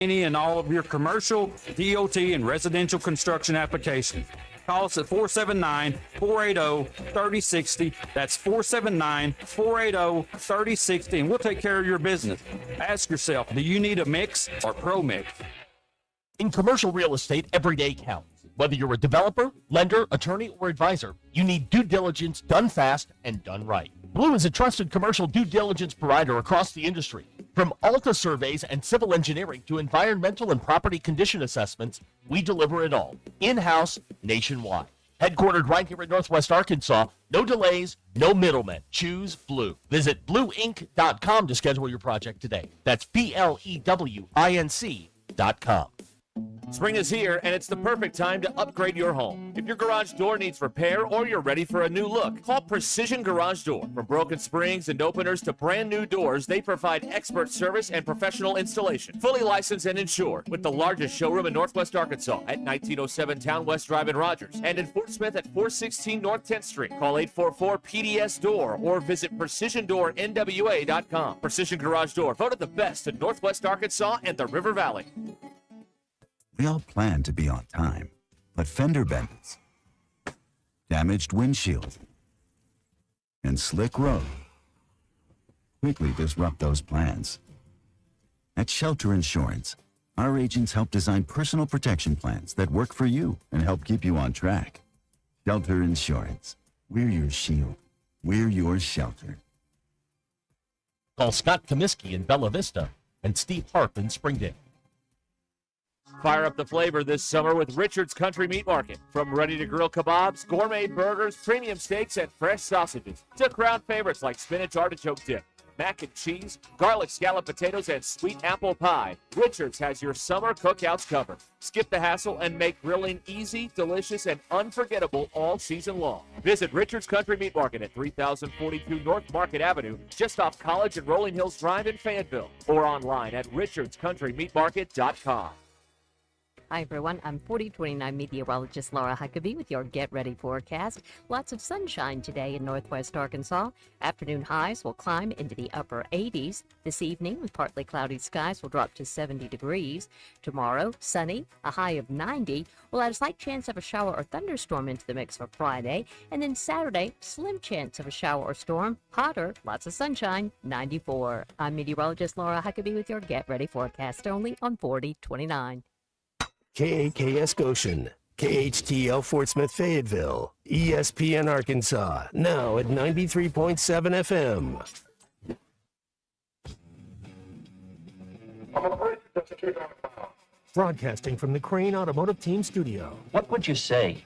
any and all of your commercial, DOT, and residential construction applications. Call us at 479-480-3060. That's 479-480-3060, and we'll take care of your business. Ask yourself, do you need a mix or pro mix? In commercial real estate, every day counts. Whether you're a developer, lender, attorney, or advisor, you need due diligence done fast and done right. Blue is a trusted commercial due diligence provider across the industry. From Alta surveys and civil engineering to environmental and property condition assessments, we deliver it all, in-house, nationwide. Headquartered right here in Northwest Arkansas, no delays, no middlemen. Choose Blue. Visit blueinc.com to schedule your project today. That's BLEWINC.com. Spring is here, and it's the perfect time to upgrade your home. If your garage door needs repair or you're ready for a new look, call Precision Garage Door. From broken springs and openers to brand new doors, they provide expert service and professional installation. Fully licensed and insured, with the largest showroom in Northwest Arkansas at 1907 Town West Drive in Rogers, and in Fort Smith at 416 North 10th Street. Call 844-PDS-DOOR or visit PrecisionDoorNWA.com. Precision Garage Door, voted the best in Northwest Arkansas and the River Valley. We all plan to be on time, but fender benders, damaged windshield, and slick road quickly disrupt those plans. At Shelter Insurance, our agents help design personal protection plans that work for you and help keep you on track. Shelter Insurance. We're your shield. We're your shelter. Call Scott Comiskey in Bella Vista and Steve Harp in Springdale. Fire up the flavor this summer with Richard's Country Meat Market. From ready-to-grill kebabs, gourmet burgers, premium steaks, and fresh sausages, to crowd favorites like spinach artichoke dip, mac and cheese, garlic scallop potatoes, and sweet apple pie, Richard's has your summer cookouts covered. Skip the hassle and make grilling easy, delicious, and unforgettable all season long. Visit Richard's Country Meat Market at 3042 North Market Avenue, just off College and Rolling Hills Drive in Fayetteville, or online at richardscountrymeatmarket.com. Hi, everyone. I'm 4029 meteorologist Laura Huckabee with your Get Ready forecast. Lots of sunshine today in Northwest Arkansas. Afternoon highs will climb into the upper 80s. This evening, with partly cloudy skies, will drop to 70 degrees. Tomorrow, sunny, a high of 90. We'll add a slight chance of a shower or thunderstorm into the mix for Friday. And then Saturday, slim chance of a shower or storm. Hotter, lots of sunshine, 94. I'm meteorologist Laura Huckabee with your Get Ready forecast only on 4029. KAKS Goshen, KHTL Fort Smith Fayetteville, ESPN Arkansas, now at 93.7 FM. Broadcasting from the Crane Automotive Team Studio. What would you say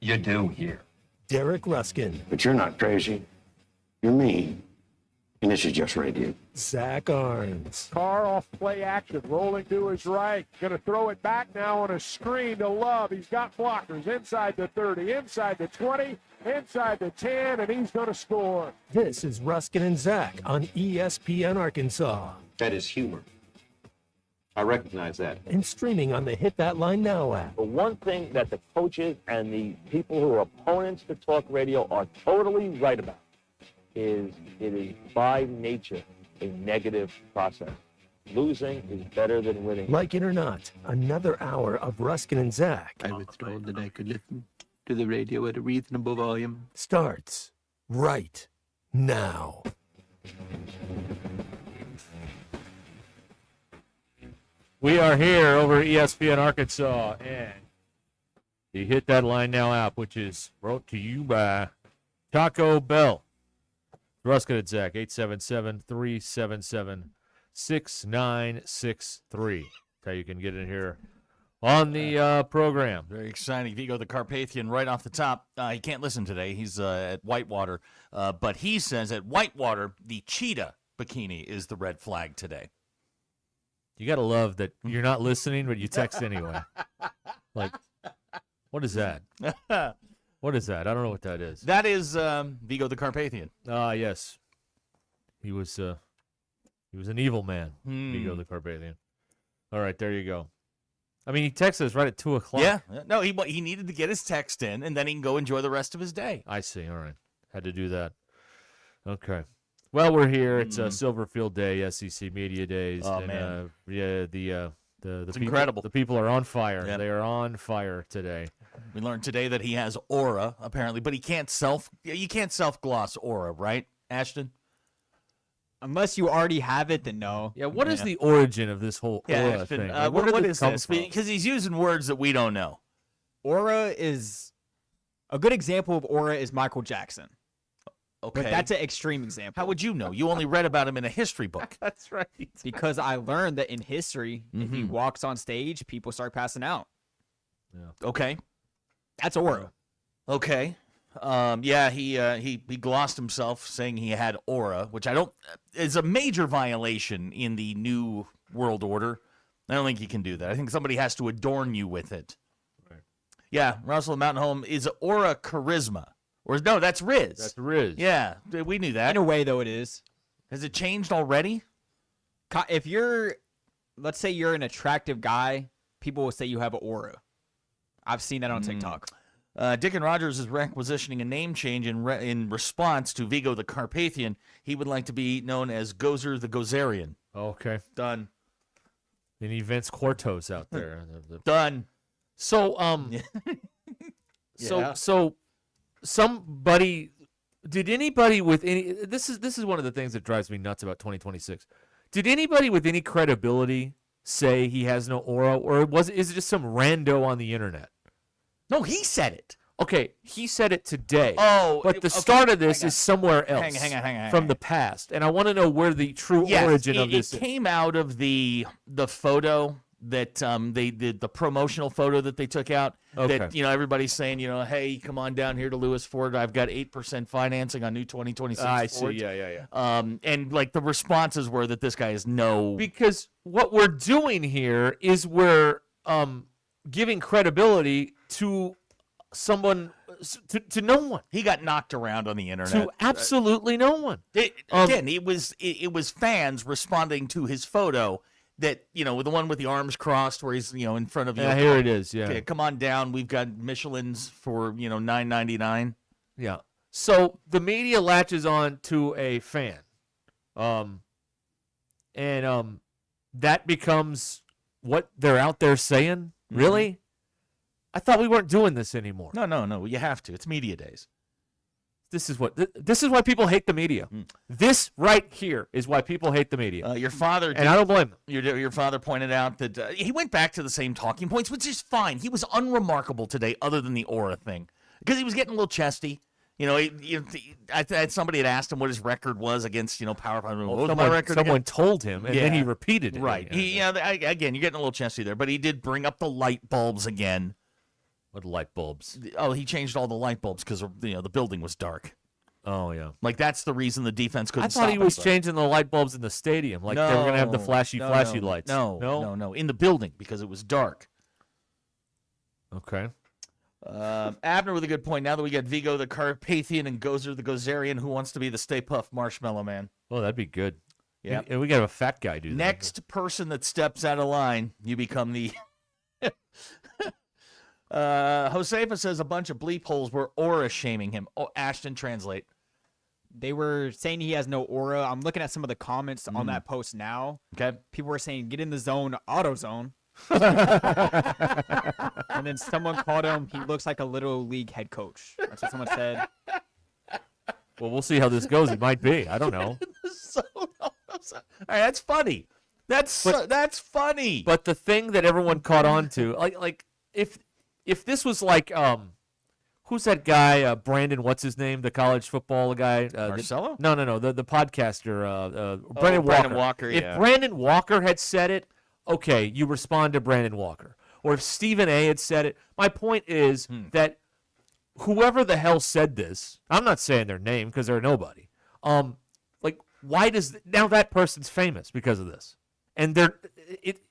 you do here? Derek Ruskin. But you're not crazy. You're mean. And this is just radio. Zach Arns. Carr off play action, rolling to his right. Going to throw it back now on a screen to Love. He's got blockers inside the 30, inside the 20, inside the 10, and he's going to score. This is Ruskin and Zach on ESPN Arkansas. That is humor. I recognize that. And streaming on the Hit That Line Now app. The one thing that the coaches and the people who are opponents to talk radio are totally right about is it is by nature a negative process. Losing is better than winning. Like it or not, another hour of Ruskin and Zach. I was told that I could listen to the radio at a reasonable volume. Starts right now. We are here over ESPN Arkansas, and you Hit That Line Now app, which is brought to you by Taco Bell. Ruskin and Zach, 877-377-6963. That's how you can get in here on the program. Very exciting. Vigo the Carpathian right off the top. He can't listen today. He's at Whitewater. But he says at Whitewater, the cheetah bikini is the red flag today. You got to love that you're not listening, but you text anyway. Like, what is that? What is that? I don't know what that is. That is Vigo the Carpathian. Yes. He was an evil man, Vigo the Carpathian. All right, there you go. I mean, he texted us right at 2 o'clock. Yeah. No, he needed to get his text in, and then he can go enjoy the rest of his day. I see. All right. Had to do that. Okay. Well, we're here. It's Silverfield Day, SEC Media Days. Oh, and, man. The It's people, incredible. The people are on fire. Yep. They are on fire today. We learned today that he has aura, apparently, but you can't self-gloss aura, right, Ashton? Unless you already have it, then no. Yeah, what is the origin of this whole aura Ashton, thing? Like, what did is come this? from? Because he's using words that we don't know. Aura is a good example of aura is Michael Jackson. Okay. But that's an extreme example. How would you know? You only read about him in a history book. That's right. Because I learned that in history, if he walks on stage, people start passing out. Yeah. Okay. That's aura. Okay. He glossed himself saying he had aura, which I don't is a major violation in the new world order. I don't think you can do that. I think somebody has to adorn you with it. Right. Yeah, Russell Mountain Home is aura charisma. Or no, that's Riz. That's Riz. Yeah, we knew that. In a way, though, it is. Has it changed already? If you're, let's say you're an attractive guy, people will say you have an aura. I've seen that on TikTok. Dick and Rogers is requisitioning a name change in response to Vigo the Carpathian. He would like to be known as Gozer the Gozerian. Okay. Done. Any Vince Quartos out there? Done. So, Yeah. so somebody, did anybody with any? This is one of the things that drives me nuts about 2026. Did anybody with any credibility say he has no aura, or is it just some rando on the internet? No, he said it. Okay, he said it today. Oh, but the okay, start of this is somewhere else. Hang on. From the past, and I want to know where the true origin of this It came out of the photo that they did, the promotional photo that they took out. Okay. That everybody's saying, hey, come on down here to Lewis Ford. I've got 8% financing on new 2026 I Fords. see. Yeah. And like the responses were that this guy is no. Because what we're doing here is we're giving credibility to someone, to no one. He got knocked around on the internet. To absolutely no one. Again, it was fans responding to his photo. That with the one with the arms crossed, where he's in front of you. Yeah, here it is. Yeah, okay, come on down. We've got Michelin's for $9.99. Yeah. So the media latches on to a fan, and that becomes what they're out there saying. Really, I thought we weren't doing this anymore. No. You have to. It's media days. This is why people hate the media. This right here is why people hate the media. Your father, and I don't blame them. Your father pointed out that he went back to the same talking points, which is fine. He was unremarkable today, other than the aura thing, because he was getting a little chesty. Somebody had asked him what his record was against Power. Someone told him, and then he repeated it. Right. Again, you're getting a little chesty there, but he did bring up the light bulbs again. What light bulbs? Oh, he changed all the light bulbs because the building was dark. Oh yeah, like that's the reason the defense couldn't. I thought stop he was us, changing the light bulbs in the stadium, like they were going to have the flashy lights. No, in the building because it was dark. Okay. Abner with a good point. Now that we got Vigo the Carpathian and Gozer the Gozerian, who wants to be the Stay Puft Marshmallow Man? Well, that'd be good. Yeah, and we got a fat guy do that. Next person that steps out of line, you become the. Josefa says a bunch of bleep holes were aura shaming him. Oh, Ashton, translate. They were saying he has no aura. I'm looking at some of the comments on that post now. Okay. People were saying, get in the zone, auto zone. And then someone called him, he looks like a little league head coach. That's what someone said. Well, we'll see how this goes. It might be. I don't know. All right, that's funny. That's funny. But the thing that everyone caught on to, like if this was like who's that guy? Brandon, what's his name? The college football guy. Marcelo? No. The podcaster. Brandon Walker. If Brandon Walker had said it, okay, you respond to Brandon Walker. Or if Stephen A. had said it. My point is that whoever the hell said this, I'm not saying their name because they're nobody. Why does now that person's famous because of this? And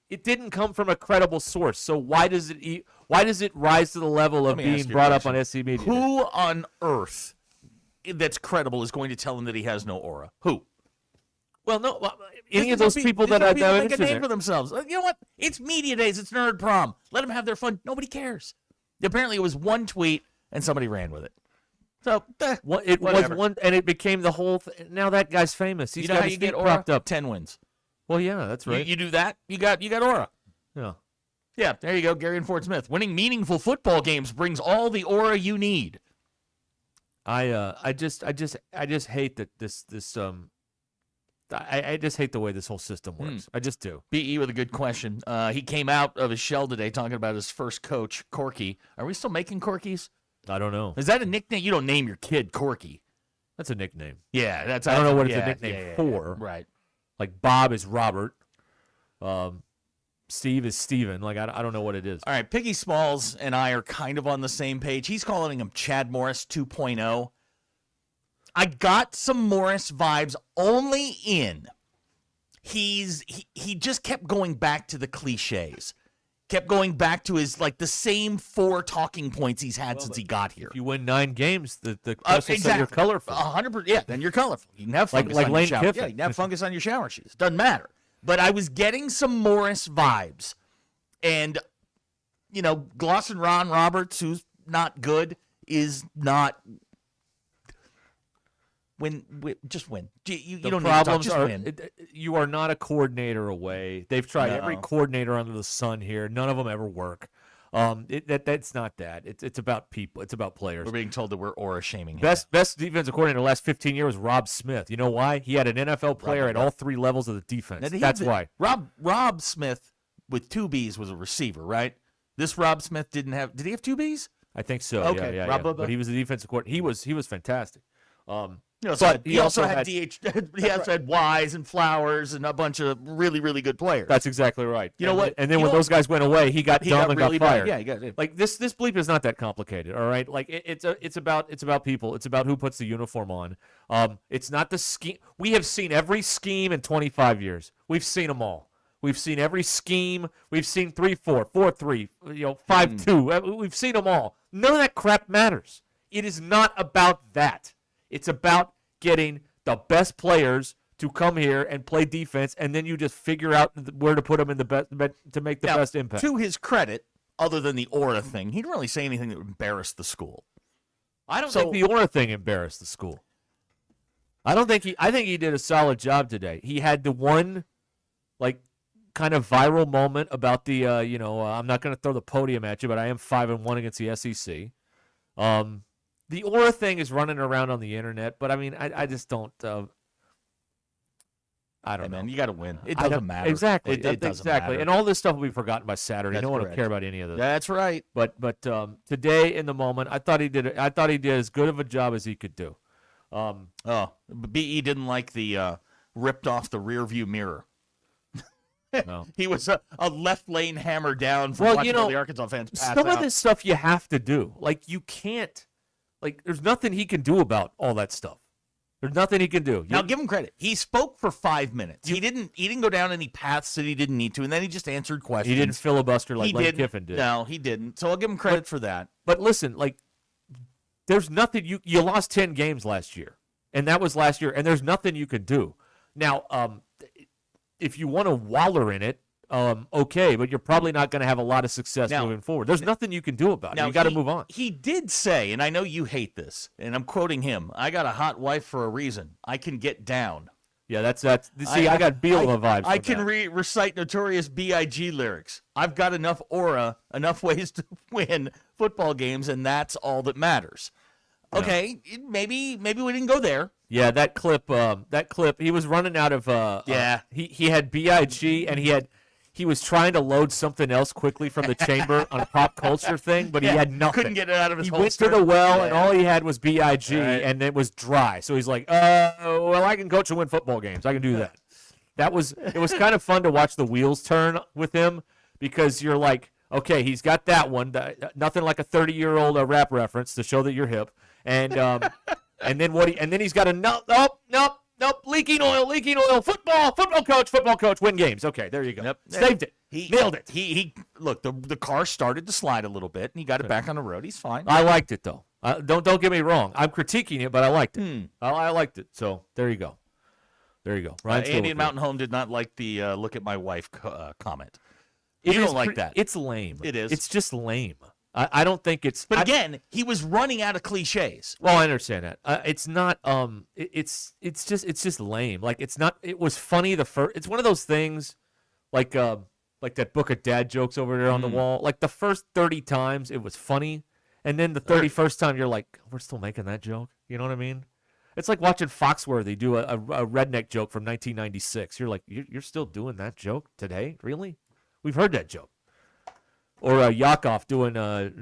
it didn't come from a credible source. So why does it rise to the level of being brought up on SC Media? Who on earth that's credible is going to tell him that he has no aura? Who? Well, no, any of those people that I know make a name for themselves. You know what? It's media days. It's nerd prom. Let them have their fun. Nobody cares. Apparently, it was one tweet and somebody ran with it. So It was one, and it became the whole. Now that guy's famous. He's you know got how his you feet get aura? propped up. 10 wins. Well, yeah, that's right. You do that, you got aura. Yeah. Yeah, there you go, Gary and Fort Smith. Winning meaningful football games brings all the aura you need. I just hate that I just hate the way this whole system works. I just do. BE with a good question. He came out of his shell today talking about his first coach, Corky. Are we still making Corkies? I don't know. Is that a nickname? You don't name your kid Corky. That's a nickname. Yeah, that's. I don't know what it's a nickname for. Right. Like Bob is Robert. Steve is Steven. Like I don't know what it is. All right, Piggy Smalls and I are kind of on the same page. He's calling him Chad Morris 2.0. I got some Morris vibes only in he just kept going back to the cliches. Kept going back to his the same 4 talking points he's had since he got here. If you win 9 games, the press will say you're colorful. 100%. Yeah, then you're colorful. You can have fungus like on Lane your shower. Kiffin. Yeah, you can have fungus on your shower shoes. Doesn't matter. But I was getting some Morris vibes, and Glosson Ron Roberts, who's not good, is not. Just win. You don't need to talk, just win. You are not a coordinator away. They've tried every coordinator under the sun here. None of them ever work. That's not that. It's about people. It's about players. We're being told that we're aura shaming him. Best defensive coordinator the last 15 years was Rob Smith. You know why? He had an NFL player at all 3 levels of the defense. That's why. Rob Smith with 2 Bs was a receiver, right? This Rob Smith didn't have. Did he have 2 Bs? I think so. Okay. Yeah. But he was a defensive coordinator. He was fantastic. But he also had DH. He also had Wise and Flowers and a bunch of really, really good players. That's exactly right. You know what? And then when those guys went away, he got dumb and really got fired. Yeah, he got. Like this bleep is not that complicated. All right, like it's about people. It's about who puts the uniform on. It's not the scheme. We have seen every scheme in 25 years. We've seen them all. We've seen every scheme. We've seen 3-4, 4-3, 5-2. We've seen them all. None of that crap matters. It is not about that. It's about getting the best players to come here and play defense, and then you just figure out where to put them in the best to make the best impact. To his credit, other than the aura thing, he didn't really say anything that would embarrass the school. I don't think the aura thing embarrassed the school. I think he did a solid job today. He had the one, kind of viral moment about the, I'm not going to throw the podium at you, but I am 5-1 against the SEC. The aura thing is running around on the internet, but I mean, I just don't. I don't know. Man, you got to win. It doesn't matter. Exactly. It doesn't matter. And all this stuff will be forgotten by Saturday. That's no one correct. will care about any of this. That's right. But today in the moment, I thought he did as good of a job as he could do. BE didn't like the ripped off the rear view mirror. No. He was a left lane hammer down from watching all the Arkansas fans pass some out. of this stuff you have to do. You can't. There's nothing he can do about all that stuff. There's nothing he can do. Now, give him credit. He spoke for 5 minutes. He didn't go down any paths that he didn't need to, and then he just answered questions. He didn't filibuster like Lane Kiffin did. No, he didn't. So I'll give him credit for that. But listen, there's nothing you lost 10 games last year, and that was last year, and there's nothing you can do. Now, if you want to waller in it, okay, but you're probably not going to have a lot of success moving forward. There's nothing you can do about it. You got to move on. He did say, and I know you hate this, and I'm quoting him, I got a hot wife for a reason. I can get down. Yeah, that's see, I got Bielema vibes. I can recite Notorious B.I.G. lyrics. I've got enough aura, enough ways to win football games, and that's all that matters. Okay, maybe we didn't go there. Yeah, that clip, he was running out of he had B.I.G. and he was trying to load something else quickly from the chamber on a pop culture thing, but he had nothing. Couldn't get it out of his He holster. went to the well, and all he had was B.I.G., and it was dry. So he's like, well, I can coach and win football games. I can do that. It was kind of fun to watch the wheels turn with him because you're like, okay, he's got that one. Nothing like a 30-year-old rap reference to show that you're hip. And and then he's got a nope, leaking oil, football coach, win games. Okay, there you go. Yep. Saved it. Nailed it. He look, the car started to slide a little bit, and he got it back on the road. He's fine. I liked it though. Don't get me wrong. I'm critiquing it, but I liked it. I liked it. So there you go. Ryan Andy in Mountain Home did not like the look at my wife comment. You don't like that. It's lame. It is. It's just lame. I don't think it's. But again, he was running out of cliches. Well, I understand that. It's not. It's just lame. Like it's not. It was funny the first. It's one of those things, like that book of dad jokes over there on the wall. Like the first 30 times it was funny, and then the 31st time you're like, we're still making that joke. You know what I mean? It's like watching Foxworthy do a redneck joke from 1996. You're like, you're still doing that joke today? Really? We've heard that joke. Or Yakov doing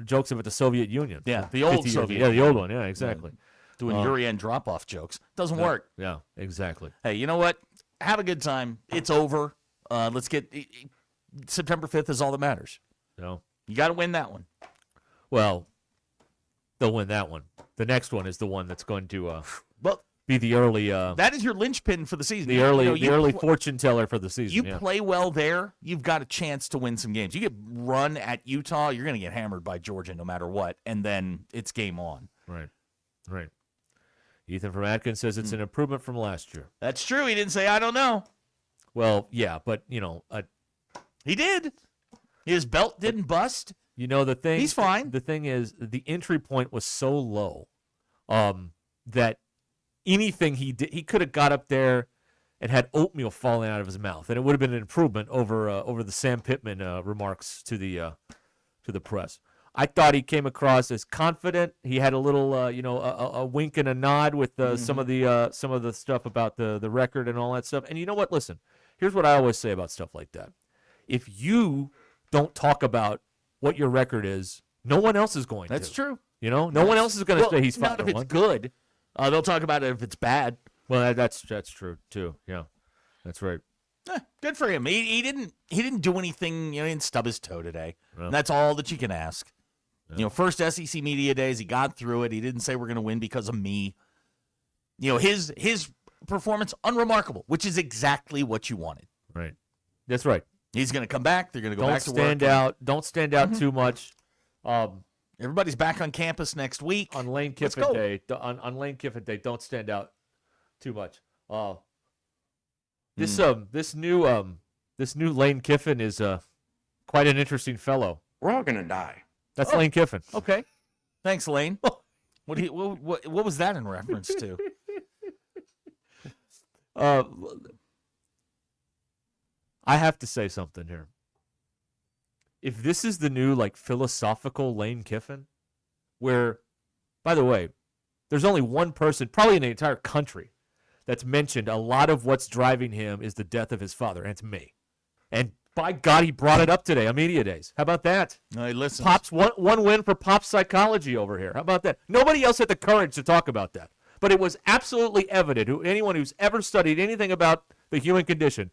jokes about the Soviet Union. Yeah, the old Soviet. Yeah, the old one. Yeah, exactly. Doing Urian drop-off jokes. Doesn't work. Yeah, exactly. Hey, you know what? Have a good time. It's over. Let's get September 5th is all that matters. No. You got to win that one. Well, they'll win that one. The next one is the one that's going to well, be the early. That is your linchpin for the season. The early fortune teller for the season. You play well there, you've got a chance to win some games. You get run at Utah, you're going to get hammered by Georgia no matter what, and then it's game on. Right. Ethan from Atkins says it's an improvement from last year. That's true. He didn't say I don't know. Well, yeah, but he did. His belt didn't bust. You know the thing. He's fine. The thing is, the entry point was so low, that anything he did, he could have got up there and had oatmeal falling out of his mouth, and it would have been an improvement over the Sam Pittman remarks to the press. I thought he came across as confident. He had a little, a wink and a nod with some of the stuff about the record and all that stuff. And you know what? Listen, here's what I always say about stuff like that. If you don't talk about what your record is, no one else is going to. That's true. You know, no one else is going to say he's 5-1. Not if it's good. They'll talk about it if it's bad. Well, that's true too. Yeah, that's right. Good for him. He didn't do anything. He didn't stub his toe today. No. That's all that you can ask. Yeah. First SEC media days, he got through it. He didn't say we're going to win because of me. His performance unremarkable, which is exactly what you wanted. Right. That's right. He's going to come back. They're going to go back to work. Don't stand out too much. Everybody's back on campus next week. On Lane Kiffin Day. On Lane Kiffin Day, don't stand out too much. This new Lane Kiffin is quite an interesting fellow. We're all gonna die. That's Lane Kiffin. Okay. Thanks, Lane. What was that in reference to? I have to say something here. If this is the new philosophical Lane Kiffin, where, by the way, there's only one person, probably in the entire country, that's mentioned a lot of what's driving him is the death of his father, and it's me. And by God, he brought it up today on Media Days. How about that? No, he listens. Pop's one win for Pop's psychology over here. How about that? Nobody else had the courage to talk about that. But it was absolutely evident, anyone who's ever studied anything about the human condition,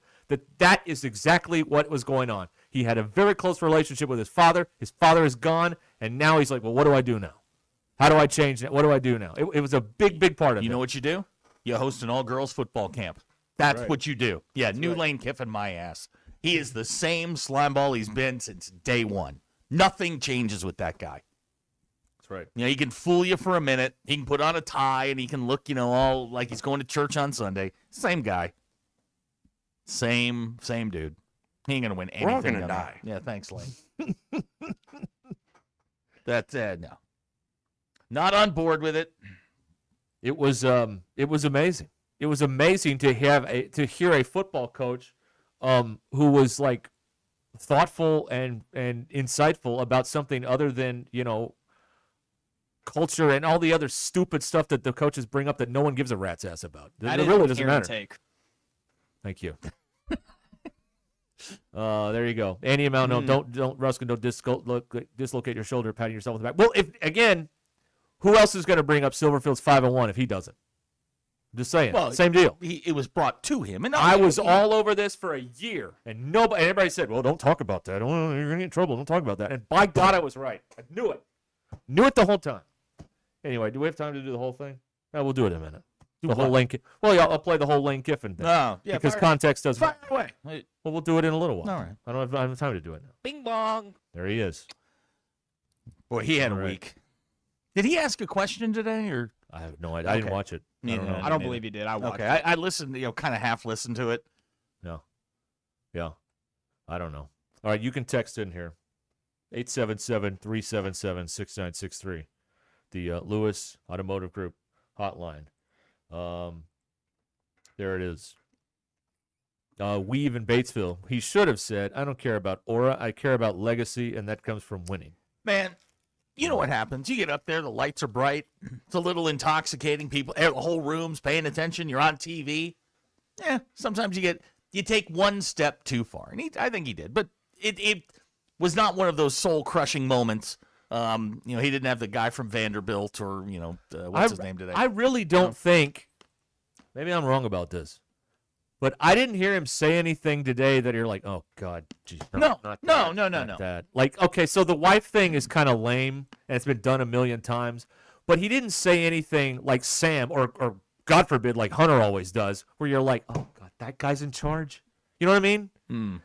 that is exactly what was going on. He had a very close relationship with his father. His father is gone, and now he's like, well, what do I do now? How do I change that? What do I do now? It was a big, big part of it. You know what you do? You host an all-girls football camp. That's right. what you do. Yeah, New Lane Kiffin, my ass. He is the same slimeball he's been since day one. Nothing changes with that guy. That's right. He can fool you for a minute. He can put on a tie, and he can look, all like he's going to church on Sunday. Same guy. Same dude. He ain't going to win anything. We're all going to die. Yeah, thanks, Lane. That's no. Not on board with it. It was amazing. It was amazing to hear a football coach who was thoughtful and insightful about something other than culture and all the other stupid stuff that the coaches bring up that no one gives a rat's ass about. It really doesn't matter. Thank you. There you go. Andy Amount, no, don't Ruscin, don't dislocate your shoulder, patting yourself on the back. Well, who else is going to bring up Silverfield's 5-1 if he doesn't? Just saying. Well, same deal. It was brought to him, and I was all over this for a year, and everybody said, "Well, don't talk about that. Oh, you're going to get in trouble. Don't talk about that." And by God, I was right. I knew it. Knew it the whole time. Anyway, do we have time to do the whole thing? No, we'll do it in a minute. Whole Lane. Well, yeah, I'll play the whole Lane Kiffin thing. Oh, yeah, because context doesn't. Fire away. Well, we'll do it in a little while. All right. I don't have time to do it now. Bing bong. There he is. Boy, he had a week. Did he ask a question today, or I have no idea. I didn't watch it. I don't believe he did. I watched. Okay, I listened. Kind of half listened to it. No. Yeah. I don't know. All right, you can text in here. 877-377-6963. The Lewis Automotive Group hotline. There it is. Weave in Batesville. He should have said, I don't care about aura. I care about legacy, and that comes from winning. Man, you know what happens. You get up there, the lights are bright. It's a little intoxicating. People, the whole room's paying attention. You're on TV. Sometimes you take one step too far. And I think he did. But it was not one of those soul-crushing moments. He didn't have the guy from Vanderbilt or, what's his name today? I really don't think, maybe I'm wrong about this, but I didn't hear him say anything today that you're like, oh, God. Geez, No. That. Like, okay, so the wife thing is kind of lame, and it's been done a million times, but he didn't say anything like Sam or God forbid, like Hunter always does, where you're like, oh, God, that guy's in charge. You know what I mean?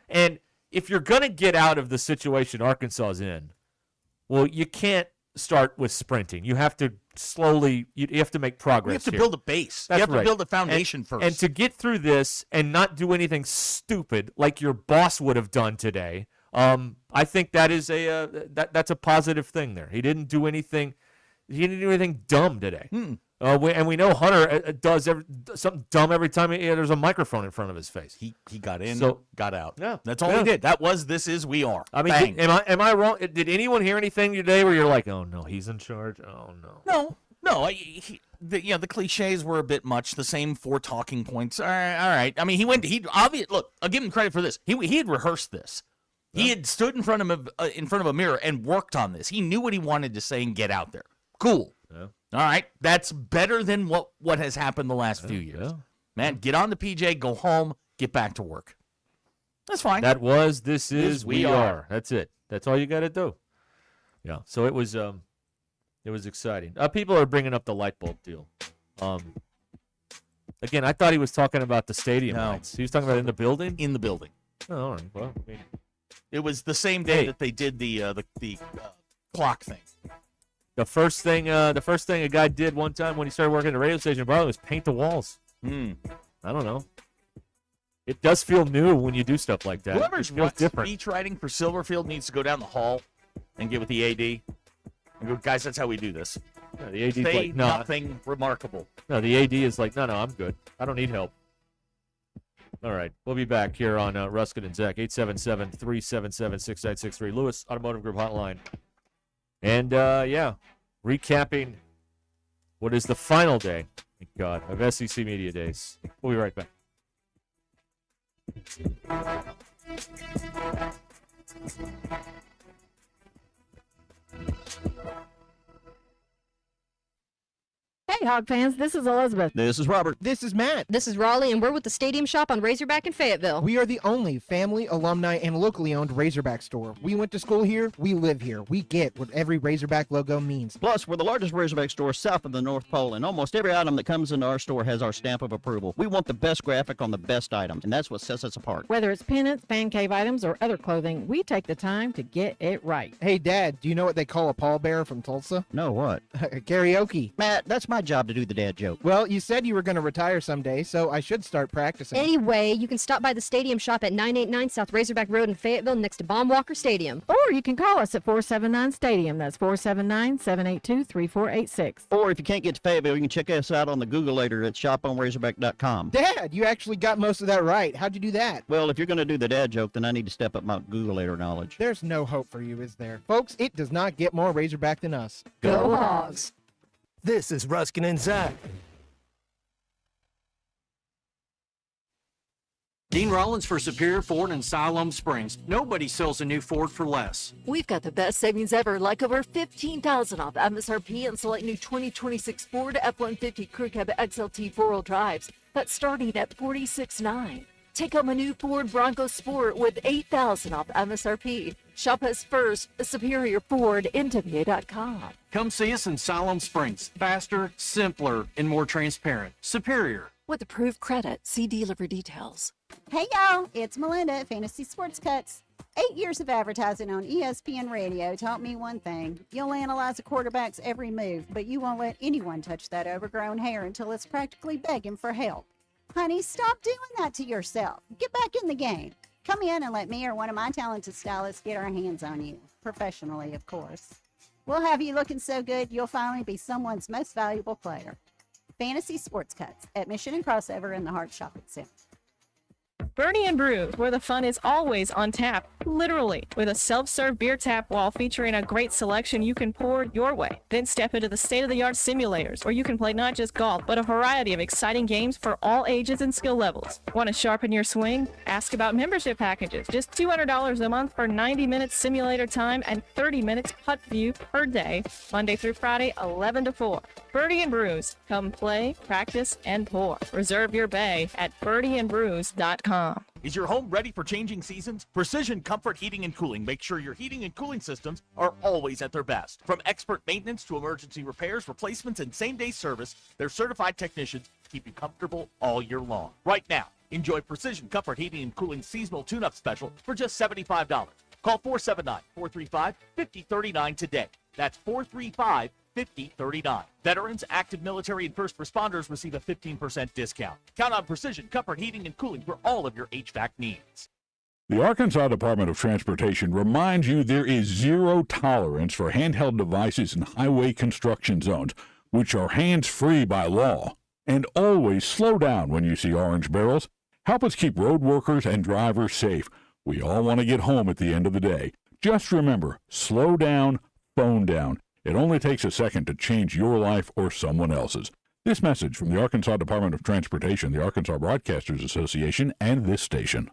And if you're going to get out of the situation Arkansas is in, well, you can't start with sprinting. You have to slowly, you have to make progress. You have to here. build a base. That's you have right. to build a foundation first. And to get through this and not do anything stupid like your boss would have done today, I think that is that's a positive thing there. He didn't do anything. He didn't do anything dumb today. And we know Hunter does something dumb every time there's a microphone in front of his face. He got in, got out. Yeah, that's all he did. That was This Is We Are. I mean, am I wrong? Did anyone hear anything today where you're like, oh no, he's in charge? Oh no. No. The cliches were a bit much. The same 4 talking points. All right. I mean, look. I'll give him credit for this. He had rehearsed this. Yeah. He had stood in front of a mirror and worked on this. He knew what he wanted to say and get out there. Cool. Yeah. All right, that's better than what has happened the last few years. Yeah. Man, get on the PJ, go home, get back to work. That's fine. That was This Is We Are. That's it. That's all you got to do. Yeah. So it was exciting. People are bringing up the light bulb deal. Again, I thought he was talking about the stadium lights. He was talking about in the building. In the building. Oh, all right. Well, I mean, it was the same day that they did the clock thing. The first thing a guy did one time when he started working at the radio station in Barlow was paint the walls. I don't know. It does feel new when you do stuff like that. Whoever's different. speech writing for Silverfield needs to go down the hall and get with the AD and go, guys, that's how we do this. Yeah, the AD's Say like, no. nothing remarkable. No, the AD is like, no, I'm good. I don't need help. All right, we'll be back here on Ruscin and Zach, 877-377-6963, Lewis Automotive Group hotline. And, recapping what is the final day, thank God, of SEC Media Days. We'll be right back. Hey, Hog fans, this is Elizabeth. This is Robert. This is Matt. This is Raleigh, and we're with the Stadium Shop on Razorback in Fayetteville. We are the only family, alumni, and locally owned Razorback store. We went to school here. We live here. We get what every Razorback logo means. Plus, we're the largest Razorback store south of the North Pole, and almost every item that comes into our store has our stamp of approval. We want the best graphic on the best items, and that's what sets us apart. Whether it's pennants, fan cave items, or other clothing, we take the time to get it right. Hey, Dad, do you know what they call a pallbearer from Tulsa? No, what? Karaoke. Matt, that's my job to do the dad joke. Well, you said you were going to retire someday, so I should start practicing. Anyway, you can stop by the Stadium Shop at 989 South Razorback Road in Fayetteville next to Baum-Walker Stadium. Or you can call us at 479-STADIUM. That's 479-782-3486. Or if you can't get to Fayetteville, you can check us out on the Googleator at shoponrazorback.com. Dad, you actually got most of that right. How'd you do that? Well, if you're going to do the dad joke, then I need to step up my Googleator knowledge. There's no hope for you, is there? Folks, it does not get more Razorback than us. Go Hogs! This is Ruscin and Zach. Dean Rollins for Superior Ford in Siloam Springs. Nobody sells a new Ford for less. We've got the best savings ever, like over $15,000 off MSRP and select new 2026 Ford F-150 Crew Cab XLT 4-wheel drives. That's starting at $46,900. Take home a new Ford Bronco Sport with $8,000 off MSRP. Shop us first, Superior Ford, NWA.com. Come see us in Siloam Springs. Faster, simpler, and more transparent. Superior. With approved credit, see dealer for details. Hey y'all, it's Melinda at Fantasy Sports Cuts. 8 years of advertising on ESPN Radio taught me one thing. You'll analyze a quarterback's every move, but you won't let anyone touch that overgrown hair until it's practically begging for help. Honey, stop doing that to yourself. Get back in the game. Come in and let me or one of my talented stylists get our hands on you. Professionally, of course. We'll have you looking so good you'll finally be someone's most valuable player. Fantasy Sports Cuts at Mission and Crossover in the Hart Shopping Center. Birdie and Brews, where the fun is always on tap, literally, with a self-serve beer tap wall featuring a great selection you can pour your way. Then step into the state-of-the-art simulators, where you can play not just golf, but a variety of exciting games for all ages and skill levels. Want to sharpen your swing? Ask about membership packages. Just $200 a month for 90 minutes simulator time and 30 minutes putt view per day, Monday through Friday, 11 to 4. Birdie and Brews. Come play, practice, and pour. Reserve your bay at birdieandbrews.com. Is your home ready for changing seasons? Precision Comfort Heating and Cooling makes sure your heating and cooling systems are always at their best. From expert maintenance to emergency repairs, replacements, and same-day service, their certified technicians keep you comfortable all year long. Right now, enjoy Precision Comfort Heating and Cooling seasonal tune-up special for just $75. Call 479-435-5039 today. That's 435-5039. Veterans, active military, and first responders receive a 15% discount. Count on Precision Comfort Heating and Cooling for all of your HVAC needs. The Arkansas Department of Transportation reminds you there is zero tolerance for handheld devices in highway construction zones, which are hands-free by law. And always slow down when you see orange barrels. Help us keep road workers and drivers safe. We all want to get home at the end of the day. Just remember, slow down, phone down. It only takes a second to change your life or someone else's. This message from the Arkansas Department of Transportation, the Arkansas Broadcasters Association, and this station.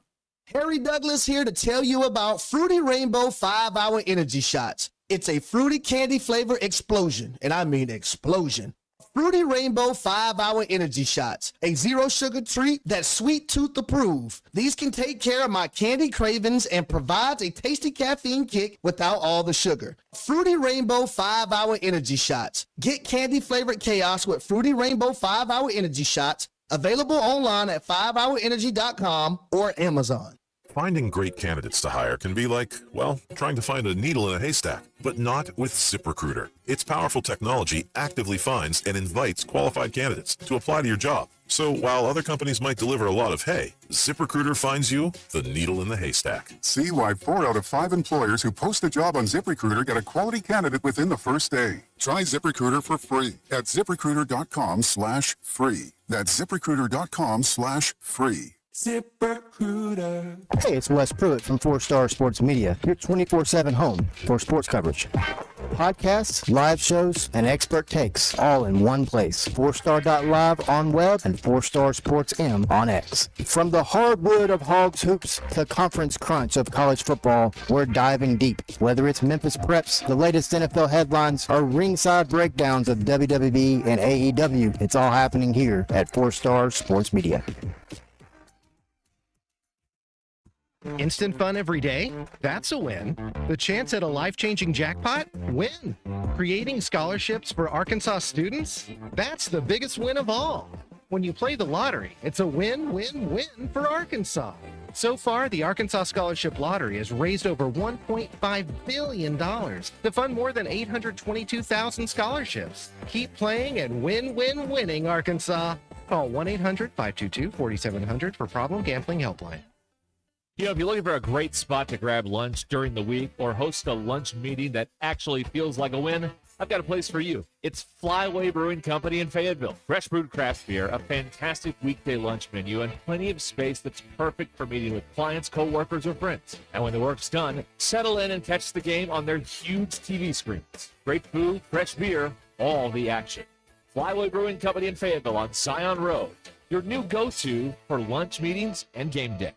Harry Douglas here to tell you about Fruity Rainbow 5-Hour Energy Shots. It's a fruity candy flavor explosion, and I mean explosion. Fruity Rainbow 5-Hour Energy Shots, a zero-sugar treat that's sweet tooth approved. These can take care of my candy cravings and provides a tasty caffeine kick without all the sugar. Fruity Rainbow 5-Hour Energy Shots. Get candy-flavored chaos with Fruity Rainbow 5-Hour Energy Shots, available online at 5hourenergy.com or Amazon. Finding great candidates to hire can be like, well, trying to find a needle in a haystack, but not with ZipRecruiter. Its powerful technology actively finds and invites qualified candidates to apply to your job. So while other companies might deliver a lot of hay, ZipRecruiter finds you the needle in the haystack. See why 4 out of 5 employers who post a job on ZipRecruiter get a quality candidate within the first day. Try ZipRecruiter for free at ZipRecruiter.com/free. That's ZipRecruiter.com/free. ZipRecruiter. Hey, it's Wes Pruitt from 4-Star Sports Media, your 24/7 home for sports coverage. Podcasts, live shows, and expert takes all in one place. 4star.live on web and 4Star Sports M on X. From the hardwood of Hogs Hoops to conference crunch of college football, we're diving deep. Whether it's Memphis Preps, the latest NFL headlines, or ringside breakdowns of WWE and AEW, it's all happening here at 4Star Sports Media. Instant fun every day? That's a win. The chance at a life-changing jackpot? Win. Creating scholarships for Arkansas students? That's the biggest win of all. When you play the lottery, it's a win-win-win for Arkansas. So far, the Arkansas Scholarship Lottery has raised over $1.5 billion to fund more than 822,000 scholarships. Keep playing and winning, Arkansas. Call 1-800-522-4700 for Problem Gambling Helpline. You know, if you're looking for a great spot to grab lunch during the week or host a lunch meeting that actually feels like a win, I've got a place for you. It's Flyway Brewing Company in Fayetteville. Fresh brewed craft beer, a fantastic weekday lunch menu, and plenty of space that's perfect for meeting with clients, co-workers, or friends. And when the work's done, settle in and catch the game on their huge TV screens. Great food, fresh beer, all the action. Flyway Brewing Company in Fayetteville on Zion Road. Your new go-to for lunch meetings and game day.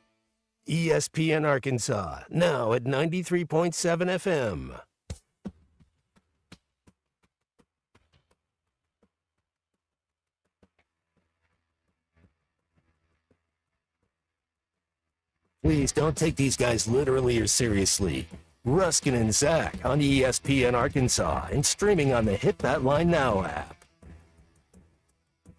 ESPN Arkansas, now at 93.7 FM. Please don't take these guys literally or seriously. Ruscin and Zach on ESPN Arkansas and streaming on the Hit That Line Now app.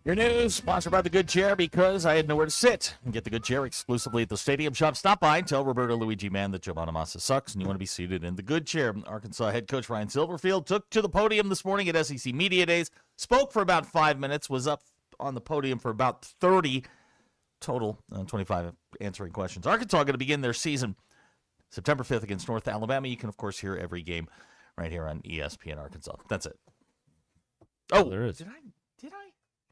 Your news sponsored by the Good Chair, because I had nowhere to sit. And get the Good Chair exclusively at the Stadium Shop. Stop by and tell Roberto Luigi Man that Giovanna Massa sucks and you want to be seated in the Good Chair. Arkansas head coach Ryan Silverfield took to the podium this morning at SEC Media Days, spoke for about 5 minutes, was up on the podium for about 30 total, 25 answering questions. Arkansas going to begin their season September 5th against North Alabama. You can, of course, hear every game right here on ESPN Arkansas. That's it. Oh, there is. Did I?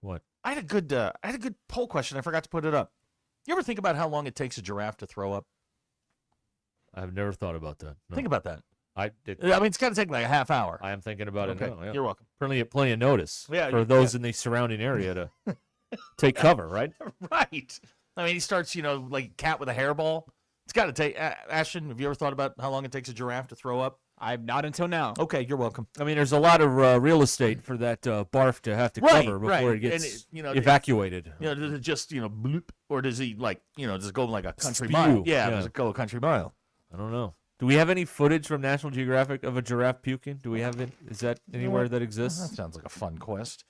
What? I had a good poll question. I forgot to put it up. You ever think about how long it takes a giraffe to throw up? I've never thought about that. No. Think about that. I mean, it's got to take like a half hour. I am thinking about Okay. it now. Yeah. You're welcome. Plenty of notice Yeah, for those in the surrounding area to take cover, right? Right. I mean, he starts, like a cat with a hairball. It's got to take. Ashton, have you ever thought about how long it takes a giraffe to throw up? I've not until now. Okay, you're welcome. I mean, there's a lot of real estate for that barf to have to cover before it gets evacuated. Does it just, bloop, or does he does it go like a country Spew. mile? Yeah. Does it go a country mile? I don't know. Do we have any footage from National Geographic of a giraffe puking? Do we have it? Is that anywhere that exists? That sounds like a fun quest.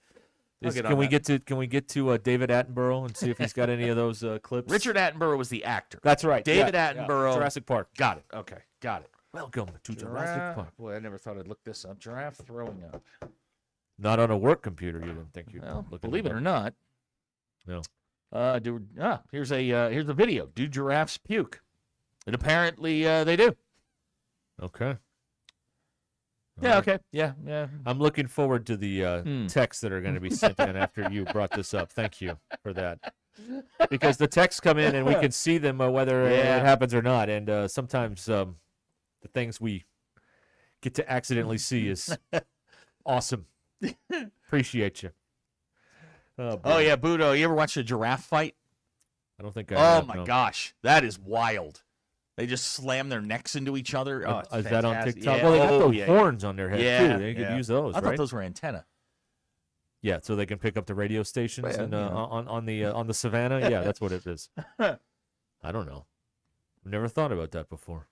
Can we get to David Attenborough and see if he's got any of those clips? Richard Attenborough was the actor. That's right. David Yeah. Attenborough. Jurassic Park. Got it. Okay, got it. Welcome to Jurassic Park. Boy, I never thought I'd look this up. Giraffe throwing up. Not on a work computer. You didn't think you'd look Believe it or not. No. Here's a video. Do giraffes puke? And apparently they do. Okay. Yeah. Okay. Yeah. I'm looking forward to the texts that are going to be sent in after you brought this up. Thank you for that. Because the texts come in and we can see them whether it happens or not. And sometimes the things we get to accidentally see is awesome. Appreciate you. Oh yeah, Budo. You ever watch a giraffe fight? I don't think I Oh have, my no. gosh, that is wild. They just slam their necks into each other. Oh, it's Is that on fantastic. TikTok? Yeah. Well, they got those yeah. horns on their head Yeah, too. They could yeah. use those, I right? thought those were antenna. Yeah, so they can pick up the radio stations Yeah, and yeah. on the savannah. Yeah, that's what it is. I don't know. I've never thought about that before.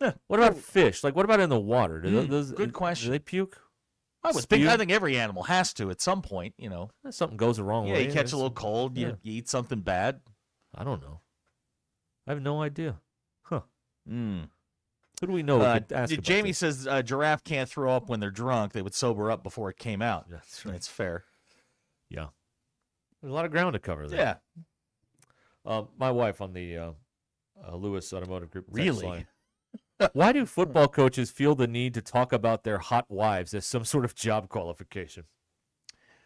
Yeah. What about fish? Like, what about in the water? Good question. Do they puke? I think every animal has to at some point. Something goes the wrong Yeah, way. you catch a little cold. Yeah. You eat something bad. I don't know. I have no idea. Huh. Mm. Who do we know? We could ask about Jamie this? says giraffe can't throw up when they're drunk. They would sober up before it came out. That's right. That's fair. Yeah. There's a lot of ground to cover there. Yeah. My wife on the Lewis Automotive Group. text Really? line. Why do football coaches feel the need to talk about their hot wives as some sort of job qualification?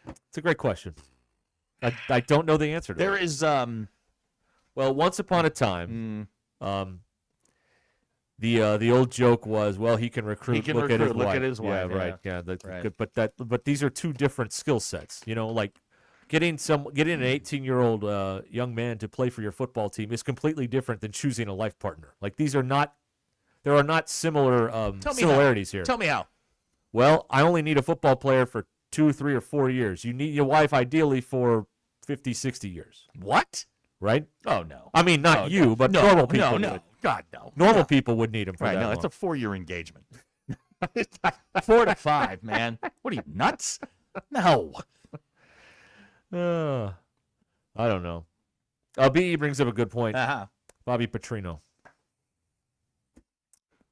It's a great question. I don't know the answer to There it. is Well, once upon a time, the old joke was, well, he can recruit. He can look at his recruit, look wife. at his wife, Yeah, right. yeah. Yeah, Right. But these are two different skill sets. Like getting an 18-year-old young man to play for your football team is completely different than choosing a life partner. Like there are not similar similarities here. Tell me how. Well, I only need a football player for 2, 3, or 4 years. You need your wife ideally for 50, 60 years. What? Right? Oh no. I mean, not Oh, you, no. but No, normal people. no. would. God no. Normal people would need him for Right, that no, long. it's a 4-year engagement. 4 to 5, man. What are you, nuts? No. I don't know. B brings up a good point. Uh-huh. Bobby Petrino.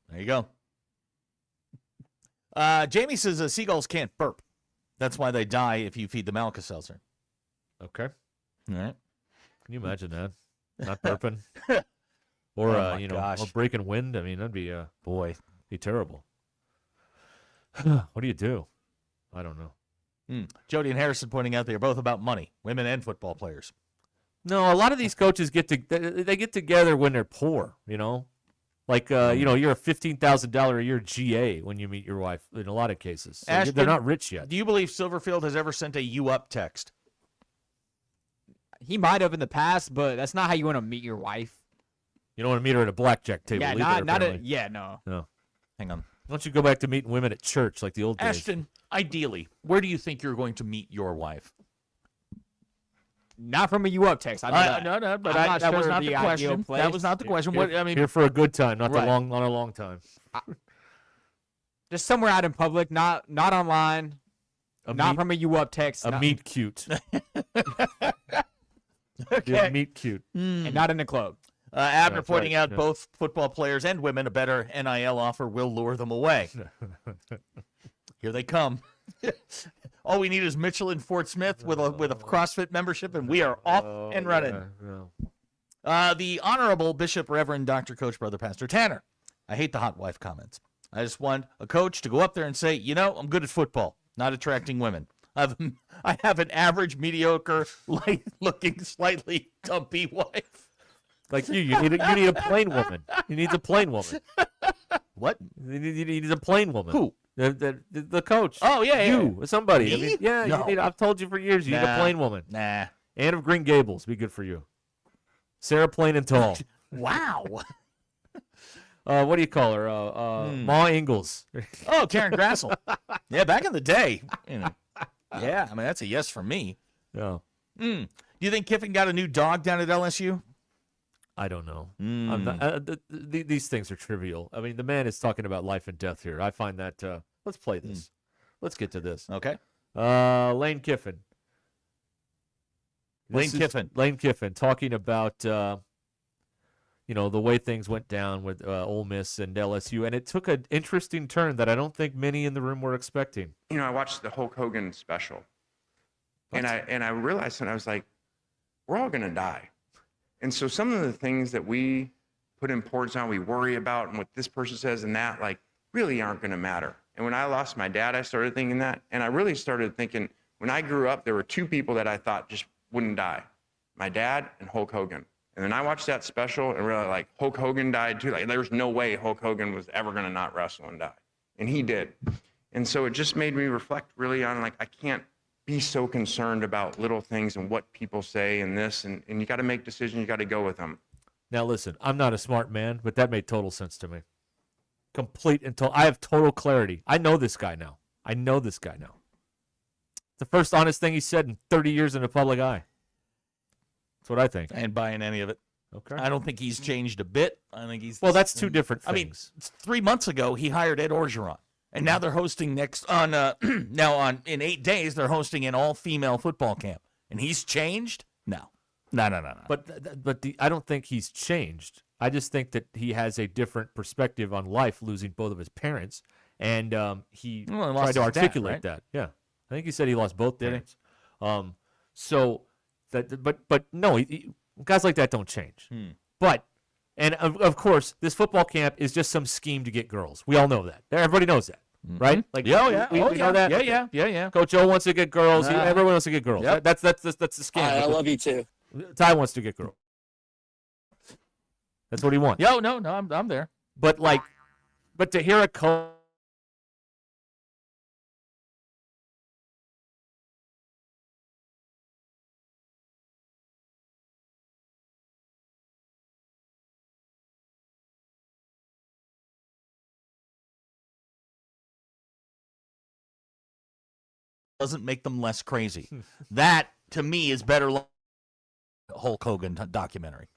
There you go. Jamie says seagulls can't burp. That's why they die if you feed them Alka-Seltzer. Okay. All right. Can you imagine that? Not burping, or Oh my or gosh. breaking wind. I mean, that'd be be terrible. What do? I don't know. Jody and Harrison pointing out they're both about money, women and football players. No, a lot of these coaches get together when they're poor. Like you're a $15,000 a year GA when you meet your wife. In a lot of cases, so Ashton, they're not rich yet. Do you believe Silverfield has ever sent a "you up" text? He might have in the past, but that's not how you want to meet your wife. You don't want to meet her at a blackjack table. Yeah, either, not apparently. no. No. Hang on. Why don't you go back to meeting women at church like the old days? Ashton, ideally, where do you think you're going to meet your wife? Not from a you up text. I know that. No, but I'm not that was sure not the ideal question. place. That was not the question. What I mean, Here for a good time, not Right. not a long time. Just somewhere out in public, not online, not meet- from a you up text. A not- meet cute. Okay. Meet cute. and not in the club. Abner That's pointing right, out yeah. both football players and women, a better NIL offer will lure them away. Here they come. All we need is Mitchell in Fort Smith with a CrossFit membership, and we are off and running. The Honorable Bishop Reverend Dr. Coach Brother Pastor Tanner. I hate the hot wife comments. I just want a coach to go up there and say, I'm good at football, not attracting women. I have an average, mediocre, light-looking, slightly dumpy wife. Like you need a plain woman. You need a plain woman. What? You need a plain woman. Who? The coach. Oh, yeah, you, somebody. Me? I mean, yeah, No. I've told you for years, you need a plain woman. Nah. Anne of Green Gables, be good for you. Sarah Plain and Tall. Wow. What do you call her? Ma Ingalls. Oh, Karen Grassel. Yeah, back in the day. Yeah, I mean, that's a yes from me. No. Do you think Kiffin got a new dog down at LSU? I don't know. I'm not, these things are trivial. I mean, the man is talking about life and death here. I find that. Let's play this. Let's get to this. Okay. Lane Kiffin. Lane Kiffin talking about the way things went down with Ole Miss and LSU, and it took an interesting turn that I don't think many in the room were expecting. I watched the Hulk Hogan special, and I realized, and I was like, we're all gonna die. And so some of the things that we put importance on, we worry about, and what this person says and that, really aren't gonna matter. And when I lost my dad, I started thinking that, and I really started thinking, when I grew up, there were two people that I thought just wouldn't die, my dad and Hulk Hogan. And then I watched that special and realized, Hulk Hogan died too. There's no way Hulk Hogan was ever gonna not wrestle and die, and he did. And so it just made me reflect really on, I can't be so concerned about little things and what people say and this, and you got to make decisions, you got to go with them. Now listen, I'm not a smart man, but that made total sense to me. I have total clarity. I know this guy now. It's the first honest thing he said in 30 years in the public eye. That's what I think. I ain't buying any of it. Okay. I don't think he's changed a bit. I think he's... Well, that's two different things. I mean, 3 months ago, he hired Ed Orgeron. And now they're hosting in 8 days, they're hosting an all-female football camp. And he's changed? No. But I don't think he's changed. I just think that he has a different perspective on life, losing both of his parents. And he tried to articulate that. Yeah. I think he said he lost both parents. But no, guys like that don't change. But, and of course, this football camp is just some scheme to get girls. We all know that. Everybody knows that, right? We know that. Yeah. Coach O wants to get girls. Everyone wants to get girls. Yep. That's the scam. I love you too. Ty wants to get girls. That's what he wants. I'm there. But to hear a coach. Doesn't make them less crazy. That, to me, is better Hulk Hogan documentary.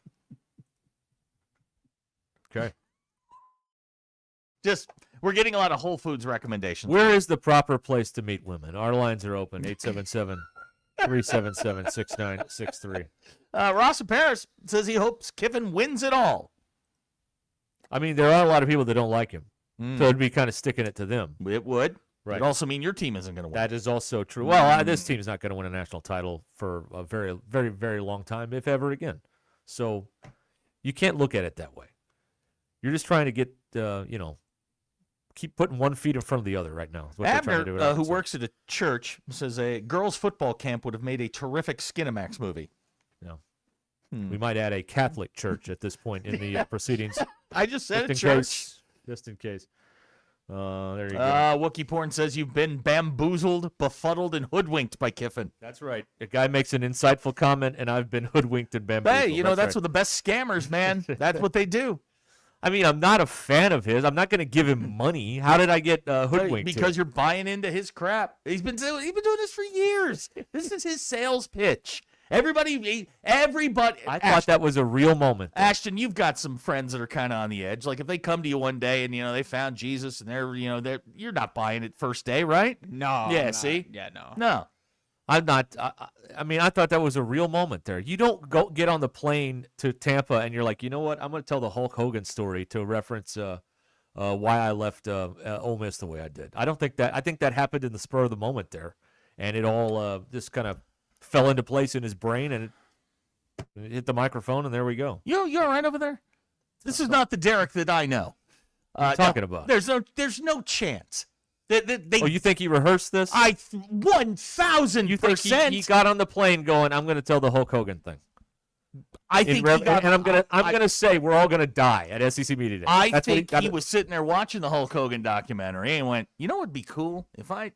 Okay. We're getting a lot of Whole Foods recommendations. Where is the proper place to meet women? Our lines are open, 877-377-6963. Ross in Paris says he hopes Kiffin wins it all. I mean, there are a lot of people that don't like him. So it'd be kind of sticking it to them. It would. Right. It also mean your team isn't going to win. That is also true. Well, this team is not going to win a national title for a very, very, very long time, if ever again. So you can't look at it that way. You're just trying to get, keep putting one feet in front of the other right now. Is what they're trying to do. Who works at a church, says a girls' football camp would have made a terrific Skinamax movie. Yeah. We might add a Catholic church at this point in the proceedings. I just said a church. Just in case. There you go. Wookie Porn says you've been bamboozled, befuddled, and hoodwinked by Kiffin. That's right. A guy makes an insightful comment, and I've been hoodwinked and bamboozled. Hey, that's what the best scammers, man. That's what they do. I mean, I'm not a fan of his. I'm not going to give him money. How did I get hoodwinked? Because you're buying into his crap. He's been doing this for years. This is his sales pitch. Everybody. I thought that was a real moment. Ashton, you've got some friends that are kind of on the edge. Like if they come to you one day and they found Jesus and you're not buying it first day, right? No. Yeah. See. Yeah. No. No. I'm not. I thought that was a real moment there. You don't get on the plane to Tampa and you're like, you know what? I'm going to tell the Hulk Hogan story to reference why I left Ole Miss the way I did. I think that happened in the spur of the moment there, and it all just kind of fell into place in his brain, and Hit the microphone, and there we go. You all right over there? This is not the Derek that I know. What are you talking about? There's no chance. You think he rehearsed this? 1,000%. You think he got on the plane going, I'm going to tell the Hulk Hogan thing? I think he got, and I'm gonna say we're all gonna die at SEC Media Day. I think he was sitting there watching the Hulk Hogan documentary and went, you know what'd be cool if I.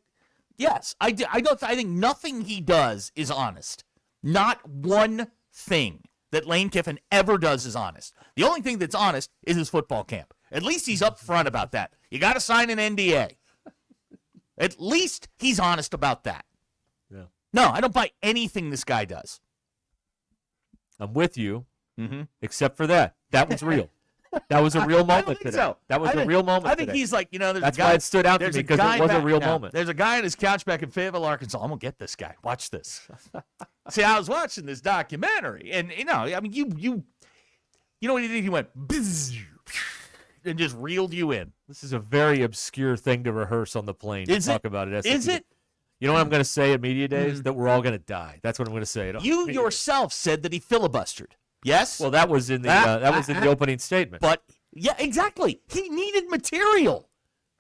Yes, I think nothing he does is honest. Not one thing that Lane Kiffin ever does is honest. The only thing that's honest is his football camp. At least he's upfront about that. You got to sign an NDA. At least he's honest about that. Yeah. No, I don't buy anything this guy does. I'm with you, except for that. That was real. That was a real moment today. So. That was a real moment I think today. he's like, there's That's a guy, why it stood out to me, because it was a real moment. There's a guy on his couch back in Fayetteville, Arkansas. I'm going to get this guy. Watch this. See, I was watching this documentary, and, you know what he did? He went, bzz, and just reeled you in. This is a very obscure thing to rehearse on the plane. Talk about it. Is it? You know what I'm going to say at Media Days? That we're all going to die. That's what I'm going to say. You yourself said that he filibustered. Yes? Well, that was in the opening statement. But, yeah, exactly. He needed material.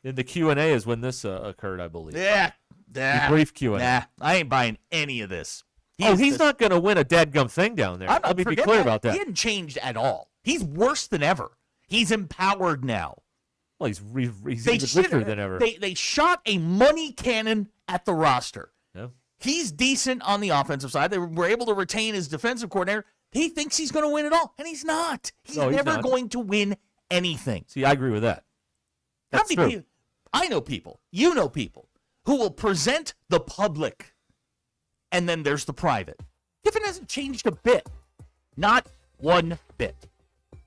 In the Q&A is when this occurred, I believe. Yeah. The brief Q&A. Nah, I ain't buying any of this. He's not going to win a dadgum thing down there. Let me be clear about that. He hadn't changed at all. He's worse than ever. He's empowered now. Well, he's even richer than ever. They shot a money cannon at the roster. Yeah. He's decent on the offensive side. They were able to retain his defensive coordinator. He thinks he's going to win it all, and he's not. He's never going to win anything. See, I agree with that. That's true. People, I know people, you know people, who will present the public, and then there's the private. Kiffin hasn't changed a bit. Not one bit.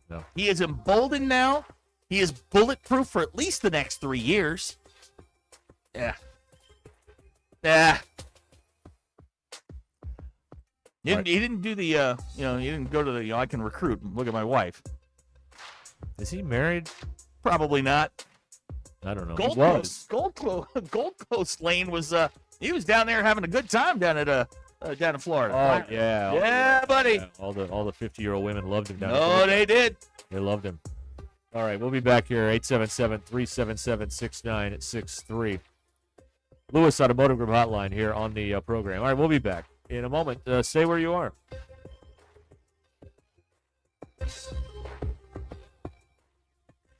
No. He is emboldened now. He is bulletproof for at least the next 3 years. Yeah. He didn't do the, he didn't go to the, I can recruit and look at my wife. Is he married? Probably not. I don't know. Gold Coast Lane was, he was down there having a good time down in Florida. Oh, yeah. Yeah, buddy. Yeah. All the 50-year-old women loved him down there. Oh, they did. They loved him. All right, we'll be back here, 877-377-6963. Lewis Automotive Group Hotline here on the program. All right, we'll be back in a moment. Stay where you are.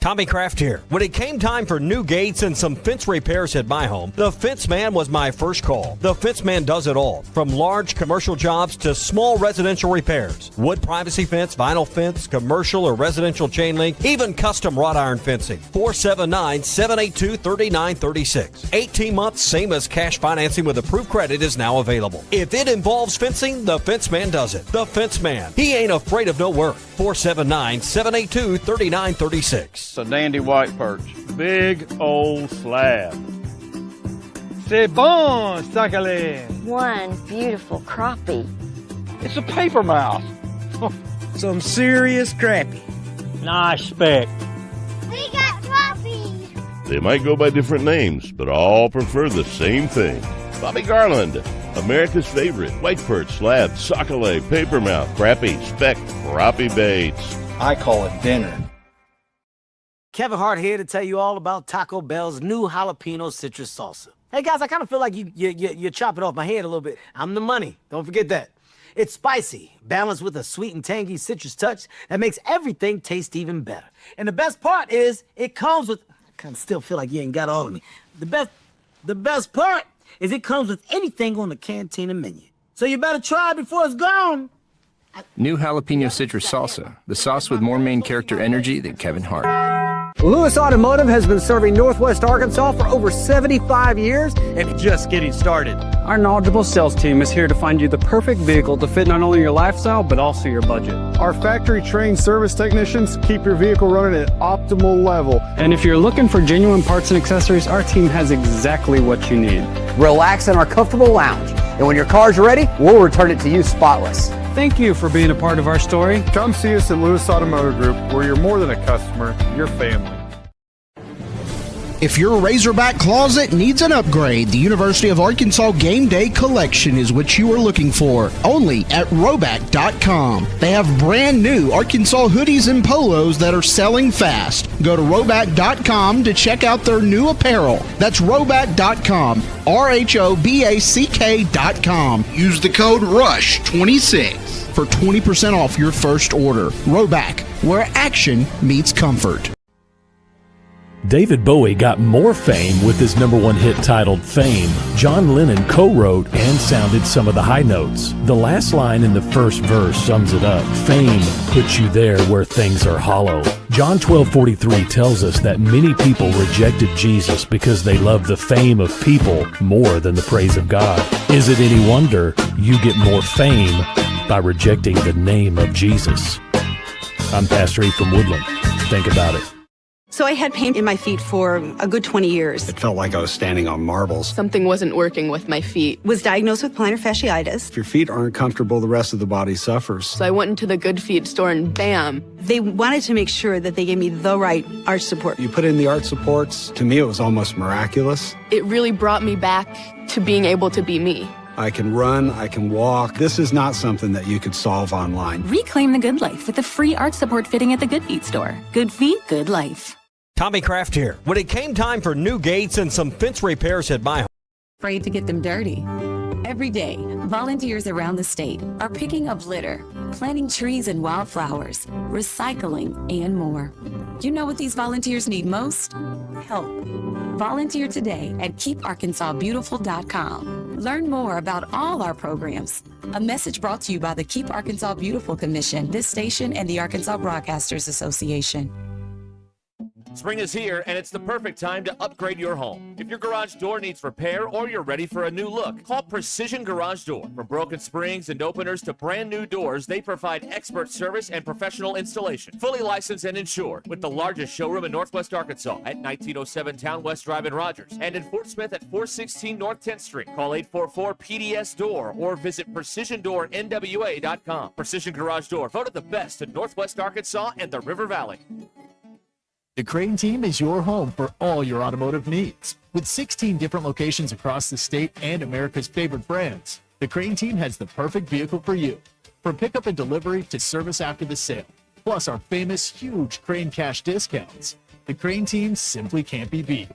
Tommy Kraft here. When it came time for new gates and some fence repairs at my home, the Fence Man was my first call. The Fence Man does it all, from large commercial jobs to small residential repairs. Wood privacy fence, vinyl fence, commercial or residential chain link, even custom wrought iron fencing. 479-782-3936. 18 months, same as cash financing with approved credit is now available. If it involves fencing, the Fence Man does it. The Fence Man. He ain't afraid of no work. 479-782-3936. It's a dandy white perch. Big old slab. C'est bon, sacale. One beautiful crappie. It's a paper mouse. Some serious crappie. Nice speck. We got crappies. They might go by different names, but all prefer the same thing. Bobby Garland, America's favorite white perch, slab, sockeye, papermouth, crappie, speck, crappie baits. I call it dinner. Kevin Hart here to tell you all about Taco Bell's new jalapeno citrus salsa. Hey guys, I kind of feel like you're chopping off my head a little bit. I'm the money. Don't forget that. It's spicy, balanced with a sweet and tangy citrus touch that makes everything taste even better. And the best part is it comes with. I kind of still feel like you ain't got all of me. The best part is it comes with anything on the Cantina menu. So you better try it before it's gone. New jalapeno citrus salsa, the sauce with more main character energy than Kevin Hart. Lewis Automotive has been serving Northwest Arkansas for over 75 years and just getting started. Our knowledgeable sales team is here to find you the perfect vehicle to fit not only your lifestyle, but also your budget. Our factory-trained service technicians keep your vehicle running at optimal level. And if you're looking for genuine parts and accessories, our team has exactly what you need. Relax in our comfortable lounge, and when your car's ready, we'll return it to you spotless. Thank you for being a part of our story. Come see us at Lewis Automotive Group, where you're more than a customer, you're family. If your Razorback closet needs an upgrade, the University of Arkansas Game Day Collection is what you are looking for, only at Roback.com. They have brand new Arkansas hoodies and polos that are selling fast. Go to Roback.com to check out their new apparel. That's Roback.com, RHOBACK.com. Use the code RUSH26 for 20% off your first order. Roback, where action meets comfort. David Bowie got more fame with his #1 hit titled Fame. John Lennon co-wrote and sounded some of the high notes. The last line in the first verse sums it up. Fame puts you there where things are hollow. John 12:43 tells us that many people rejected Jesus because they love the fame of people more than the praise of God. Is it any wonder you get more fame by rejecting the name of Jesus? I'm Pastor E from Woodland. Think about it. So I had pain in my feet for a good 20 years. It felt like I was standing on marbles. Something wasn't working with my feet. Was diagnosed with plantar fasciitis. If your feet aren't comfortable, the rest of the body suffers. So I went into the Good Feet store and bam. They wanted to make sure that they gave me the right arch support. You put in the arch supports. To me, it was almost miraculous. It really brought me back to being able to be me. I can run, I can walk. This is not something that you could solve online. Reclaim the good life with a free arch support fitting at the Good Feet store. Good feet, good life. Tommy Kraft here. When it came time for new gates and some fence repairs at my home, Afraid to get them dirty. Every day, volunteers around the state are picking up litter, planting trees and wildflowers, recycling, and more. You know what these volunteers need most? Help. Volunteer today at KeepArkansasBeautiful.com. Learn more about all our programs. A message brought to you by the Keep Arkansas Beautiful Commission, this station, and the Arkansas Broadcasters Association. Spring is here, and it's the perfect time to upgrade your home. If your garage door needs repair or you're ready for a new look, call Precision Garage Door. From broken springs and openers to brand new doors, they provide expert service and professional installation. Fully licensed and insured, with the largest showroom in Northwest Arkansas at 1907 Town West Drive in Rogers, and in Fort Smith at 416 North 10th Street. Call 844-PDS-DOOR or visit PrecisionDoorNWA.com. Precision Garage Door, voted the best in Northwest Arkansas and the River Valley. The Crane Team is your home for all your automotive needs. With 16 different locations across the state and America's favorite brands, the Crane Team has the perfect vehicle for you. From pickup and delivery to service after the sale, plus our famous huge Crane Cash discounts, the Crane Team simply can't be beat.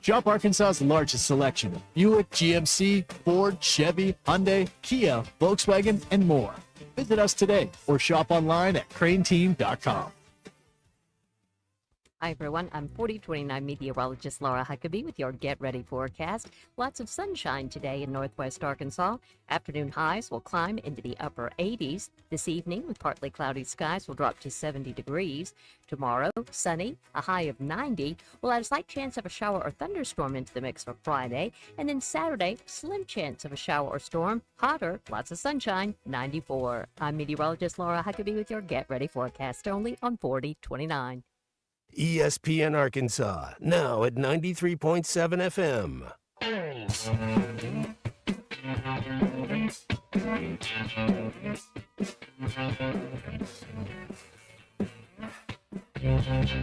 Shop Arkansas's largest selection of Buick, GMC, Ford, Chevy, Hyundai, Kia, Volkswagen, and more. Visit us today or shop online at craneteam.com. Hi, everyone. I'm 4029 meteorologist Laura Huckabee with your Get Ready forecast. Lots of sunshine today in Northwest Arkansas. Afternoon highs will climb into the upper 80s. This evening, with partly cloudy skies, will drop to 70 degrees. Tomorrow, sunny, a high of 90. We'll add a slight chance of a shower or thunderstorm into the mix for Friday. And then Saturday, slim chance of a shower or storm. Hotter, lots of sunshine, 94. I'm meteorologist Laura Huckabee with your Get Ready forecast, only on 4029. ESPN Arkansas, now at 93.7 FM.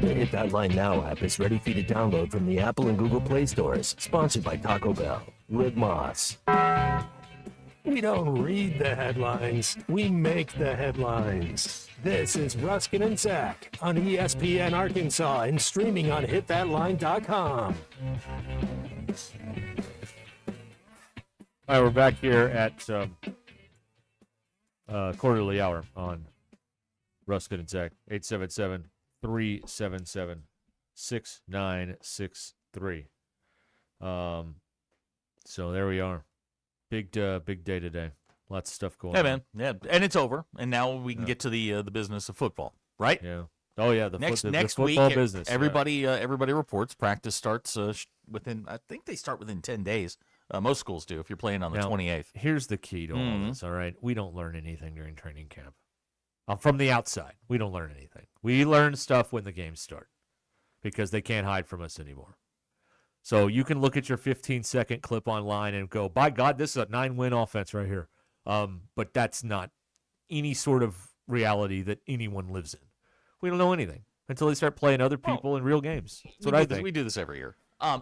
The Hit That Line Now app is ready for you to download from the Apple and Google Play stores. Sponsored by Taco Bell. Rick Moss. We don't read the headlines, we make the headlines. This is Ruskin and Zach on ESPN Arkansas and streaming on hitthatline.com. All right, we're back here at quarterly hour on Ruskin and Zach, 877-377-6963. So there we are. Big day today. Lots of stuff going on. Hey, man. Yeah, and it's over. And now we can get to the business of football, right? Yeah. Oh, yeah. The next football week, business. Everybody reports. Practice starts within, I think they start within 10 days. Most schools do if you're playing on the 28th. Here's the key to all this, all right? We don't learn anything during training camp. From the outside, we don't learn anything. We learn stuff when the games start because they can't hide from us anymore. So you can look at your 15-second clip online and go, by God, this is a 9-win offense right here. But that's not any sort of reality that anyone lives in. We don't know anything until they start playing other people in real games. That's what I think. We do this every year.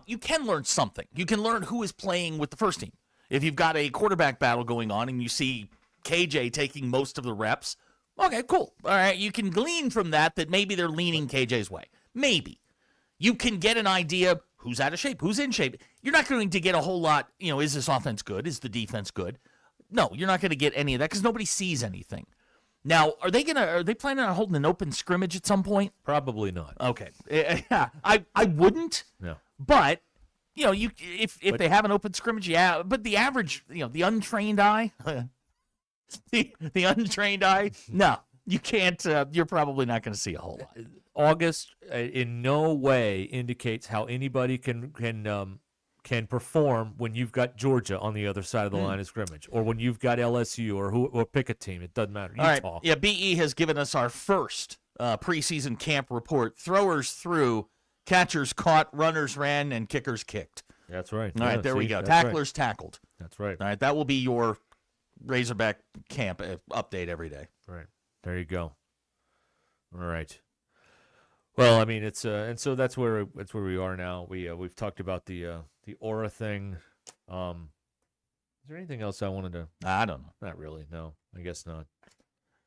you can learn something. You can learn who is playing with the first team. If you've got a quarterback battle going on and you see KJ taking most of the reps, okay, cool. All right, you can glean from that maybe they're leaning KJ's way. Maybe. You can get an idea who's out of shape, who's in shape. You're not going to get a whole lot, is this offense good? Is the defense good? No, you're not going to get any of that because nobody sees anything. Now, are they planning on holding an open scrimmage at some point? Probably not. Okay. I wouldn't. No. But, if they have an open scrimmage, yeah. But the average, the untrained eye, the untrained eye, no, you can't. You're probably not going to see a whole lot. August in no way indicates how anybody can perform when you've got Georgia on the other side of the line of scrimmage, or when you've got LSU or pick a team. It doesn't matter. All right. Yeah, BE has given us our first preseason camp report. Throwers threw, catchers caught, runners ran, and kickers kicked. That's right. All right, there we go. Tacklers tackled. That's right. All right, that will be your Razorback camp update every day. Right. There you go. All right. Well, I mean, it's and so that's where we are now. We've talked about the aura thing. Is there anything else I wanted to? I don't know. Not really. No, I guess not.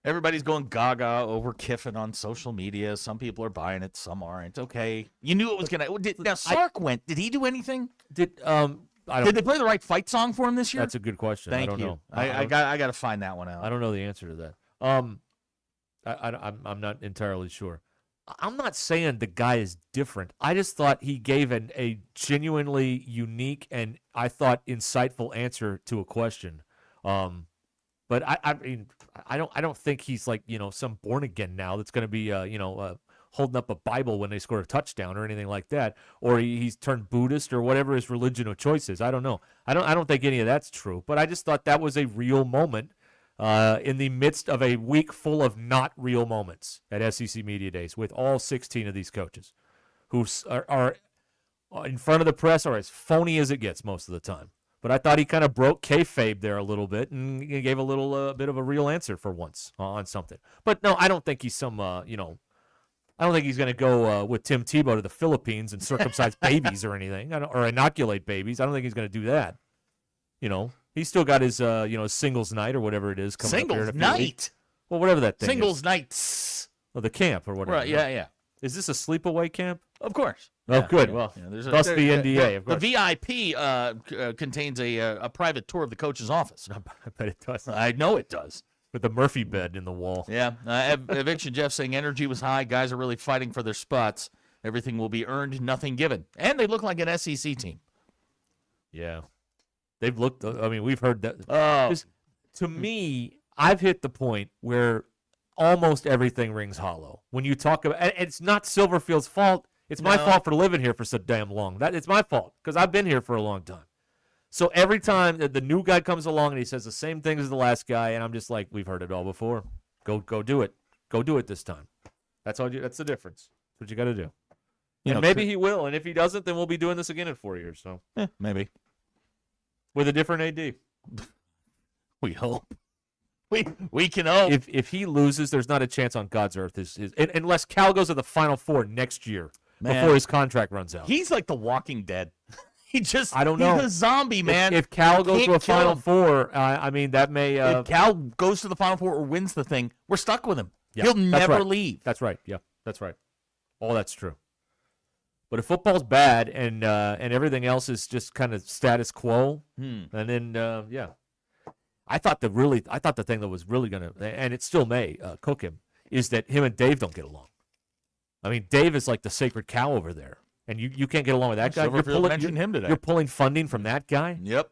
Everybody's going gaga over Kiffin on social media. Some people are buying it, some aren't. Okay, you knew it was gonna. Now Sark went. Did he do anything? Did they play the right fight song for him this year? That's a good question. Thank I don't you. know. I got to find that one out. I don't know the answer to that. I'm not entirely sure. I'm not saying the guy is different. I just thought he gave a genuinely unique and I thought insightful answer to a question. But I mean, I don't think he's like some born again now that's going to be holding up a Bible when they score a touchdown or anything like that, or he's turned Buddhist or whatever his religion of choice is. I don't know. I don't think any of that's true. But I just thought that was a real moment. In the midst of a week full of not real moments at SEC Media Days with all 16 of these coaches who are in front of the press are as phony as it gets most of the time. But I thought he kind of broke kayfabe there a little bit and he gave a little bit of a real answer for once on something. But no, I don't think he's I don't think he's going to go with Tim Tebow to the Philippines and circumcise babies or anything, or inoculate babies. I don't think he's going to do that. He's still got his, singles night or whatever it is coming up here in a few night. weeks. Well, whatever that thing Singles is. nights. Oh, the camp or whatever. Right, yeah. Is this a sleepaway camp? Of course. Oh, Yeah, good. yeah, Well, yeah, thus the NDA, of course. The VIP contains a private tour of the coach's office. I bet it does. I know it does. With the Murphy bed in the wall. Yeah. Eviction Jeff saying energy was high. Guys are really fighting for their spots. Everything will be earned, nothing given. And they look like an SEC team. Yeah. They've looked, we've heard that. Oh. To me, I've hit the point where almost everything rings hollow. When you talk about, and it's not Silverfield's fault. It's my fault for living here for so damn long. It's my fault because I've been here for a long time. So every time that the new guy comes along and he says the same thing as the last guy, and I'm just like, we've heard it all before. Go do it. Go do it this time. That's all. That's the difference. That's what you got to do. And maybe he will, and if he doesn't, then we'll be doing this again in 4 years. So maybe with a different AD. We hope. We can hope. If he loses, there's not a chance on God's earth unless Cal goes to the Final Four next year before his contract runs out. He's like the Walking Dead. I don't know. He's a zombie, man. If Cal goes to a Final Four, that may. If Cal goes to the Final Four or wins the thing, we're stuck with him. Yeah, He'll never right. leave. That's right. Yeah, that's right. All that's true. But if football's bad and everything else is just kind of status quo, and then I thought the thing that was really gonna, and it still may cook him, is that him and Dave don't get along. I mean, Dave is like the sacred cow over there, and you can't get along with that guy. Mentioned him today. You're pulling funding from that guy. Yep.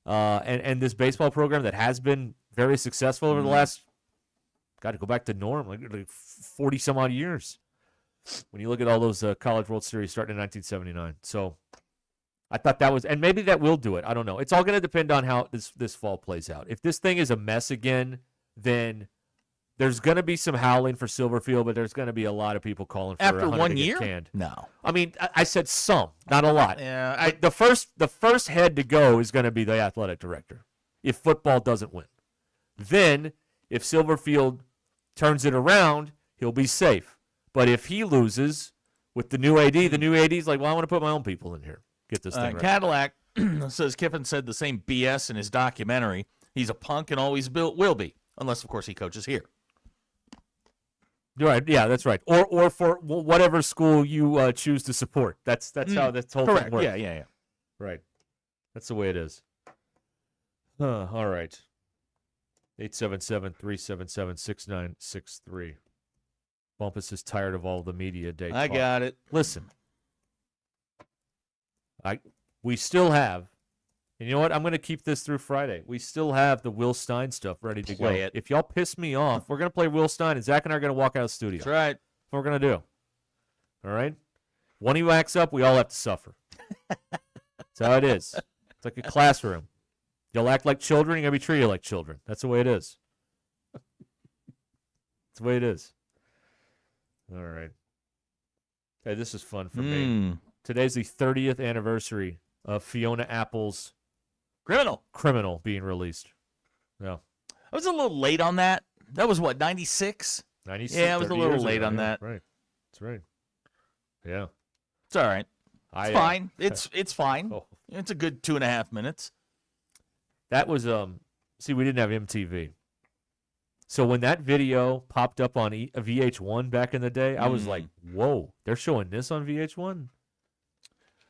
And this baseball program that has been very successful over the last, got to go back to Norm, like 40 some odd years. When you look at all those College World Series starting in 1979. So I thought that was, and maybe that will do it. I don't know. It's all going to depend on how this fall plays out. If this thing is a mess again, then there's going to be some howling for Silverfield, but there's going to be a lot of people calling for after 100 1 to get year. canned. No, I mean I said some, not a lot. Yeah, the first head to go is going to be the athletic director if football doesn't win. Then if Silverfield turns it around, he'll be safe. But if he loses, with the new AD's like, well, I want to put my own people in here. Get this thing right. Cadillac says Kiffin said the same BS in his documentary. He's a punk and always will be, unless, of course, he coaches here. Right, yeah, that's right. Or for whatever school you choose to support. That's how this whole thing works. Yeah. Right. That's the way it is. All right. 877-377-6963. Bumpus is tired of all the media day I talk. got it. Listen. We still have, and you know what? I'm going to keep this through Friday. We still have the Will Stein stuff ready to Play go. it. If y'all piss me off, we're going to play Will Stein, and Zach and I are going to walk out of the studio. That's right. That's what we're going to do. All right? One of you acts up, we all have to suffer. That's how it is. It's like a classroom. You'll act like children, you're going to be treated like children. That's the way it is. That's the way it is. All right. Hey, this is fun for me. Today's the 30th anniversary of Fiona Apple's Criminal being released. No. I was a little late on that. That was what, 96? 96. Yeah, I was a little late on that. Right. That's right. Yeah. It's all right. It's fine. It's fine. Oh. It's a good 2.5 minutes. That was see, we didn't have MTV. So when that video popped up on VH1 back in the day, I was like, "Whoa, they're showing this on VH1?"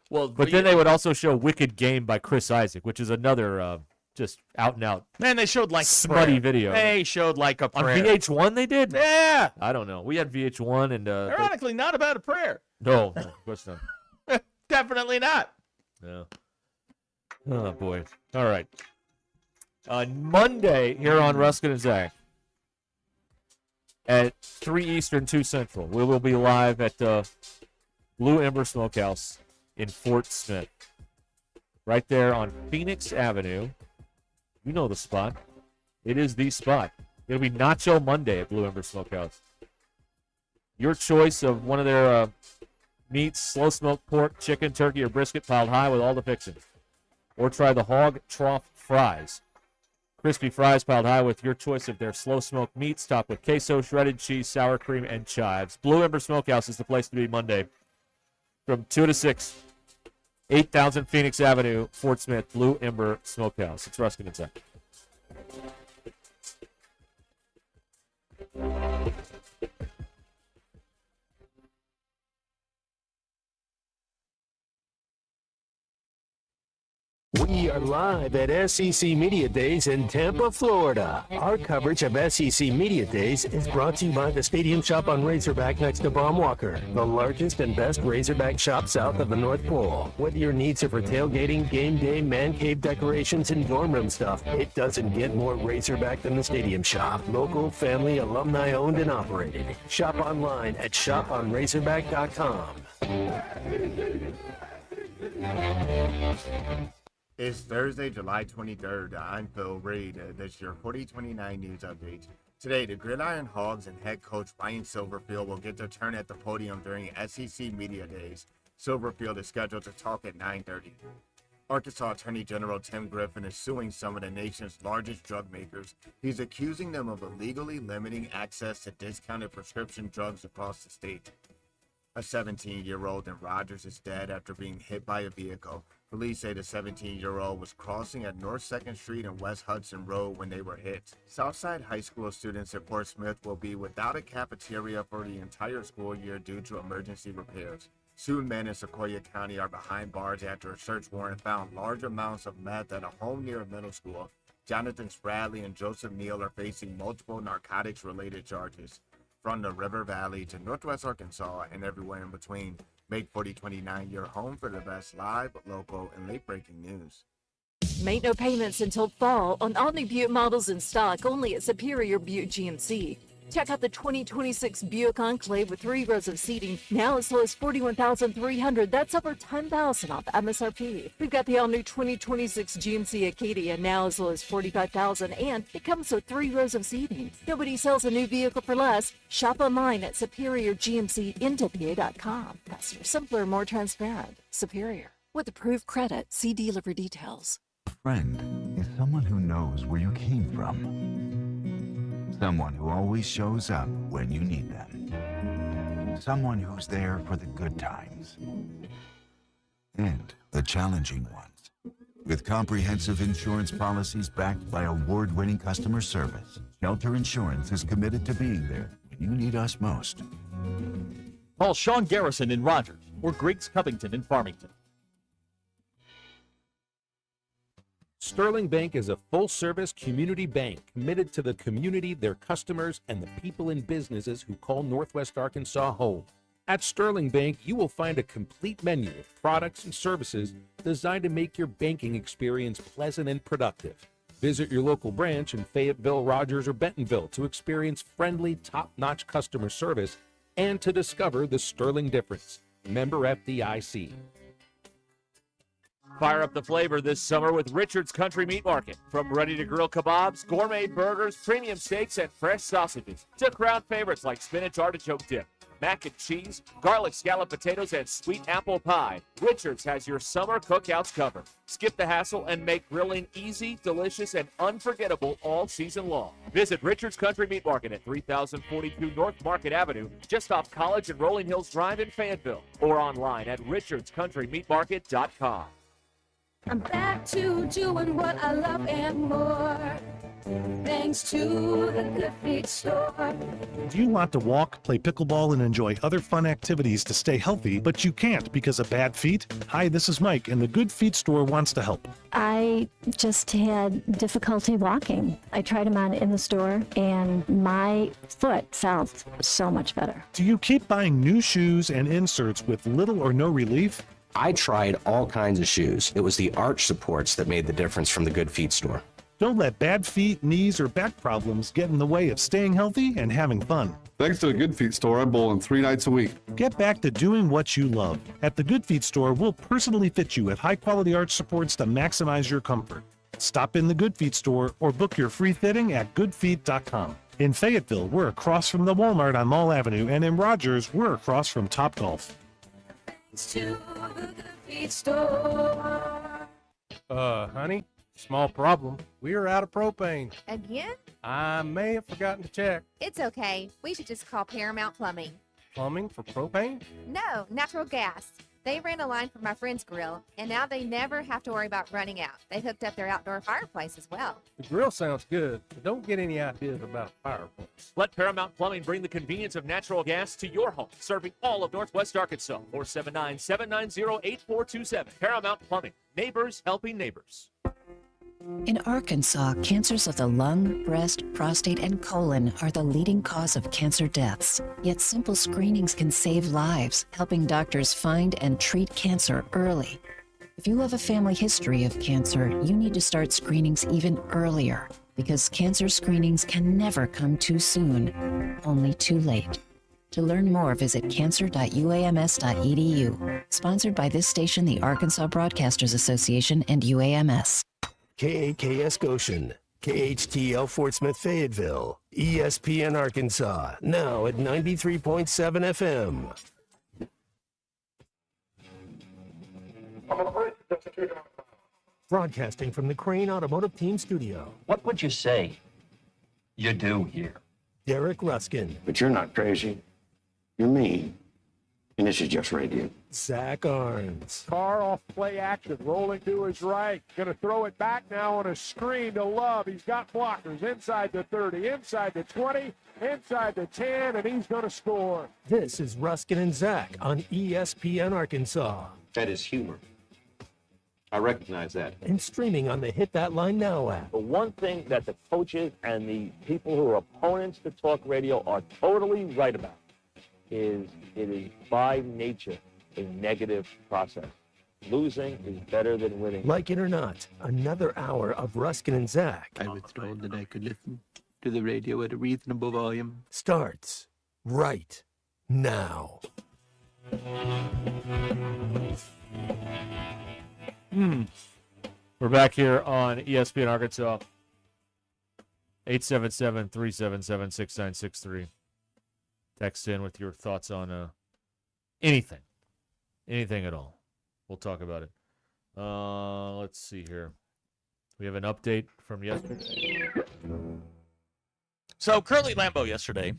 Well, but then they would also show Wicked Game by Chris Isaac, which is another just out and out. Man, they showed like smutty video. They showed like a prayer. On VH1 they did? Yeah. I don't know. We had VH1 and ironically not about a prayer. No, of course not. Definitely not. No. Oh boy. All right. On Monday here on Ruscin and Zach at 3 Eastern, 2 Central, we will be live at Blue Ember Smokehouse in Fort Smith. Right there on Phoenix Avenue. You know the spot. It is the spot. It'll be Nacho Monday at Blue Ember Smokehouse. Your choice of one of their meats, slow smoked pork, chicken, turkey, or brisket piled high with all the fixings. Or try the hog trough fries. Crispy fries piled high with your choice of their slow smoked meats topped with queso, shredded cheese, sour cream, and chives. Blue Ember Smokehouse is the place to be Monday from 2 to 6. 8000 Phoenix Avenue, Fort Smith, Blue Ember Smokehouse. It's Ruscin and Zach. We are live at SEC Media Days in Tampa, Florida. Our coverage of SEC Media Days is brought to you by the Stadium Shop on Razorback next to Baumwalker, the largest and best Razorback shop south of the North Pole. Whether your needs are for tailgating, game day, man cave decorations, and dorm room stuff, it doesn't get more Razorback than the Stadium Shop. Local, family, alumni owned and operated. Shop online at shoponrazorback.com. It's Thursday, July 23rd. I'm Phil Reed. This is your 4029 News Update. Today, the Gridiron Hogs and head coach Ryan Silverfield will get their turn at the podium during SEC Media Days. Silverfield is scheduled to talk at 9:30. Arkansas Attorney General Tim Griffin is suing some of the nation's largest drug makers. He's accusing them of illegally limiting access to discounted prescription drugs across the state. A 17-year-old in Rogers is dead after being hit by a vehicle. Police say the 17-year-old was crossing at North 2nd Street and West Hudson Road when they were hit. Southside High School students at Fort Smith will be without a cafeteria for the entire school year due to emergency repairs. 2 men in Sequoia County are behind bars after a search warrant found large amounts of meth at a home near a middle school. Jonathan Spradley and Joseph Neal are facing multiple narcotics-related charges. From the River Valley to Northwest Arkansas and everywhere in between, make 4029 your home for the best live, local, and late-breaking news. Make no payments until fall on all new Buick models in stock only at Superior Buick GMC. Check out the 2026 Buick Enclave with 3 rows of seating, now as low as $41,300. That's over $10,000 off MSRP. We've got the all-new 2026 GMC Acadia, now as low as $45,000, and it comes with 3 rows of seating. Nobody sells a new vehicle for less. Shop online at SuperiorGMCNWA.com. Faster, simpler, more transparent. Superior. With approved credit, see dealer for details. A friend is someone who knows where you came from. Someone who always shows up when you need them. someone who's there for the good times and the challenging ones. With comprehensive insurance policies backed by award-winning customer service, Shelter Insurance is committed to being there when you need us most. Call Sean Garrison in Rogers or Griggs Covington in Farmington. Sterling Bank is a full-service community bank committed to the community, their customers, and the people and businesses who call Northwest Arkansas home. At Sterling Bank, you will find a complete menu of products and services designed to make your banking experience pleasant and productive. Visit your local branch in Fayetteville, Rogers, or Bentonville to experience friendly, top-notch customer service and to discover the Sterling difference. Member FDIC. Fire up the flavor this summer with Richard's Country Meat Market. From ready-to-grill kebabs, gourmet burgers, premium steaks, and fresh sausages, to crowd favorites like spinach artichoke dip, mac and cheese, garlic scallop potatoes, and sweet apple pie, Richard's has your summer cookouts covered. Skip the hassle and make grilling easy, delicious, and unforgettable all season long. Visit Richard's Country Meat Market at 3042 North Market Avenue, just off College and Rolling Hills Drive in Fayetteville, or online at richardscountrymeatmarket.com. I'm back to doing what I love and more, thanks to the Good Feet store. Do you want to walk, play pickleball, and enjoy other fun activities to stay healthy, but you can't because of bad feet? Hi, this is Mike, and the Good Feet store wants to help. I just had difficulty walking. I tried them on in the store, and my foot felt so much better. Do you keep buying new shoes and inserts with little or no relief? I tried all kinds of shoes. It was the arch supports that made the difference from the Good Feet store. Don't let bad feet, knees, or back problems get in the way of staying healthy and having fun. Thanks to the Good Feet store, I'm bowling 3 nights a week. Get back to doing what you love. At the Good Feet store, we'll personally fit you with high-quality arch supports to maximize your comfort. Stop in the Good Feet store or book your free fitting at goodfeet.com. In Fayetteville, we're across from the Walmart on Mall Avenue, and in Rogers, we're across from Topgolf. To the Good Feet store. Honey, small problem. We are out of propane. Again? I may have forgotten to check. It's okay. We should just call Paramount Plumbing. Plumbing for propane? No, natural gas. They ran a line for my friend's grill, and now they never have to worry about running out. They hooked up their outdoor fireplace as well. The grill sounds good, but don't get any ideas about a fireplace. Let Paramount Plumbing bring the convenience of natural gas to your home, serving all of Northwest Arkansas. 479-790-8427. Paramount Plumbing. Neighbors helping neighbors. In Arkansas, cancers of the lung, breast, prostate, and colon are the leading cause of cancer deaths. Yet simple screenings can save lives, helping doctors find and treat cancer early. If you have a family history of cancer, you need to start screenings even earlier, because cancer screenings can never come too soon, only too late. To learn more, visit cancer.uams.edu. Sponsored by this station, the Arkansas Broadcasters Association, and UAMS. KAKS Goshen, KHTL Fort Smith Fayetteville, ESPN Arkansas, now at 93.7 FM. Broadcasting from the Crane Automotive Team studio. What would you say you do here? Derek Ruscin. But you're not crazy. You're mean. And this is just radio. Zach Arns. Carr off play action, rolling to his right. Going to throw it back now on a screen to Love. He's got blockers inside the 30, inside the 20, inside the 10, and he's going to score. This is Ruskin and Zach on ESPN Arkansas. That is humor. I recognize that. And streaming on the Hit That Line Now app. The one thing that the coaches and the people who are opponents to talk radio are totally right about is it is by nature a negative process. Losing is better than winning. Like it or not, another hour of Ruskin and Zach. I was told that I could listen to the radio at a reasonable volume. Starts right now. We're back here on ESPN Arkansas. 877-377-6963. Text in with your thoughts on anything at all. We'll talk about it. Let's see here. We have an update from yesterday. So Curly Lambeau yesterday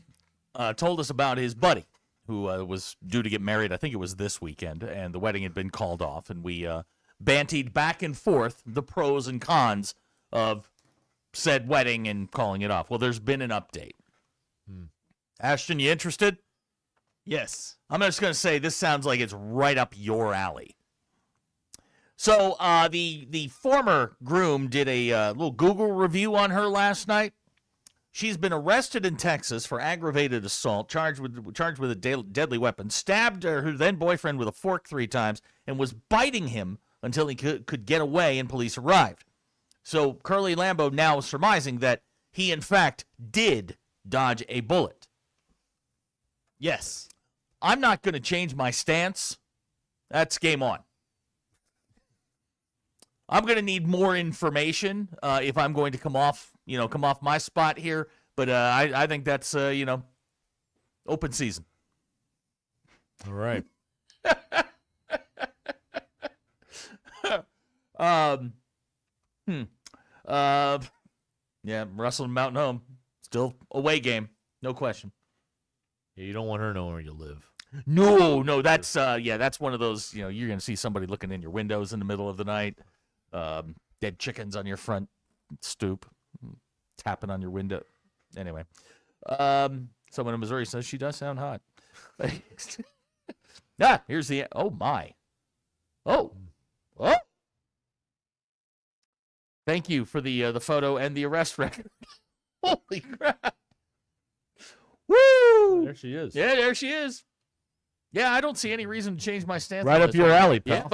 told us about his buddy who was due to get married. I think it was this weekend, and the wedding had been called off, and we bantied back and forth the pros and cons of said wedding and calling it off. Well, there's been an update. Ashton, you interested? Yes. I'm just going to say this sounds like it's right up your alley. So the former groom did a little Google review on her last night. She's been arrested in Texas for aggravated assault, charged with a deadly weapon, stabbed her then boyfriend with a fork 3 times, and was biting him until he could get away and police arrived. So Curly Lambeau now is surmising that he, in fact, did dodge a bullet. Yes. I'm not going to change my stance. That's game on. I'm going to need more information if I'm going to come off my spot here. But I think that's, open season. All right. Yeah, Russell and Mountain Home. Still away game. No question. Yeah, you don't want her knowing where you live. No, that's that's one of those, you're going to see somebody looking in your windows in the middle of the night. Dead chickens on your front stoop, tapping on your window. Anyway, someone in Missouri says she does sound hot. Here's the, oh my. Oh. Thank you for the photo and the arrest record. Holy crap. Woo! There she is. Yeah, there she is. Yeah, I don't see any reason to change my stance. Right on up this your one. alley, pal.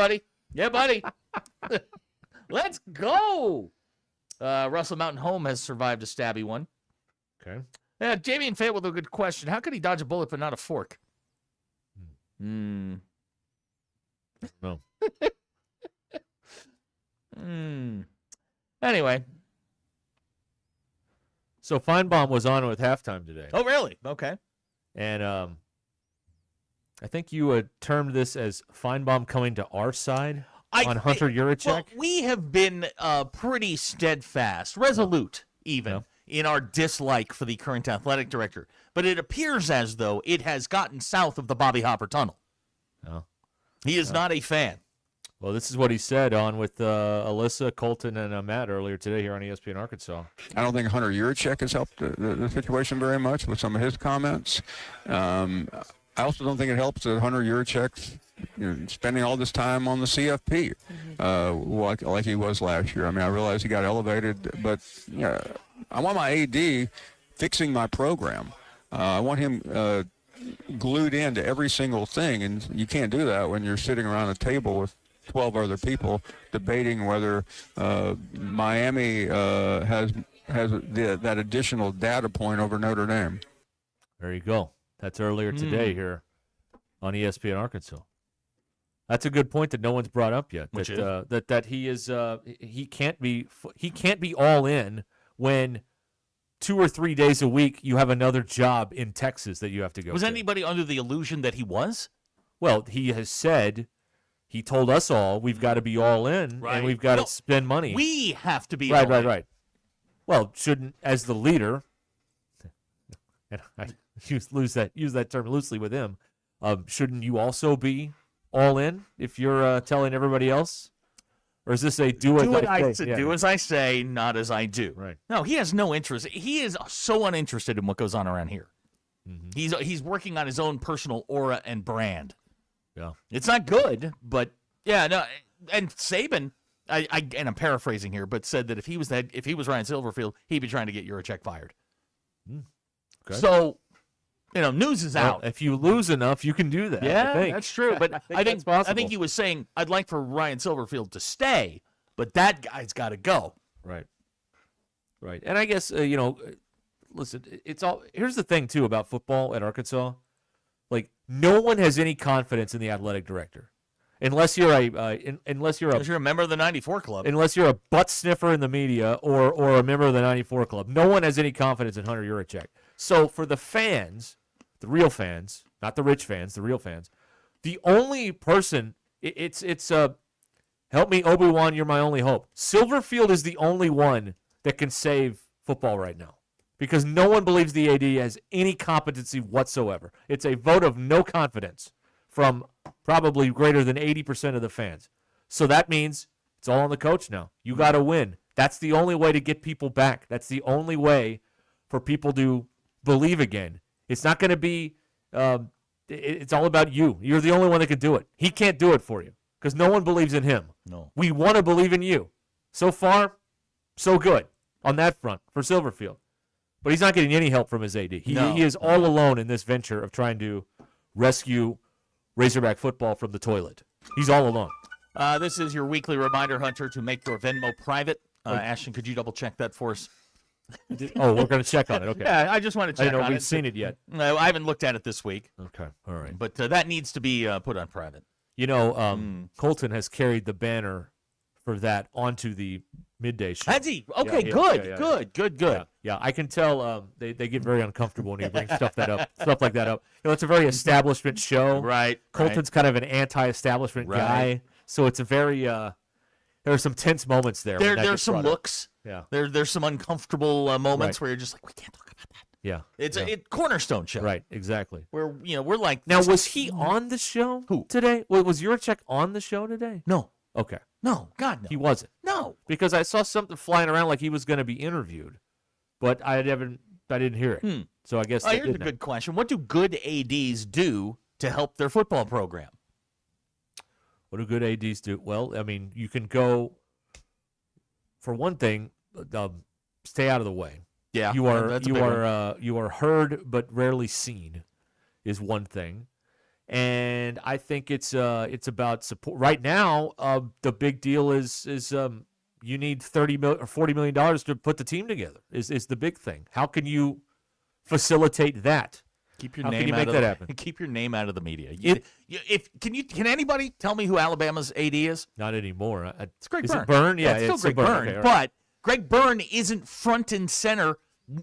Yeah, buddy. Let's go. Russell Mountain Home has survived a stabby one. Okay. Yeah, Jamie and Fayette with a good question. How could he dodge a bullet but not a fork? No. Anyway. So Feinbaum was on with halftime today. Oh, really? Okay. And I think you termed this as Feinbaum coming to our side on Hunter Yurachek. Well, we have been pretty steadfast, resolute even, in our dislike for the current athletic director. But it appears as though it has gotten south of the Bobby Hopper tunnel. No. He is not a fan. Well, this is what he said on with Alyssa, Colton, and Matt earlier today here on ESPN Arkansas. I don't think Hunter Yurachek has helped the situation very much with some of his comments. I also don't think it helps that Hunter Yurachek's spending all this time on the CFP like he was last year. I mean, I realize he got elevated, but I want my AD fixing my program. I want him glued into every single thing, and you can't do that when you're sitting around a table with 12 other people debating whether Miami has that additional data point over Notre Dame. There you go. That's earlier today here on ESPN Arkansas. That's a good point that no one's brought up yet. That he is he can't be all in when 2 or 3 days a week you have another job in Texas that you have to go. Was to. anybody under the illusion that he was? Well, he has said. He told us all we've got to be all in and we've got to spend money. We have to be all in. Right. Well, shouldn't, as the leader, and I use that term loosely with him, shouldn't you also be all in if you're telling everybody else? Or is this a do as I say, not as I do? Right. No, he has no interest. He is so uninterested in what goes on around here. Mm-hmm. He's working on his own personal aura and brand. Yeah, it's not good, but yeah, no. And Saban, and I'm paraphrasing here, but said that if he was Ryan Silverfield, he'd be trying to get Yurachek fired. Okay. So, news is out. If you lose enough, you can do that. Yeah, I think. that's true. But I think he was saying I'd like for Ryan Silverfield to stay, but that guy's got to go. Right. And I guess listen, it's all. Here's the thing too about football at Arkansas. Like, no one has any confidence in the athletic director, unless you're a member of the 94 Club, unless you're a butt sniffer in the media or a member of the 94 Club. No one has any confidence in Hunter Yurachek. So for the fans, the real fans, not the rich fans, the real fans, the only person it's help me, Obi-Wan, you're my only hope. Silverfield is the only one that can save football right now. because no one believes the AD has any competency whatsoever. It's a vote of no confidence from probably greater than 80% of the fans. So that means it's all on the coach now. You got to win. That's the only way to get people back. That's the only way for people to believe again. It's not going to be it's all about you. You're the only one that can do it. He can't do it for you because no one believes in him. No. We want to believe in you. So far, so good on that front for Silverfield. But he's not getting any help from his AD. He is all alone in this venture of trying to rescue Razorback football from the toilet. He's all alone. This is your weekly reminder, Hunter, to make your Venmo private. Ashton, could you double-check that for us? Oh, we're going to check on it. Okay. Yeah, I just want to check I know on we've it. seen it yet. No, I haven't looked at it this week. Okay, all right. But that needs to be put on private. You know, Colton has carried the banner for that onto the midday show. Has he? Okay, good. Yeah, I can tell they get very uncomfortable when he brings stuff like that up. You know, it's a very establishment show. Right. Colton's kind of an anti-establishment guy, so it's a very there are some tense moments there. There's some looks. Yeah. There's some uncomfortable moments Right. where you're just like, we can't talk about that. Yeah. It's yeah. a Cornerstone show. Right, exactly. Where we're like, Now, was he on the show today? Was Juracek on the show today? No. Okay. No, God, no. He wasn't. No. Because I saw something flying around like he was going to be interviewed, but I didn't hear it. So I guess Here's a good question. What do good ADs do to help their football program? What do good ADs do? Well, I mean, you can go, for one thing, stay out of the way. Yeah, you are that's a you big are you are heard but rarely seen, is one thing, and I think it's about support. Right now, the big deal is you need $30 million or $40 million to put the team together. Is the big thing. How can you facilitate that? Keep your How name can you out make of that the, happen? Keep your name out of the media. Can anybody tell me who Alabama's AD is? Not anymore. It's Greg is Byrne. It Byrne? Yeah, it's still Greg Byrne. Okay, all right. But Greg Byrne isn't front and center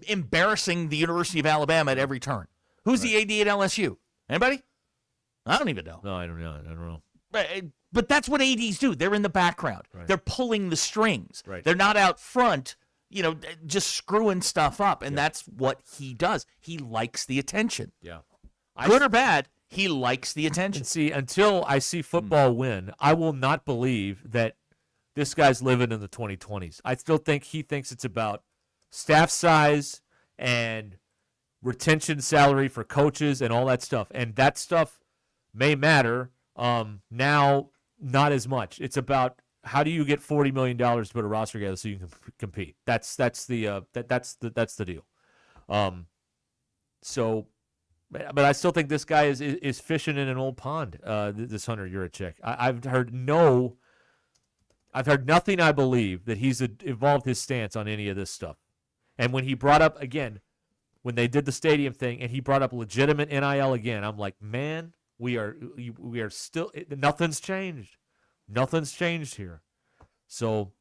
embarrassing the University of Alabama at every turn. Who's the AD at LSU? Anybody? I don't even know. No, I don't know. But that's what ADs do. They're in the background. Right. They're pulling the strings. Right. They're not out front, just screwing stuff up. And that's what he does. He likes the attention. Yeah. Good or bad, he likes the attention. And see, until I see football win, I will not believe that this guy's living in the 2020s. I still think he thinks it's about staff size and retention salary for coaches and all that stuff. And that stuff may matter. Now, not as much. It's about how do you get $40 million to put a roster together so you can compete. That's the deal. But I still think this guy is fishing in an old pond. This Hunter Juracek. I've heard nothing. I believe that he's evolved his stance on any of this stuff. And when he brought up again, when they did the stadium thing, and he brought up legitimate NIL again, I'm like, man, we are still nothing's changed. Nothing's changed here. So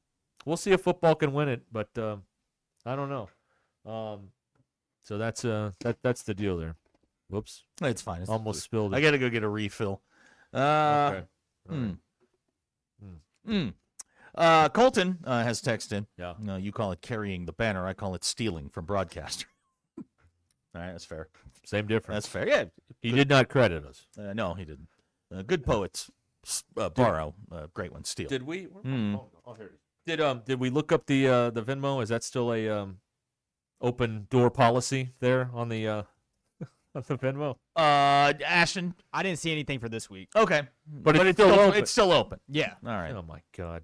we'll see if football can win it, but I don't know. So that's the deal there. Whoops. It's fine. Almost spilled it. I got to go get a refill. Okay. Colton has texted in. Yeah. No, you call it carrying the banner. I call it stealing from broadcaster. All right, that's fair. Same difference. That's fair. Yeah. He did not credit us. No, he didn't. Good poets borrow. Great ones steal. Did we? Oh, here it is. Did we look up the Venmo? Is that still a open door policy there on the on the Venmo? Ashton, I didn't see anything for this week. Okay, but it's still open. It's still open. Yeah. All right. Oh my God.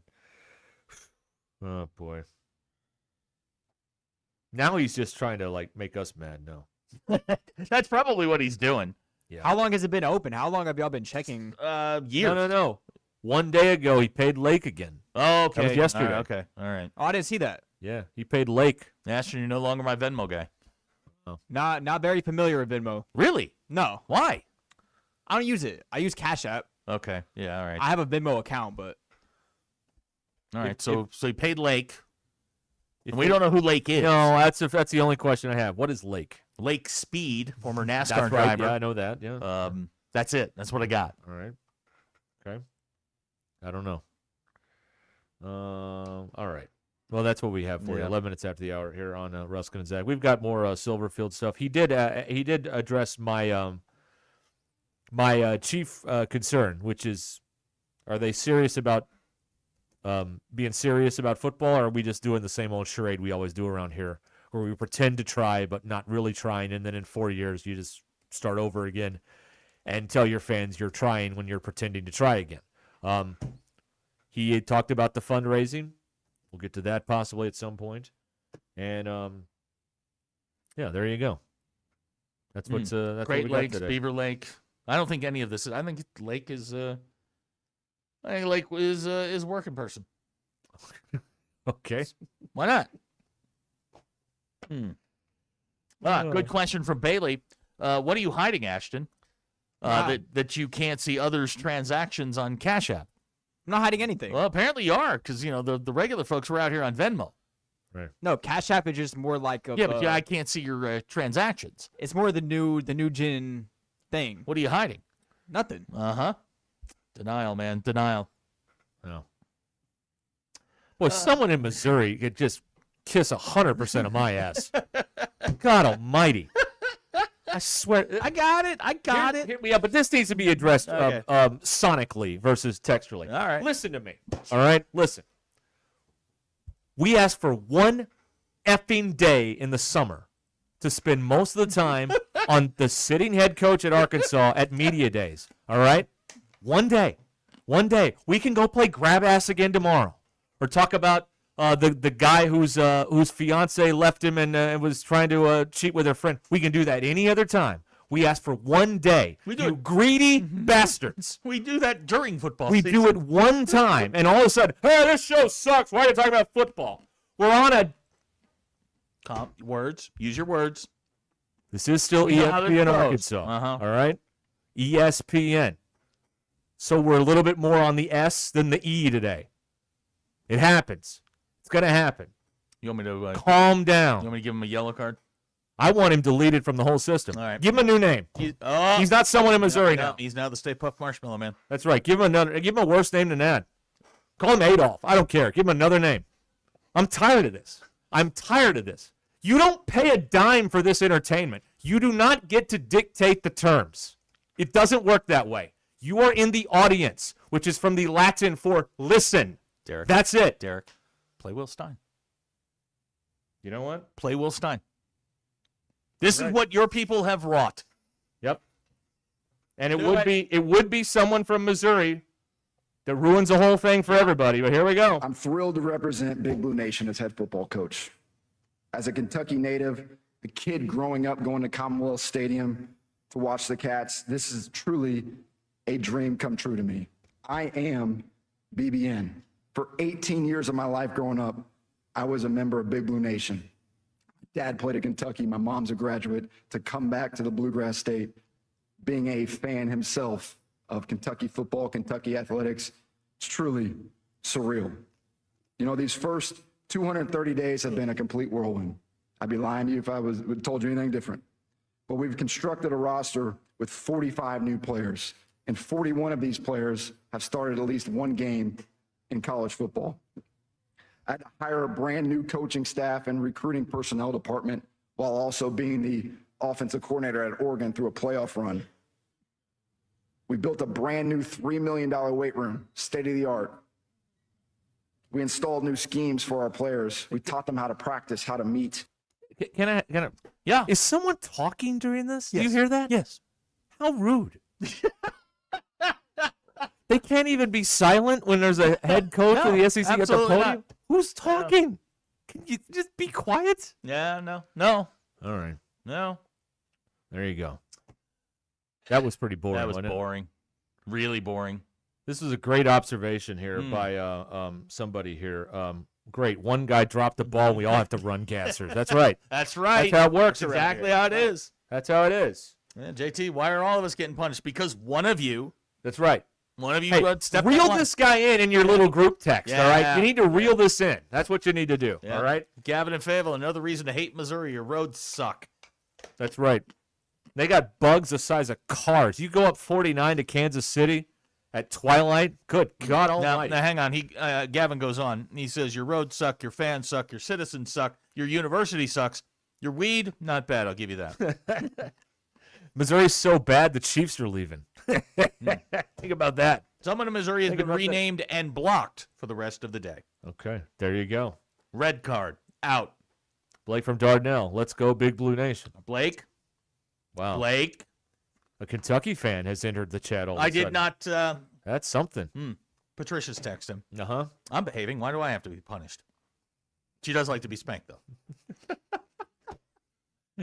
Oh boy. Now he's just trying to make us mad. No. That's probably what he's doing. Yeah. How long has it been open? How long have y'all been checking? Years. No. 1 day ago, he paid Lake again. Oh, okay. That was yesterday. Okay. All right. Oh, I didn't see that. Yeah, he paid Lake. Ashton, you're no longer my Venmo guy. Oh. Not very familiar with Venmo. Really? No. Why? I don't use it. I use Cash App. Okay. Yeah. All right. I have a Venmo account, but. All right. So he paid Lake. And we don't know who Lake is. No, that's the only question I have. What is Lake? Lake Speed, former NASCAR That's right. driver. Yeah, I know that. Yeah. That's it. That's what I got. All right. Okay. I don't know. All right. Well, that's what we have for you. 11 minutes after the hour here on Ruscin and Zach. We've got more Silverfield stuff. He did address my my chief concern, which is, are they serious about being serious about football, or are we just doing the same old charade we always do around here, where we pretend to try but not really trying, and then in 4 years you just start over again and tell your fans you're trying when you're pretending to try again. He had talked about the fundraising. We'll get to that possibly at some point. And, yeah, there you go. That's what's that's Great what we Lakes, got today. Beaver Lake. I don't think any of this is. I think Lake is. I think Lake is working person. Okay. Why not? Good question from Bailey. What are you hiding, Ashton? That you can't see others' transactions on Cash App. I'm not hiding anything. Well, apparently you are, because the regular folks were out here on Venmo. Right. No, Cash App is just more like a. Yeah, but I can't see your transactions. It's more the new gin thing. What are you hiding? Nothing. Denial, man, denial. No. Boy, someone in Missouri could just kiss 100% of my ass. God Almighty. I swear. I got it. Hear me out, but this needs to be addressed Okay. sonically versus textually. All right. Listen to me. All right? Listen. We asked for one effing day in the summer to spend most of the time on the sitting head coach at Arkansas at media days. All right? One day. One day. We can go play grab ass again tomorrow. Or talk about the guy whose fiance left him and was trying to cheat with her friend. We can do that any other time. We asked for one day. You greedy bastards. We do that during football We season. do it one time, and all of a sudden, hey, this show sucks. Why are you talking about football? We're on a... Words. Use your words. This is still We know how this ESPN goes. Arkansas. Uh-huh. All right? ESPN. So we're a little bit more on the S than the E today. It happens. It's going to happen. You want me to... Calm down. You want me to give him a yellow card? I want him deleted from the whole system. All right. Give him a new name. He's not someone in Missouri now. He's now the Stay Puft Marshmallow Man. That's right. Give him a worse name than that. Call him Adolf. I don't care. Give him another name. I'm tired of this. I'm tired of this. You don't pay a dime for this entertainment. You do not get to dictate the terms. It doesn't work that way. You are in the audience, which is from the Latin for listen. Derek. That's it. Derek, play Will Stein. You know what? Play Will Stein. This Right. is what your people have wrought. Yep. And Do it would be someone from Missouri that ruins the whole thing for everybody. But here we go. I'm thrilled to represent Big Blue Nation as head football coach. As a Kentucky native, a kid growing up going to Commonwealth Stadium to watch the Cats, this is truly a dream come true to me. I am BBN. For 18 years of my life growing up, I was a member of Big Blue Nation. Dad played at Kentucky. My mom's a graduate. To come back to the Bluegrass State, being a fan himself of Kentucky football, Kentucky athletics, it's truly surreal. You know, these first 230 days have been a complete whirlwind. I'd be lying to you if I would told you anything different. But we've constructed a roster with 45 new players, and 41 of these players have started at least one game in college football. I had to hire a brand new coaching staff and recruiting personnel department while also being the offensive coordinator at Oregon through a playoff run. We built a brand new $3 million weight room, state of the art. We installed new schemes for our players. We taught them how to practice, how to meet. Can I? Yeah. Is someone talking during this? Do you Yes. hear that? Yes. How rude. They can't even be silent when there's a head coach of the SEC at the absolutely podium. not. Who's talking? Can you just be quiet? Yeah, no. All right. No. There you go. That was pretty boring. That was wasn't it? boring. Really boring. This was a great observation here by somebody here. Great. One guy dropped the ball, and we all have to run gassers. That's right. That's right. That's how it works. That's around exactly here. how it is. That's how it is. Yeah, JT, why are all of us getting punished? Because one of you. That's right. One of you Hey, stepped reel out line. this guy in your little group text, all right? Yeah. You need to reel this in. That's what you need to do, Yeah. all right? Gavin and Fayetteville, another reason to hate Missouri. Your roads suck. That's right. They got bugs the size of cars. You go up 49 to Kansas City, At twilight? Good God almighty. Now hang on. Gavin goes on. He says, your roads suck, your fans suck, your citizens suck, your university sucks, your weed, not bad, I'll give you that. Missouri's so bad, the Chiefs are leaving. Think about that. Someone in Missouri has been renamed and blocked for the rest of the day. Okay, there you go. Red card, out. Blake from Dardanelle. Let's go, Big Blue Nation. Blake? Wow. Blake? A Kentucky fan has entered the chat all of a I did sudden. not. That's something. Patricia's text him. Uh-huh. I'm behaving. Why do I have to be punished? She does like to be spanked, though.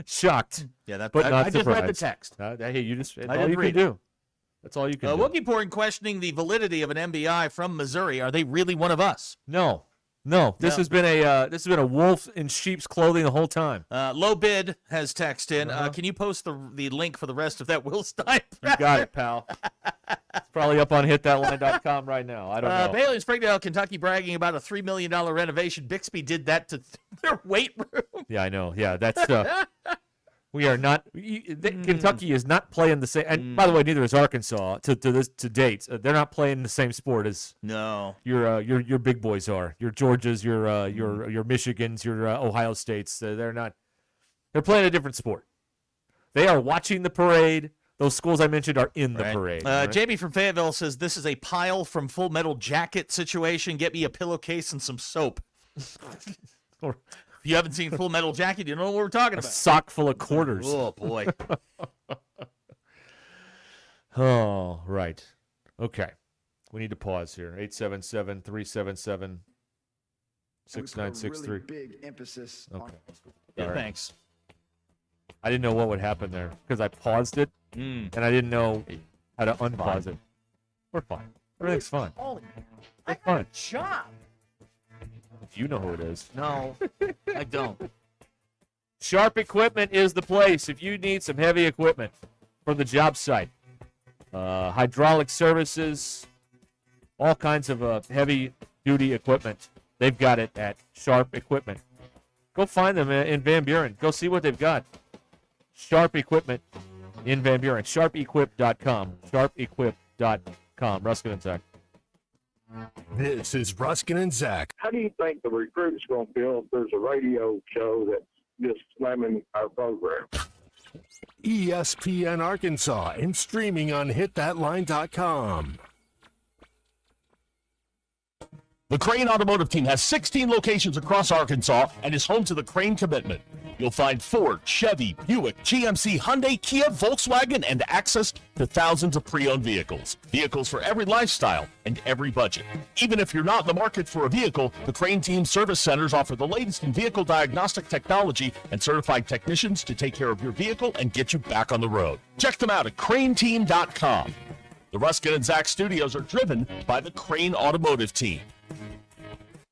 Shocked. Yeah, but not I just read the surprised. text. Hey, you just I all did you can read do. That's all you can do. Wookie Pouring questioning the validity of an MBI from Missouri. Are they really one of us? No. This has been a wolf in sheep's clothing the whole time. Low Bid has texted in. Can you post the link for the rest of that Will Stein? You got it, pal. It's probably up on hitthatline.com right now. I don't know. Bailey in Springdale, Kentucky, bragging about a $3 million renovation. Bixby did that to their weight room. Yeah, I know. Yeah, that's we are not. Kentucky is not playing the same. And by the way, neither is Arkansas to date. They're not playing the same sport as your big boys are. Your Georgias, your Michigans, your Ohio States. They're not. They're playing a different sport. They are watching the parade. Those schools I mentioned are in the parade. Right? Jamie from Fayetteville says this is a pile from Full Metal Jacket situation. Get me a pillowcase and some soap. Or if you haven't seen Full Metal Jacket, you don't know what we're talking about. A sock full of quarters. Oh, boy. Oh, right. Okay. We need to pause here. 877-377-6963. Really big emphasis. Okay. Yeah, right. thanks. I didn't know what would happen there because I paused it, and I didn't know how to unpause it. We're fine. Everything's fine. I got a job. You know who it is. No, I don't. Sharp Equipment is the place if you need some heavy equipment for the job site. Hydraulic services, all kinds of heavy-duty equipment. They've got it at Sharp Equipment. Go find them in Van Buren. Go see what they've got. Sharp Equipment in Van Buren. SharpEquip.com. SharpEquip.com. Ruscin and Zach. This is Ruscin and Zach. How do you think the recruit's going to feel if there's a radio show that's just slamming our program? ESPN Arkansas and streaming on hitthatline.com. The Crane Automotive Team has 16 locations across Arkansas and is home to the Crane Commitment. You'll find Ford, Chevy, Buick, GMC, Hyundai, Kia, Volkswagen, and access to thousands of pre-owned vehicles. Vehicles for every lifestyle and every budget. Even if you're not in the market for a vehicle, the Crane Team service centers offer the latest in vehicle diagnostic technology and certified technicians to take care of your vehicle and get you back on the road. Check them out at craneteam.com. The Ruscin and Zach studios are driven by the Crane Automotive Team.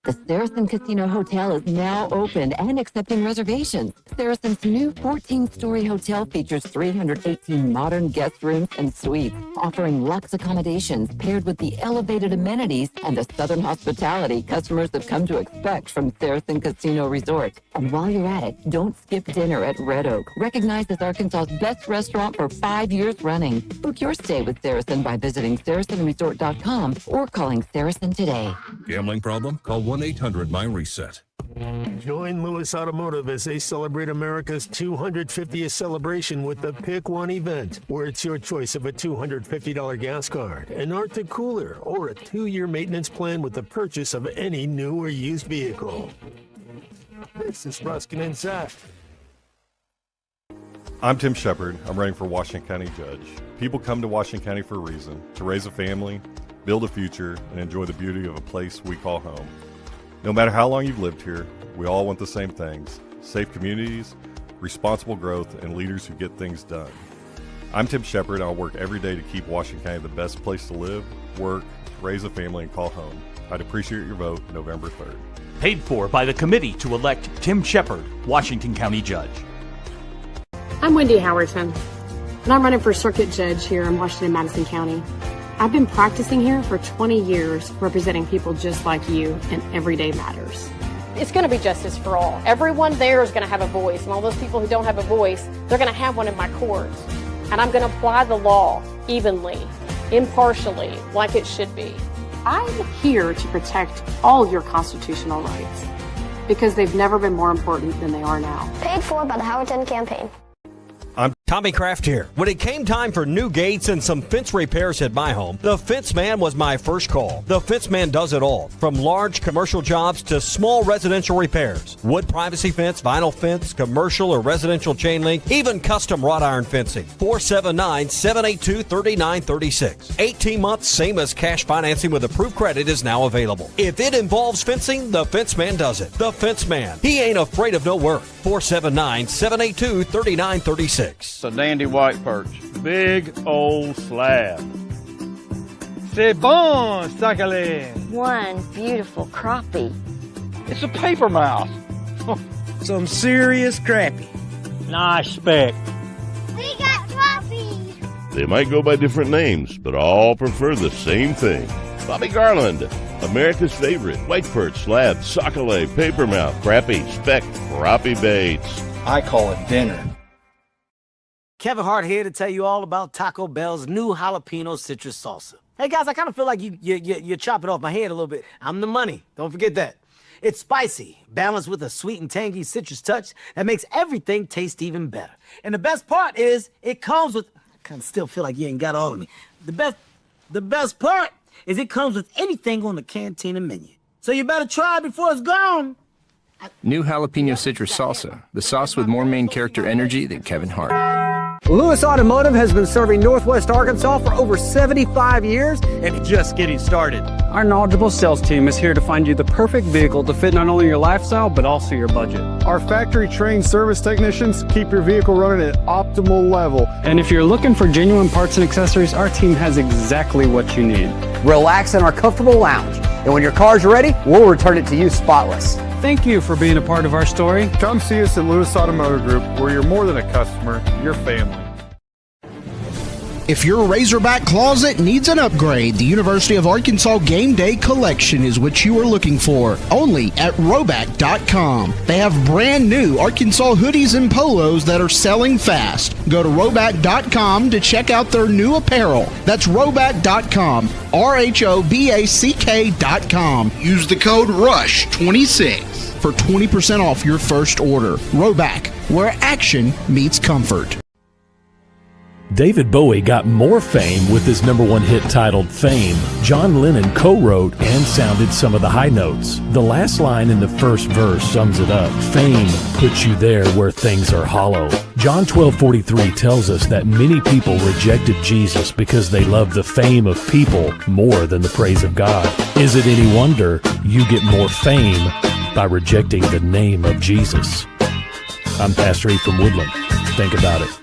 The Saracen Casino Hotel is now open and accepting reservations. Saracen's new 14-story hotel features 318 modern guest rooms and suites, offering luxe accommodations paired with the elevated amenities and the southern hospitality customers have come to expect from Saracen Casino Resort. And while you're at it, don't skip dinner at Red Oak, recognized as Arkansas's best restaurant for 5 years running. Book your stay with Saracen by visiting SaracenResort.com or calling Saracen today. Gambling problem? Call 1-800-MY-RESET. Join Lewis Automotive as they celebrate America's 250th celebration with the Pick One event, where it's your choice of a $250 gas card, an Arctic cooler, or a 2-year maintenance plan with the purchase of any new or used vehicle. This is Ruscin and Zach. I'm Tim Shepard. I'm running for Washington County Judge. People come to Washington County for a reason, to raise a family, build a future, and enjoy the beauty of a place we call home. No matter how long you've lived here, we all want the same things: safe communities, responsible growth, and leaders who get things done. I'm Tim Shepard, and I'll work every day to keep Washington County the best place to live, work, raise a family, and call home. I'd appreciate your vote November 3rd. Paid for by the committee to elect Tim Shepard, Washington County Judge. I'm Wendy Howerton, and I'm running for Circuit Judge here in Washington-Madison County. I've been practicing here for 20 years, representing people just like you in everyday matters. It's going to be justice for all. Everyone there is going to have a voice, and all those people who don't have a voice, they're going to have one in my courts. And I'm going to apply the law evenly impartially, like it should be. I'm here to protect all your constitutional rights because they've never been more important than they are now. Paid for by the Howard 10 campaign. I'm Tommy Kraft here. When it came time for new gates and some fence repairs at my home, the Fence Man was my first call. The Fence Man does it all, from large commercial jobs to small residential repairs. Wood privacy fence, vinyl fence, commercial or residential chain link, even custom wrought iron fencing. 479-782-3936. 18 months, same as cash financing with approved credit is now available. If it involves fencing, the Fence Man does it. The Fence Man. He ain't afraid of no work. 479-782-3936. It's a dandy white perch. Big old slab. C'est bon, sacalé. One beautiful crappie. It's a paper mouse. Some serious crappie. Nice speck. We got crappie. They might go by different names, but all prefer the same thing. Bobby Garland, America's favorite white perch, slab, sockeye, papermouth, crappie, speck, crappie baits. I call it dinner. Kevin Hart here to tell you all about Taco Bell's new jalapeno citrus salsa. Hey guys, I kind of feel like you're chopping off my head a little bit. I'm the money. Don't forget that. It's spicy, balanced with a sweet and tangy citrus touch that makes everything taste even better. And the best part is it comes with. I kind of still feel like you ain't got all of me. The best part is it comes with anything on the Cantina menu. So you better try it before it's gone. New jalapeno citrus salsa, the sauce with more main character energy than Kevin Hart. Lewis Automotive has been serving Northwest Arkansas for over 75 years and just getting started. Our knowledgeable sales team is here to find you the perfect vehicle to fit not only your lifestyle, but also your budget. Our factory-trained service technicians keep your vehicle running at optimal level. And if you're looking for genuine parts and accessories, our team has exactly what you need. Relax in our comfortable lounge. And when your car's ready, we'll return it to you spotless. Thank you for being a part of our story. Come see us at Lewis Automotive Group, where you're more than a customer, you're family. If your Razorback closet needs an upgrade, the University of Arkansas Game Day Collection is what you are looking for, only at Roback.com. They have brand new Arkansas hoodies and polos that are selling fast. Go to Roback.com to check out their new apparel. That's Roback.com, RHOBACK.com. Use the code RUSH26 for 20% off your first order. Roback, where action meets comfort. David Bowie got more fame with his #1 hit titled Fame. John Lennon co-wrote and sounded some of the high notes. The last line in the first verse sums it up. Fame puts you there where things are hollow. John 12:43 tells us that many people rejected Jesus because they loved the fame of people more than the praise of God. Is it any wonder you get more fame by rejecting the name of Jesus? I'm Pastor E from Woodland. Think about it.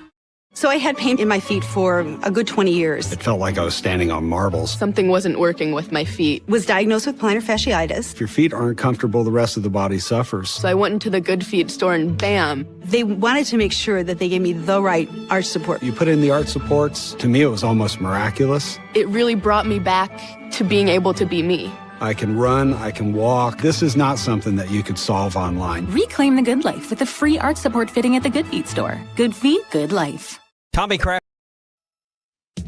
So I had pain in my feet for a good 20 years. It felt like I was standing on marbles. Something wasn't working with my feet. Was diagnosed with plantar fasciitis. If your feet aren't comfortable, the rest of the body suffers. So I went into the Good Feet store and bam. They wanted to make sure that they gave me the right arch support. You put in the arch supports. To me, it was almost miraculous. It really brought me back to being able to be me. I can run, I can walk. This is not something that you could solve online. Reclaim the good life with a free arch support fitting at the Good Feet store. Good feet, good life. Tommy Kraft.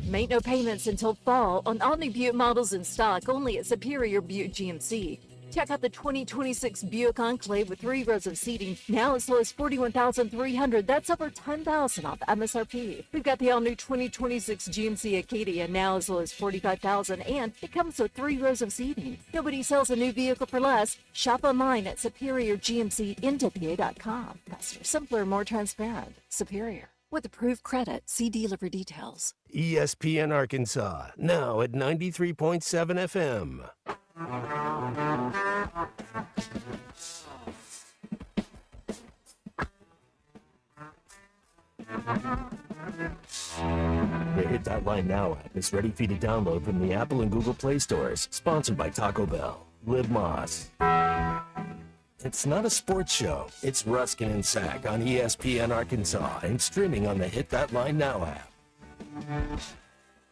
Make no payments until fall on all new Buick models in stock only at Superior Buick GMC. Check out the 2026 Buick Enclave with 3 rows of seating, now as low as $41,300. That's over $10,000 off MSRP. We've got the all-new 2026 GMC Acadia, now as low as $45,000, and it comes with 3 rows of seating. Nobody sells a new vehicle for less. Shop online at SuperiorGMCNWA.com. Faster, simpler, more transparent. Superior. With approved credit, see dealer for details. ESPN Arkansas, now at 93.7 FM. The Hit That Line Now app is ready for you to download from the Apple and Google Play stores. Sponsored by Taco Bell. Liv Moss. It's not a sports show. It's Ruskin and Sack on ESPN Arkansas and streaming on the Hit That Line Now app.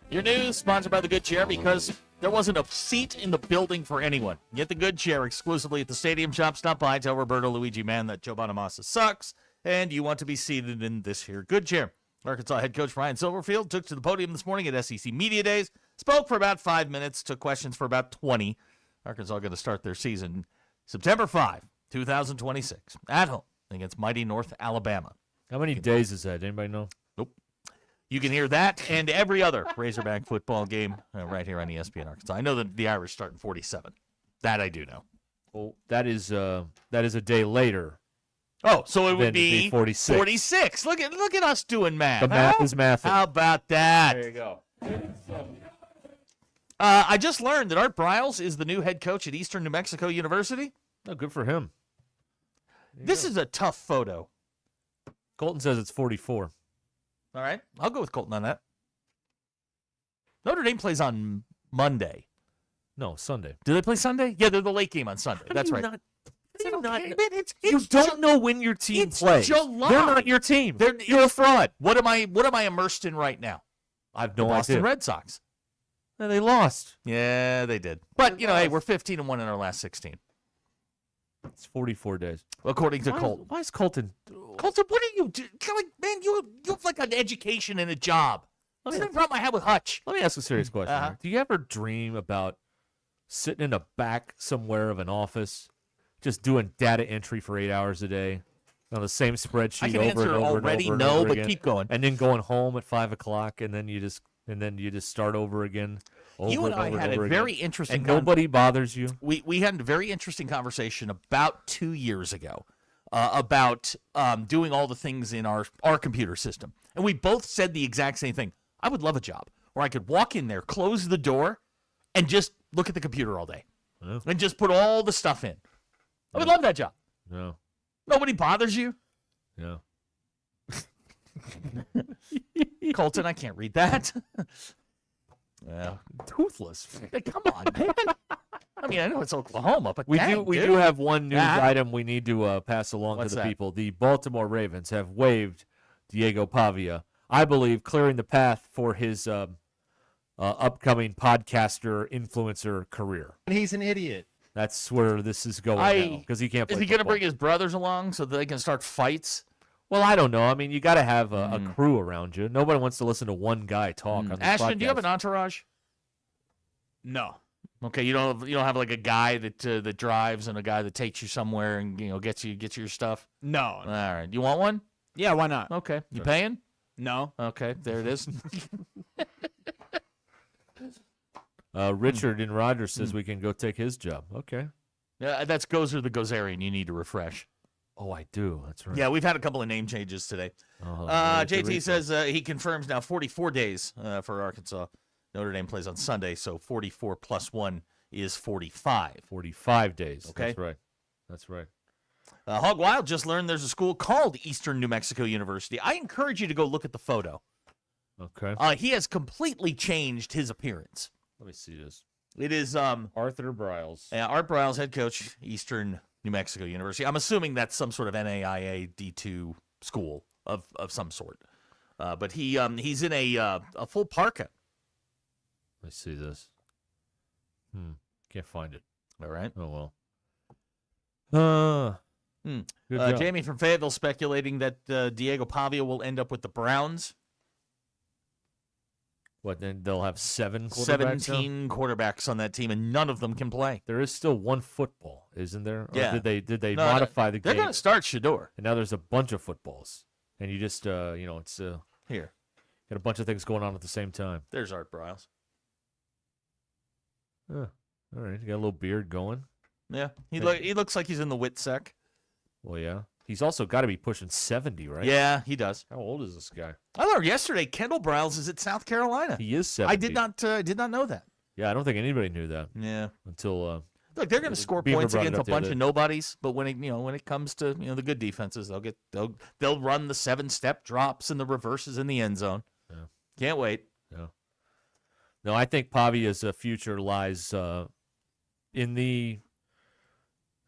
Your news sponsored by the Good Chair because there wasn't a seat in the building for anyone. Get the Good Chair exclusively at the Stadium Shop. Stop by, tell Roberto Luigi Man that Joe Bonamassa sucks, and you want to be seated in this here Good Chair. Arkansas head coach Ryan Silverfield took to the podium this morning at SEC Media Days, Spoke for about 5 minutes, took questions for about 20. Arkansas going to start their season September 5, 2026, at home against mighty North Alabama. How many days is that? Anybody know? Nope. You can hear that and every other Razorback football game right here on ESPN Arkansas. I know that the Irish start in 47. That I do know. Well, that is a day later. Oh, so it would be 46. 46. Look at us doing math. The math is math. How about that? There you go. I just learned that Art Briles is the new head coach at Eastern New Mexico University. Oh, good for him. This is a tough photo. Colton says it's 44. All right. I'll go with Colton on that. Notre Dame plays on Monday. No, Sunday. Do they play Sunday? Yeah, they're the late game on Sunday. That's right. You don't know when your team plays. July. They're not your team. You're a fraud. What am I immersed in right now? I have no Boston idea. Red Sox. And they lost. Yeah, they did. But, hey, we're 15-1 in our last 16. It's 44 days. According to Colton. Why is Colton? Colton, what are you doing? Man, you have like an education and a job. That's the problem I had with Hutch. Let me ask a serious question. Uh-huh. Do you ever dream about sitting in the back somewhere of an office, just doing data entry for 8 hours a day on the same spreadsheet I can over answer and over already and over and no, over but again, keep going. and then going home at 5 o'clock, and then you just start over again. You and I had a very interesting and nobody bothers you. We had a very interesting conversation about 2 years ago about doing all the things in our computer system. And we both said the exact same thing. I would love a job where I could walk in there, close the door, and just look at the computer all day. Yeah. And just put all the stuff in. I would love that job. No. Nobody bothers you? Yeah. Colton, I can't read that. Yeah. Toothless. Hey, come on, man. I mean, I know it's Oklahoma, but We dang, do have one news Ah. item we need to pass along What's to the that? people. The Baltimore Ravens have waived Diego Pavia, I believe, clearing the path for his upcoming podcaster influencer career. He's an idiot. That's where this is going now because he can't play Is he going to football. bring his brothers along so that they can start fights? Well, I don't know. I mean, you got to have a crew around you. Nobody wants to listen to one guy talk on this Ashton, do you have podcast. an entourage? No. Okay, you don't have like a guy that drives and a guy that takes you somewhere and gets you your stuff. No. All right, you want one? Yeah, why not? Okay, you paying? No. Okay, there it is. Richard in Rogers says we can go take his job. Okay. Yeah, that's Gozer the Gozerian. You need to refresh. Oh, I do. That's right. Yeah, we've had a couple of name changes today. JT says he confirms now 44 days for Arkansas. Notre Dame plays on Sunday, so 44 plus 1 is 45. 45 days. Okay. That's right. That's right. Hog Wild just learned there's a school called Eastern New Mexico University. I encourage you to go look at the photo. Okay. He has completely changed his appearance. Let me see this. It is Arthur Briles. Art Briles, head coach, Eastern New Mexico University. I'm assuming that's some sort of NAIA D2 school of some sort. But he's in a full parka. Let me see this. Can't find it. All right. Oh, well. Good job. Jamie from Fayetteville speculating that Diego Pavia will end up with the Browns. What, then they'll have 7 quarterbacks 17 quarterbacks on that team, and none of them can play. There is still one football, isn't there? Or Yeah. Did they No, modify the game? They're going to start Shador. And now there's a bunch of footballs. And you just, it's Here. got a bunch of things going on at the same time. There's Art Briles. All right. You got a little beard going. Yeah. He looks like he's in the WITSEC. Well, yeah. He's also got to be pushing 70, right? Yeah, he does. How old is this guy? I learned yesterday Kendall Briles is at South Carolina. He is 70. I did not know that. Yeah, I don't think anybody knew that. Yeah. Until look, they're going to score Beamer points brought it against a up the bunch other of nobodies, but when it comes to the good defenses, they'll run the 7-step drops and the reverses in the end zone. Yeah. Can't wait. Yeah. No, I think Pavia's future lies in the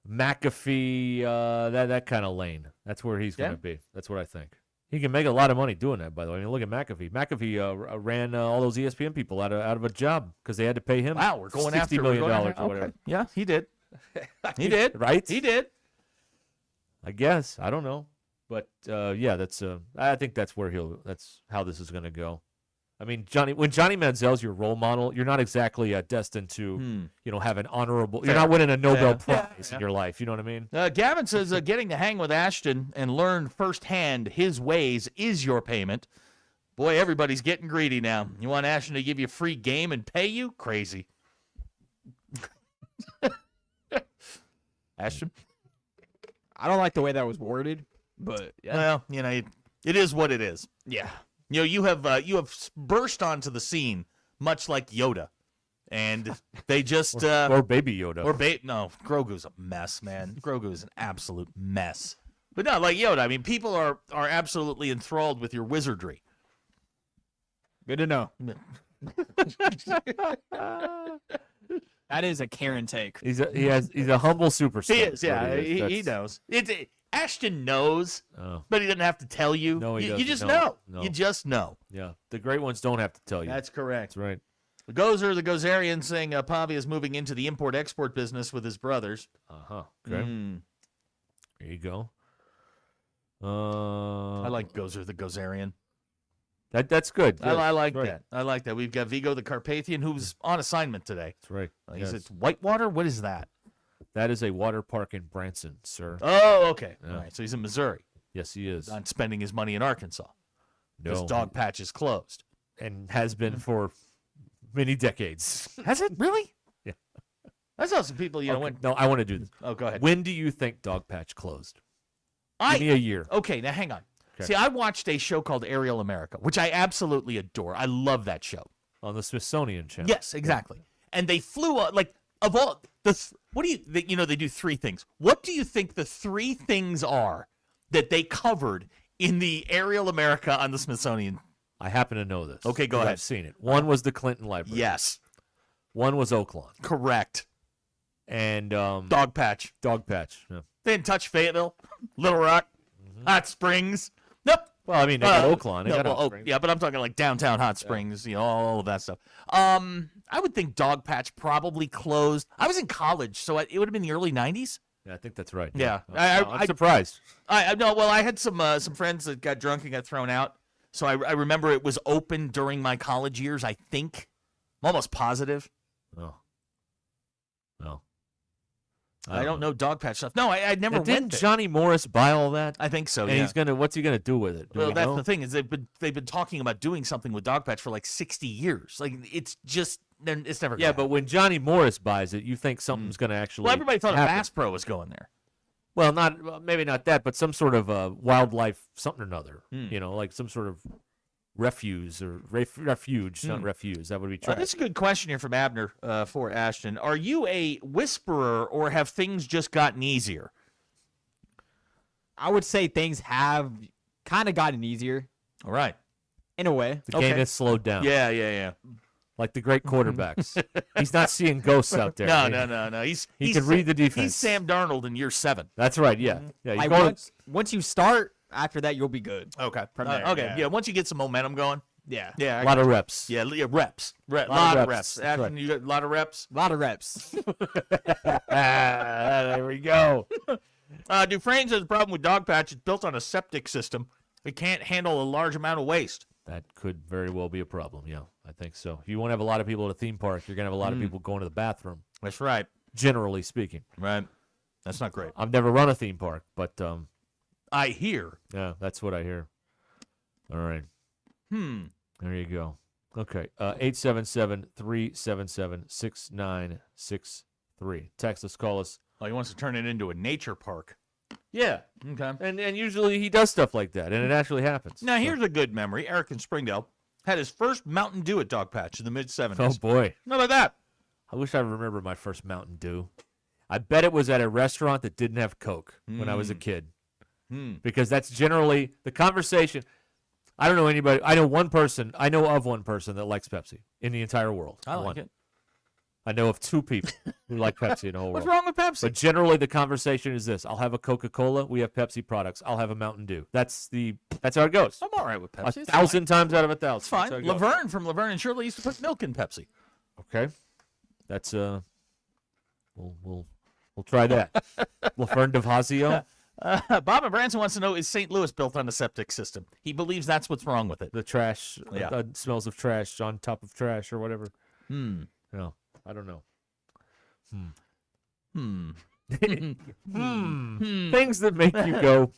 McAfee, that kind of lane. That's where he's going to be. That's what I think. He can make a lot of money doing that, by the way. I mean, look at McAfee. McAfee ran all those ESPN people out of a job because they had to pay him. Wow, we're going after $60 million or okay. whatever. Yeah, he did. He did. Right? He did. I guess. I don't know. But yeah, that's I think that's where that's how this is going to go. I mean, when Johnny Manziel's your role model, you're not exactly destined to, have an honorable. You're not winning a Nobel Prize in your life. You know what I mean? Gavin says getting to hang with Ashton and learn firsthand his ways is your payment. Boy, everybody's getting greedy now. You want Ashton to give you a free game and pay you? Crazy. Ashton? I don't like the way that was worded, but yeah. Well, it is what it is. Yeah. You have burst onto the scene much like Yoda, and they just or Baby Yoda no, Grogu's a mess, man. Grogu is an absolute mess. But no, like Yoda, I mean, people are absolutely enthralled with your wizardry. Good to know. That is a Karen take. He's a humble superstar. He is, yeah. He knows. Ashton knows, but he doesn't have to tell you. No, he doesn't. You just know. You just know. Yeah, the great ones don't have to tell you. That's correct. That's right. The Gozer, the Gozerian, saying Pavi is moving into the import-export business with his brothers. Okay. There you go. I like Gozer, the Gozerian. That's good. I like that. I like that. We've got Vigo, the Carpathian, who's on assignment today. That's right. Is it Whitewater? What is that? That is a water park in Branson, sir. Oh, okay. Yeah. All right. So he's in Missouri. Yes, he is. Not spending his money in Arkansas. Because No. Dog Patch is closed. And has been for many decades. Has it really? Yeah. I saw some people, Okay, no, I want to do this. Oh, go ahead. When do you think Dog Patch closed? Give me a year. Okay, now hang on. Okay. See, I watched a show called Aerial America, which I absolutely adore. I love that show. On the Smithsonian Channel. Yes, exactly. And they flew of all they do three things. What do you think the three things are that they covered in the Aerial America on the Smithsonian? I happen to know this. Okay, go ahead. I've seen it. One was the Clinton Library. Yes. One was Oaklawn. Correct. And Dog Patch. Dog Patch. Yeah. They didn't touch Fayetteville, Little Rock, Hot Springs. Nope. Well, I mean, they got Oaklawn. They got Hot Springs. Yeah, but I'm talking like downtown Hot Springs, all of that stuff. I would think Dog Patch probably closed. I was in college, so it would have been the early 90s. Yeah, I think that's right. Yeah. I'm surprised. I had some friends that got drunk and got thrown out. So I remember it was open during my college years, I think. I'm almost positive. Oh. No. I don't know Dog Patch stuff. No, I never went Didn't there. Johnny Morris buy all that? I think so, and yeah. What's he gonna do with it? Well, that's the thing, is they've been talking about doing something with Dog Patch for like 60 years. Like, it's never gonna happen. but when Johnny Morris buys it, you think something's gonna actually Well, everybody thought happen. a Bass Pro was going there. Well, maybe not that, but some sort of wildlife something or another. Like some sort of refuge, not refuse. That would be trash. This is a good question here from Abner for Ashton. Are you a whisperer, or have things just gotten easier? I would say things have kind of gotten easier. All right. In a way. The game has slowed down. Yeah. Like the great quarterbacks. He's not seeing ghosts out there. No. He can read the defense. He's Sam Darnold in year 7. That's right, yeah. Yeah. Like once you start, after that, you'll be good. Okay. From there, okay. Yeah. Once you get some momentum going. Yeah. Yeah. A lot of reps. Yeah, reps. A lot of reps. Ashton, you got a lot of reps? A lot of reps. There we go. Dufresne says the problem with Dog Patch is built on a septic system. It can't handle a large amount of waste. That could very well be a problem, yeah. I think so. If you want to have a lot of people at a theme park, you're going to have a lot of people going to the bathroom. That's right. Generally speaking. Right. That's not great. I've never run a theme park, but I hear. Yeah, that's what I hear. All right. There you go. Okay. 877-377-6963. Text us, call us. Oh, he wants to turn it into a nature park. Yeah. Okay. And usually he does stuff like that, and it actually happens. Now, here's a good memory. Eric in Springdale had his first Mountain Dew at Dog Patch in the mid-'70s. Oh, boy. How about that? I wish I remember my first Mountain Dew. I bet it was at a restaurant that didn't have Coke when I was a kid. Because that's generally the conversation. I don't know anybody. I know of one person that likes Pepsi in the entire world. I like it. I know of 2 people who like Pepsi in the whole world. What's wrong with Pepsi? But generally the conversation is this. I'll have a Coca-Cola. We have Pepsi products. I'll have a Mountain Dew. That's how it goes. I'm all right with Pepsi. 1,000 times out of 1,000. It's fine. Laverne from Laverne and Shirley used to put milk in Pepsi. Okay. That's we'll try that. Laverne DeVazio. Bob and Branson wants to know, is St. Louis built on a septic system? He believes that's what's wrong with it. The trash, Yeah. smells of trash on top of trash or whatever. Hmm. No, I don't know. Things that make you go,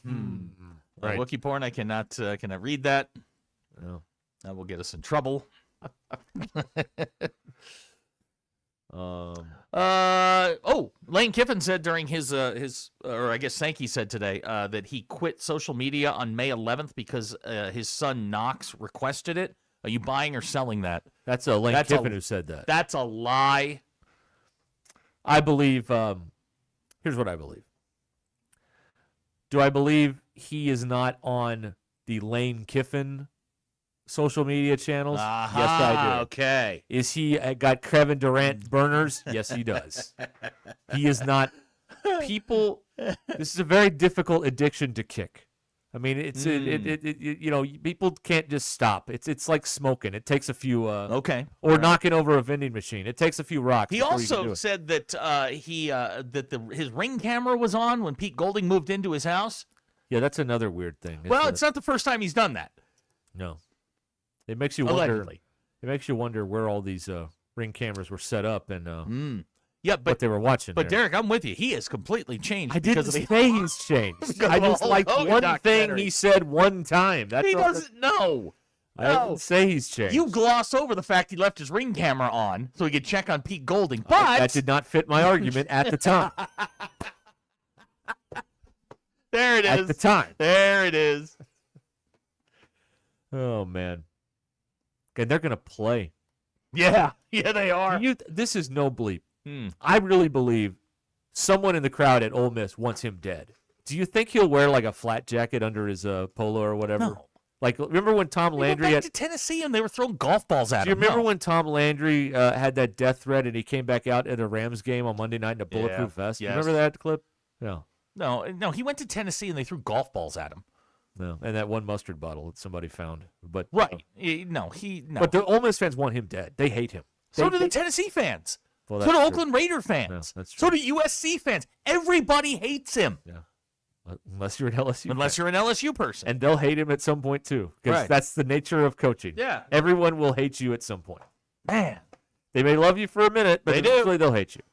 Right. Wookie porn, I cannot read that. No. That will get us in trouble. Lane Kiffin said during his or I guess Sankey said today that he quit social media on May 11th because his son Knox requested it. Are you buying or selling that? That's Lane Kiffin who said that. That's a lie. I believe. Here's what I believe. Do I believe he is not on the Lane Kiffin social media channels? Yes, I do. Okay. Is he got Kevin Durant burners? Yes, he does. He is not. People, this is a very difficult addiction to kick. I mean, it's people can't just stop. It's like smoking. It takes a few or knocking over a vending machine. It takes a few rocks. He also said that his Ring camera was on when Pete Golding moved into his house. Yeah, that's another weird thing. Well, it's not the first time he's done that. No. It makes you wonder. Allegedly. It makes you wonder where all these Ring cameras were set up and what they were watching. But there. Derek, I'm with you. He has completely changed. I didn't say he's changed. I just like one thing he said one time. That's he doesn't know. I didn't say he's changed. You gloss over the fact he left his Ring camera on so he could check on Pete Golding. But that did not fit my argument at the time. There it is. At the time. There it is. Oh man. And they're gonna play. Yeah, they are. This is no bleep. I really believe someone in the crowd at Ole Miss wants him dead. Do you think he'll wear like a flat jacket under his polo or whatever? No. Like, remember when Tom Landry went back to Tennessee and they were throwing golf balls at him? Do you remember when Tom Landry had that death threat and he came back out at a Rams game on Monday night in a bulletproof vest? Yes. You remember that clip? No. No, he went to Tennessee and they threw golf balls at him. No, and that one mustard bottle that somebody found. But right. No. But the Ole Miss fans want him dead. They hate him. So do the Tennessee fans. Well, so do Oakland Raider fans. Yeah, that's true. So do USC fans. Everybody hates him. Yeah. Unless you're an LSU Unless you're an LSU person. And they'll hate him at some point, too. Because that's the nature of coaching. Yeah. Everyone will hate you at some point. Man. They may love you for a minute, but They eventually they'll hate you.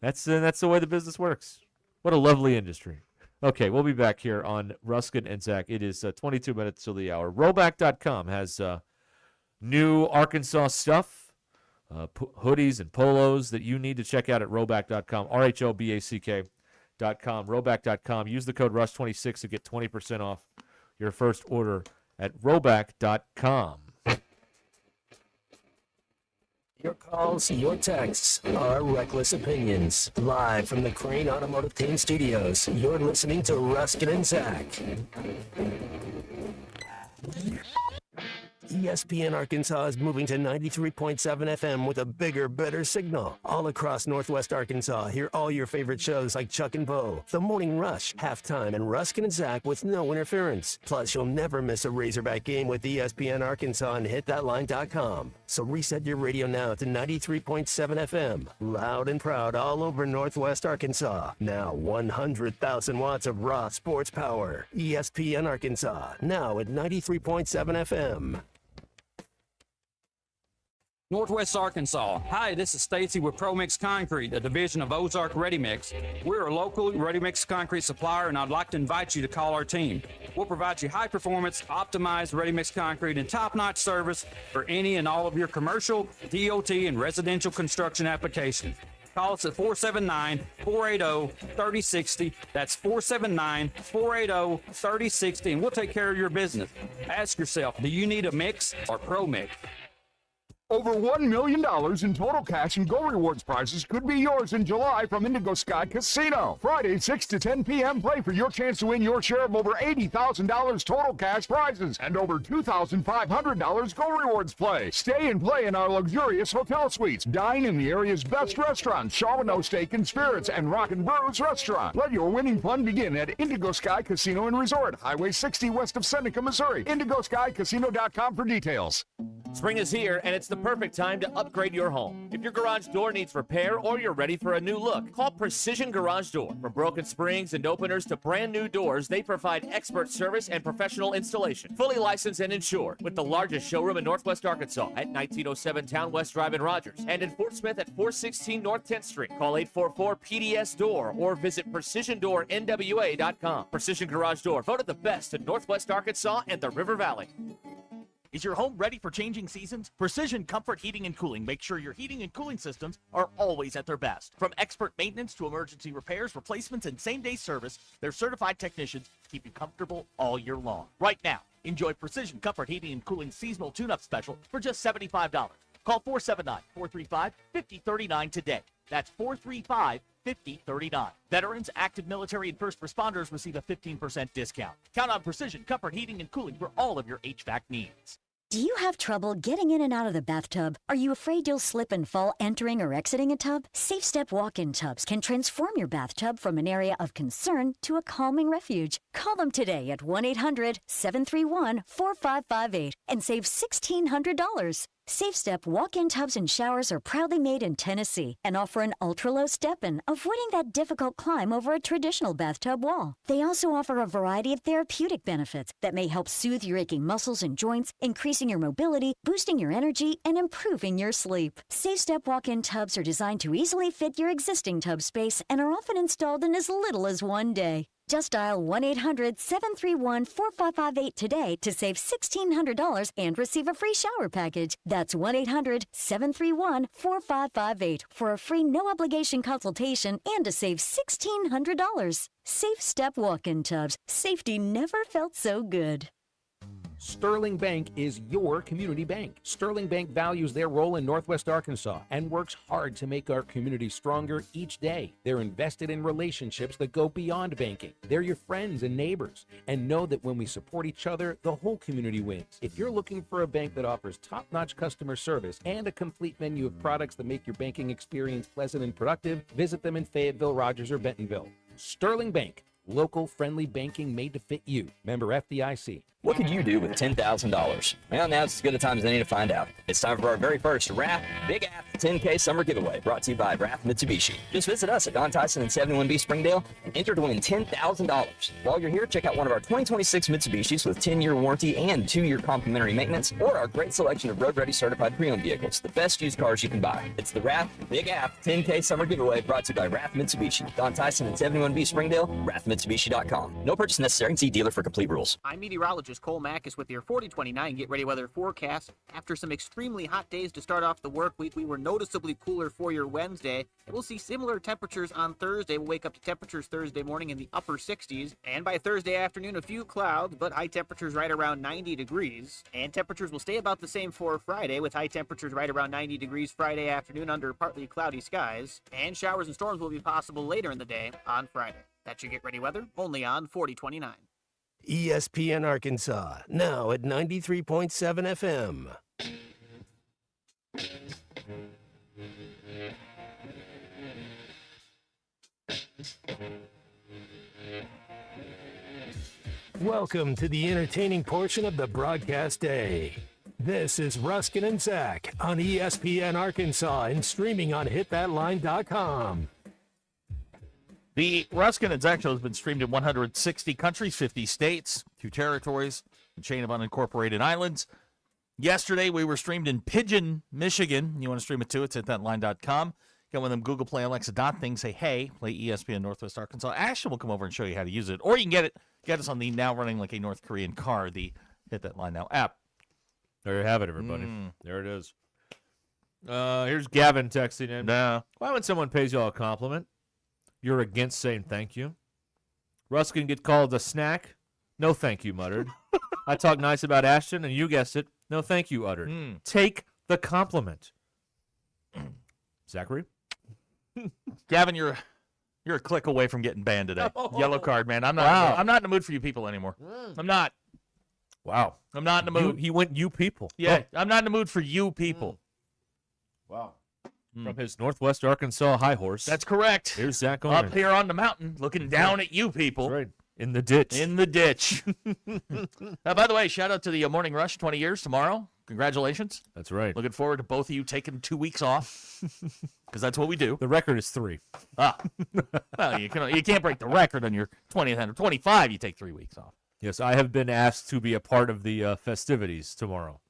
That's the way the business works. What a lovely industry. Okay, we'll be back here on Ruscin and Zach. It is 22 minutes till the hour. Roback.com has new Arkansas stuff, hoodies and polos that you need to check out at Roback.com, RHOBACK.com, Roback.com. Use the code RUSH26 to get 20% off your first order at Roback.com. Your calls, your texts, our reckless opinions. Live from the Crane Automotive Team Studios, you're listening to Ruscin and Zach. ESPN Arkansas is moving to 93.7 FM with a bigger, better signal. All across Northwest Arkansas, hear all your favorite shows like Chuck and Bo, The Morning Rush, Halftime, and Ruscin and Zach with no interference. Plus, you'll never miss a Razorback game with ESPN Arkansas and hitthatline.com. So reset your radio now to 93.7 FM. Loud and proud all over Northwest Arkansas. Now 100,000 watts of raw sports power. ESPN Arkansas, now at 93.7 FM. Northwest Arkansas. Hi, this is Stacy with ProMix Concrete, a division of Ozark Ready Mix. We're a local ready mix concrete supplier, and I'd like to invite you to call our team. We'll provide you high-performance, optimized ready mix concrete and top-notch service for any and all of your commercial, DOT, and residential construction applications. Call us at 479-480-3060. That's 479-480-3060, and we'll take care of your business. Ask yourself, do you need a mix or ProMix? Over $1 million in total cash and Go Rewards prizes could be yours in July from Indigo Sky Casino. Friday, 6 to 10 p.m. Play for your chance to win your share of over $80,000 total cash prizes and over $2,500 Go Rewards play. Stay and play in our luxurious hotel suites. Dine in the area's best restaurants, Shaw No Steak and Spirits and Rock and Brews Restaurant. Let your winning fun begin at Indigo Sky Casino and Resort, Highway 60 west of Seneca, Missouri. IndigoSkyCasino.com for details. Spring is here, and it's the perfect time to upgrade your home. If your garage door needs repair or you're ready for a new look, call Precision Garage Door. From broken springs and openers to brand new doors, they provide expert service and professional installation. Fully licensed and insured, with the largest showroom in Northwest Arkansas at 1907 Town West Drive in Rogers, and in Fort Smith at 416 North 10th Street. Call 844-PDS-DOOR or visit PrecisionDoorNWA.com. Precision Garage Door, voted the best in Northwest Arkansas and the River Valley. Is your home ready for changing seasons? Precision Comfort Heating and Cooling makes sure your heating and cooling systems are always at their best. From expert maintenance to emergency repairs, replacements, and same-day service, their certified technicians keep you comfortable all year long. Right now, enjoy Precision Comfort Heating and Cooling seasonal tune-up special for just $75. Call 479-435-5039 today. That's 435-5039. Veterans, active military, and first responders receive a 15% discount. Count on Precision Comfort Heating and Cooling for all of your HVAC needs. Do you have trouble getting in and out of the bathtub? Are you afraid you'll slip and fall entering or exiting a tub? Safe Step walk-in tubs can transform your bathtub from an area of concern to a calming refuge. Call them today at 1-800-731-4558 and save $1,600. Safe Step walk-in tubs and showers are proudly made in Tennessee and offer an ultra-low step-in, avoiding that difficult climb over a traditional bathtub wall. They also offer a variety of therapeutic benefits that may help soothe your aching muscles and joints, increasing your mobility, boosting your energy, and improving your sleep. Safe Step walk-in tubs are designed to easily fit your existing tub space and are often installed in as little as one day. Just dial 1-800-731-4558 today to save $1,600 and receive a free shower package. That's 1-800-731-4558 for a free no-obligation consultation and to save $1,600. Safe Step walk-in tubs. Safety never felt so good. Sterling Bank is your community bank. Sterling Bank values their role in Northwest Arkansas and works hard to make our community stronger each day. They're invested in relationships that go beyond banking. They're your friends and neighbors, and know that when we support each other, the whole community wins. If you're looking for a bank that offers top-notch customer service and a complete menu of products that make your banking experience pleasant and productive, visit them in Fayetteville, Rogers, or Bentonville. Sterling Bank. Local, friendly banking made to fit you. Member FDIC. What could you do with $10,000? Well, now's as good a time as any to find out. It's time for our very first RAF Big App 10K Summer Giveaway, brought to you by RAF Mitsubishi. Just visit us at Don Tyson and 71B Springdale and enter to win $10,000. While you're here, check out one of our 2026 Mitsubishis with 10-year warranty and 2-year complimentary maintenance, or our great selection of road-ready certified pre-owned vehicles, the best used cars you can buy. It's the RAF Big App 10K Summer Giveaway, brought to you by RAF Mitsubishi. Don Tyson and 71B Springdale, RAFMitsubishi.com. No purchase necessary. See dealer for complete rules. I'm meteorologist Cole Mackus with your 4029 Get Ready Weather forecast. After some extremely hot days to start off the work week, we were noticeably cooler for your Wednesday. And we'll see similar temperatures on Thursday. We'll wake up to temperatures Thursday morning in the upper 60s. And by Thursday afternoon, a few clouds, but high temperatures right around 90 degrees. And temperatures will stay about the same for Friday, with high temperatures right around 90 degrees Friday afternoon under partly cloudy skies. And showers and storms will be possible later in the day on Friday. That's your Get Ready Weather, only on 4029. ESPN Arkansas, now at 93.7 FM. Welcome to the entertaining portion of the broadcast day. This is Ruscin and Zach on ESPN Arkansas and streaming on hitthatline.com. The Ruscin and Zach Show has been streamed in 160 countries, 50 states, 2 territories, a chain of unincorporated islands. Yesterday, we were streamed in Pigeon, Michigan. You want to stream it too? It's at thatline.com. Get one of them Google Play Alexa dot things. Say, hey, play ESPN Northwest Arkansas. Ashton will come over and show you how to use it. Or you can get us on the now running like a North Korean car, the Hit That Line Now app. There you have it, everybody. There it is. Here's Gavin texting in. Why when someone pays you all a compliment, you're against saying thank you? Ruscin get called a snack? No thank you, muttered. I talk nice about Ashton, and you guessed it. No thank you, uttered. Take the compliment. Zachary? Gavin, you're a click away from getting banned today. Yellow card, man. I'm not. Wow. I'm not in the mood for you people anymore. I'm not. Wow. I'm not in the mood. He went you people. Yeah, I'm not in the mood for you people. Wow. From his Northwest Arkansas high horse. That's correct. Here's Zach Up here on the mountain, looking down at you people. That's right. In the ditch. In the ditch. By the way, shout out to the Morning Rush, 20 years tomorrow. Congratulations. That's right. Looking forward to both of you taking 2 weeks off, because that's what we do. The record is 3. Well, you can't break the record on your 20th and 25. You take 3 weeks off. Yes, I have been asked to be a part of the festivities tomorrow.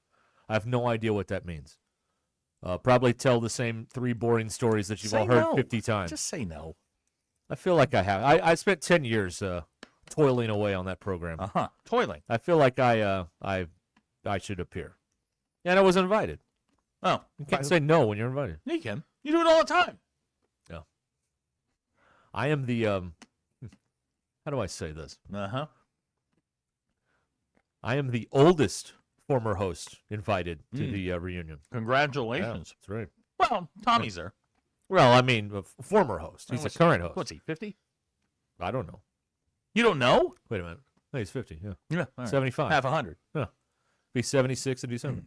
I have no idea what that means. Probably tell the same 3 boring stories that you've all heard 50 times. Just say no. I feel like I have. I spent 10 years toiling away on that program. Toiling. I feel like I should appear. And I was invited. Oh. You can't say no when you're invited. You can. You do it all the time. Yeah. I am the, how do I say this? Uh-huh. I am the oldest former host invited to the reunion. Congratulations. Yeah, that's right. Well, Tommy's there. Well, I mean, a former host. He's a current host. What's he, 50? I don't know. You don't know? Wait a minute. No, he's 50, yeah. Yeah. All right. 75. Half 100. Yeah. Be 76 in December.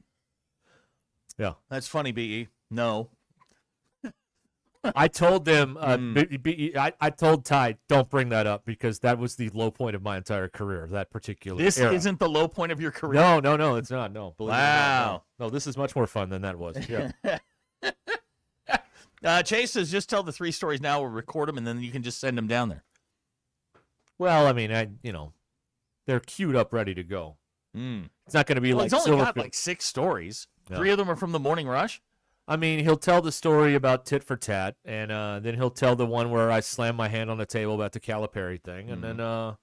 Yeah. That's funny, B.E. No. I told them, I told Ty, don't bring that up because that was the low point of my entire career, that particular This era. isn't the low point of your career? No, it's not. No. Believe it or not, Wow. no, this is much more fun than that was. Yeah. Chase says, just tell the 3 stories now. We'll record them, and then you can just send them down there. Well, I mean, they're queued up, ready to go. It's not going to be like he's only got Silverfield. like 6 stories. Yeah. 3 of them are from the Morning Rush. I mean, he'll tell the story about tit for tat, and then he'll tell the one where I slammed my hand on the table about the Calipari thing, and then I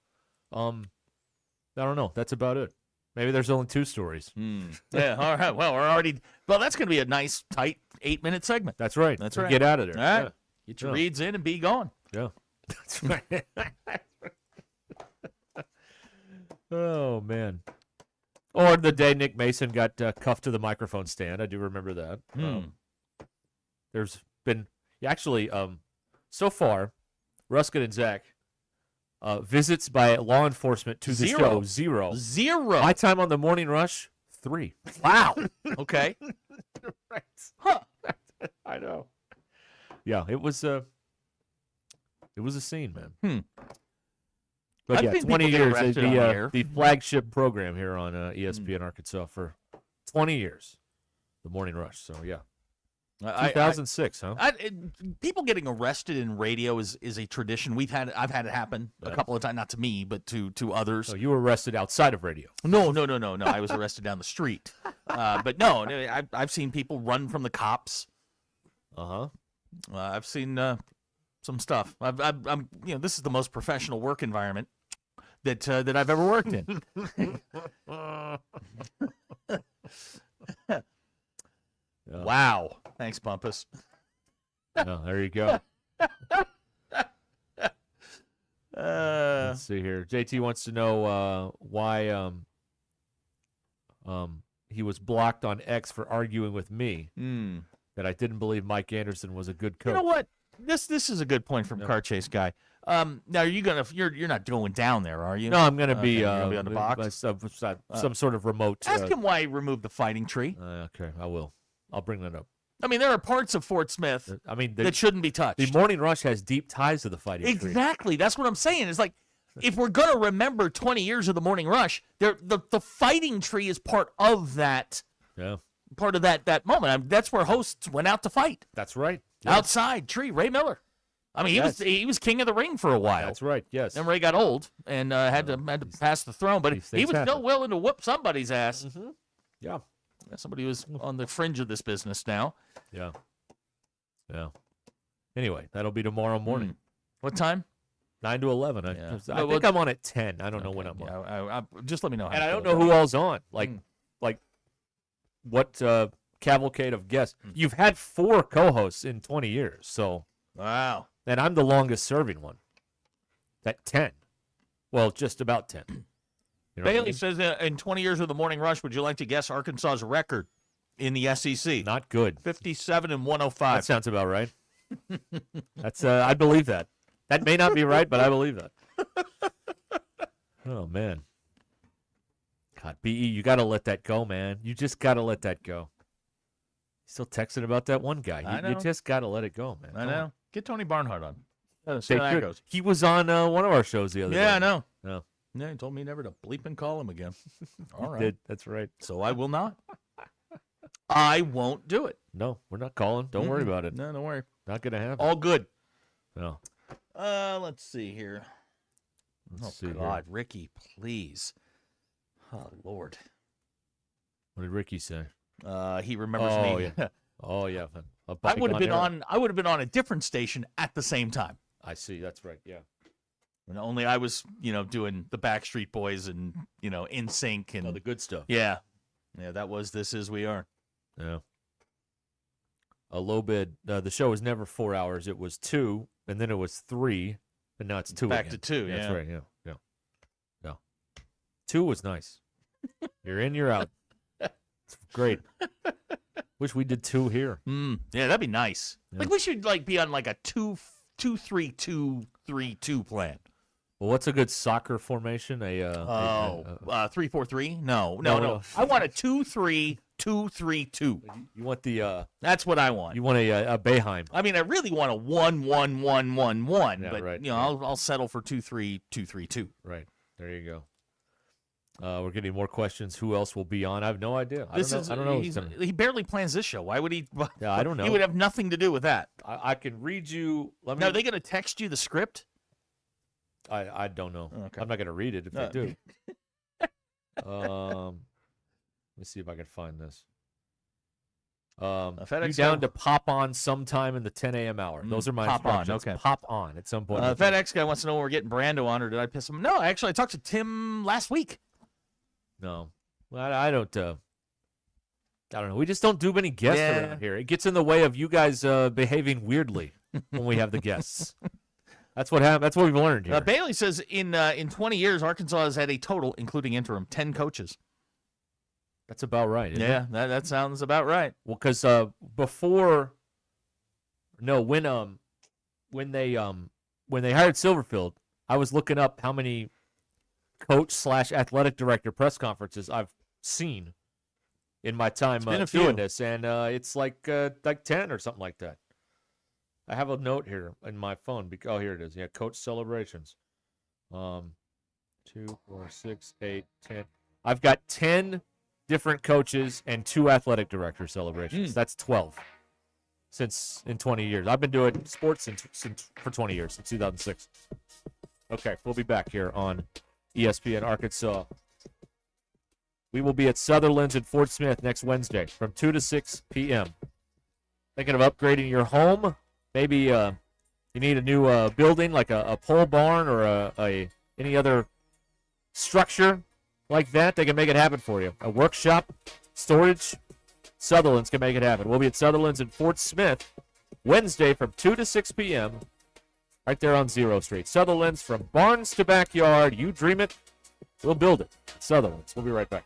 don't know. That's about it. Maybe there's only 2 stories. Yeah. All right. Well, we're already. Well, that's going to be a nice, tight 8-minute segment. That's right. That's We right. Get out of there. All right. Yeah. Get your reads in and be gone. Yeah. That's right. Oh man. Or the day Nick Mason got cuffed to the microphone stand. I do remember that. There's been so far, Ruscin and Zach visits by law enforcement to the show 0. My time on the Morning Rush 3. Wow. Okay. Right. Huh. I know. Yeah, it was a scene, man. But I've yeah, seen 20 people get years. arrested on the air. The flagship program here on ESPN Arkansas for 20 years, the Morning Rush. So yeah, 2006, huh? People getting arrested in radio is a tradition. I've had it happen a couple of times, not to me, but to others. So you were arrested outside of radio? No. I was arrested down the street. But no, I've seen people run from the cops. I've seen some stuff. I'm this is the most professional work environment that I've ever worked in. Wow. Thanks, Bumpus. Oh, there you go. Let's see here. JT wants to know why he was blocked on X for arguing with me that I didn't believe Mike Anderson was a good coach. You know what? This is a good point from Car Chase Guy. Now you're not going down there, are you? No, I'm going to be on the box. Some sort of remote. Ask him why he removed the fighting tree. Okay, I will. I'll bring that up. I mean, there are parts of Fort Smith that shouldn't be touched. The Morning Rush has deep ties to the fighting tree. Exactly. That's what I'm saying. It's like, if we're going to remember 20 years of the Morning Rush, the fighting tree is part of that. Yeah. Part of that moment. That's where hosts went out to fight. That's right. Yes. Outside tree, Ray Miller. I mean, he was king of the ring for a while. That's right. Yes. Then Ray got old and had to pass the throne, but he was still willing to whoop somebody's ass. Yeah. Somebody who's on the fringe of this business now. Yeah. Anyway, that'll be tomorrow morning. What time? 9 to 11. I think I'm on at 10. I don't know when I'm on. Just let me know. And I don't know who all's on. Like what cavalcade of guests. You've had 4 co-hosts in 20 years. So wow. And I'm the longest serving one. At 10. Well, just about 10. You know Bailey says, in 20 years of the Morning Rush, would you like to guess Arkansas's record in the SEC? Not good. 57 and 105. That sounds about right. That's I believe that. That may not be right, but I believe that. Oh man. God, BE, you got to let that go, man. You just got to let that go. Still texting about that one guy. I know. You just got to let it go, man. I know. Get Tony Barnhart on. They See how that could. goes. He was on one of our shows the other day. Yeah, I know. No. Yeah, he told me never to bleep and call him again. All right. Did. That's right. So I will not. I won't do it. No, we're not calling. Don't worry about it. No, don't worry. Not going to happen. All good. No. Let's see here. Let's see God, Ricky, please. Oh, Lord. What did Ricky say? He remembers me. Yeah. Oh, yeah. I would have been on. I would have been on a different station at the same time. I see. That's right. Yeah. And only I was, doing the Backstreet Boys and In Sync and the good stuff. Yeah, that was This Is We Are. Yeah. A low bid. The show was never 4 hours. It was 2, and then it was 3, and now it's 2. Back again. to 2. Yeah, Yeah, that's right. Yeah. 2 was nice. You're in, you're out. It's great. Wish we did 2 here. Yeah, that'd be nice. Yeah. Like we should be on like a 2-3-2-3-2 plan. Well, what's a good soccer formation? 3-4-3? No. I want a 2-3-2-3-2. You want the That's what I want. You want a Boeheim. I mean, I really want a 1-1-1-1-1, Yeah, but right. I'll settle for 2-3-2-3-2. Right. There you go. We're getting more questions. Who else will be on? I have no idea. I don't know. He barely plans this show. Why would he? Yeah, I don't know. He would have nothing to do with that. I can read you. Now, are they going to text you the script? I don't know. Okay. I'm not going to read it if they do. Let me see if I can find this. FedEx you down to pop on sometime in the 10 a.m. hour. Those are my pop on, instructions. okay. Pop on at some point. FedEx guy wants to know when we're getting Brando on, or did I piss him? No, actually, I talked to Tim last week. No. Well, I don't know. We just don't do many guests around here. It gets in the way of you guys behaving weirdly when we have the guests. That's what happened. That's what we've learned here. Bailey says in 20 years, Arkansas has had a total, including interim, 10 coaches. That's about right. Isn't it? That sounds about right. Well, because when they hired Silverfield, I was looking up how many coach/athletic director press conferences I've seen in my time doing this, and it's like 10 or something like that. I have a note here in my phone. Oh, here it is. Yeah, coach celebrations. 2, 4, 6, 8, 10. I've got 10 different coaches and 2 athletic director celebrations. That's 12 in 20 years. I've been doing sports for 20 years, since 2006. Okay, we'll be back here on ESPN Arkansas. We will be at Sutherland's in Fort Smith next Wednesday from 2 to 6 p.m. Thinking of upgrading your home? Maybe you need a new building, like a pole barn or any other structure like that. They can make it happen for you. A workshop, storage, Sutherland's can make it happen. We'll be at Sutherland's in Fort Smith Wednesday from 2 to 6 p.m. right there on 0 Street. Sutherland's, from barns to backyard. You dream it, we'll build it. Sutherland's. We'll be right back.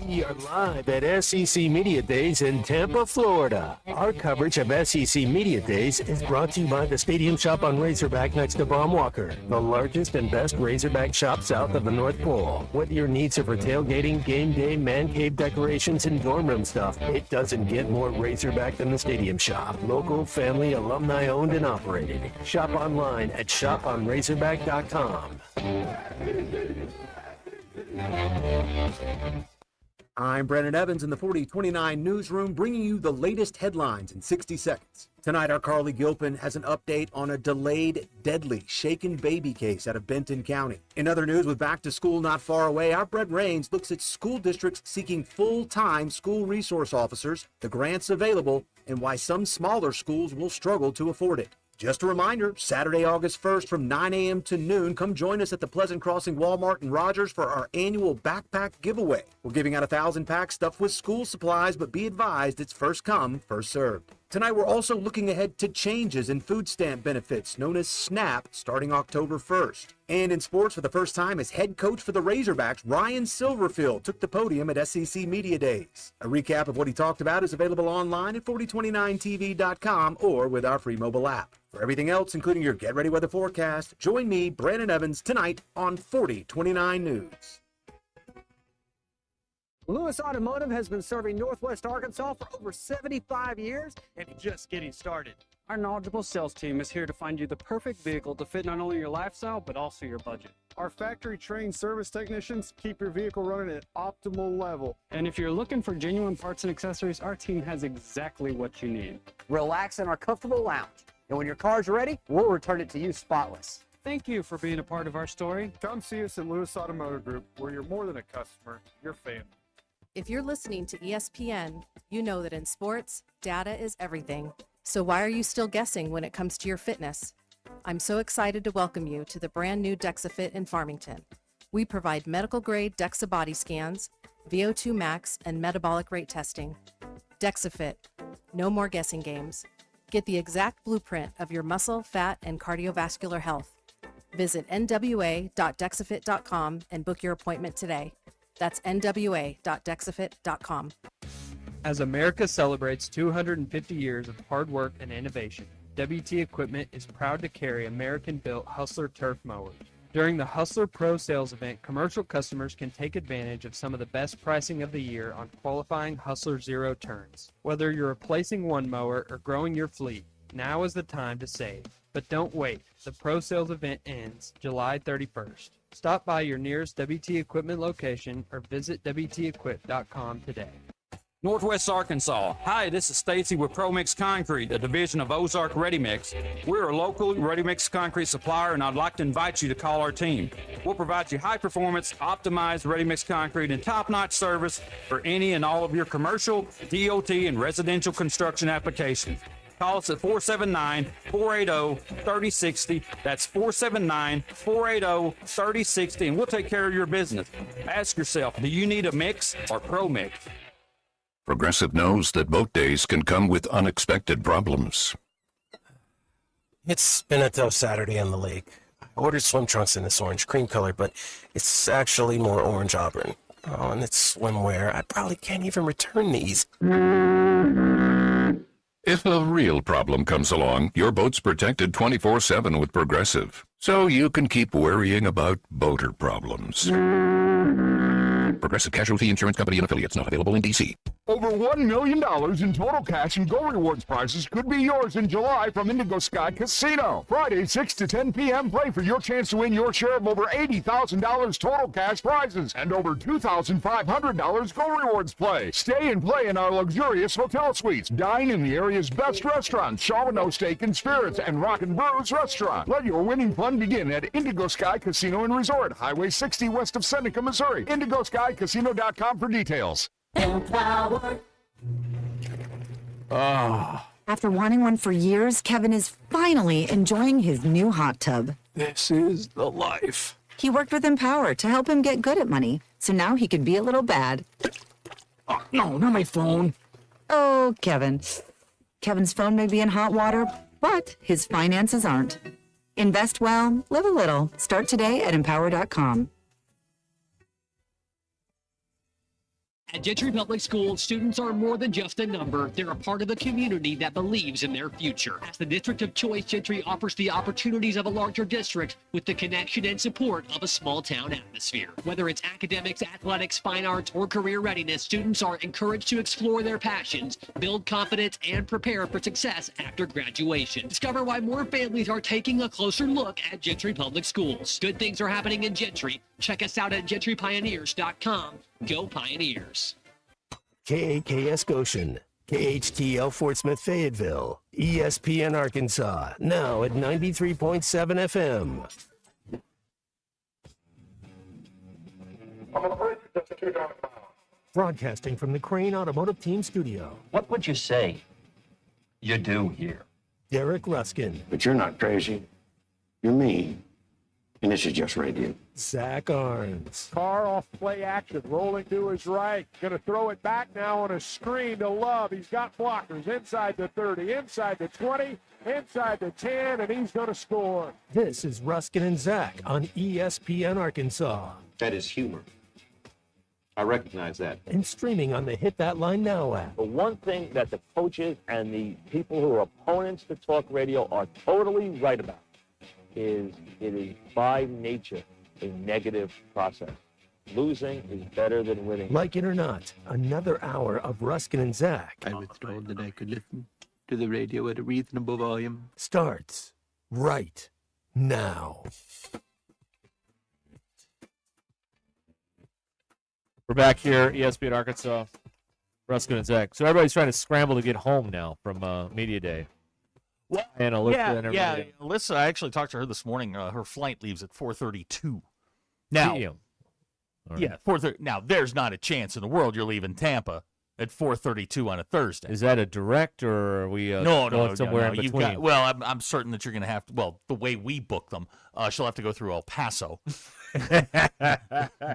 We are live at SEC Media Days in Tampa, Florida. Our coverage of SEC Media Days is brought to you by the Stadium Shop on Razorback next to Baumwalker, the largest and best Razorback shop south of the North Pole. Whether your needs are for tailgating, game day, man cave decorations, and dorm room stuff, it doesn't get more Razorback than the Stadium Shop. Local, family, alumni owned and operated. Shop online at shoponrazorback.com. I'm Brandon Evans in the 4029 newsroom, bringing you the latest headlines in 60 seconds. Tonight, our Carly Gilpin has an update on a delayed, deadly shaken baby case out of Benton County. In other news, with back to school not far away, our Brett Rains looks at school districts seeking full-time school resource officers, the grants available, and why some smaller schools will struggle to afford it. Just a reminder, Saturday, August 1st from 9 a.m. to noon, come join us at the Pleasant Crossing Walmart in Rogers for our annual backpack giveaway. We're giving out 1,000 packs stuffed with school supplies, but be advised it's first come, first served. Tonight, we're also looking ahead to changes in food stamp benefits known as SNAP starting October 1st. And in sports, for the first time as head coach for the Razorbacks, Ryan Silverfield took the podium at SEC Media Days. A recap of what he talked about is available online at 4029tv.com or with our free mobile app. For everything else, including your Get Ready Weather forecast, join me, Brandon Evans, tonight on 4029 News. Lewis Automotive has been serving Northwest Arkansas for over 75 years and just getting started. Our knowledgeable sales team is here to find you the perfect vehicle to fit not only your lifestyle, but also your budget. Our factory-trained service technicians keep your vehicle running at optimal level. And if you're looking for genuine parts and accessories, our team has exactly what you need. Relax in our comfortable lounge. And when your car's ready, we'll return it to you spotless. Thank you for being a part of our story. Come see us at Lewis Automotive Group, where you're more than a customer, you're family. If you're listening to ESPN, you know that in sports, data is everything. So why are you still guessing when it comes to your fitness? I'm so excited to welcome you to the brand new DexaFit in Farmington. We provide medical-grade DEXA body scans, VO2 max, and metabolic rate testing. DexaFit. No more guessing games. Get the exact blueprint of your muscle, fat, and cardiovascular health. Visit nwa.dexafit.com and book your appointment today. That's nwa.dexafit.com. As America celebrates 250 years of hard work and innovation, WT Equipment is proud to carry American-built Hustler turf mowers. During the Hustler Pro Sales event, commercial customers can take advantage of some of the best pricing of the year on qualifying Hustler Zero turns. Whether you're replacing one mower or growing your fleet, now is the time to save. But don't wait. The Pro Sales event ends July 31st. Stop by your nearest WT Equipment location or visit WTEquip.com today. Northwest Arkansas. Hi, this is Stacy with ProMix Concrete, a division of Ozark Ready Mix. We're a local ready mix concrete supplier, and I'd like to invite you to call our team. We'll provide you high performance, optimized ready mix concrete and top-notch service for any and all of your commercial, DOT, and residential construction applications. Call us at 479-480-3060. That's 479-480-3060, and we'll take care of your business. Ask yourself, do you need a mix or Pro Mix? Progressive knows that boat days can come with unexpected problems. It's been a tough Saturday on the lake. I ordered swim trunks in this orange cream color, but it's actually more orange auburn. Oh, and it's swimwear. I probably can't even return these. If a real problem comes along, your boat's protected 24/7 with Progressive, so you can keep worrying about boater problems. Progressive Casualty Insurance Company and Affiliates, not available in D.C. Over $1 million in total cash and Go Rewards prizes could be yours in July from Indigo Sky Casino. Friday, 6 to 10 p.m. Play for your chance to win your share of over $80,000 total cash prizes and over $2,500 Go Rewards play. Stay and play in our luxurious hotel suites. Dine in the area's best restaurants, Charbonneau Steak and Spirits and Rock and Brews Restaurant. Let your winning fun begin at Indigo Sky Casino and Resort, Highway 60 west of Seneca, Missouri. IndigoSkyCasino.com for details. Empowered. After wanting one for years, Kevin is finally enjoying his new hot tub. This is the life. He worked with Empower to help him get good at money, so now he can be a little bad. Oh, no, not my phone. Oh, Kevin. Kevin's phone may be in hot water, but his finances aren't. Invest well, live a little. Start today at Empower.com. At Gentry Public Schools, students are more than just a number. They're a part of a community that believes in their future. As the district of choice, Gentry offers the opportunities of a larger district with the connection and support of a small-town atmosphere. Whether it's academics, athletics, fine arts, or career readiness, students are encouraged to explore their passions, build confidence, and prepare for success after graduation. Discover why more families are taking a closer look at Gentry Public Schools. Good things are happening in Gentry. Check us out at gentrypioneers.com. Go Pioneers. KAKS Goshen, KHTL Fort Smith Fayetteville, ESPN Arkansas, now at 93.7 FM. Broadcasting from the Crane Automotive Team studio. What would you say you do here? Derek Ruscin. But you're not crazy. You're mean. And this is just radio. Zach Arns. Carr off play action, rolling to his right. Going to throw it back now on a screen to Love. He's got blockers inside the 30, inside the 20, inside the 10, and he's going to score. This is Ruskin and Zach on ESPN Arkansas. That is humor. I recognize that. And streaming on the Hit That Line Now app. The one thing that the coaches and the people who are opponents to talk radio are totally right about is it is by nature a negative process. Losing is better than winning. Like it or not, another hour of Ruskin and Zach I was told that I could listen to the radio at a reasonable volume. starts right now. We're back here, ESPN Arkansas, Ruskin and Zach. So everybody's trying to scramble to get home now from Media Day. Well, and Alyssa and yeah. everybody. Alyssa, I actually talked to her this morning. Her flight leaves at 4:32. Now, PM. All right. yeah, 4:30. Now, there's not a chance in the world you're leaving Tampa at 4:32 on a Thursday. Is that a direct, or are we going somewhere in You've between? got, well, I'm certain that you're going to have to. Well, the way we book them, she'll have to go through El Paso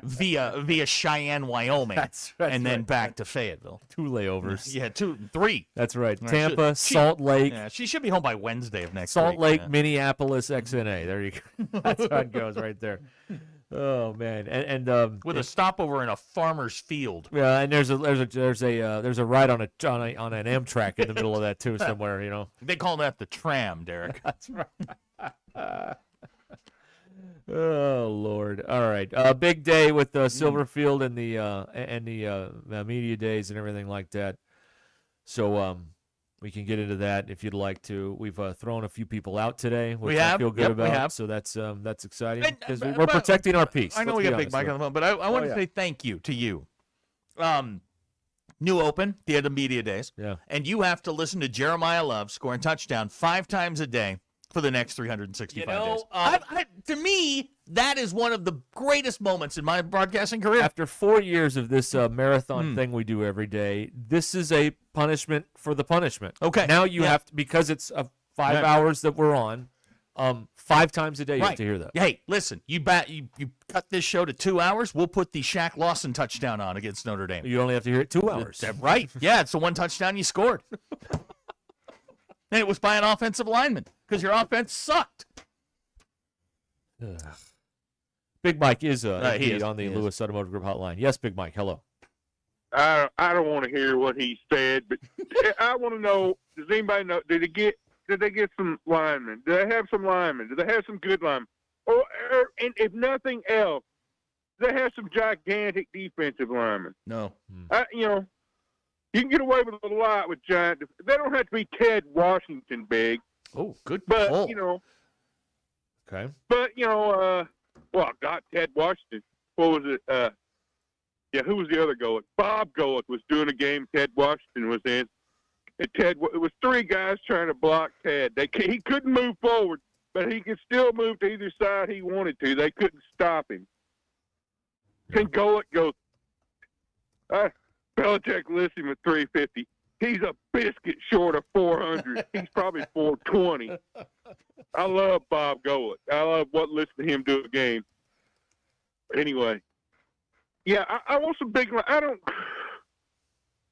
via Cheyenne, Wyoming, That's and then right. back to Fayetteville. 2 layovers. Yeah, 3. That's right. Yeah, Tampa, she- Salt Lake. Yeah, she should be home by Wednesday of next Salt week. Lake, yeah. Minneapolis, XNA. There you go. That's how it goes right there. Oh man, and With a stopover in a farmer's field. yeah, and there's a ride on an Amtrak in the middle of that too somewhere. You know. They call that the tram, Derek. That's right. Oh Lord! All right, big day with Silverfield and the media days and everything like that. So we can get into that if you'd like to. We've thrown a few people out today, which I feel good Yep, about. we have. So that's exciting because but- we're protecting our peace. I know Let's we be got Big honest Mike here. on the phone, but I want to say thank you to you. New Open, the end of media days. Yeah. And you have to listen to Jeremiah Love scoring touchdown 5 times a day for the next 365 days. To me, that is one of the greatest moments in my broadcasting career. After 4 years of this marathon thing we do every day, this is a punishment for the punishment. Okay. Now you have to, because it's 5 Right. hours that we're on, 5 times a day you have to hear that. Hey, listen, you cut this show to 2 hours, we'll put the Shaq Lawson touchdown on against Notre Dame. You only have to hear it 2 hours. That's right. Yeah, it's the one touchdown you scored. And it was by an offensive lineman because your offense sucked. Ugh. Big Mike is, he indeed is. on the He is. Lewis Automotive Group hotline. Yes, Big Mike. Hello. I don't want to hear what he said, but I want to know: does anybody know? Did they get some linemen? Do they have some linemen? Do they have some good linemen? And if nothing else, do they have some gigantic defensive linemen? No. You can get away with a lot with giant. They don't have to be Ted Washington big. Oh, good But pull. Okay. But not Ted Washington. What was it? Who was the other Goic? Bob Goic was doing a game Ted Washington was in. And it was 3 guys trying to block Ted. He couldn't move forward, but he could still move to either side he wanted to. They couldn't stop him. And Goic goes, Belichick lists him at 350. He's a biscuit short of 400. He's probably 420. I love Bob Goic. I love listening to him do a game. Anyway, yeah, I want some big.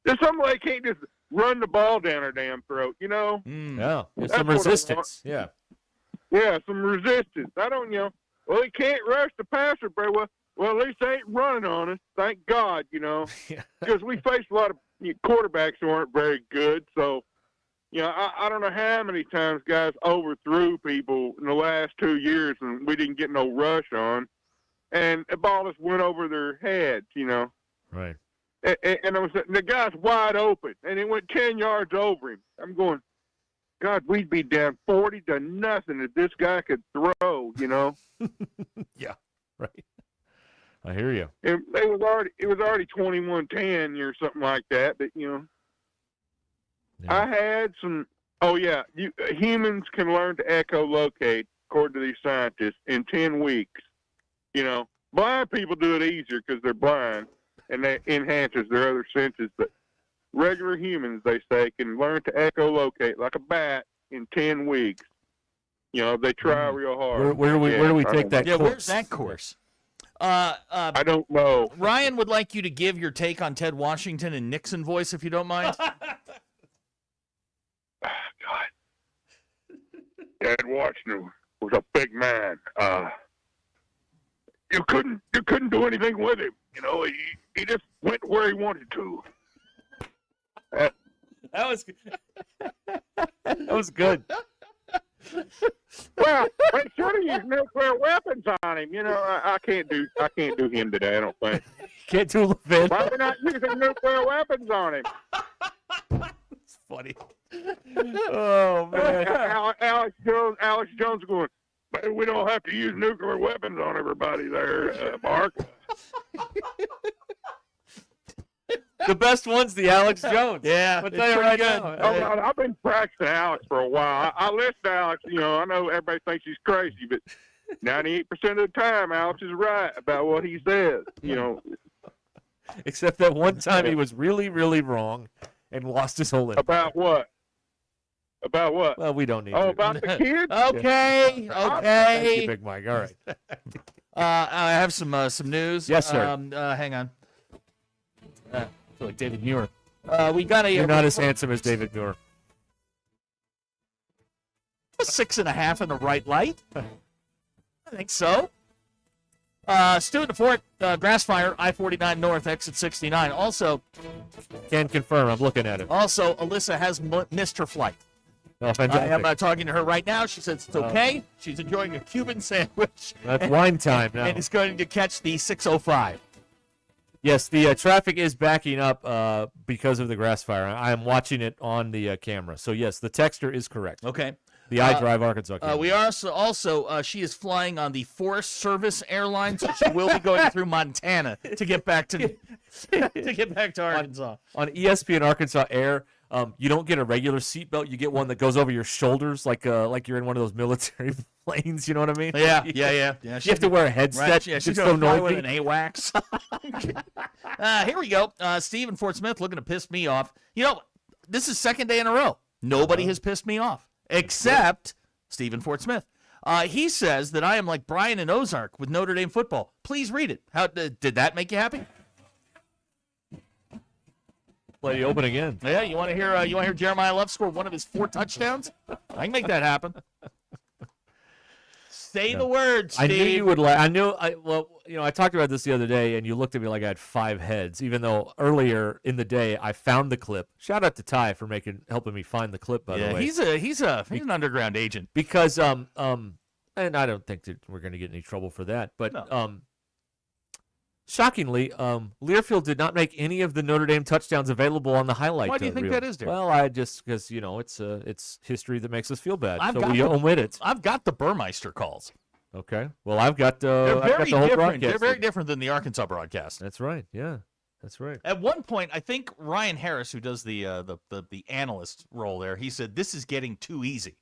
There's some way can't just run the ball down her damn throat, you know? Yeah. That's Some what I want. resistance. Yeah. Yeah, some resistance. I don't, well, he can't rush the passer very well. Well, at least they ain't running on us. Thank God, because we faced a lot of quarterbacks who aren't very good. So, I don't know how many times guys overthrew people in the last 2 years and we didn't get no rush on. And the ball just went over their heads, Right. And the guy's wide open, and it went 10 yards over him. I'm going, God, we'd be down 40-0 if this guy could throw, Yeah. Right. I hear you. It was already 21-10 or something like that, but I had some. Oh yeah, humans can learn to echolocate, according to these scientists, in 10 weeks. Blind people do it easier because they're blind, and that enhances their other senses. But regular humans, they say, can learn to echolocate like a bat in 10 weeks. They try real hard. Where do we take that Yeah, course? where's that course? I don't know. Ryan would like you to give your take on Ted Washington in Nixon voice, if you don't mind. Ted Washington was a big man. You couldn't do anything with him. He just went where he wanted to. That was that was good. Well, they should have used nuclear weapons on him. You know, I can't do him today. I don't think. Can't do Levin. Why are we not using nuclear weapons on him? It's funny. Oh man. Alex Jones going. But we don't have to use nuclear weapons on everybody there, Mark. The best one's the Alex Jones. Yeah, I'll tell you right now. Oh, I've been practicing Alex for a while. I listen to Alex. You know, I know everybody thinks he's crazy, but 98% of the time, Alex is right about what he says. You know, Except that one time he was really, really wrong and lost his whole. About what? About what? Well, we don't need. Oh, to. about the kids? Okay. Thank you, Big Mike. All right. I have some news. Yes, sir. Hang on. I feel like David Muir. We got a. You're not as handsome as David Muir. 6.5 in the right light. I think so. Student of Fort grass fire, I-49 North, exit 69. Also, can confirm. I'm looking at it. Also, Alyssa has missed her flight. Oh, I fantastic. am talking to her right now. She says it's okay. She's enjoying a Cuban sandwich. That's wine time now. And is going to catch the 6:05. Yes, the traffic is backing up because of the grass fire. I am watching it on the camera. So, yes, the texter is correct. Okay. The iDrive Arkansas camera. We are also she is flying on the Forest Service Airlines, so she will be going through Montana to get back to Arkansas. On ESPN Arkansas Air, you don't get a regular seatbelt. You get one that goes over your shoulders, like you're in one of those military planes. You know what I mean? Yeah. You have to wear a headset. Right, yeah, she's it's going so to fly with noisy. an AWACS. Here we go. Steve in Fort Smith looking to piss me off. You know, this is second day in a row. Nobody has pissed me off except Steve in Fort Smith. He says that I am like Brian in Ozark with Notre Dame football. Please read it. How did that make you happy? Play the open again. Yeah, you want to hear Jeremiah Love score one of his 4 touchdowns? I can make that happen. Say the words, Steve. I knew you would like. I talked about this the other day, and you looked at me like I had 5 heads. Even though earlier in the day I found the clip. Shout out to Ty for helping me find the clip. By the way, he's an underground agent. Because and I don't think that we're going to get in any trouble for that. But shockingly, Learfield did not make any of the Notre Dame touchdowns available on the highlight. Why do you think reel. that is, Derek? Well, because it's history that makes us feel bad, so we omit it. I've got the Burmeister calls. Okay. Well, I've got They're I've very got the whole different. broadcast. They're very different than the Arkansas broadcast. That's right. Yeah, that's right. At one point, I think Ryan Harris, who does the analyst role there, he said this is getting too easy.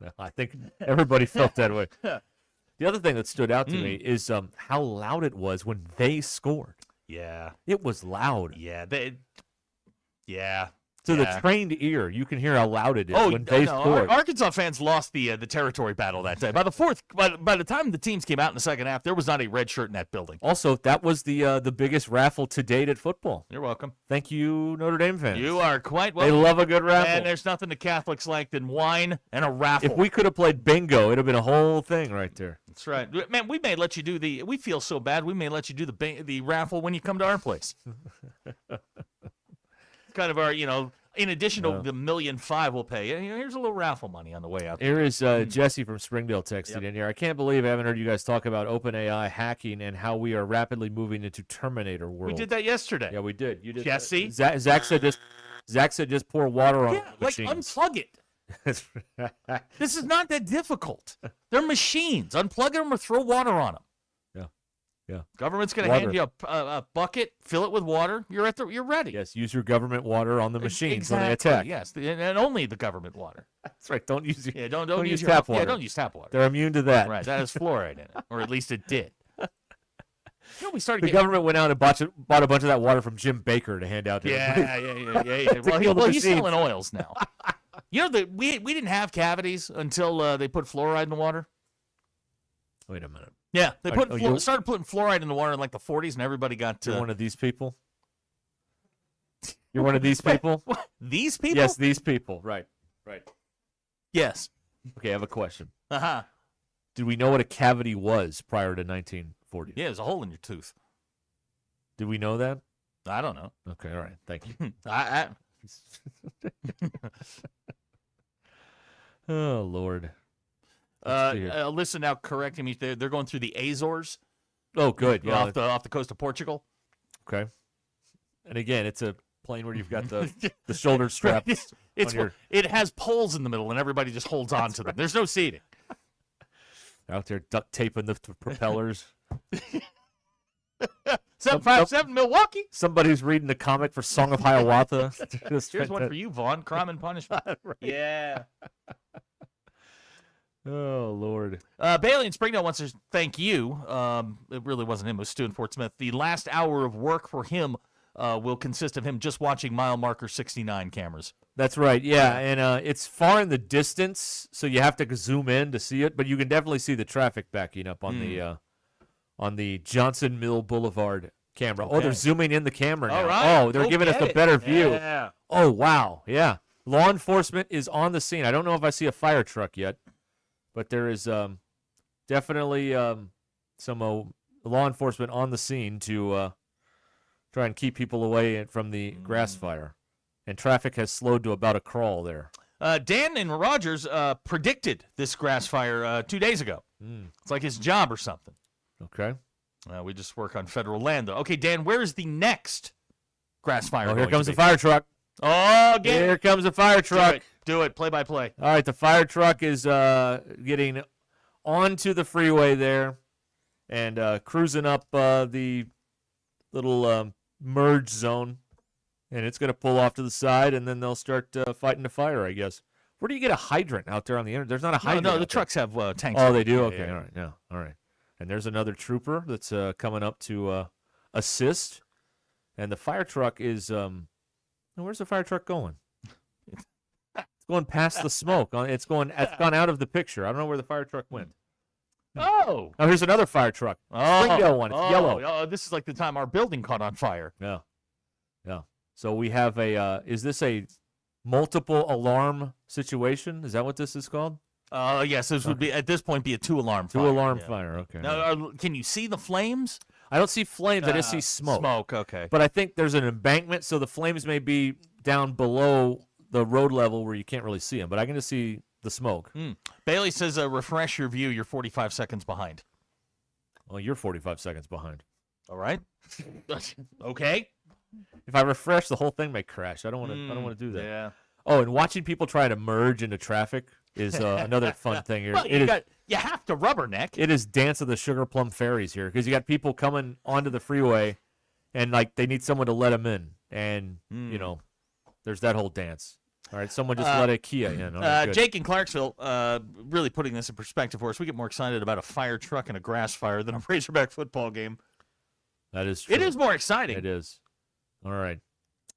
Well, I think everybody felt that way. The other thing that stood out to me is how loud it was when they scored. Yeah, it was loud. Yeah, To the trained ear, you can hear how loud it is when they no, scored. Arkansas fans lost the territory battle that day. By the time the teams came out in the second half, there was not a red shirt in that building. Also, that was the biggest raffle to date at football. You're welcome. Thank you, Notre Dame fans. You are quite welcome. They love a good raffle. And there's nothing the Catholics like than wine and a raffle. If we could have played bingo, it'd have been a whole thing right there. That's right. Man, we may let you do we feel so bad, we may let you do the raffle when you come to our place. Kind of our, in addition to the $1.5 million we'll pay, here's a little raffle money on the way out. Here is Jesse from Springdale texted in here. I can't believe I haven't heard you guys talk about OpenAI hacking and how we are rapidly moving into Terminator world. We did that yesterday. Yeah, we did. You did. Jesse? Zach said just pour water on the machines. Unplug it. This is not that difficult. They're machines. Unplug them or throw water on them. Yeah. Government's going to hand you a bucket, fill it with water. You're ready. Yes, use your government water on the machines when they Exactly, attack. Yes, and only the government water. That's right. Don't use don't use tap water. Yeah, don't use tap water. They're immune to that. Right, that has fluoride in it, or at least it did. We started. The government went out and bought a bunch of that water from Jim Baker to hand out to everybody. Yeah. Well, he's selling oils now. We didn't have cavities until they put fluoride in the water. Wait a minute. Yeah, they started putting fluoride in the water in like the 40s, and everybody got. You're one of these people. You're one of these people. What? These people? Yes, these people. Right. Yes. Okay, I have a question. Uh-huh. Did we know what a cavity was prior to 1940? Yeah, there's a hole in your tooth. Did we know that? I don't know. Okay, all right. Thank you. Oh, Lord. Alyssa now correcting me. They're going through the Azores. Oh, good. Yeah. Off the coast of Portugal. Okay. And again, it's a plane where you've got the shoulder straps. It has poles in the middle, and everybody just holds on to them. There's no seating. Out there duct taping the propellers. 757 Milwaukee. Somebody's reading the comic for Song of Hiawatha. Here's one for you, Vaughn. Crime and Punishment. Right. Yeah. Oh, Lord. Bailey in Springdale wants to thank you. It really wasn't him. It was Stu in Fort Smith. The last hour of work for him will consist of him just watching mile marker 69 cameras. That's right, yeah. And it's far in the distance, so you have to zoom in to see it. But you can definitely see the traffic backing up on the Johnson Mill Boulevard camera. Okay. Oh, they're zooming in the camera now. All right. Oh, they're Go giving us get the it. better view. Yeah. Oh, wow. Yeah. Law enforcement is on the scene. I don't know if I see a fire truck yet, but there is definitely some law enforcement on the scene to try and keep people away from the grass fire. And traffic has slowed to about a crawl there. Dan in Rogers predicted this grass fire 2 days ago. It's like his job or something. Okay. We just work on federal land, though. Okay, Dan, where is the next grass fire? Oh, here going comes to the be? fire truck. Oh, get Here it. comes the fire truck. Do it. Play by play. All right, the fire truck is getting onto the freeway there and cruising up the little merge zone. And it's going to pull off to the side, and then they'll start fighting the fire, I guess. Where do you get a hydrant out there on the internet? There's not a hydrant. No, out the there. trucks have tanks. Oh, they do? Yeah, Okay, yeah. all right. Yeah, all right. And there's another trooper that's coming up to assist. And the fire truck is where's the fire truck going? It's going past the smoke. It's gone out of the picture. I don't know where the fire truck went. Oh. Oh, here's another fire truck. Springdale one. It's yellow. Oh, this is like the time our building caught on fire. Yeah. Yeah. So we have is this a multiple alarm situation? Is that what this is called? Yes, this would be at this point be a 2-alarm fire. 2-alarm Yeah. fire. Okay. Now, can you see the flames? I don't see flames. I just see smoke. Smoke, okay. But I think there's an embankment, so the flames may be down below the road level where you can't really see them. But I can just see the smoke. Bailey says, refresh your view. You're 45 seconds behind. Well, you're 45 seconds behind. All right. Okay. If I refresh, the whole thing may crash. I don't want to. I don't want to do that. Yeah. Oh, and watching people try to merge into traffic is another fun thing here. Well, you have to rubberneck. It is Dance of the Sugar Plum Fairies here because you got people coming onto the freeway, and like they need someone to let them in, and you know, there's that whole dance. All right, someone just let a Kia in. All right, good. Jake in Clarksville, really putting this in perspective for us. We get more excited about a fire truck and a grass fire than a Razorback football game. That is true. It is more exciting. It is. All right.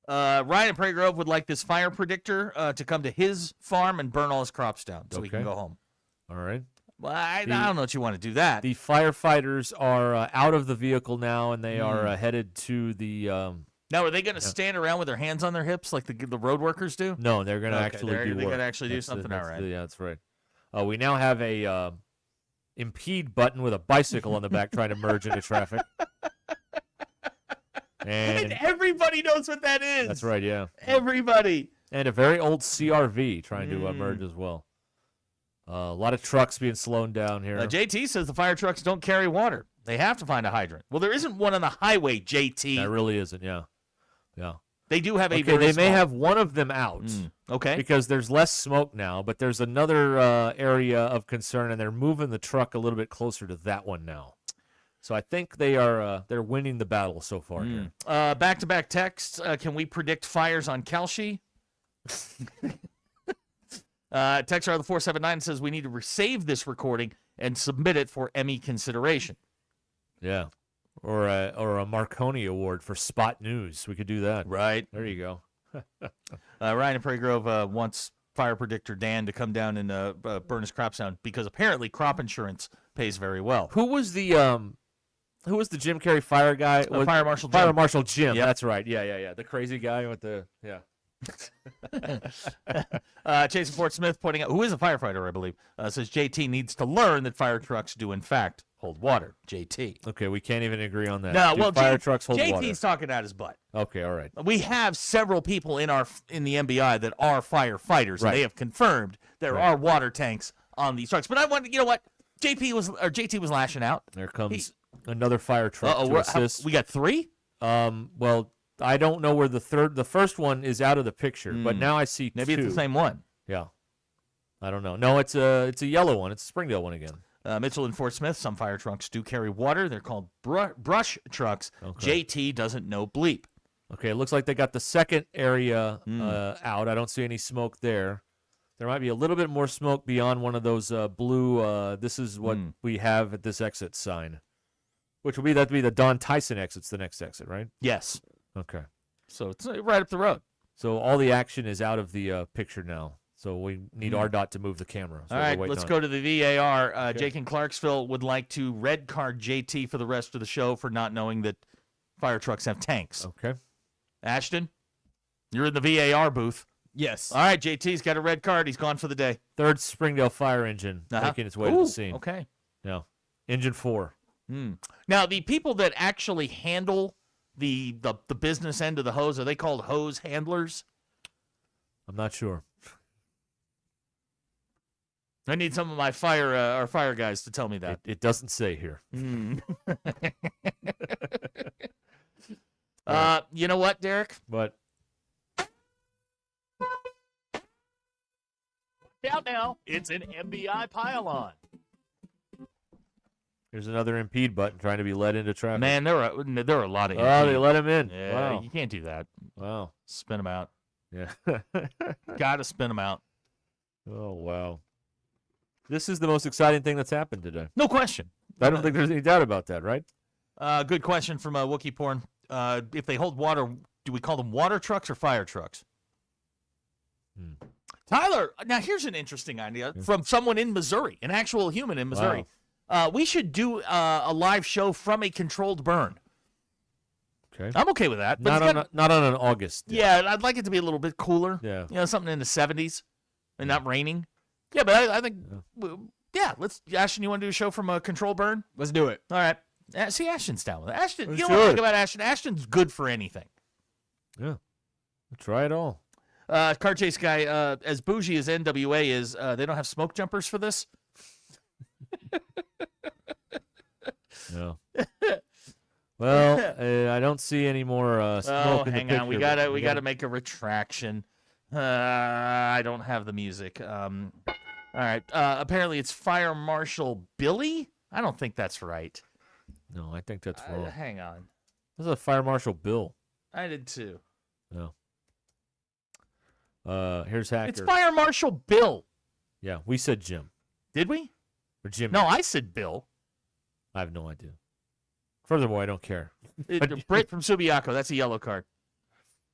Ryan in Prairie Grove would like this fire predictor to come to his farm and burn all his crops down so he can go home. All right. Well, I don't know if you want to do that. The firefighters are out of the vehicle now, and they are headed to the. Now, are they going to stand around with their hands on their hips like the road workers do? No, they're going to actually do They're work. going to actually do That's something. that's All right. yeah, that's right. We now have a impede button with a bicycle on the back trying to merge into traffic. And everybody knows what that is. That's right, yeah. Everybody. And a very old CRV trying to merge as well. A lot of trucks being slowed down here. JT says the fire trucks don't carry water. They have to find a hydrant. Well, there isn't one on the highway, JT. There really isn't, yeah. Yeah. They do have a Okay, very they may small- have one of them out. Okay. Because there's less smoke now, but there's another area of concern, and they're moving the truck a little bit closer to that one now. So I think they're winning the battle so far here. Back-to-back texts. Can we predict fires on Kelshi? Texter the 479 says we need to save this recording and submit it for Emmy consideration. Yeah. Or a Marconi Award for Spot News. We could do that. Right. There you go. Ryan in Prairie Grove wants fire predictor Dan to come down and burn his crops down because apparently crop insurance pays very well. Who was the Jim Carrey fire guy? Fire Marshal Jim. Fire Marshal Jim. Yep. That's right. Yeah. The crazy guy with the Jason Fort Smith pointing out, who is a firefighter, I believe, says JT needs to learn that fire trucks do in fact hold water. JT. Okay, we can't even agree on that. No, Do well, fire trucks hold JT's water? talking out his butt. Okay, all right. We have several people in the MBI that are firefighters, Right. and they have confirmed there are water tanks on these trucks. But I wanted, you know what? JT was lashing out. There comes another fire truck to assist. We got 3? Well, I don't know where the first one is out of the picture, but now I see Maybe 2. it's the same one. Yeah. I don't know. No, it's a yellow one. It's a Springdale one again. Mitchell and Fort Smith, some fire trucks do carry water. They're called brush trucks. Okay. JT doesn't know bleep. Okay, it looks like they got the second area out. I don't see any smoke there. There might be a little bit more smoke beyond one of those blue, this is what we have at this exit sign, which would be the Don Tyson exit's the next exit, right? Yes. Okay. So it's right up the road. So all the action is out of the picture now. So we need RDOT to move the camera. So all right, let's go to the VAR. Jake in Clarksville would like to red card JT for the rest of the show for not knowing that fire trucks have tanks. Okay. Ashton, you're in the VAR booth. Yes. All right, JT's got a red card. He's gone for the day. Third Springdale fire engine making its way to the scene. Okay. Yeah. Engine 4. Now, the people that actually handle the business end of the hose, are they called hose handlers? I'm not sure. I need some of my fire guys to tell me that. It doesn't say here. You know what, Derek? What? Out now. It's an MBI pylon. Here's another impede button trying to be led into traffic. Man, there are a lot of. Oh, they let him in. Yeah, Wow. you can't do that. Wow. Spin him out. Yeah. Got to spin him out. Oh, wow. This is the most exciting thing that's happened today. No question. I don't think there's any doubt about that, right? Good question from Wookie Porn. If they hold water, do we call them water trucks or fire trucks? Tyler, now here's an interesting idea from someone in Missouri, an actual human in Missouri. Wow. We should do a live show from a controlled burn. Okay. I'm okay with that. But Not on an August day. Yeah, I'd like it to be a little bit cooler. Yeah. You know, something in the 70s and not raining. Yeah, but I think, let's, Ashton, you want to do a show from a control burn? Let's do it. All right. See, Ashton's down with it. Ashton, you know Sure. what I think about Ashton? Ashton's good for anything. Yeah. Try it all. Car chase guy, as bougie as NWA is, they don't have smoke jumpers for this? No. Well, I don't see any more smoke in the hang on. We picture, gotta but make a retraction. I don't have the music. All right. Apparently, it's Fire Marshal Billy. I don't think that's right. No, I think that's wrong. Hang on. This is a Fire Marshal Bill. I did too. No. Here's Hacker. It's Fire Marshal Bill. Yeah, we said Jim. Did we? Or Jim. No, I said Bill. I have no idea. Furthermore, I don't care. Britt from Subiaco. That's a yellow card.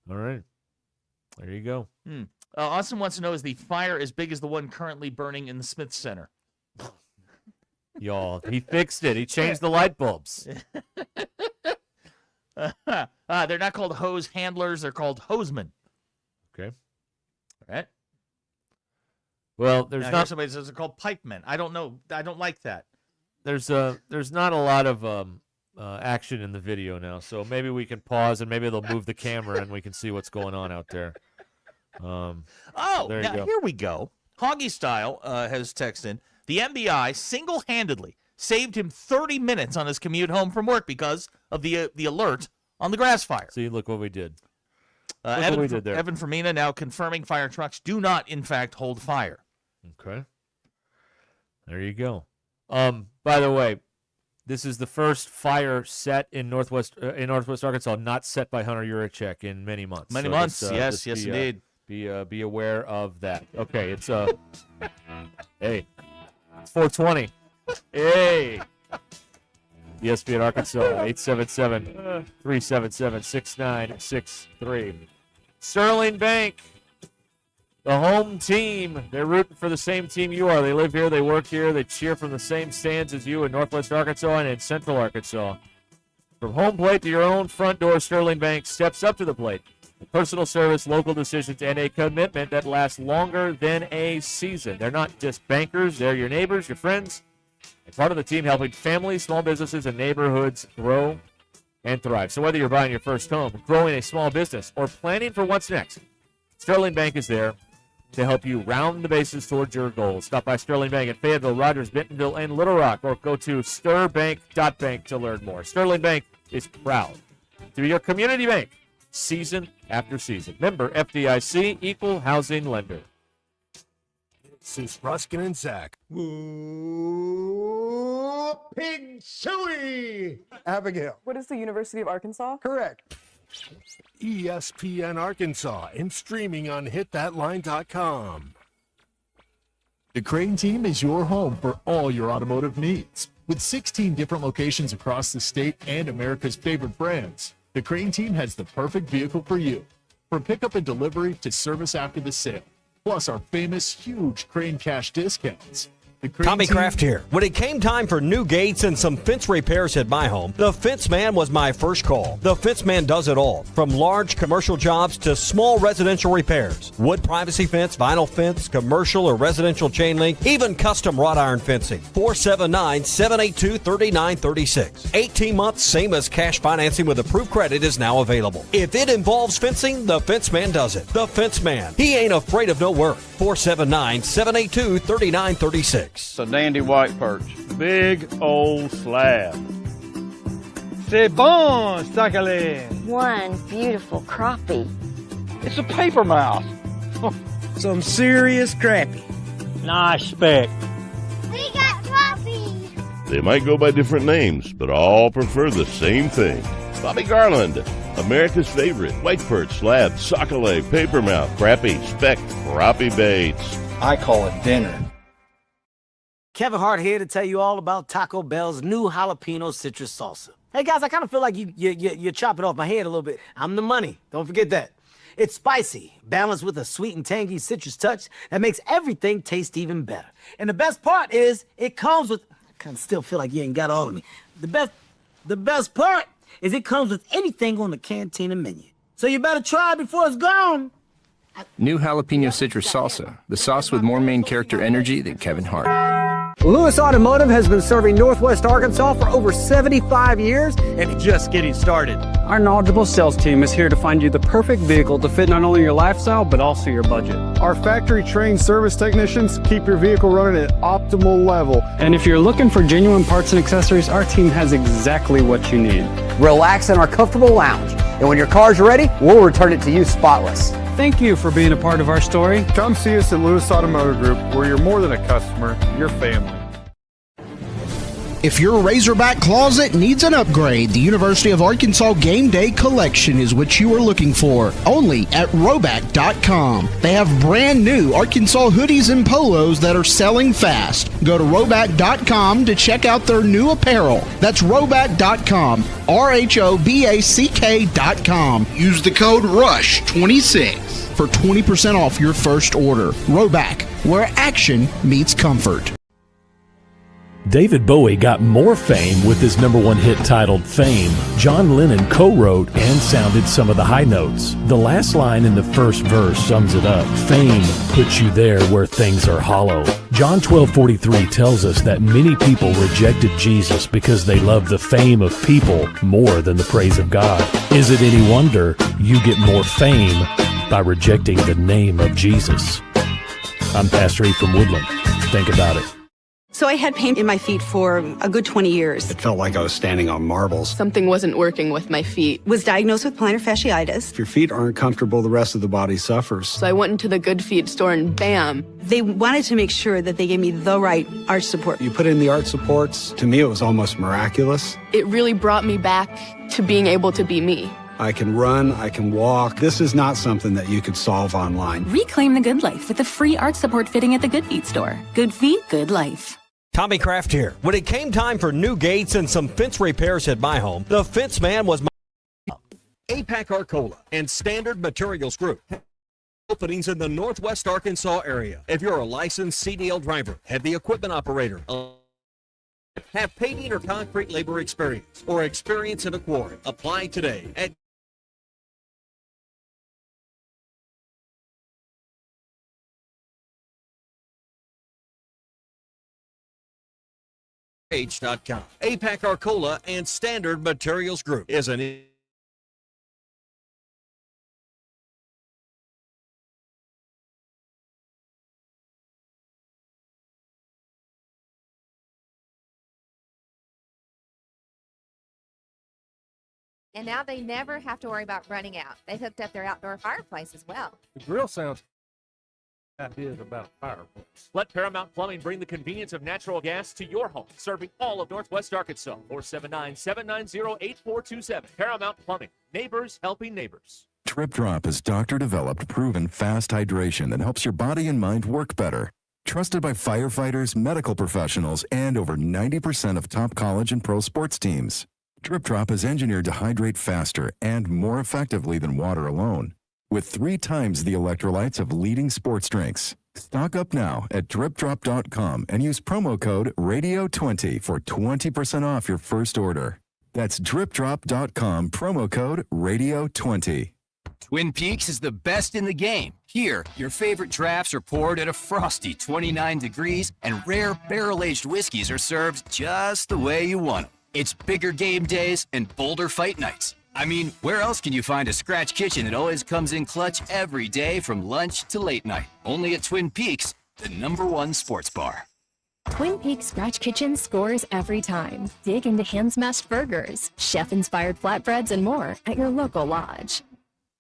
All right. There you go. Austin wants to know, is the fire as big as the one currently burning in the Smith Center? Y'all, he fixed it. He changed the light bulbs. They're not called hose handlers. They're called hosemen. Okay. All right. Well, there's not somebody says they're called pipemen. I don't know. I don't like that. There's not a lot of action in the video now, so maybe we can pause and maybe they'll move the camera and we can see what's going on out there. There you go. Here we go. Hoggy Style has texted in. The MBI single-handedly saved him 30 minutes on his commute home from work because of the alert on the grass fire. See, look what we did. Evan, what we did there. Evan Fermina now confirming fire trucks do not, in fact, hold fire. Okay. There you go. By the way, this is the first fire set in Northwest Arkansas not set by Hunter Yurachek in many months. Many So months, just yes, indeed. Be aware of that. Okay, it's hey, it's 420. Hey, ESPN Arkansas 877-377-6963. Sterling Bank, the home team. They're rooting for the same team you are. They live here, they work here, they cheer from the same stands as you in Northwest Arkansas and in Central Arkansas. From home plate to your own front door, Sterling Bank steps up to the plate. Personal service, local decisions, and a commitment that lasts longer than a season. They're not just bankers, they're your neighbors, your friends, and part of the team helping families, small businesses, and neighborhoods grow and thrive. So whether you're buying your first home, growing a small business, or planning for what's next, Sterling Bank is there to help you round the bases towards your goals. Stop by Sterling Bank at Fayetteville, Rogers, Bentonville, and Little Rock, or go to stirbank.bank to learn more. Sterling Bank is proud to be your community bank season after season. Member FDIC, equal housing lender. This is Ruscin and Zach. Pig suey! Abigail. What is the University of Arkansas? Correct. ESPN Arkansas and streaming on hitthatline.com. The Crane team is your home for all your automotive needs. With 16 different locations across the state and America's favorite brands, the Crane team has the perfect vehicle for you. From pickup and delivery to service after the sale. Plus our famous huge Crane cash discounts. Tommy Kraft here. When it came time for new gates and some fence repairs at my home, the Fence Man was my first call. The Fence Man does it all, from large commercial jobs to small residential repairs. Wood privacy fence, vinyl fence, commercial or residential chain link, even custom wrought iron fencing. 479-782-3936. 18 months, same as cash financing with approved credit is now available. If it involves fencing, the Fence Man does it. The Fence Man. He ain't afraid of no work. 479-782-3936. It's a dandy white perch. Big old slab. C'est bon, sacalé. One beautiful crappie. It's a paper mouse. Some serious crappie. Nice speck. We got crappie. They might go by different names, but all prefer the same thing. Bobby Garland, America's favorite white perch, slab, sockeye, papermouth, crappie, speck, crappie baits. I call it dinner. Kevin Hart here to tell you all about Taco Bell's new jalapeno citrus salsa. Hey guys, I kind of feel like you're chopping off my head a little bit. I'm the money. Don't forget that. It's spicy, balanced with a sweet and tangy citrus touch that makes everything taste even better. And the best part is it comes with, I kind of still feel like you ain't got all of me. The best part is it comes with anything on the Cantina menu. So you better try it before it's gone. New jalapeno citrus salsa, the sauce with more main character energy than Kevin Hart. Lewis Automotive has been serving Northwest Arkansas for over 75 years and just getting started. Our knowledgeable sales team is here to find you the perfect vehicle to fit not only your lifestyle, but also your budget. Our factory-trained service technicians keep your vehicle running at optimal level. And if you're looking for genuine parts and accessories, our team has exactly what you need. Relax in our comfortable lounge, and when your car's ready, we'll return it to you spotless. Thank you for being a part of our story. Come see us at Lewis Automotive Group, where you're more than a customer, you're family. If your Razorback closet needs an upgrade, the University of Arkansas Game Day Collection is what you are looking for. Only at Roback.com. They have brand new Arkansas hoodies and polos that are selling fast. Go to Roback.com to check out their new apparel. That's Roback.com. RHOBACK.com. Use the code RUSH26 for 20% off your first order. Roback, where action meets comfort. David Bowie got more fame with his #1 hit titled Fame. John Lennon co-wrote and sounded some of the high notes. The last line in the first verse sums it up. Fame puts you there where things are hollow. John 12:43 tells us that many people rejected Jesus because they loved the fame of people more than the praise of God. Is it any wonder you get more fame by rejecting the name of Jesus? I'm Pastor E from Woodland. Think about it. So I had pain in my feet for a good 20 years. It felt like I was standing on marbles. Something wasn't working with my feet. Was diagnosed with plantar fasciitis. If your feet aren't comfortable, the rest of the body suffers. So I went into the Good Feet store and bam. They wanted to make sure that they gave me the right arch support. You put in the arch supports. To me, it was almost miraculous. It really brought me back to being able to be me. I can run, I can walk. This is not something that you could solve online. Reclaim the good life with a free arch support fitting at the Good Feet store. Good feet, good life. Tommy Kraft here. When it came time for new gates and some fence repairs at my home, the Fence Man was my APAC Arcola and Standard Materials Group. Openings in the Northwest Arkansas area. If you're a licensed CDL driver, heavy equipment operator, have paving or concrete labor experience, or experience in a quarry, apply today at H.com. APAC Arcola and Standard Materials Group is an And now they never have to worry about running out. They hooked up their outdoor fireplace as well. The grill sounds ideas about fireplace. Let Paramount Plumbing bring the convenience of natural gas to your home, serving all of Northwest Arkansas. 479-790-8427. Paramount Plumbing. Neighbors helping neighbors. Drip Drop is doctor-developed, proven fast hydration that helps your body and mind work better. Trusted by firefighters, medical professionals, and over 90% of top college and pro sports teams. Drip Drop is engineered to hydrate faster and more effectively than water alone, with 3 times the electrolytes of leading sports drinks. Stock up now at dripdrop.com and use promo code RADIO20 for 20% off your first order. That's dripdrop.com, promo code RADIO20. Twin Peaks is the best in the game. Here, your favorite drafts are poured at a frosty 29 degrees, and rare barrel-aged whiskeys are served just the way you want them. It's bigger game days and bolder fight nights. I mean, where else can you find a scratch kitchen that always comes in clutch every day from lunch to late night? Only at Twin Peaks, the #1 sports bar. Twin Peaks Scratch Kitchen scores every time. Dig into hand-smashed burgers, chef-inspired flatbreads, and more at your local lodge.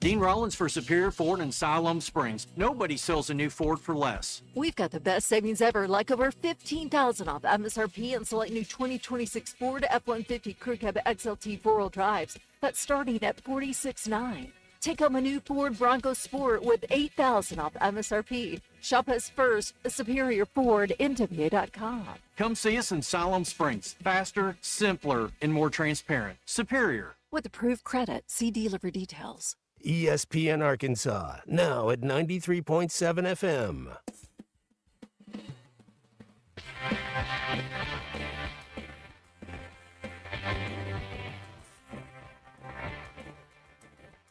Dean Rollins for Superior Ford in Siloam Springs. Nobody sells a new Ford for less. We've got the best savings ever, like over $15,000 off MSRP and select new 2026 Ford F-150 Crew Cab XLT 4-wheel drives. That's starting at $46,900. Take home a new Ford Bronco Sport with $8,000 off MSRP. Shop us first, Superior Ford, NWA.com. Come see us in Siloam Springs. Faster, simpler, and more transparent. Superior. With approved credit, see dealer for details. ESPN Arkansas, now at 93.7 FM.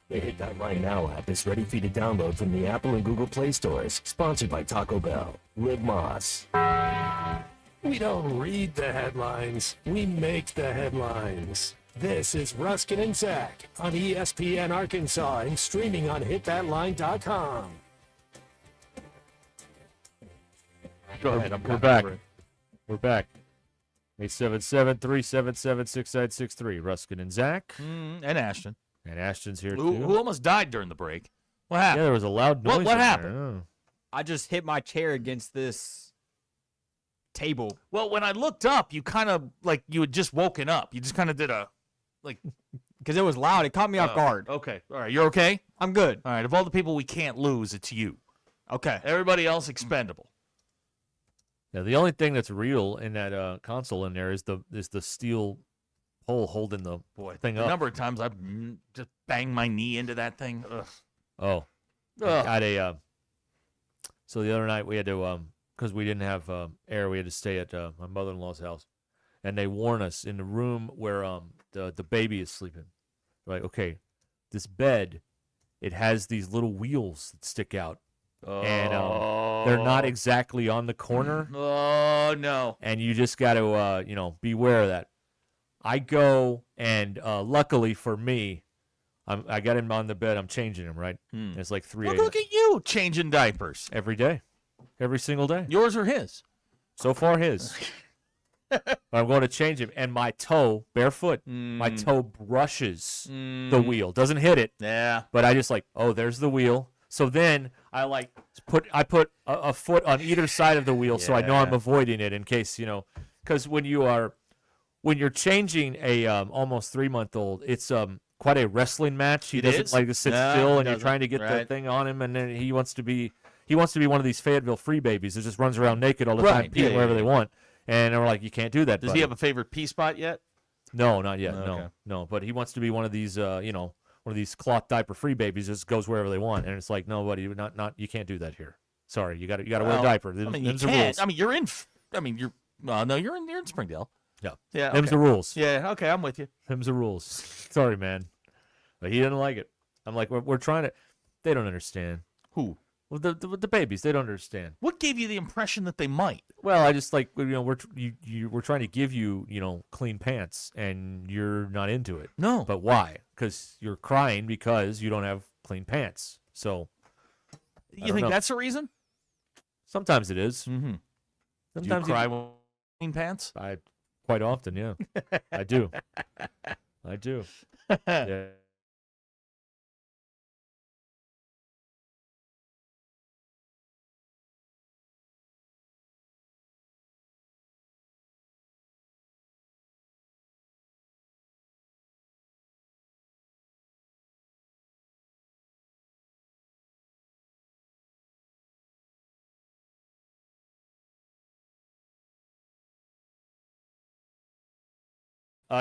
The Hit That Line Now app is ready for you to download from the Apple and Google Play stores. Sponsored by Taco Bell. Live Moss. We don't read the headlines, we make the headlines. This is Ruscin and Zach on ESPN Arkansas and streaming on hitthatline.com. Go ahead. We're back. We're back. 877-377-6963. Ruskin and Zach. And Ashton. And Ashton's here, who, too. Who almost died during the break. What happened? Yeah, there was a loud noise. What happened? Oh. I just hit my chair against this table. Well, when I looked up, you kind of, like, you had just woken up. You just kind of did a, like... Because it was loud. It caught me off guard. Okay. All right. You're okay? I'm good. All right. Of all the people we can't lose, it's you. Okay. Everybody else expendable. Yeah, the only thing that's real in that console in there is the steel pole holding the thing up. A number of times I've just banged my knee into that thing. Ugh. Oh. Ugh. I had so the other night we had to, because we didn't have air, we had to stay at my mother-in-law's house. And they warn us in the room where the baby is sleeping. They're like, okay, this bed, it has these little wheels that stick out. And they're not exactly on the corner. Oh, no. And you just got to, beware of that. I go, and luckily for me, I got him on the bed. I'm changing him, right? And it's like 3 a.m. Look at you changing diapers. Every day. Every single day. Yours or his? So far, his. I'm going to change him. And my toe, barefoot, my toe brushes the wheel. Doesn't hit it. Yeah. But I just there's the wheel. So then I put a foot on either side of the wheel so I know I'm avoiding it in case, because when you're changing a almost 3-month-old, it's quite a wrestling match. He doesn't like to sit still, and you're trying to get the thing on him, and then he wants to be one of these Fayetteville free babies that just runs around naked all the time, peeing wherever they want. And we're like, you can't do that. Does he have a favorite pee spot yet? No, not yet. Okay. No. But he wants to be one of these, one of these cloth diaper free babies. Just goes wherever they want, and it's like, no, buddy, not. You can't do that here. Sorry, you got to wear a diaper. I mean, Them's you the can't. rules. I mean, you're in. You're in Springdale. Yeah. Yeah. Them's the rules. Yeah. Okay, I'm with you. Them's the rules. Sorry, man, but he didn't like it. I'm like, we're trying to. They don't understand. Who? Well, the babies, they don't understand. What gave you the impression that they might? Well, I just we're trying to give you clean pants, and you're not into it. No. But why? Because you're crying because you don't have clean pants. So. You think that's the reason? Sometimes it is. Mm-hmm. Sometimes you cry with clean pants? Quite often, yeah. I do. I do. Yeah.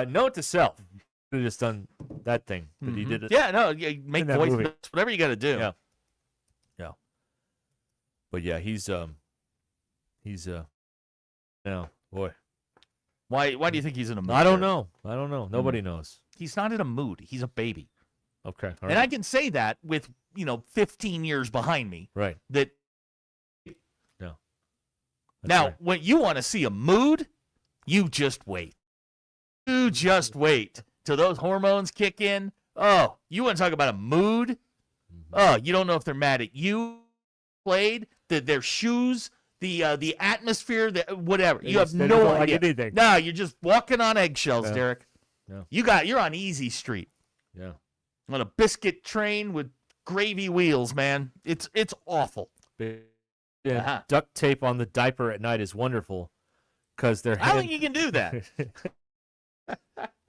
Note to self. Could have just done that thing, but he did it. Yeah, no, yeah, make in that voice movie. notes, whatever you got to do. Yeah. Yeah. But yeah, he's no, boy. Why do you think he's in a mood? I don't Derek? know. Nobody knows. He's not in a mood. He's a baby. Okay. All And right. I can say that with, 15 years behind me. Right. That No. now, right. when you want to see a mood, you just wait. You just wait till those hormones kick in. Oh, you want to talk about a mood? Oh, you don't know if they're mad at you, played, their shoes, the atmosphere, whatever. You have They no don't like idea. anything. No, you're just walking on eggshells, Yeah. Derek. Yeah. You're on easy street. Yeah. On a biscuit train with gravy wheels, man. It's awful. Yeah. Uh-huh. Duct tape on the diaper at night is wonderful because they're. I don't think you can do that.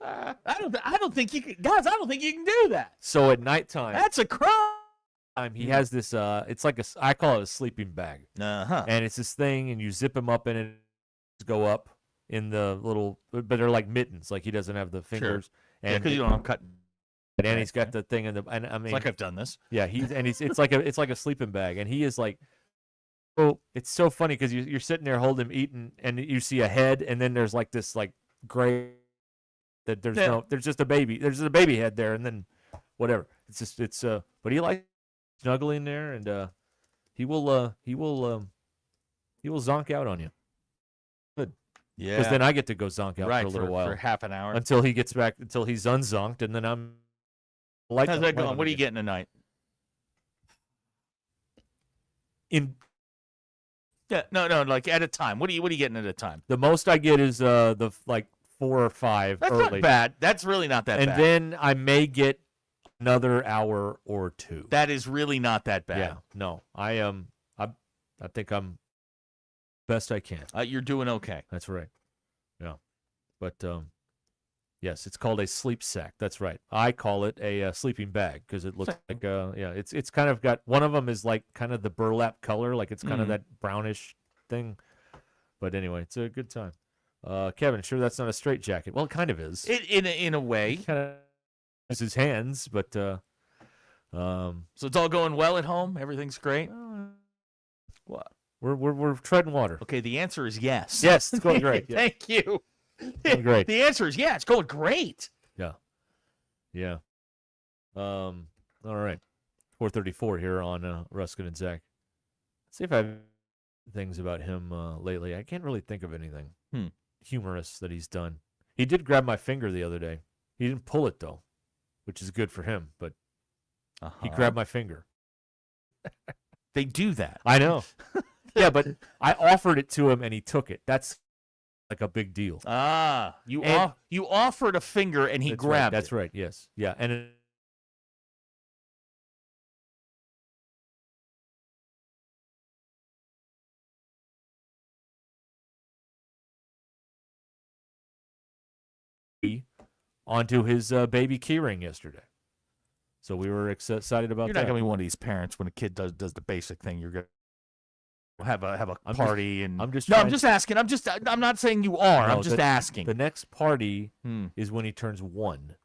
I don't think you can, guys. I don't think you can do that. So at nighttime, That's a crime. he has this. It's like I call it a sleeping bag, Uh-huh. and it's this thing, and you zip him up, and it go up in the little, but they're like mittens. Like he doesn't have the fingers, Yeah, because you don't have cut. And he's got the thing in the. And I mean, It's like I've done this. Yeah, it's like a sleeping bag, and he is like. Oh, it's so funny because you're sitting there holding him eating, and you see a head, and then there's like this like gray. That there's just a baby. There's just a baby head there, and then whatever. But he likes snuggling there, and he will zonk out on you. Good. Yeah. Because then I get to go zonk out Right, for a little while for half an hour. until he gets back, until he's unzonked, and then I'm like. How's that going? What are you getting tonight? Yeah, no, like at a time. What are you getting at a time? The most I get is the like 4 or 5 That's early. not bad. That's really not that and bad. then I may get another hour or 2. That is really not that bad. Yeah, no, I think I'm best I can. You're doing okay. That's right. Yeah, but yes, it's called a sleep sack. That's right. I call it a sleeping bag because it looks like it's kind of got, one of them is like kind of the burlap color, like it's kind of that brownish thing. But anyway, it's a good time. Kevin, sure that's not a straight jacket. Well, it kind of is. In a way. He kind of uses his hands, but so it's all going well at home. Everything's great. What? We're treading water. Okay, the answer is yes. Yes, it's going great. Yeah. Thank you. Going great. The answer is yeah, it's going great. Yeah. Yeah. All right. 4:34 here on Ruscin and Zach. Let's see if I have things about him lately. I can't really think of anything humorous that he's done. He did grab my finger the other day. He didn't pull it though, which is good for him. But he grabbed my finger. They do that. I know. Yeah, but I offered it to him and he took it. That's like a big deal. You offered a finger and he That's grabbed right. That's it. right. Yes. Yeah. And onto his baby keyring yesterday. So we were excited about You're that. not gonna be one of these parents when a kid does the basic thing. You're gonna have a I'm party just- and I'm just no. I'm trying- just asking. I'm not saying you are. No, I'm just asking. The next party is when he turns 1,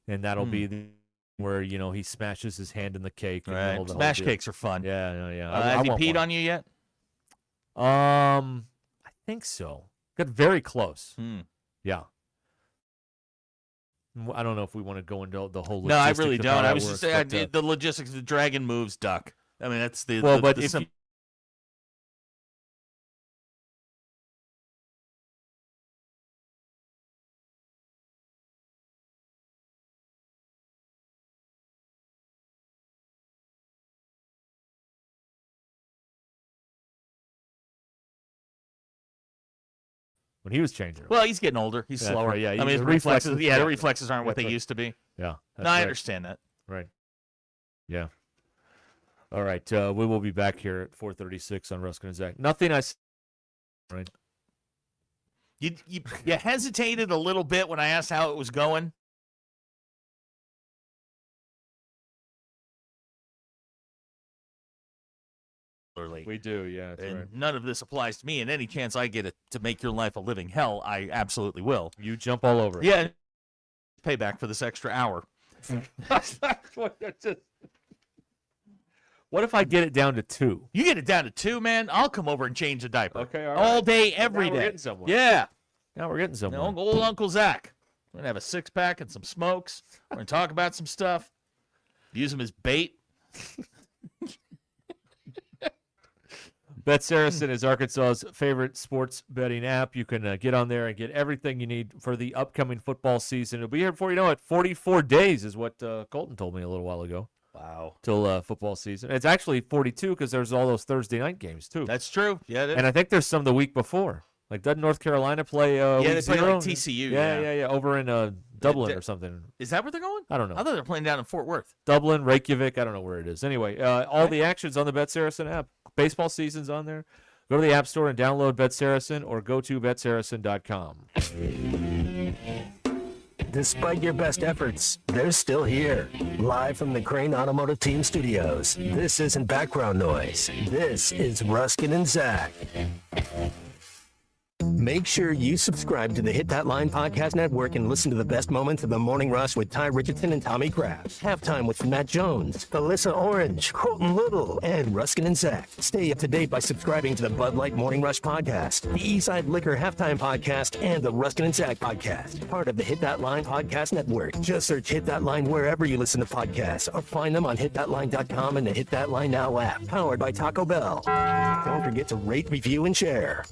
and that'll be where he smashes his hand in the cake. And Right. all the whole Smash deal. cakes are fun. Yeah. Has he want peed one. on you yet? I think so. Got very close. Yeah. I don't know if we want to go into the whole. No, I logistics really of don't. how I that was works, just saying but, the logistics. The dragon moves duck. I mean, that's the well, the, but the if sim- you, when he was changing. Well, he's getting older. He's slower. Right, yeah, I mean, his the reflexes. Yeah, the yeah. reflexes aren't what That's they right. used to be. Yeah. No, I understand that. Right. Yeah. All right. We will be back here at 4:36 on Ruscin and Zach. Nothing I. Right. You hesitated a little bit when I asked how it was going. We do, yeah. That's And right. none of this applies to me. And any chance I get to make your life a living hell, I absolutely will. You jump all over it. Yeah. Payback for this extra hour. What if I get it down to 2? You get it down to 2, man. I'll come over and change a diaper. Okay, all all right. day, every Now day. we're getting somewhere. Yeah. Now we're getting somewhere. Now, old Uncle Zach. We're going to have a 6-pack and some smokes. We're going to talk about some stuff. Use him as bait. Bet Saracen is Arkansas's favorite sports betting app. You can get on there and get everything you need for the upcoming football season. It'll be here before you know it. 44 days is what Colton told me a little while ago. Wow. Till football season. It's actually 42 because there's all those Thursday night games, too. That's true. Yeah, it is. And I think there's some the week before. Like, doesn't North Carolina play Yeah, week they play 0? like TCU. Yeah, over in Dublin or something. Is that where they're going? I don't know. I thought they were playing down in Fort Worth. Dublin, Reykjavik, I don't know where it is. Anyway, all the action's on the Bet Saracen app. Baseball season's on there. Go to the App Store and download Bet Saracen or go to betsaracen.com. Despite your best efforts, they're still here. Live from the Crane Automotive Team Studios. This isn't background noise. This is Ruscin and Zach. Make sure you subscribe to the Hit That Line Podcast Network and listen to the best moments of the Morning Rush with Ty Richardson and Tommy Kraft. Halftime with Matt Jones, Alyssa Orange, Colton Little, and Ruscin and Zach. Stay up to date by subscribing to the Bud Light Morning Rush Podcast, the Eastside Liquor Halftime Podcast, and the Ruscin and Zach Podcast. Part of the Hit That Line Podcast Network. Just search Hit That Line wherever you listen to podcasts or find them on hitthatline.com and the Hit That Line Now app. Powered by Taco Bell. Don't forget to rate, review, and share.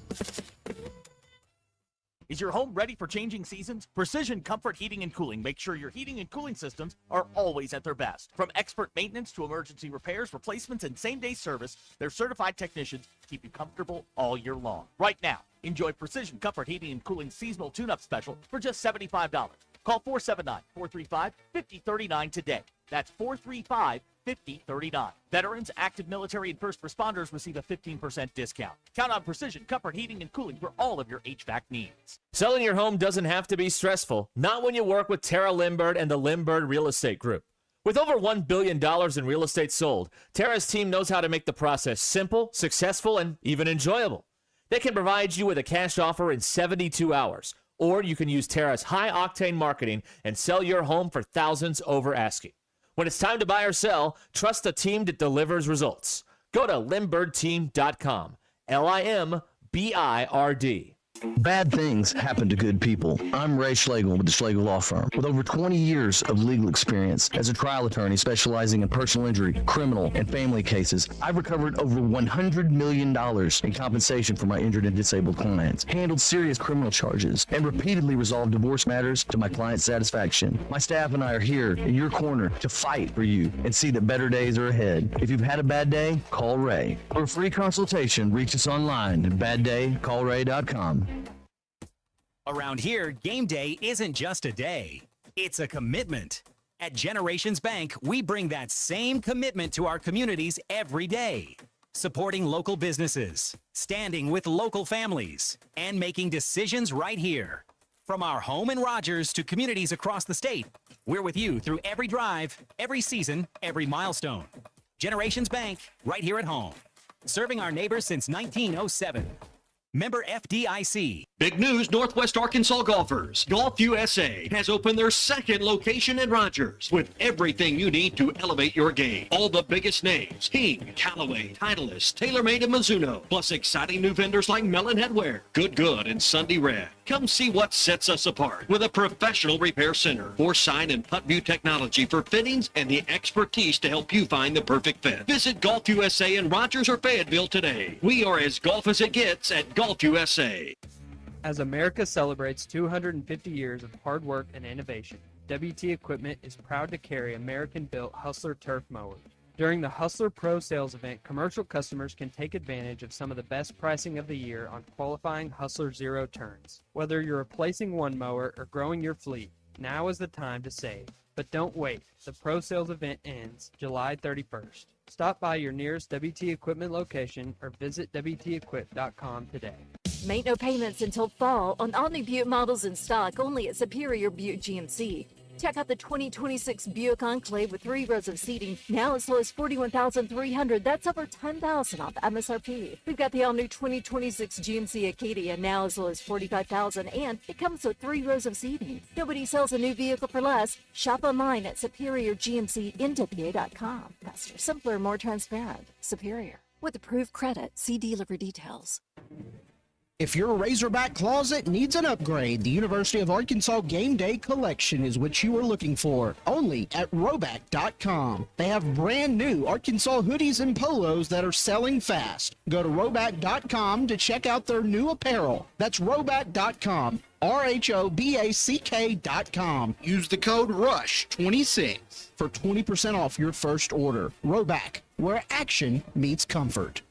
Is your home ready for changing seasons? Precision Comfort Heating and Cooling makes sure your heating and cooling systems are always at their best. From expert maintenance to emergency repairs, replacements, and same-day service, their certified technicians keep you comfortable all year long. Right now, enjoy Precision Comfort Heating and Cooling seasonal tune-up special for just $75. Call 479-435-5039 today. That's 435-5039. Veterans, active military, and first responders receive a 15% discount. Count on Precision Comfort Heating and Cooling for all of your HVAC needs. Selling your home doesn't have to be stressful. Not when you work with Tara Limbird and the Limbird Real Estate Group. With over $1 billion in real estate sold, Tara's team knows how to make the process simple, successful, and even enjoyable. They can provide you with a cash offer in 72 hours. Or you can use Tara's high-octane marketing and sell your home for thousands over asking. When it's time to buy or sell, trust a team that delivers results. Go to LimbirdTeam.com. LIMBIRD. Bad things happen to good people. I'm Ray Schlegel with the Schlegel Law Firm. With over 20 years of legal experience as a trial attorney specializing in personal injury, criminal, and family cases, I've recovered over $100 million in compensation for my injured and disabled clients, handled serious criminal charges, and repeatedly resolved divorce matters to my client's satisfaction. My staff and I are here in your corner to fight for you and see that better days are ahead. If you've had a bad day, call Ray. For a free consultation, reach us online at baddaycallray.com. Around here, game day isn't just a day, it's a commitment. At Generations Bank, we bring that same commitment to our communities every day. Supporting local businesses, standing with local families, and making decisions right here. From our home in Rogers to communities across the state, we're with you through every drive, every season, every milestone. Generations Bank, right here at home. Serving our neighbors since 1907. Member FDIC. Big news, Northwest Arkansas golfers. Golf USA has opened their second location in Rogers with everything you need to elevate your game. All the biggest names, King, Callaway, Titleist, TaylorMade, and Mizuno, plus exciting new vendors like Mellon Headwear, Good, and Sunday Red. Come see what sets us apart with a professional repair center, Foresight and Putt View technology for fittings and the expertise to help you find the perfect fit. Visit Golf USA in Rogers or Fayetteville today. We are as golf as it gets at Golf USA. As America celebrates 250 years of hard work and innovation, WT Equipment is proud to carry American-built Hustler turf mowers. During the Hustler Pro Sales event, commercial customers can take advantage of some of the best pricing of the year on qualifying Hustler Zero turns. Whether you're replacing one mower or growing your fleet, now is the time to save. But don't wait. The Pro Sales event ends July 31st. Stop by your nearest WT Equipment location or visit WTEquip.com today. Make no payments until fall on all new Buick models in stock only at Superior Buick GMC. Check out the 2026 Buick Enclave with 3 rows of seating, now as low as $41,300. That's over $10,000 off MSRP. We've got the all-new 2026 GMC Acadia, now as low as $45,000, and it comes with 3 rows of seating. Nobody sells a new vehicle for less. Shop online at SuperiorGMCNWA.com. Faster, simpler, more transparent. Superior. With approved credit, see dealer for details. If your Razorback closet needs an upgrade, the University of Arkansas Game Day Collection is what you are looking for, only at Roback.com. They have brand new Arkansas hoodies and polos that are selling fast. Go to Roback.com to check out their new apparel. That's Roback.com, RHOBACK.com. Use the code RUSH26 for 20% off your first order. Roback, where action meets comfort.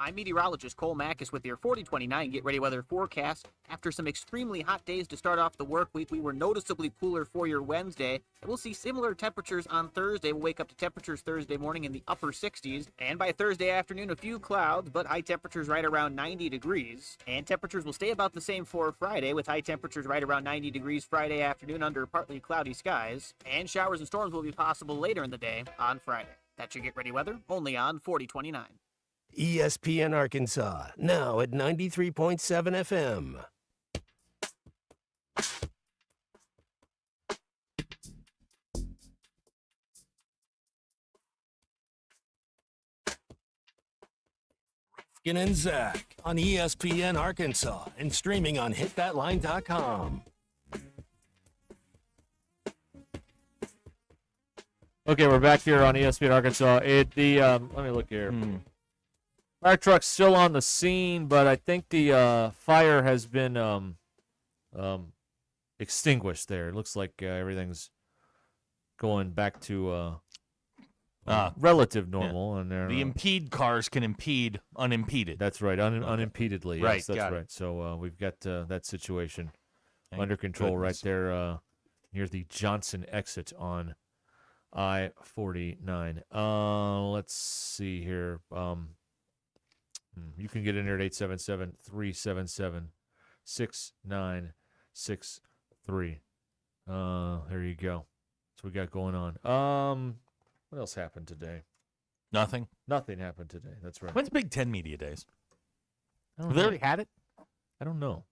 I'm meteorologist Cole Mackus with your 4029 Get Ready Weather forecast. After some extremely hot days to start off the work week, we were noticeably cooler for your Wednesday. We'll see similar temperatures on Thursday. We'll wake up to temperatures Thursday morning in the upper 60s. And by Thursday afternoon, a few clouds, but high temperatures right around 90 degrees. And temperatures will stay about the same for Friday, with high temperatures right around 90 degrees Friday afternoon under partly cloudy skies. And showers and storms will be possible later in the day on Friday. That's your Get Ready Weather, only on 4029. ESPN Arkansas, now at 93.7 FM. Ruscin and Zach on ESPN Arkansas and streaming on hitthatline.com. Okay, we're back here on ESPN Arkansas. Let me look here. Fire truck's still on the scene, but I think the fire has been extinguished there. It looks like everything's going back to relative normal. And the impede cars can impede unimpeded. That's right, unimpededly. Yes, Right, that's got right. it. So we've got that situation under control right there near the Johnson exit on I-49. Let's see here. You can get in there at 877-377-6963. There you go. That's what we got going on. What else happened today? Nothing. Nothing happened today. That's right. When's Big Ten Media Days? Have they already had it? I don't know.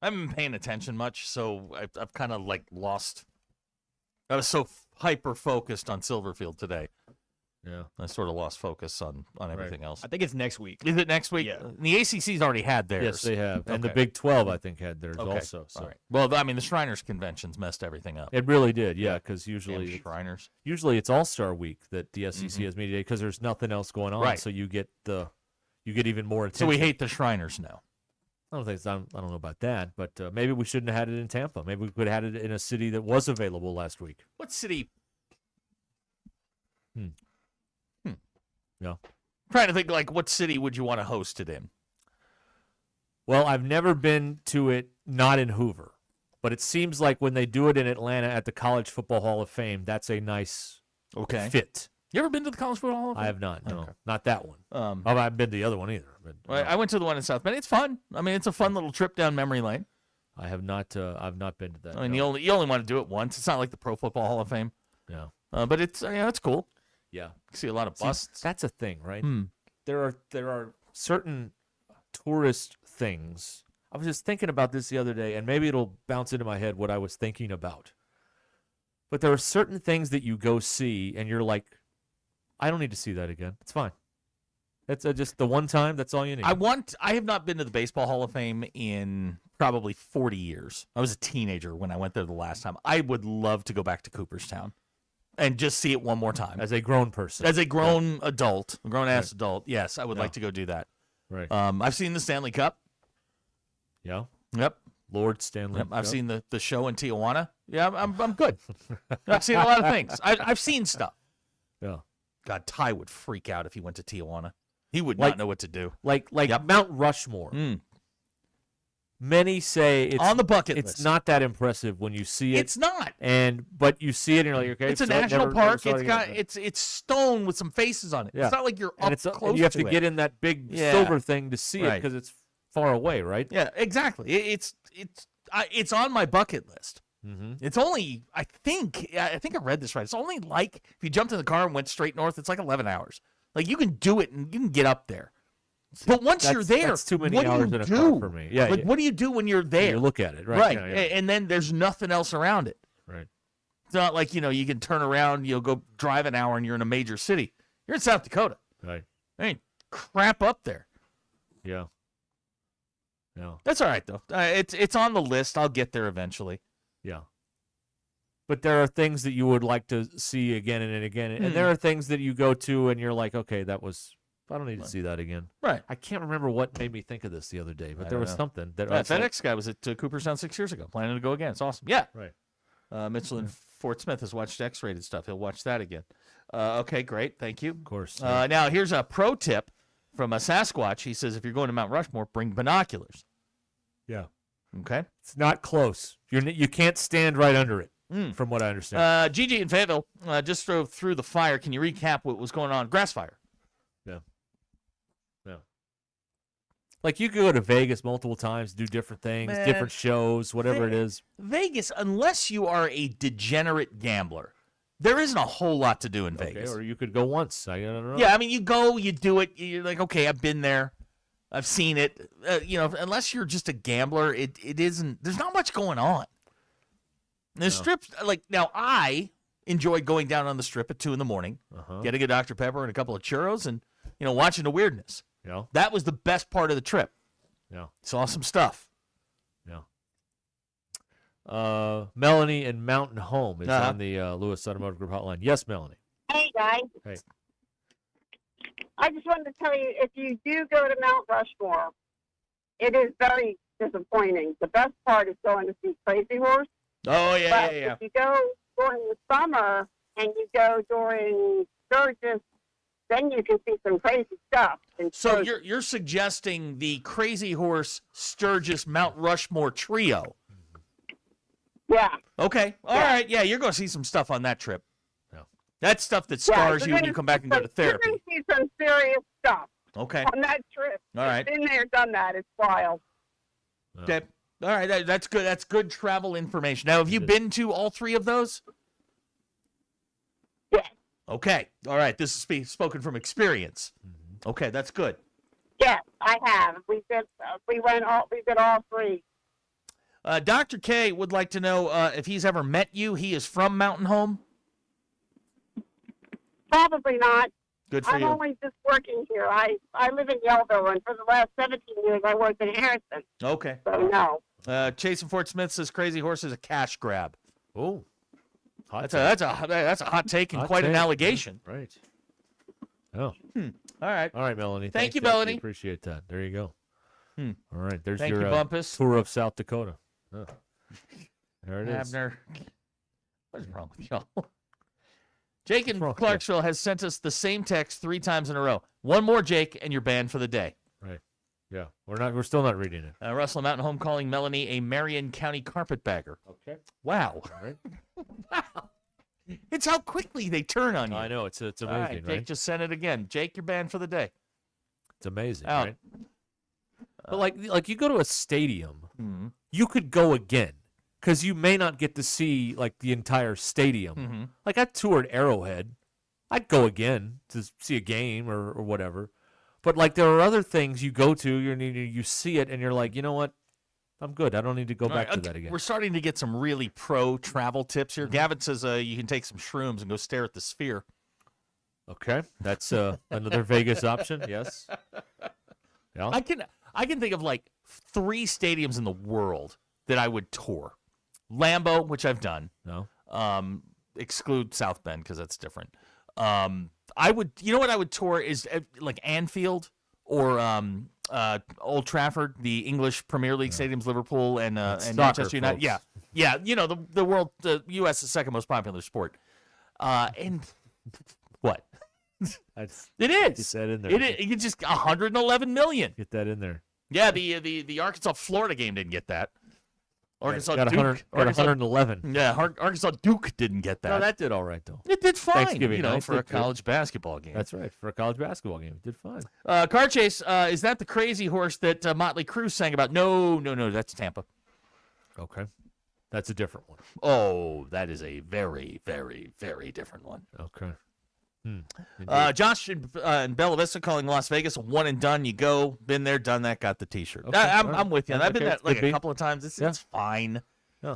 I haven't been paying attention much, so I've kind of lost. I was so hyper-focused on Silverfield today. Yeah. I sort of lost focus on everything else. I think it's next week. Is it next week? Yeah. The ACC's already had theirs. Yes, they have. And the Okay. Big 12, I think, had theirs Okay. also. So. All right. Well, I mean, the Shriners Convention's messed everything up. It really did, yeah, because usually Damn Shriners. Usually it's All-Star Week that the SEC has media day because there's nothing else going on. Right. So you get even more attention. So we hate the Shriners now. I don't know about that, but maybe we shouldn't have had it in Tampa. Maybe we could have had it in a city that was available last week. What city? Yeah. Trying to think, what city would you want to host it in? Well, I've never been to it not in Hoover, but it seems like when they do it in Atlanta at the College Football Hall of Fame, that's a nice fit. You ever been to the College Football Hall of Fame? I have not. No, Okay. not that one. I haven't been to the other one either. But I went to the one in South Bend. It's fun. I mean, it's a fun little trip down memory lane. I have not. I've not been to that. I mean, no. you only want to do it once. It's not like the Pro Football Hall of Fame. Yeah. But it's it's cool. Yeah. You see a lot of busts. That's a thing, right? There are certain tourist things. I was just thinking about this the other day, and maybe it'll bounce into my head what I was thinking about. But there are certain things that you go see, and you're like, I don't need to see that again. It's fine. That's just the one time. That's all you need. I have not been to the Baseball Hall of Fame in probably 40 years. I was a teenager when I went there the last time. I would love to go back to Cooperstown and just see it one more time. As a grown person. As a grown adult, a grown-ass adult, yes, I would like to go do that. Right. I've seen the Stanley Cup. Yeah. Yep. Lord Stanley Yep. I've Cup. seen the show in Tijuana. Yeah, I'm good. I've seen a lot of things. I've seen stuff. Yeah. God, Ty would freak out if he went to Tijuana. He would not know what to do. Like Mount Rushmore. Many say it's on the bucket it's list. not that impressive when you see it. It's not. But you see it and you're like, okay. It's a national park. It's stone with some faces on it. Yeah. It's not like you're up close and you have to to get in that big silver thing to see it because it's far away, right? Yeah, exactly. It's on my bucket list. Mm-hmm. It's only I think I read this right. It's only like if you jumped in the car and went straight north, it's like 11 hours. Like you can do it and you can get up there. But once you're there, that's too many what hours do you in a do? car for me. Yeah, like what do you do when you're there? You look at it, right? Right, Yeah, and then there's nothing else around it. Right. It's not like you can turn around, go drive an hour, and you're in a major city. You're in South Dakota. Right. There ain't crap up there. Yeah. No. That's all right though. It's on the list. I'll get there eventually. Yeah. But there are things that you would like to see again and again, and there are things that you go to and you're like, okay, I don't need to see that again. Right. I can't remember what made me think of this the other day, but there was something that FedEx guy was at Cooperstown 6 years ago, planning to go again. It's awesome. Yeah. Right. Mitchell in Fort Smith has watched X-rated stuff. He'll watch that again. Okay, great. Thank you. Of course. Now here's a pro tip from a Sasquatch. He says if you're going to Mount Rushmore, bring binoculars. Yeah. Okay. It's not close. You can't stand right under it, from what I understand. Gigi in Fayetteville just drove through the fire. Can you recap what was going on? Grass fire. Yeah. Yeah. Like you could go to Vegas multiple times, do different things, different shows, whatever it is. Vegas, unless you are a degenerate gambler, there isn't a whole lot to do in Vegas. Or you could go once. I don't know. Yeah, I mean, you go, you do it. You're like, okay, I've been there. I've seen it. Unless you're just a gambler, it isn't. There's not much going on. The strip, now I enjoy going down on the strip at 2 a.m, getting a Dr. Pepper and a couple of churros, and watching the weirdness. Yeah. That was the best part of the trip. Yeah. Saw some stuff. Yeah. Melanie in Mountain Home is on the Lewis Automotive Group hotline. Yes, Melanie. Hey, guys. Hey. I just wanted to tell you, if you do go to Mount Rushmore, it is very disappointing. The best part is going to see Crazy Horse. Oh, yeah, but yeah. if you go during the summer and you go during Sturgis, then you can see some crazy stuff. So you're suggesting the Crazy Horse, Sturgis, Mount Rushmore trio? Yeah. Okay. All right. Yeah, you're going to see some stuff on that trip. That's stuff that scars you when you come back and go to therapy. You're going to see some serious stuff. Okay. On that trip. All right. Been there, done that. It's wild. Okay. All right. That's good. That's good travel information. Now, have you been to all 3 of those? Yes. Okay. All right. This is spoken from experience. Okay, that's good. Yes, I have. We did all 3. Dr. K would like to know if he's ever met you. He is from Mountain Home. Probably not. Good for I'm you. only just working here. I live in Yellville, and for the last 17 years, I worked in Harrison. Okay. So, no. Chase in Fort Smith says Crazy Horse is a cash grab. Oh. That's a hot take and quite an allegation. Right. Oh. All right. All right, Melanie. Thank Thanks, you, Jackie. Melanie. Appreciate that. There you go. All right. There's Thank your you, Bumpus. tour of South Dakota. Oh. There it is. Abner. What is wrong with y'all? Jake in Clarksville has sent us the same text 3 times in a row. One more, Jake, and you're banned for the day. Right. Yeah. We're still not reading it. Russell Mountain Home calling Melanie a Marion County carpetbagger. Okay. Wow. All right. Wow. It's how quickly they turn on you. I know. It's amazing, All right, Jake just sent it again. Jake, you're banned for the day. It's amazing, Out. right? But like you go to a stadium, you could go again because you may not get to see like the entire stadium. Like I toured Arrowhead, I'd go again to see a game or whatever. But like there are other things you go to, you see it, and you're like, you know what? I'm good. I don't need to go back to that again. We're starting to get some really pro travel tips here. Gavin says you can take some shrooms and go stare at the Sphere. Okay, that's another Vegas option. Yes. Yeah. I can think of like 3 stadiums in the world that I would tour. Lambeau, which I've done. No. Exclude South Bend because that's different. I would, you know what I would tour is like Anfield, or Old Trafford, the English Premier League stadiums, Liverpool and Soccer, Manchester United. folks. Yeah. You know, the U.S. is the second most popular sport. And what? It is. Get that in there. You just 111 million. Get that in there. Yeah, the Arkansas Florida game didn't get that. Arkansas got Duke 111. Yeah, Arkansas Duke didn't get that. No, that did all right though. It did fine. Thanksgiving night, for a did good. college basketball game. That's right. For a college basketball game, it did fine. Car chase. Is that the crazy horse that Motley Crue sang about? No. That's Tampa. Okay, that's a different one. Oh, that is a very, very, very different one. Okay. Josh and Bella Vista calling Las Vegas a one and done. You go, been there, done that, got the T-shirt. Okay, I'm with you. Okay, I've been there like could be. a couple of times. It's fine. Yeah.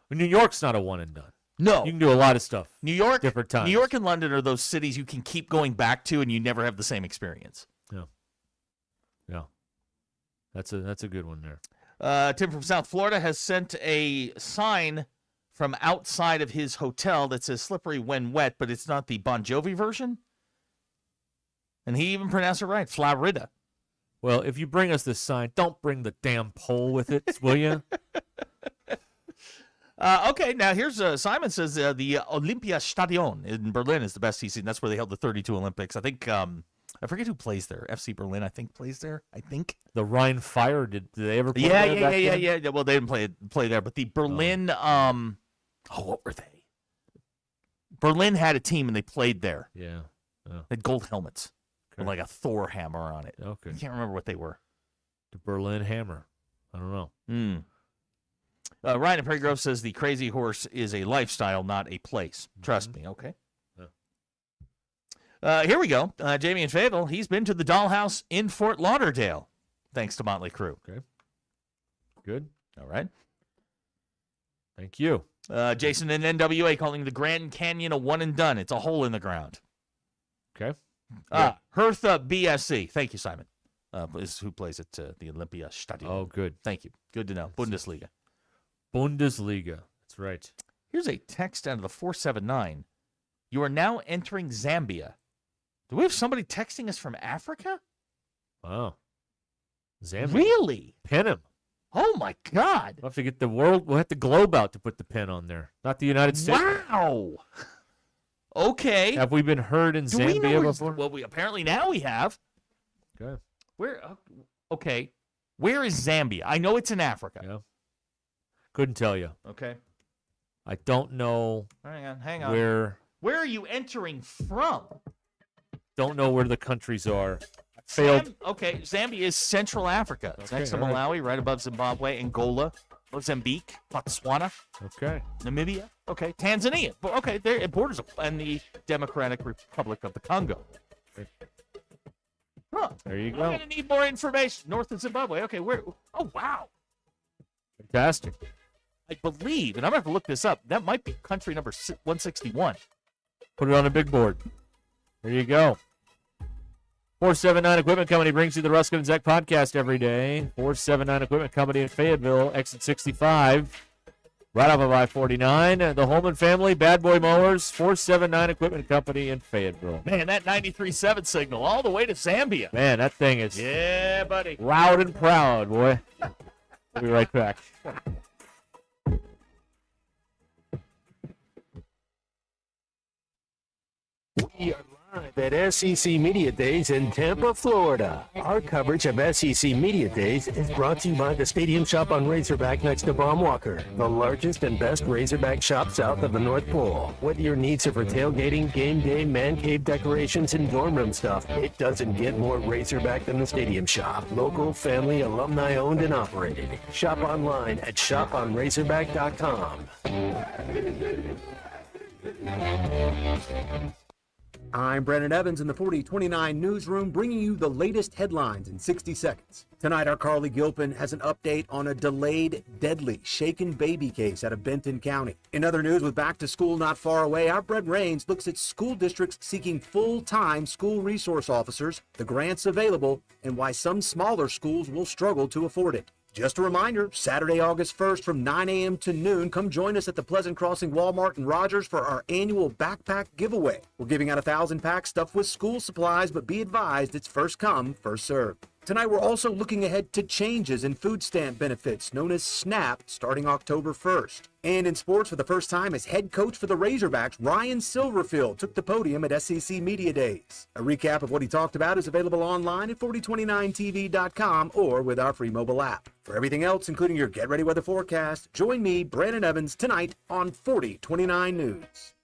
Well, New York's not a one and done. No, you can do a lot of stuff. New York, different times. New York and London are those cities you can keep going back to, and you never have the same experience. Yeah. That's a good one there. Tim from South Florida has sent a sign from outside of his hotel that says "slippery when wet," but it's not the Bon Jovi version. And he even pronounced it right, Florida. Well, if you bring us this sign, don't bring the damn pole with it, will you? Okay, now here's Simon says the Olympiastadion in Berlin is the best he's seen. That's where they held the 32 Olympics. I think I forget who plays there. FC Berlin, I think, plays there. I think the Rhine Fire. Did they ever play there? Yeah. Well, they didn't play there, but the Berlin. What were they? Berlin had a team and they played there. Yeah. They had gold helmets with like a Thor hammer on it. Okay. I can't remember what they were. The Berlin Hammer. I don't know. Ryan in Prairie Grove says the Crazy Horse is a lifestyle, not a place. Trust me. Okay. Here we go. Jamie in Fayetteville, he's been to the Dollhouse in Fort Lauderdale, thanks to Motley Crue. Okay. Good. All right. Thank you. Jason in NWA calling the Grand Canyon a one and done. It's a hole in the ground. Okay. Hertha BSC. Thank you, Simon. Is who plays at the Olympia Stadion. Oh, good. Thank you. Good to know. Bundesliga. That's right. Here's a text out of the 479. You are now entering Zambia. Do we have somebody texting us from Africa? Wow. Zambia. Really? Pin him. Oh, my God. We'll have to get the world. We'll have the globe out to put the pin on there. Not the United States. Wow. Okay. Have we been heard in Zambia before? Well, apparently now we have. Okay. Okay. Where is Zambia? I know it's in Africa. Yeah. Couldn't tell you. Okay. I don't know. Hang on. Where are you entering from? Don't know where the countries are. Failed. Zambia is Central Africa. It's next to Malawi, right above Zimbabwe, Angola, Mozambique, Botswana. Okay. Namibia. Okay. Tanzania. Okay. It borders and the Democratic Republic of the Congo. Huh. There you go. I'm going to need more information. North of Zimbabwe. Okay. Where? Oh, wow. Fantastic. I believe, and I'm going to have to look this up, that might be country number 161. Put it on a big board. There you go. 479 Equipment Company brings you the Ruscin and Zach podcast every day. 479 Equipment Company in Fayetteville, exit 65, right off of I-49. The Holman family, Bad Boy Mowers, 479 Equipment Company in Fayetteville. Man, that 93.7 signal all the way to Zambia. Man, that thing is buddy. loud and proud, boy. We'll be right back. We are live at SEC Media Days in Tampa, Florida. Our coverage of SEC Media Days is brought to you by the Stadium Shop on Razorback next to Baum Walker, the largest and best Razorback shop south of the North Pole. Whether your needs are for tailgating, game day, man cave decorations, and dorm room stuff, it doesn't get more Razorback than the Stadium Shop. Local, family, alumni owned and operated. Shop online at shoponrazorback.com. I'm Brandon Evans in the 4029 newsroom, bringing you the latest headlines in 60 seconds. Tonight, our Carly Gilpin has an update on a delayed, deadly, shaken baby case out of Benton County. In other news, with back to school not far away, our Brett Rains looks at school districts seeking full-time school resource officers, the grants available, and why some smaller schools will struggle to afford it. Just a reminder, Saturday, August 1st from 9 a.m. to noon, come join us at the Pleasant Crossing Walmart in Rogers for our annual backpack giveaway. We're giving out 1,000 packs stuffed with school supplies, but be advised it's first come, first served. Tonight, we're also looking ahead to changes in food stamp benefits known as SNAP starting October 1st. And in sports, for the first time as head coach for the Razorbacks, Ryan Silverfield took the podium at SEC Media Days. A recap of what he talked about is available online at 4029tv.com or with our free mobile app. For everything else, including your Get Ready Weather forecast, join me, Brandon Evans, tonight on 4029 News.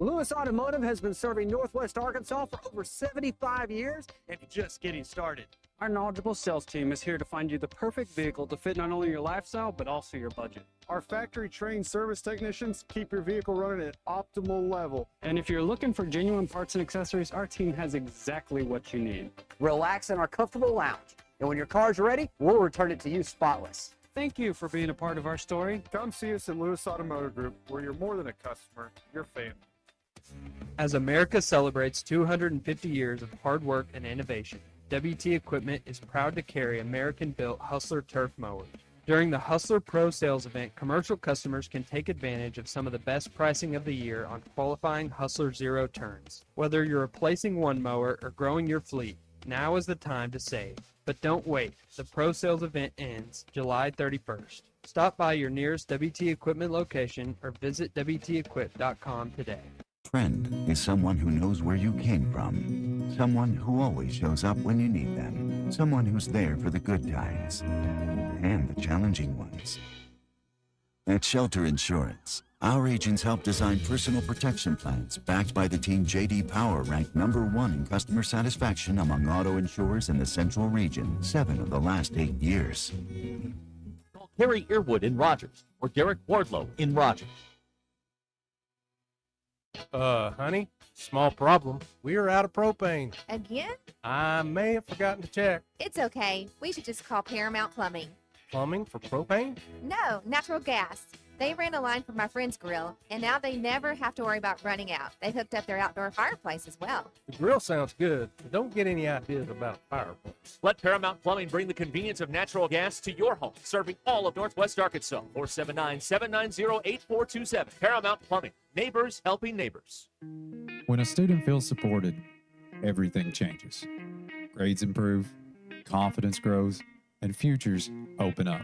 Lewis Automotive has been serving Northwest Arkansas for over 75 years and just getting started. Our knowledgeable sales team is here to find you the perfect vehicle to fit not only your lifestyle, but also your budget. Our factory-trained service technicians keep your vehicle running at optimal level. And if you're looking for genuine parts and accessories, our team has exactly what you need. Relax in our comfortable lounge. And when your car's ready, we'll return it to you spotless. Thank you for being a part of our story. Come see us at Lewis Automotive Group, where you're more than a customer, you're family. As America celebrates 250 years of hard work and innovation, WT Equipment is proud to carry American-built Hustler turf mowers. During the Hustler Pro Sales event, commercial customers can take advantage of some of the best pricing of the year on qualifying Hustler Zero turns. Whether you're replacing one mower or growing your fleet, now is the time to save. But don't wait. The Pro Sales event ends July 31st. Stop by your nearest WT Equipment location or visit WTEquip.com today. Friend is someone who knows where you came from. Someone who always shows up when you need them. Someone who's there for the good times and the challenging ones. At Shelter Insurance, our agents help design personal protection plans backed by the team J.D. Power ranked #1 in customer satisfaction among auto insurers in the Central Region 7 of the last 8 years. Call Harry Earwood in Rogers or Derek Wardlow in Rogers. Honey, small problem. We are out of propane. Again? I may have forgotten to check. It's okay. We should just call Paramount Plumbing. Plumbing for propane? No, natural gas. They ran a line for my friend's grill, and now they never have to worry about running out. They've hooked up their outdoor fireplace as well. The grill sounds good, but don't get any ideas about fireplace. Let Paramount Plumbing bring the convenience of natural gas to your home, serving all of Northwest Arkansas. 479-790-8427. Paramount Plumbing. Neighbors helping neighbors. When a student feels supported, everything changes. Grades improve, confidence grows, and futures open up.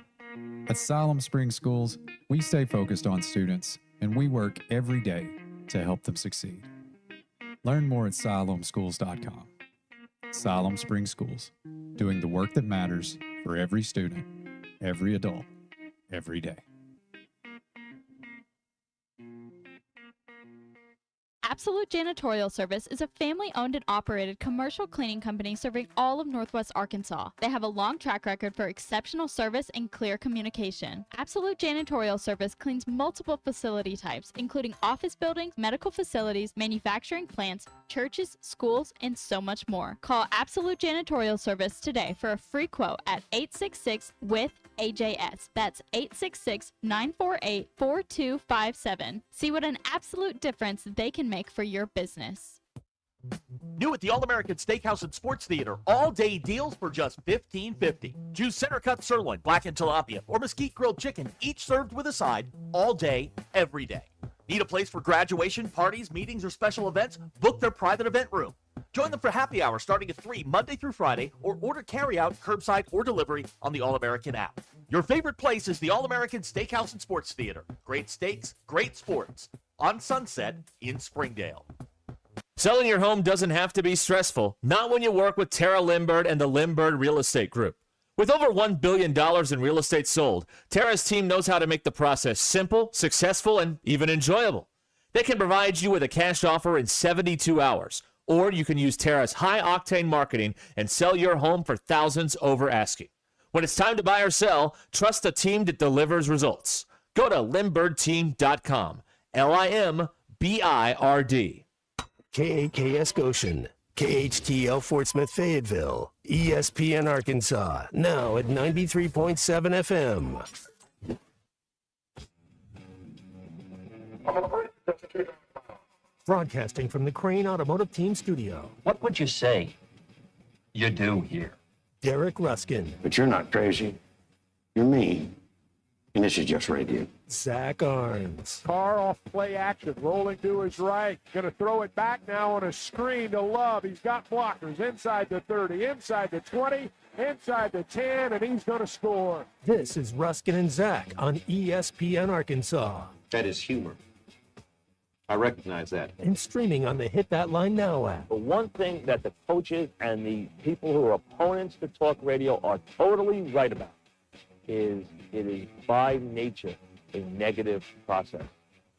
At Siloam Springs Schools, we stay focused on students, and we work every day to help them succeed. Learn more at siloamschools.com. Siloam Springs Schools, doing the work that matters for every student, every adult, every day. Absolute Janitorial Service is a family-owned and operated commercial cleaning company serving all of Northwest Arkansas. They have a long track record for exceptional service and clear communication. Absolute Janitorial Service cleans multiple facility types, including office buildings, medical facilities, manufacturing plants, churches, schools, and so much more. Call Absolute Janitorial Service today for a free quote at 866-WITH-AJS. That's 866-948-4257. See what an absolute difference they can make for your business. New at the All-American Steakhouse and Sports Theater. All-day deals for just $15.50. Choose center cut sirloin, blackened tilapia, or mesquite grilled chicken, each served with a side, all day, every day. Need a place for graduation, parties, meetings, or special events? Book their private event room. Join them for happy hour starting at 3 Monday through Friday, or order carry-out, curbside, or delivery on the All-American app. Your favorite place is the All-American Steakhouse and Sports Theater. Great steaks, great sports. On Sunset in Springdale. Selling your home doesn't have to be stressful. Not when you work with Tara Limbird and the Limbird Real Estate Group. With over $1 billion in real estate sold, Tara's team knows how to make the process simple, successful, and even enjoyable. They can provide you with a cash offer in 72 hours, or you can use Tara's high-octane marketing and sell your home for thousands over asking. When it's time to buy or sell, trust a team that delivers results. Go to LimbirdTeam.com. LIMBIRD. KAKS Goshen, KHTL Fort Smith Fayetteville, ESPN Arkansas, now at 93.7 FM. Broadcasting from the Crane Automotive Team studio. What would you say you do here? Derek Ruskin, But you're not crazy. You're me. And this is just radio. Zach Arns, Carr off play action, rolling to his right. Going to throw it back now on a screen to Love. He's got blockers inside the 30, inside the 20, inside the 10, and he's going to score. This is Ruskin and Zach on ESPN Arkansas. That is humor. I recognize that. And streaming on the Hit That Line Now app. The one thing that the coaches and the people who are opponents to talk radio are totally right about is it is by nature a negative process.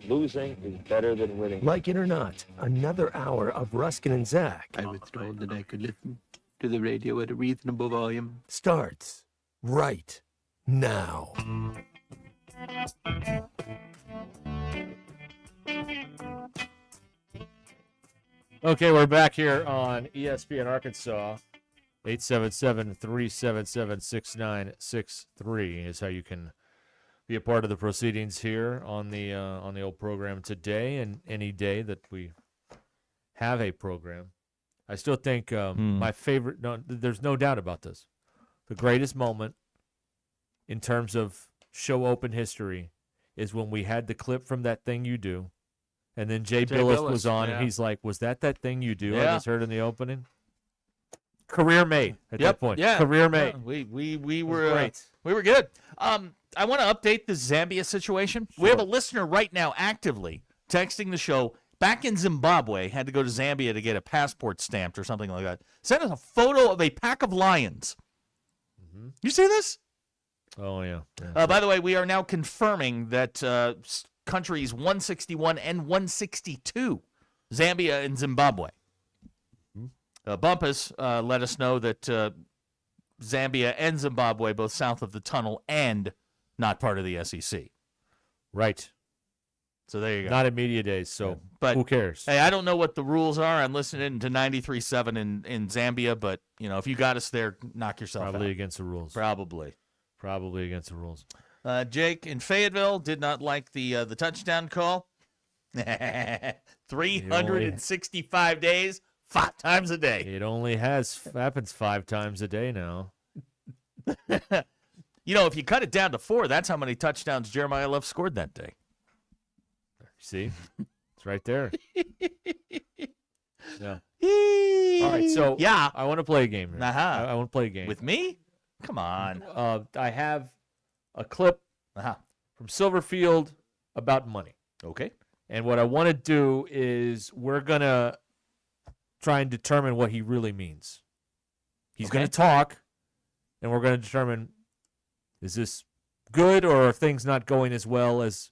Losing is better than winning. Like it or not, another hour of Ruskin and Zach I was told that I could listen to the radio at a reasonable volume. starts right now. Okay, we're back here on ESPN Arkansas. 877-377-6963 is how you can be a part of the proceedings here on the old program today and any day that we have a program. I still think my favorite. No, there's no doubt about this. The greatest moment in terms of show open history is when we had the clip from That Thing You Do, and then Jay Billis was on, and he's like, "Was that thing you do?" I just heard in the opening. Career made at that point. Yeah, career made. Yeah, we were great. We were good. I want to update the Zambia situation. We have a listener right now actively texting the show. Back in Zimbabwe, had to go to Zambia to get a passport stamped or something like that. Sent us a photo of a pack of lions. Mm-hmm. You see this? Oh yeah. By the way, we are now confirming that countries 161 and 162, Zambia and Zimbabwe. Bumpus let us know that Zambia and Zimbabwe, both south of the tunnel and not part of the SEC. Right. So there you go. Not in media days, so but who cares? Hey, I don't know what the rules are. I'm listening to 93.7 in Zambia, but if you got us there, knock yourself out. Probably against the rules. Probably against the rules. Jake in Fayetteville did not like the touchdown call. 365 days, 5 times a day. It only happens 5 times a day now. If you cut it down to 4, that's how many touchdowns Jeremiah Love scored that day. See? It's right there. Yeah. All All right, so yeah, I want to play a game here. Uh-huh. I want to play a game. With me? Come on. I have a clip from Silverfield about money. Okay. And what I want to do is we're going to try and determine what he really means. He's going to talk, and we're going to determine, is this good or are things not going as well as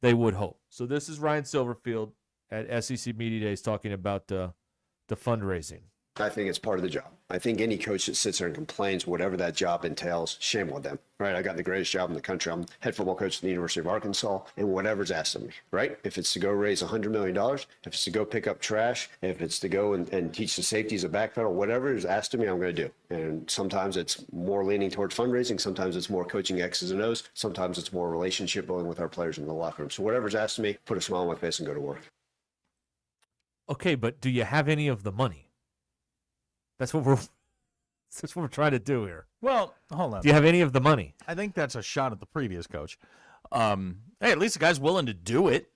they would hope? So this is Ryan Silverfield at SEC Media Days talking about the fundraising. I think it's part of the job. I think any coach that sits there and complains, whatever that job entails, shame on them, right? I got the greatest job in the country. I'm head football coach at the University of Arkansas, and whatever's asked of me, right? If it's to go raise $100 million, if it's to go pick up trash, if it's to go and teach the safeties a backpedal, whatever is asked of me, I'm going to do. And sometimes it's more leaning towards fundraising. Sometimes it's more coaching X's and O's. Sometimes it's more relationship building with our players in the locker room. So whatever's asked of me, put a smile on my face and go to work. Okay, but do you have any of the money? That's what we're trying to do here. Well, hold on. Do you have any of the money? I think that's a shot at the previous coach. Hey, at least the guy's willing to do it.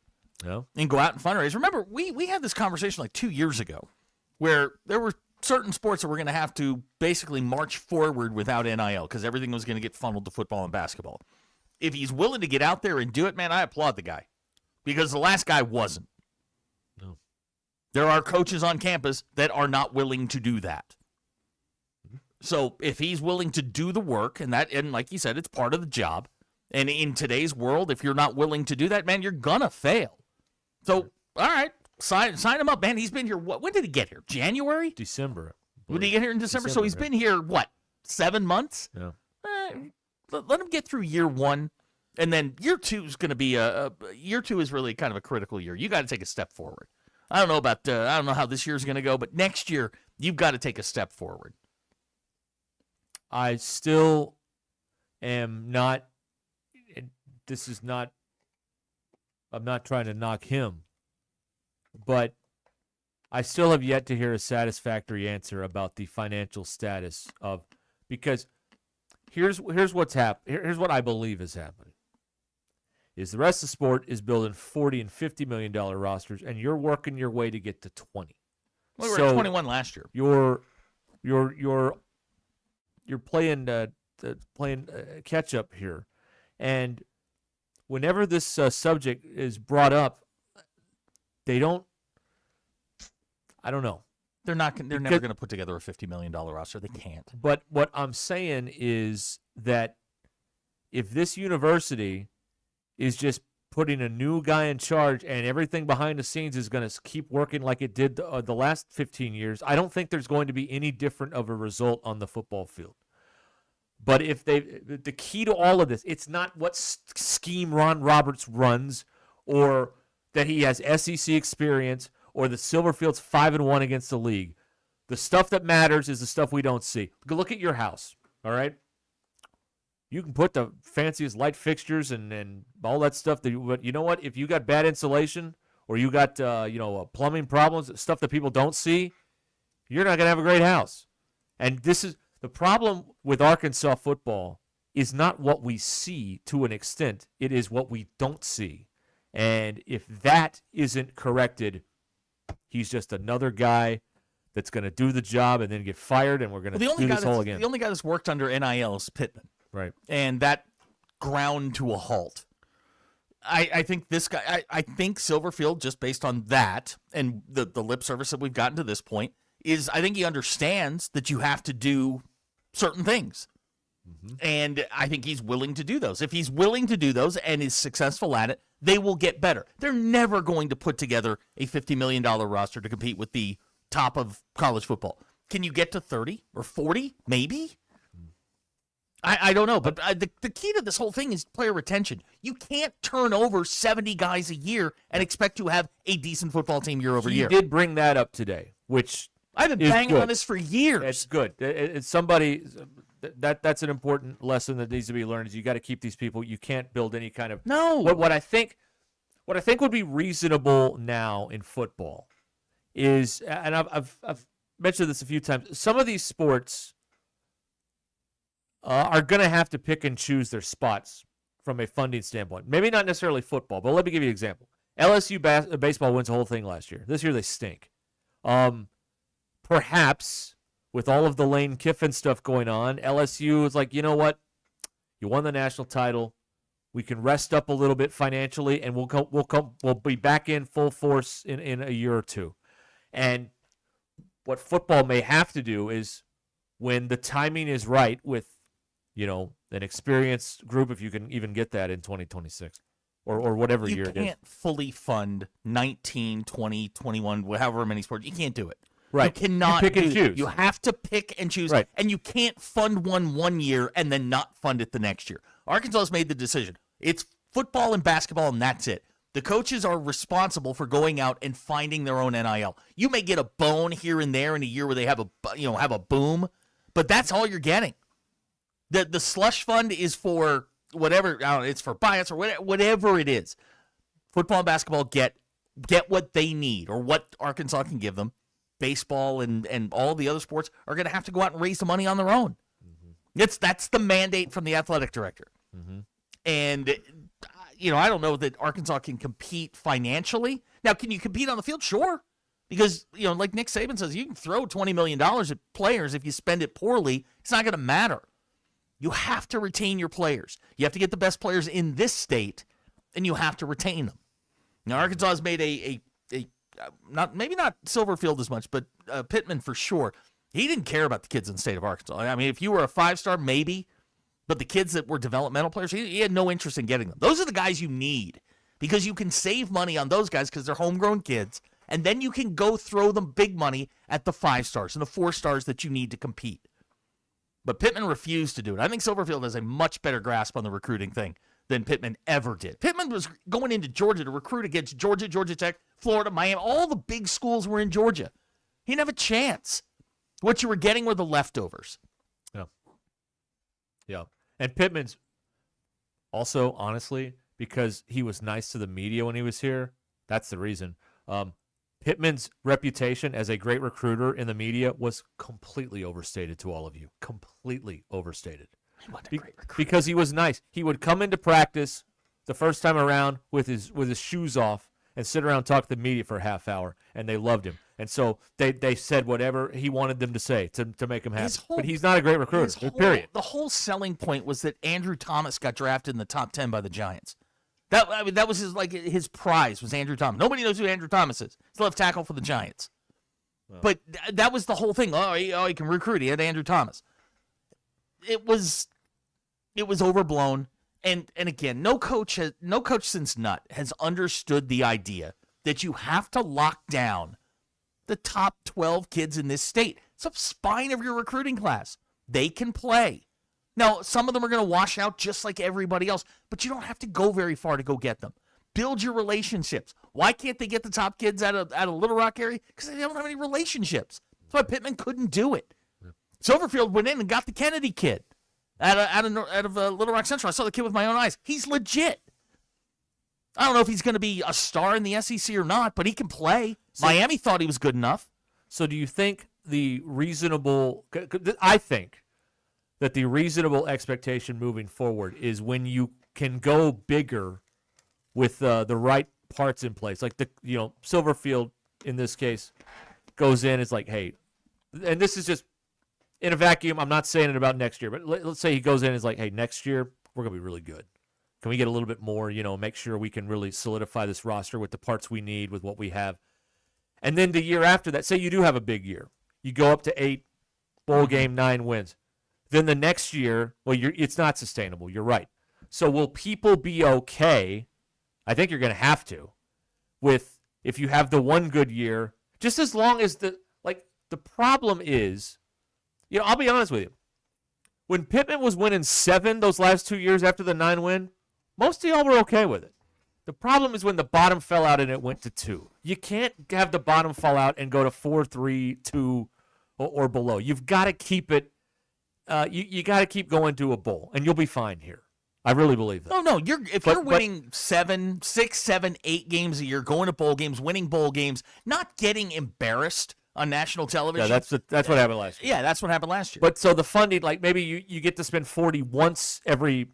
Yeah. And go out and fundraise. Remember, we had this conversation like 2 years ago where there were certain sports that were going to have to basically march forward without NIL because everything was going to get funneled to football and basketball. If he's willing to get out there and do it, man, I applaud the guy because the last guy wasn't. No. There are coaches on campus that are not willing to do that. So if he's willing to do the work, and like you said, it's part of the job, and in today's world, if you're not willing to do that, man, you're going to fail. So, all right, sign him up, man. He's been here, when did he get here? January? December. When did he get here in December? So he's been here, 7 months? Yeah. Let him get through year 1, and then year 2 is going to be year 2 is really kind of a critical year. You got to take a step forward. I don't know how this year's going to go, but next year, you've got to take a step forward. I still am not, I'm not trying to knock him, but I still have yet to hear a satisfactory answer about the financial status of Because here's what's here's what I believe is happening. Is the rest of the sport is building $40 and $50 million rosters, and you're working your way to get to 20. We were at 21 last year. You're playing catch up here, and whenever this subject is brought up, they don't. I don't know. They're never going to put together a $50 million roster. They can't. But what I'm saying is that if this university is just putting a new guy in charge and everything behind the scenes is going to keep working like it did the last 15 years, I don't think there's going to be any different of a result on the football field. But if the key to all of this, it's not what scheme Ron Roberts runs or that he has SEC experience or that Silverfield's 5-1 against the league. The stuff that matters is the stuff we don't see. Look at your house, all right? You can put the fanciest light fixtures and all that stuff. But you know what? If you got bad insulation or you got plumbing problems, stuff that people don't see, you're not going to have a great house. And this is the problem with Arkansas football is not what we see to an extent. It is what we don't see. And if that isn't corrected, he's just another guy that's going to do the job and then get fired, and we're going to do this whole again. The only guy that's worked under NIL is Pittman. Right. And that ground to a halt. I think this guy, I think Silverfield, just based on that and the lip service that we've gotten to this point, is I think he understands that you have to do certain things. Mm-hmm. And I think he's willing to do those. If he's willing to do those and is successful at it, they will get better. They're never going to put together a $50 million roster to compete with the top of college football. Can you get to 30 or 40? Maybe. I don't know, but the key to this whole thing is player retention. You can't turn over 70 guys a year and expect to have a decent football team year over year. You did bring that up today, which I've been banging on this for years. It's good. It's somebody that's an important lesson that needs to be learned. Is you got to keep these people. You can't build any kind of What I think would be reasonable now in football is, and I've mentioned this a few times. Some of these sports are going to have to pick and choose their spots from a funding standpoint. Maybe not necessarily football, but let me give you an example. LSU baseball wins the whole thing last year. This year they stink. Perhaps with all of the Lane Kiffin stuff going on, LSU is like, you know what? You won the national title. We can rest up a little bit financially, and we'll be back in full force in a year or two. And what football may have to do is, when the timing is right with, an experienced group, if you can even get that in 2026 or whatever year it is. You can't fully fund 19, 20, 21, however many sports. You can't do it. Right. You cannot pick and choose. You have to pick and choose. Right. And you can't fund one year and then not fund it the next year. Arkansas has made the decision. It's football and basketball, and that's it. The coaches are responsible for going out and finding their own NIL. You may get a bone here and there in a year where they have a boom, but that's all you're getting. The slush fund is for whatever. It's for buyouts or whatever it is. Football and basketball get what they need or what Arkansas can give them. Baseball and all the other sports are going to have to go out and raise the money on their own. Mm-hmm. That's the mandate from the athletic director. Mm-hmm. And I don't know that Arkansas can compete financially. Now, can you compete on the field? Sure. Because, like Nick Saban says, you can throw $20 million at players. If you spend it poorly, it's not going to matter. You have to retain your players. You have to get the best players in this state, and you have to retain them. Now, Arkansas has made maybe not Silverfield as much, but Pittman for sure. He didn't care about the kids in the state of Arkansas. I mean, if you were a 5-star, maybe, but the kids that were developmental players, he had no interest in getting them. Those are the guys you need because you can save money on those guys because they're homegrown kids, and then you can go throw them big money at the 5-stars and the 4-stars that you need to compete. But Pittman refused to do it. I think Silverfield has a much better grasp on the recruiting thing than Pittman ever did. Pittman was going into Georgia to recruit against Georgia, Georgia Tech, Florida, Miami. All the big schools were in Georgia. He didn't have a chance. What you were getting were the leftovers. Yeah. And Pittman's also, honestly, because he was nice to the media when he was here, that's the reason. Pittman's reputation as a great recruiter in the media was completely overstated to all of you. Completely overstated. Because he was nice. He would come into practice the first time around with his shoes off and sit around and talk to the media for a half hour, and they loved him. And so they said whatever he wanted them to say to make him happy. But he's not a great recruiter, period. The whole selling point was that Andrew Thomas got drafted in the top 10 by the Giants. That was his prize was Andrew Thomas. Nobody knows who Andrew Thomas is. He's left tackle for the Giants. Oh. But that was the whole thing. He can recruit. He had Andrew Thomas. It was overblown. And again, no coach since Nutt has understood the idea that you have to lock down the top 12 kids in this state. It's the spine of your recruiting class. They can play. Now, some of them are going to wash out just like everybody else, but you don't have to go very far to go get them. Build your relationships. Why can't they get the top kids out of Little Rock area? Because they don't have any relationships. That's why Pittman couldn't do it. Yeah. Silverfield went in and got the Kennedy kid out of Little Rock Central. I saw the kid with my own eyes. He's legit. I don't know if he's going to be a star in the SEC or not, but he can play. Miami thought he was good enough. So do you think I think that the reasonable expectation moving forward is when you can go bigger with the right parts in place. Like Silverfield in this case goes in, it's like, hey, and this is just in a vacuum. I'm not saying it about next year, but let's say he goes in and is like, hey, next year we're going to be really good. Can we get a little bit more, make sure we can really solidify this roster with the parts we need, with what we have. And then the year after that, say you do have a big year. You go up to 8, bowl game, 9 wins. Then the next year, it's not sustainable. You're right. So will people be okay? I think you're going to have to, with if you have the one good year, just as long as the problem is, I'll be honest with you. When Pittman was winning 7 those last 2 years after the 9 win, most of y'all were okay with it. The problem is when the bottom fell out and it went to 2. You can't have the bottom fall out and go to 4, 3, 2, or below. You've got to keep it. You got to keep going to a bowl, and you'll be fine here. I really believe that. No, if you're winning 7, 6, 7, 8 games a year, going to bowl games, winning bowl games, not getting embarrassed on national television. Yeah, that's what happened last year. Yeah, that's what happened last year. But so the funding, maybe you get to spend 40 once every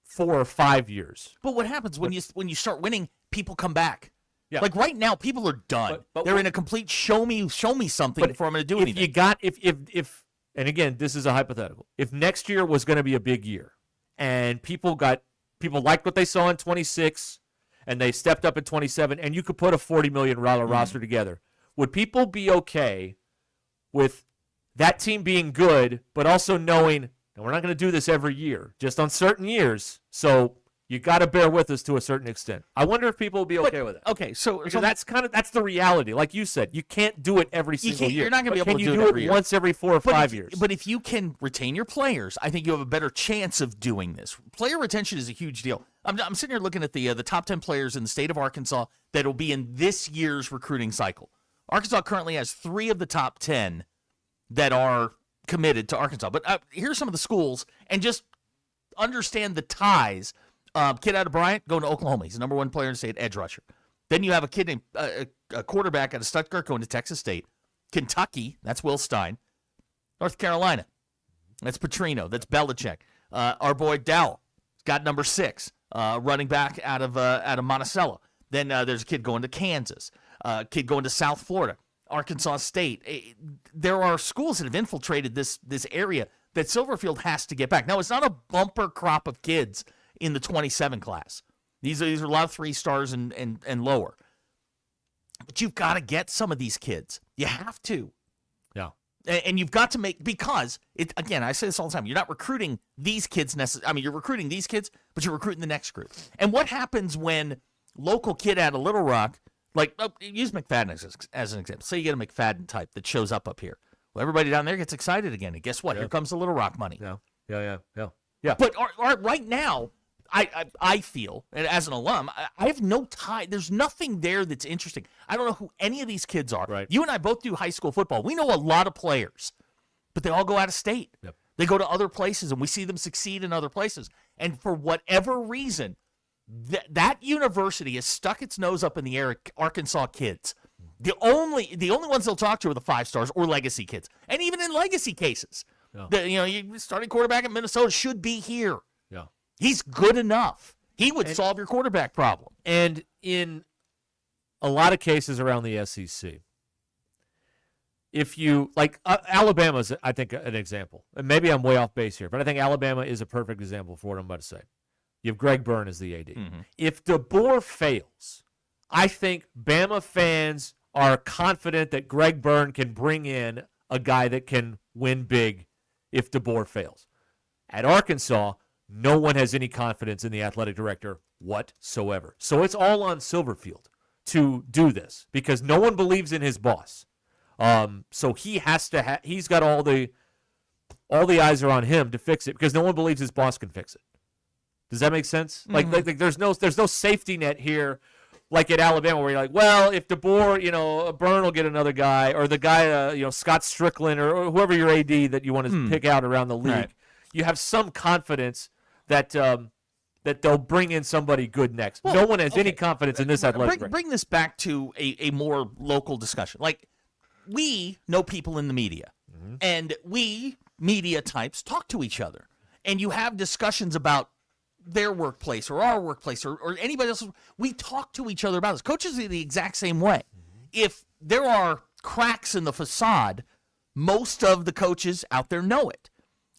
4 or 5 years. But what happens when you start winning? People come back. Yeah. Like right now, people are done. But they're in a complete show me something before I'm going to do anything. If and again, this is a hypothetical. If next year was going to be a big year, and people liked what they saw in 26, and they stepped up in 27, and you could put a $40 million roster together, would people be okay with that team being good, but also knowing that we're not going to do this every year, just on certain years? So you got to bear with us to a certain extent. I wonder if people will be okay with it. Okay, so that's the reality. Like you said, you can't do it every single year. You're not going to be able to do it every it year. once every 4 or 5 years. But if you can retain your players, I think you have a better chance of doing this. Player retention is a huge deal. I'm sitting here looking at the top 10 players in the state of Arkansas that will be in this year's recruiting cycle. Arkansas currently has 3 of the top 10 that are committed to Arkansas. But here's some of the schools, and just understand the ties. Kid out of Bryant going to Oklahoma. He's the number 1 player in the state, edge rusher. Then you have a kid named a quarterback out of Stuttgart going to Texas State. Kentucky, that's Will Stein. North Carolina, that's Petrino. That's Belichick. Our boy Dowell got number 6, running back out of Monticello. Then there's a kid going to Kansas. Kid going to South Florida. Arkansas State. There are schools that have infiltrated this area that Silverfield has to get back. Now, it's not a bumper crop of kids in the 27 class. These are a lot of 3 stars and lower. But you've got to get some of these kids. You have to. Yeah. And you've got to make, because, again, I say this all the time, you're not recruiting these kids you're recruiting these kids, but you're recruiting the next group. And what happens when local kid out of Little Rock, use McFadden as an example. Say you get a McFadden type that shows up here. Well, everybody down there gets excited again. And guess what? Yeah. Here comes the Little Rock money. Yeah. But right now, I feel, and as an alum, I have no tie. There's nothing there that's interesting. I don't know who any of these kids are. Right. You and I both do high school football. We know a lot of players, but they all go out of state. Yep. They go to other places, and we see them succeed in other places. And for whatever reason, that university has stuck its nose up in the air at Arkansas kids. The only ones they'll talk to are the 5 stars or legacy kids. And even in legacy cases, you starting quarterback at Minnesota should be here. Yeah. He's good enough. He would solve your quarterback problem. And in a lot of cases around the SEC, if you like Alabama's, I think, an example. And maybe I'm way off base here, but I think Alabama is a perfect example for what I'm about to say. You have Greg Byrne as the AD. Mm-hmm. If DeBoer fails, I think Bama fans are confident that Greg Byrne can bring in a guy that can win big if DeBoer fails. At Arkansas, no one has any confidence in the athletic director whatsoever. So it's all on Silverfield to do this because no one believes in his boss. So he has to. He's got all the eyes are on him to fix it because no one believes his boss can fix it. Does that make sense? Mm-hmm. Like there's no safety net here, like at Alabama where you're like, well, if DeBoer, Byrne will get another guy or the guy, Scott Strickland or whoever your AD that you want to pick out around the league, Right. You have some confidence that they'll bring in somebody good next. No one has any confidence in this athletic. Bring this back to a more local discussion. Like, we know people in the media, and we, media types, talk to each other. And you have discussions about their workplace or our workplace or anybody else's. We talk to each other about this. Coaches are the exact same way. If there are cracks in the facade, most of the coaches out there know it.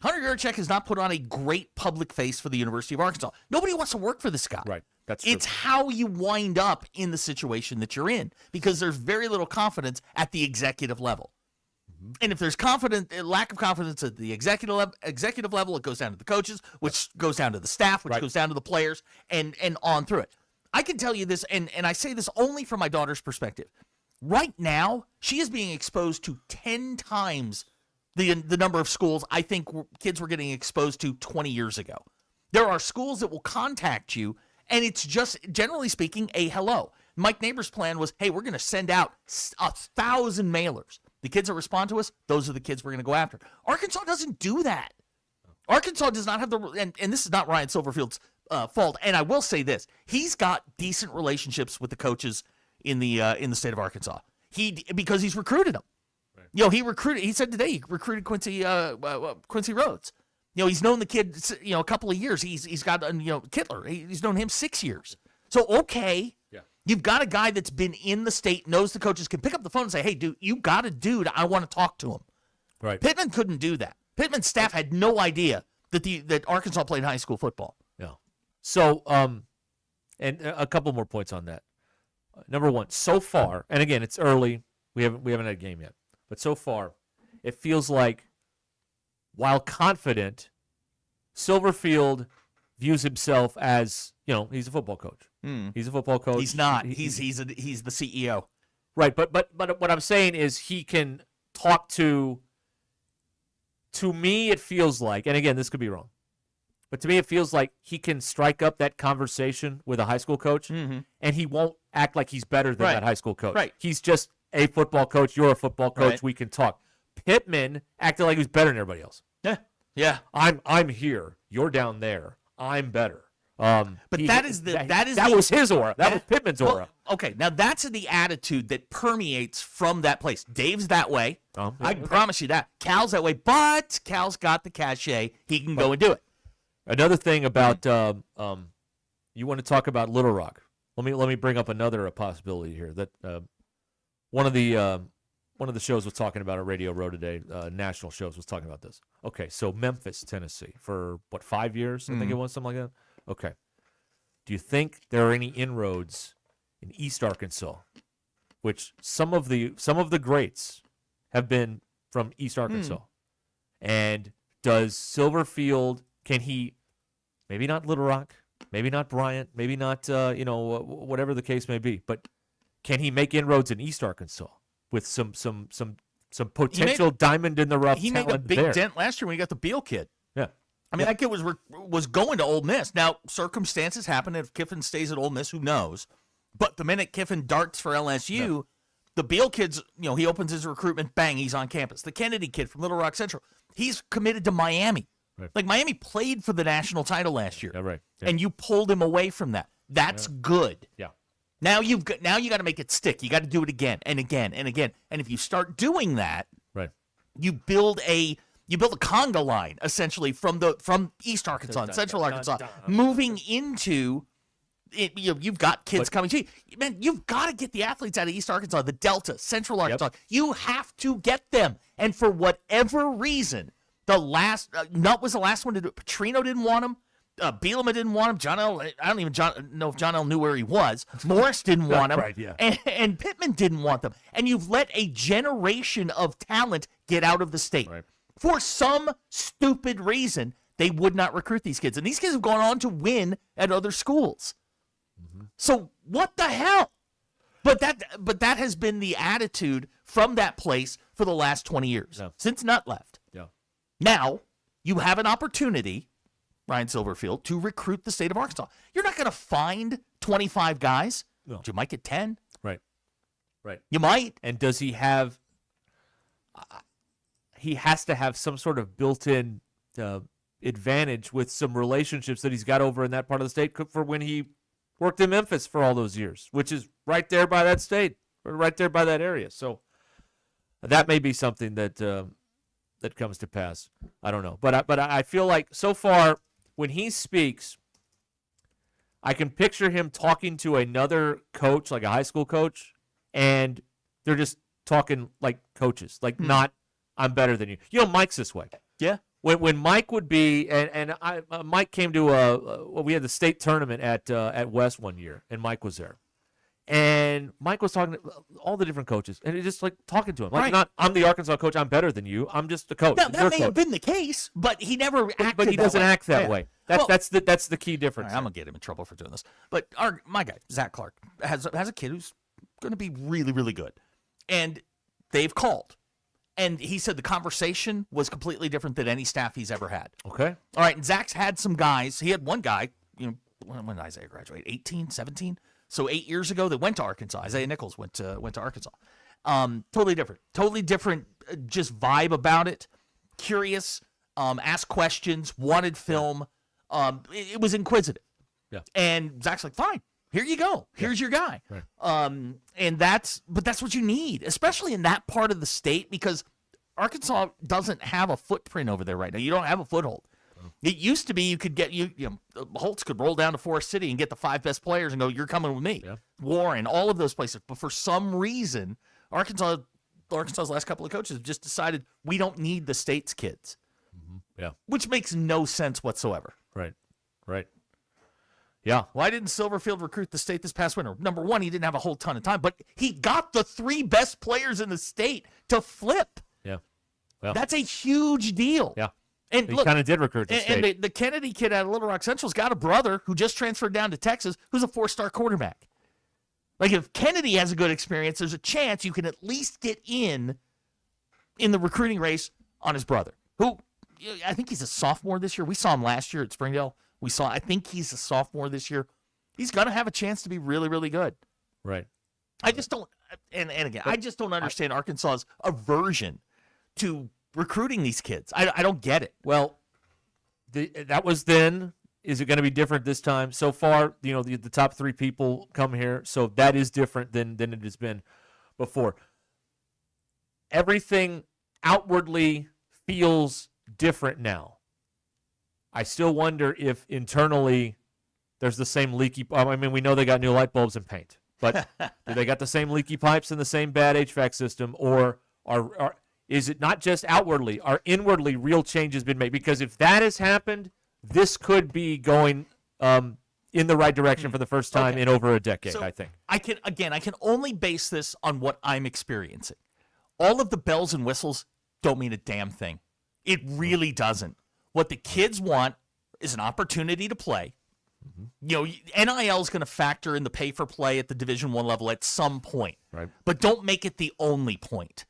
Hunter Yurachek has not put on a great public face for the University of Arkansas. Nobody wants to work for this guy. Right. That's true. It's how you wind up in the situation that you're in because there's very little confidence at the executive level. And if there's lack of confidence at the executive level, it goes down to the coaches, which goes down to the staff, which goes down to the players, and on through it. I can tell you this, and I say this only from my daughter's perspective. Right now, she is being exposed to 10 times the number of schools I think kids were getting exposed to 20 years ago. There are schools that will contact you, and it's just, generally speaking, a hello. Mike Neighbors' plan was, hey, we're going to send out 1,000 mailers. The kids that respond to us, those are the kids we're going to go after. Arkansas doesn't do that. Arkansas does not have and this is not Ryan Silverfield's fault. And I will say this: he's got decent relationships with the coaches in the state of Arkansas. Because he's recruited them. Right. He said today he recruited Quincy Rhodes. He's known the kid a couple of years. He's got Kittler. He's known him 6 years. So okay. You've got a guy that's been in the state, knows the coaches, can pick up the phone and say, hey, dude, you got a dude. I want to talk to him. Right. Pittman couldn't do that. Pittman's staff had no idea that Arkansas played high school football. Yeah. So, and a couple more points on that. Number one, so far, and again, it's early. We haven't had a game yet. But so far, it feels like, while confident, Silverfield views himself as, he's a football coach. He's a football coach. He's not. He's the CEO. Right, but what I'm saying is he can talk to me it feels like, and again, this could be wrong, but to me it feels like he can strike up that conversation with a high school coach, and he won't act like he's better than that high school coach. Right. He's just a football coach. You're a football coach. Right. We can talk. Pittman acted like he was better than everybody else. Yeah. I'm here. You're down there. I'm better. But that was his aura. That was Pittman's aura. Okay, now that's the attitude that permeates from that place. Dave's that way. I can promise you that. Cal's that way, but Cal's got the cachet. He can go and do it. Another thing about you want to talk about Little Rock. Let me bring up another possibility here that one of the shows was talking about on Radio Row today. National shows was talking about this. Okay, so Memphis, Tennessee, for 5 years? I think it was something like that. Okay. Do you think there are any inroads in East Arkansas, which some of the greats have been from East Arkansas? And does Silverfield, can he, maybe not Little Rock, maybe not Bryant, maybe not whatever the case may be, but can he make inroads in East Arkansas with some potential diamond in the rough He talent made a big there? dent last year when he got the Beal kid. Yeah. I mean, that kid was going to Ole Miss. Now, circumstances happen. If Kiffin stays at Ole Miss, who knows? But the minute Kiffin darts for LSU, the Beal kid's, he opens his recruitment, bang, he's on campus. The Kennedy kid from Little Rock Central, he's committed to Miami. Right. Like, Miami played for the national title last year. Yeah, right. Yeah. And you pulled him away from that. That's good. Yeah. Now you got to make it stick. You got to do it again and again and again. And if you start doing that, right, you build a conga line essentially from East Arkansas and Central Arkansas, moving into it. You've got kids coming to you. Man, you've got to get the athletes out of East Arkansas, the Delta, Central Arkansas. You have to get them. And for whatever reason, Nutt was the last one to do it. Petrino didn't want him. Bielema didn't want him. John L. I don't even know if John L. knew where he was. Morris didn't want him. Right, yeah. And Pittman didn't want them. And you've let a generation of talent get out of the state. Right. For some stupid reason, they would not recruit these kids. And these kids have gone on to win at other schools. Mm-hmm. So what the hell? But that has been the attitude from that place for the last 20 years, since Nutt left. Yeah. Now, you have an opportunity, Ryan Silverfield, to recruit the state of Arkansas. You're not going to find 25 guys. No. But you might get 10. Right. You might. And does he have he has to have some sort of built-in advantage with some relationships that he's got over in that part of the state for when he worked in Memphis for all those years, which is right there by that state, or right there by that area. So that may be something that that comes to pass. I don't know. But I feel like so far when he speaks, I can picture him talking to another coach, like a high school coach, and they're just talking like coaches, like not I'm better than you. You know, Mike's this way. Yeah. When Mike would be, and Mike came to we had the state tournament at West one year, and Mike was there, and Mike was talking to all the different coaches, and he just like talking to him, like not I'm the Arkansas coach, I'm better than you, I'm just a coach. Now, that may have been the case, but he never acted. But he doesn't act that way. That's Well, the key difference. Right, I'm gonna get him in trouble for doing this, but my guy Zach Clark has a kid who's going to be really, really good, and they've called. And he said the conversation was completely different than any staff he's ever had. Okay. All right, and Zach's had some guys. He had one guy, when did Isaiah graduate? 18, 17? So 8 years ago that went to Arkansas. Isaiah Nichols went to Arkansas. Totally different, just vibe about it. Curious, asked questions, wanted film. It was inquisitive. Yeah. And Zach's like, fine. Here you go. Here's your guy. Right. And that's what you need, especially in that part of the state, because Arkansas doesn't have a footprint over there right now. You don't have a foothold. It used to be you could get Holtz could roll down to Forest City and get the 5 best players and go, you're coming with me. Yeah. Warren, all of those places. But for some reason, Arkansas's last couple of coaches have just decided we don't need the state's kids. Yeah. Which makes no sense whatsoever. Right. Yeah. Why didn't Silverfield recruit the state this past winter? Number one, he didn't have a whole ton of time, but he got the 3 best players in the state to flip. Yeah. Well, that's a huge deal. Yeah. And he look, kind of did recruit the state. And the Kennedy kid out of Little Rock Central's got a brother who just transferred down to Texas who's a 4-star quarterback. Like, if Kennedy has a good experience, there's a chance you can at least get in the recruiting race on his brother, who I think he's a sophomore this year. We saw him last year at Springdale. I think he's a sophomore this year. He's going to have a chance to be really, really good. Right. I just don't, and again, I just don't understand Arkansas's aversion to recruiting these kids. I don't get it. Well, that was then. Is it going to be different this time? So far, the top 3 people come here, so that is different than it has been before. Everything outwardly feels different now. I still wonder if internally there's the same leaky. I mean, we know they got new light bulbs and paint, but do they got the same leaky pipes and the same bad HVAC system, or is it not just outwardly? Are inwardly real changes been made? Because if that has happened, this could be going in the right direction for the first time in over a decade. So I think. I can only base this on what I'm experiencing. All of the bells and whistles don't mean a damn thing. It really doesn't. What the kids want is an opportunity to play. NIL is going to factor in the pay for play at the Division I level at some point. Right. But don't make it the only point.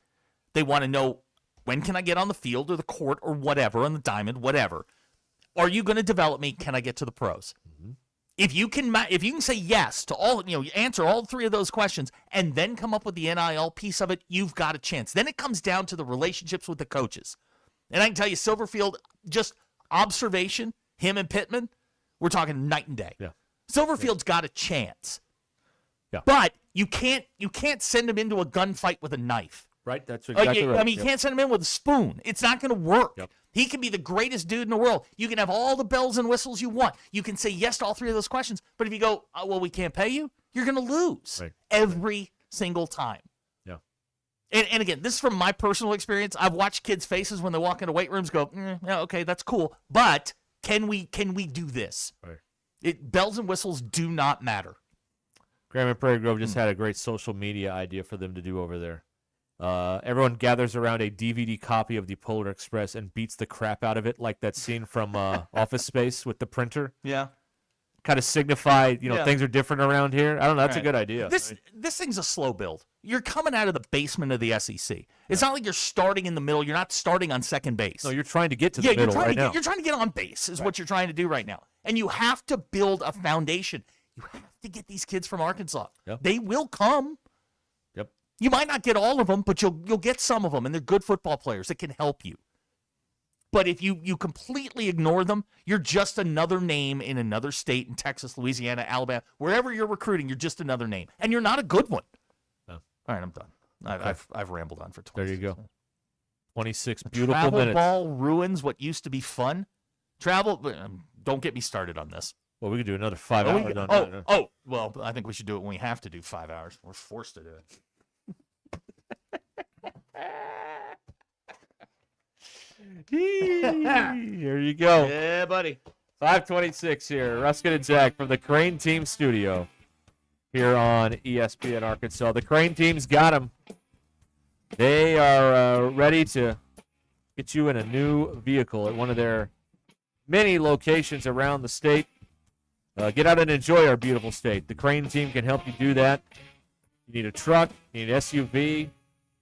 They want to know, when can I get on the field or the court or whatever, on the diamond, whatever. Are you going to develop me? Can I get to the pros? If you can say yes to all, answer all 3 of those questions and then come up with the NIL piece of it, you've got a chance. Then it comes down to the relationships with the coaches. And I can tell you, Silverfield, just observation, him and Pittman, we're talking night and day. Yeah. Silverfield's got a chance. Yeah. But you can't send him into a gunfight with a knife. Right? That's exactly right. I mean, you can't send him in with a spoon. It's not going to work. Yep. He can be the greatest dude in the world. You can have all the bells and whistles you want. You can say yes to all three of those questions. But if you go, oh, well, we can't pay you, you're going to lose every single time. Yeah. And again, this is from my personal experience. I've watched kids' faces when they walk into weight rooms go, yeah, okay, that's cool. But can we do this? Right. Bells and whistles do not matter. Graham and Prairie Grove just had a great social media idea for them to do over there. Everyone gathers around a DVD copy of the Polar Express and beats the crap out of it, like that scene from Office Space with the printer. Yeah. Kind of signify, things are different around here. I don't know. That's a good idea. This thing's a slow build. You're coming out of the basement of the SEC. It's not like you're starting in the middle. You're not starting on second base. No, you're trying to get to the middle right now. You're trying to get on base is what you're trying to do right now. And you have to build a foundation. You have to get these kids from Arkansas. Yep. They will come. Yep. You might not get all of them, but you'll get some of them, and they're good football players that can help you. But if you completely ignore them, you're just another name in another state in Texas, Louisiana, Alabama. Wherever you're recruiting, you're just another name. And you're not a good one. No. All right, I'm done. I've rambled on for 20 There you go. 26 minutes. beautiful Travel minutes. ball ruins what used to be fun. Don't get me started on this. Well, we could do another 5 hours. Well, I think we should do it when we have to do 5 hours. We're forced to do it. Here you go. Yeah, buddy. 5:26 here. Ruscin and Zach from the Crane Team Studio here on ESPN Arkansas. The Crane Team's got them. They are ready to get you in a new vehicle at one of their many locations around the state. Get out and enjoy our beautiful state. The Crane Team can help you do that. You need a truck, you need an SUV.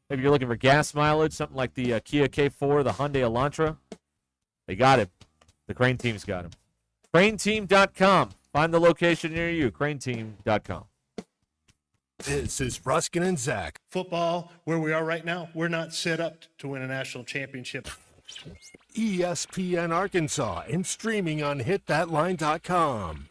Maybe you're looking for gas mileage, something like the Kia K4, the Hyundai Elantra. They got it. The Crane Team's got him. CraneTeam.com. Find the location near you. CraneTeam.com. This is Ruscin and Zach. Football, where we are right now, we're not set up to win a national championship. ESPN Arkansas and streaming on hitthatline.com.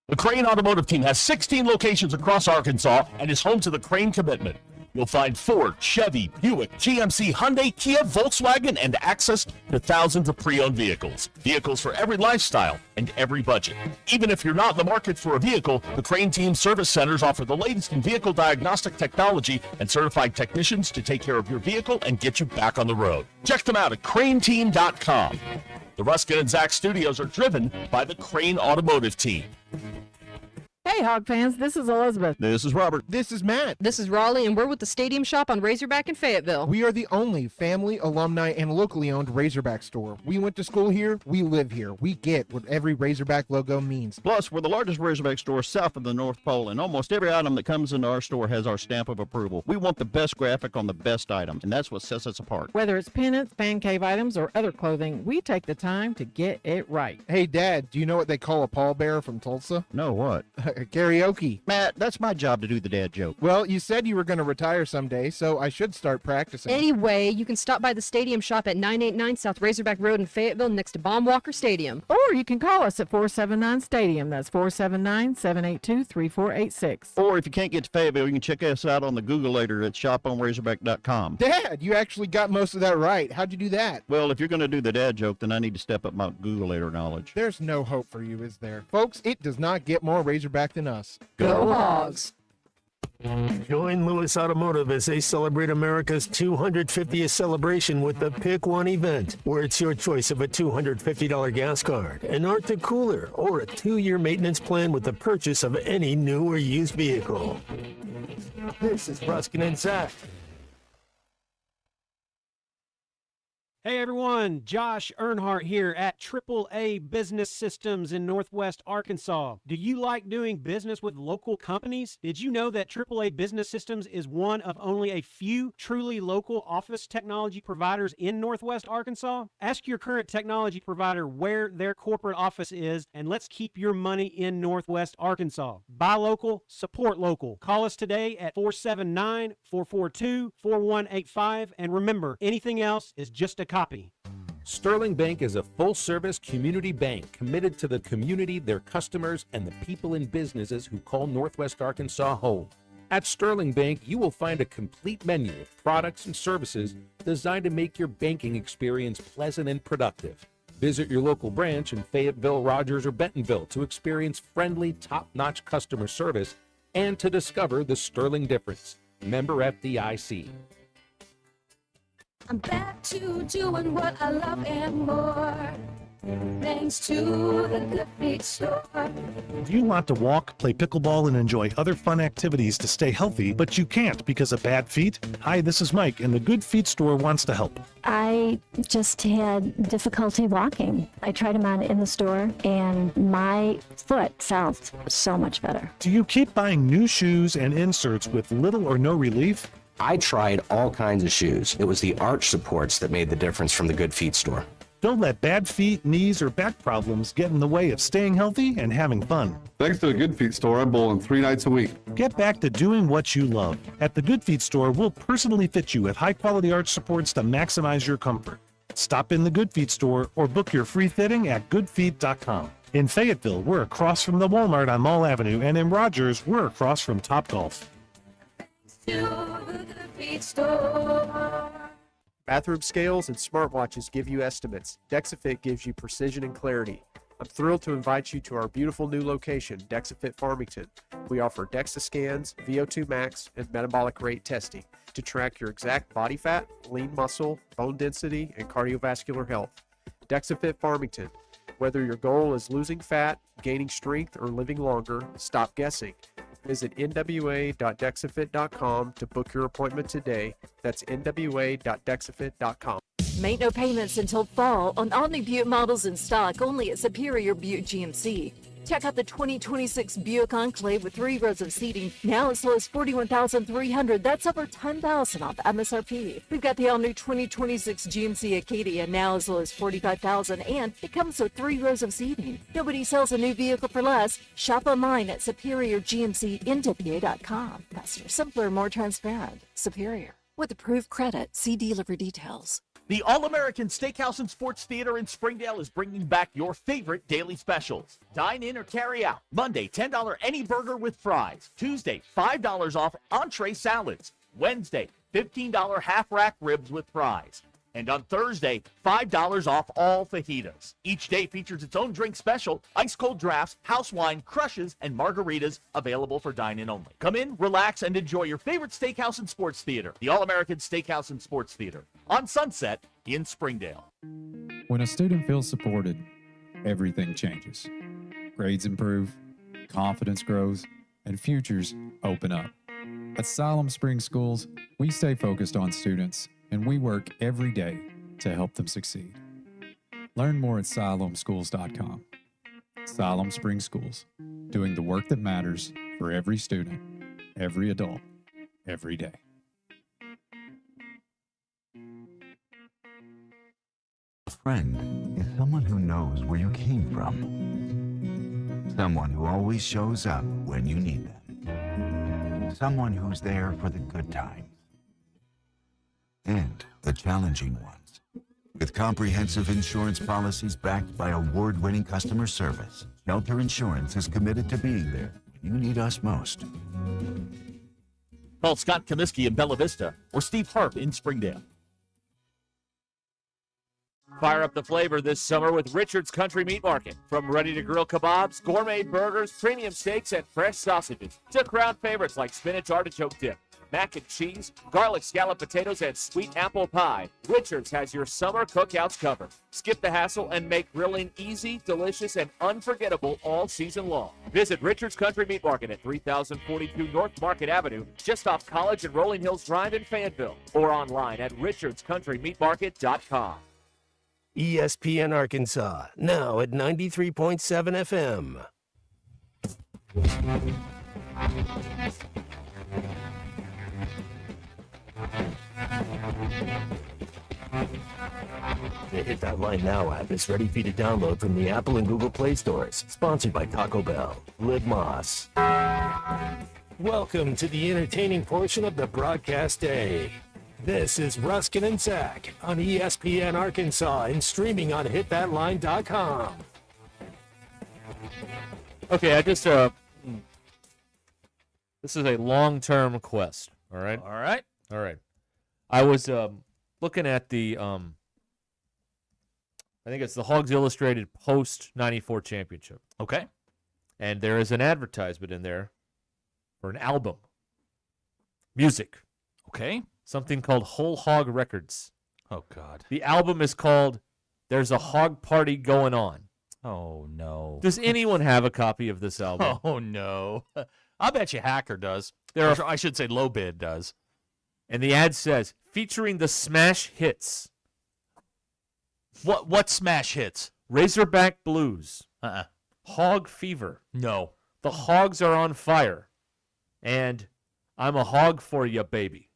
The Crane Automotive Team has 16 locations across Arkansas and is home to the Crane Commitment. You'll find Ford, Chevy, Buick, GMC, Hyundai, Kia, Volkswagen, and access to thousands of pre-owned vehicles. Vehicles for every lifestyle and every budget. Even if you're not in the market for a vehicle, the Crane Team Service Centers offer the latest in vehicle diagnostic technology and certified technicians to take care of your vehicle and get you back on the road. Check them out at craneteam.com. The Ruscin and Zach studios are driven by the Crane Automotive Team. Hey, Hog fans, this is Elizabeth. This is Robert. This is Matt. This is Raleigh, and we're with the Stadium Shop on Razorback in Fayetteville. We are the only family, alumni, and locally owned Razorback store. We went to school here. We live here. We get what every Razorback logo means. Plus, we're the largest Razorback store south of the North Pole, and almost every item that comes into our store has our stamp of approval. We want the best graphic on the best items, and that's what sets us apart. Whether it's pennants, fan cave items, or other clothing, we take the time to get it right. Hey, Dad, do you know what they call a pallbearer from Tulsa? No, what? Karaoke. Matt, that's my job to do the dad joke. Well, you said you were going to retire someday, so I should start practicing. Anyway, you can stop by the Stadium Shop at 989 South Razorback Road in Fayetteville next to Baum Walker Stadium. Or you can call us at 479-STADIUM. That's 479-782-3486. Or if you can't get to Fayetteville, you can check us out on the Googleator at shoponrazorback.com. Dad, you actually got most of that right. How'd you do that? Well, if you're going to do the dad joke, then I need to step up my Googleator knowledge. There's no hope for you, is there? Folks, it does not get more Razorback than us. Go Hogs! Join Lewis Automotive as they celebrate America's 250th celebration with the Pick One event, where it's your choice of a $250 gas card, an Arctic cooler, or a 2-year maintenance plan with the purchase of any new or used vehicle. This is Ruscin and Zach. Hey everyone, Josh Earnhardt here at AAA Business Systems in Northwest Arkansas. Do you like doing business with local companies? Did you know that AAA Business Systems is one of only a few truly local office technology providers in Northwest Arkansas? Ask your current technology provider where their corporate office is, and let's keep your money in Northwest Arkansas. Buy local, support local. Call us today at 479-442-4185, and remember, anything else is just a copy. Sterling Bank is a full-service community bank committed to the community, their customers, and the people and businesses who call Northwest Arkansas home. At Sterling Bank, you will find a complete menu of products and services designed to make your banking experience pleasant and productive. Visit your local branch in Fayetteville, Rogers, or Bentonville to experience friendly, top-notch customer service and to discover the Sterling difference. Member FDIC. I'm back to doing what I love and more, thanks to the Good Feet store. Do you want to walk, play pickleball, and enjoy other fun activities to stay healthy, but you can't because of bad feet? Hi, this is Mike, and the Good Feet store wants to help. I just had difficulty walking. I tried them on in the store, and my foot felt so much better. Do you keep buying new shoes and inserts with little or no relief? I tried all kinds of shoes. It was the arch supports that made the difference from the Good Feet store. Don't let bad feet, knees, or back problems get in the way of staying healthy and having fun. Thanks to the Good Feet store, I'm bowling 3 nights a week. Get back to doing what you love. At the Good Feet store, we'll personally fit you with high-quality arch supports to maximize your comfort. Stop in the Good Feet store or book your free fitting at goodfeet.com. In Fayetteville, we're across from the Walmart on Mall Avenue, and in Rogers, we're across from Topgolf. Bathroom scales and smartwatches give you estimates. Dexafit gives you precision and clarity. I'm thrilled to invite you to our beautiful new location, Dexafit Farmington. We offer DEXA scans, VO2 max, and metabolic rate testing to track your exact body fat, lean muscle, bone density, and cardiovascular health. Dexafit Farmington. Whether your goal is losing fat, gaining strength, or living longer, stop guessing. Visit nwa.dexafit.com to book your appointment today. That's nwa.dexafit.com. Make no payments until fall on all new Buick models in stock only at Superior Buick GMC. Check out the 2026 Buick Enclave with 3 rows of seating, now as low as $41,300. That's over $10,000 off MSRP. We've got the all-new 2026 GMC Acadia, now as low as $45,000, and it comes with 3 rows of seating. Nobody sells a new vehicle for less. Shop online at SuperiorGMCNWA.com. Faster, simpler, more transparent. Superior. With approved credit, see dealer for details. The All-American Steakhouse and Sports Theater in Springdale is bringing back your favorite daily specials. Dine in or carry out. Monday, $10 any burger with fries. Tuesday, $5 off entree salads. Wednesday, $15 half-rack ribs with fries. And on Thursday, $5 off all fajitas. Each day features its own drink special, ice-cold drafts, house wine, crushes, and margaritas available for dine-in only. Come in, relax, and enjoy your favorite steakhouse and sports theater, the All-American Steakhouse and Sports Theater, on Sunset in Springdale. When a student feels supported, everything changes. Grades improve, confidence grows, and futures open up. At Siloam Springs Schools, we stay focused on students, and we work every day to help them succeed. Learn more at SiloamSchools.com. Siloam Springs Schools, doing the work that matters for every student, every adult, every day. A friend is someone who knows where you came from. Someone who always shows up when you need them. Someone who's there for the good times and the challenging ones. With comprehensive insurance policies backed by award-winning customer service, Shelter Insurance is committed to being there when you need us most. Call Scott Comiskey in Bella Vista or Steve Harp in Springdale. Fire up the flavor this summer with Richard's Country Meat Market. From ready-to-grill kebabs, gourmet burgers, premium steaks, and fresh sausages to crowd favorites like spinach artichoke dip, mac and cheese, garlic scallop potatoes, and sweet apple pie. Richard's has your summer cookouts covered. Skip the hassle and make grilling easy, delicious, and unforgettable all season long. Visit Richard's Country Meat Market at 3042 North Market Avenue, just off College and Rolling Hills Drive in Fayetteville, or online at richardscountrymeatmarket.com. ESPN Arkansas, now at 93.7 FM. The Hit That Line Now app is ready for you to download from the Apple and Google Play stores. Sponsored by Taco Bell. Live Moss. Welcome to the entertaining portion of the broadcast day. This is Ruskin and Zach on ESPN Arkansas and streaming on hitthatline.com. Okay, I just this is a long-term quest. All right. All right. All right. I was looking at the I think it's the Hogs Illustrated post '94 championship. Okay. And there is an advertisement in there for an album, music. Okay. Something called Whole Hog Records. Oh God. The album is called "There's a Hog Party Going On." Oh no. Does anyone have a copy of this album? Oh no. I bet you Hacker does. I should say Low Bid does. And the ad says, featuring the smash hits. What smash hits? Razorback Blues. Uh-uh. Hog Fever. No. The Hogs Are on Fire. And I'm a Hog for Ya, Baby.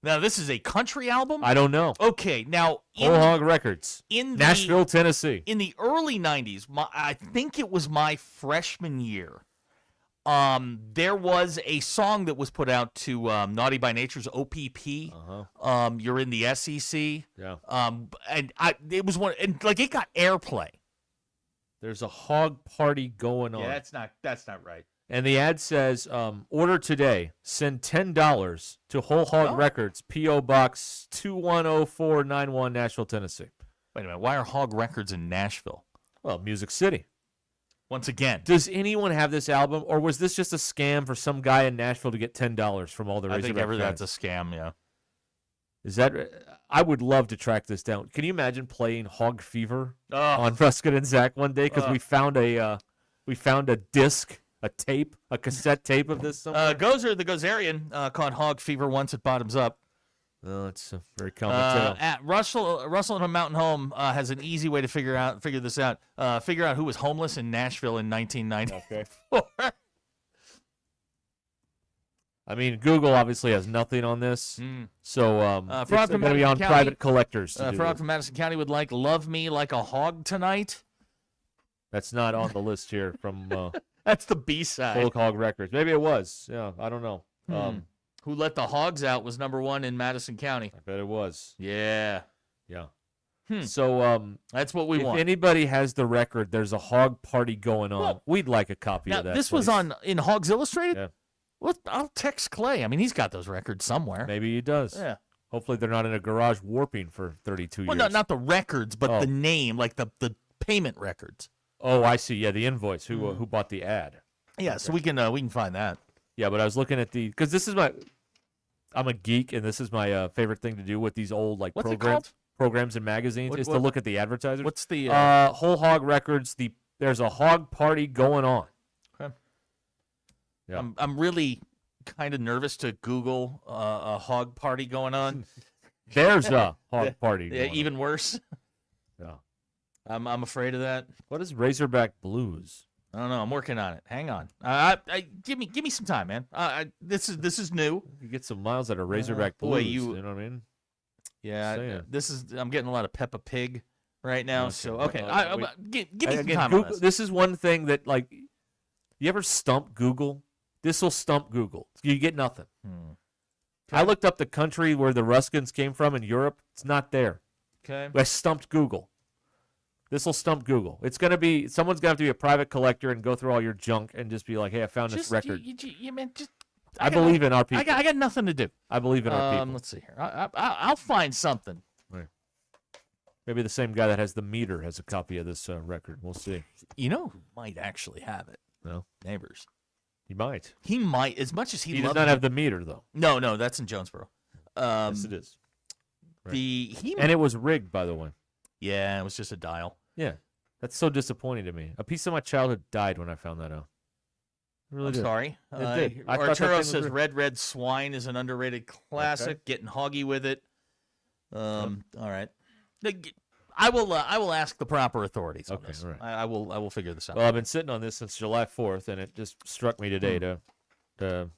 Now, this is a country album? I don't know. Okay, now... Whole Hog Records. Nashville, Tennessee. In the early 90s, I think it was my freshman year, there was a song that was put out to Naughty by Nature's OPP. You're in the SEC. Yeah. And it was one, and like it got airplay. There's a hog party going on. Yeah, that's not right. And the ad says, order today. Send $10 to Whole Hog Records, P.O. Box 210491, Nashville, Tennessee. Wait a minute. Why are Hog Records in Nashville? Well, Music City. Once again. Does anyone have this album, or was this just a scam for some guy in Nashville to get $10 from all the Razorback I think fans? that's a scam, yeah. Is that? I would love to track this down. Can you imagine playing Hog Fever on Ruscin and Zach one day? Because we found a disc, a tape, a cassette tape of this somewhere. Gozer, the Gozerian, caught Hog Fever once at Bottoms Up. Oh, it's a very common tale. At Russell at a Mountain Home has an easy way to figure this out. Figure out who was homeless in Nashville in 1994. Okay. I mean, Google obviously has nothing on this, so it's going to be on private collectors. Frog from Madison County would like "Love Me Like a Hog Tonight." That's not on the list here from. That's the B-side. Whole Hog Records. Maybe it was. Yeah, I don't know. Who Let the Hogs Out was #1 in Madison County. I bet it was. Yeah. Yeah. So that's what we want. If anybody has the record, there's a hog party going on. Well, we'd like a copy now, of that. This was in Hogs Illustrated? Yeah. Well, I'll text Clay. I mean, he's got those records somewhere. Maybe he does. Yeah. Hopefully they're not in a garage warping for 32 years. Well, not the records, but the name, like the payment records. Oh, I see. Yeah, the invoice. Who bought the ad? Yeah, okay. So we can find that. Yeah, but I was looking at because this is I'm a geek, and this is my favorite thing to do with these old programs and magazines is to look at the advertisers. What's the Whole Hog Records? There's a hog party going on. Okay. Yeah. I'm really kind of nervous to Google a hog party going on. There's a hog party. Yeah, even worse. Yeah. I'm afraid of that. What is Razorback Blues? I don't know. I'm working on it. Hang on. Give me some time, man. This is new. You get some miles out of Razorback Blues. You know what I mean? Yeah. I'm getting a lot of Peppa Pig right now. Okay. So okay. Give me some time Google, on this. This is one thing that you ever stump Google? This will stump Google. You get nothing. I looked up the country where the Ruscins came from in Europe. It's not there. Okay. I stumped Google. This will stump Google. It's going to be someone's going to have to be a private collector and go through all your junk and just be like, "Hey, I found this record." I believe in our people. I got nothing to do. I believe in our people. Let's see here. I'll find something. Right. Maybe the same guy that has the meter has a copy of this record. We'll see. You know who might actually have it? No. Neighbors. He might. He might, as much as he does not have the meter though. No, that's in Jonesboro. Yes, it is. Right. And it was rigged, by the way. Yeah, it was just a dial. Yeah, that's so disappointing to me. A piece of my childhood died when I found that out. It really did. Sorry. It did. Arturo says Red Swine is an underrated classic. Okay. Getting hoggy with it. All right. I will ask the proper authorities on this. Right. I will figure this out. Well, I've been sitting on this since July 4th, and it just struck me today to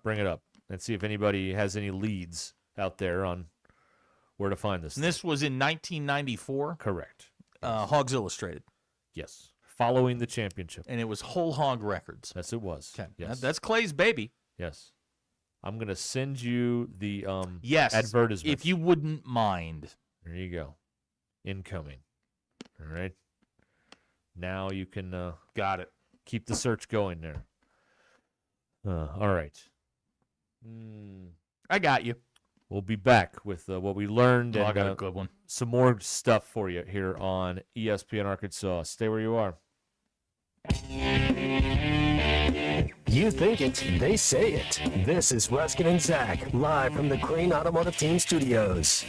bring it up and see if anybody has any leads out there on where to find this. And this was in 1994? Correct. Hogs Illustrated. Yes. Following the championship. And it was Whole Hog Records. Yes, it was. Okay. Yes. That's Clay's baby. Yes. I'm going to send you the Yes, advertisement. if you wouldn't mind. There you go. Incoming. All right. Now you can got it. Keep the search going there. All right. I got you. We'll be back with what we learned I and got a good one. Some more stuff for you here on ESPN Arkansas. Stay where you are. You think it, they say it. This is Ruscin and Zach, live from the Crane Automotive Team Studios.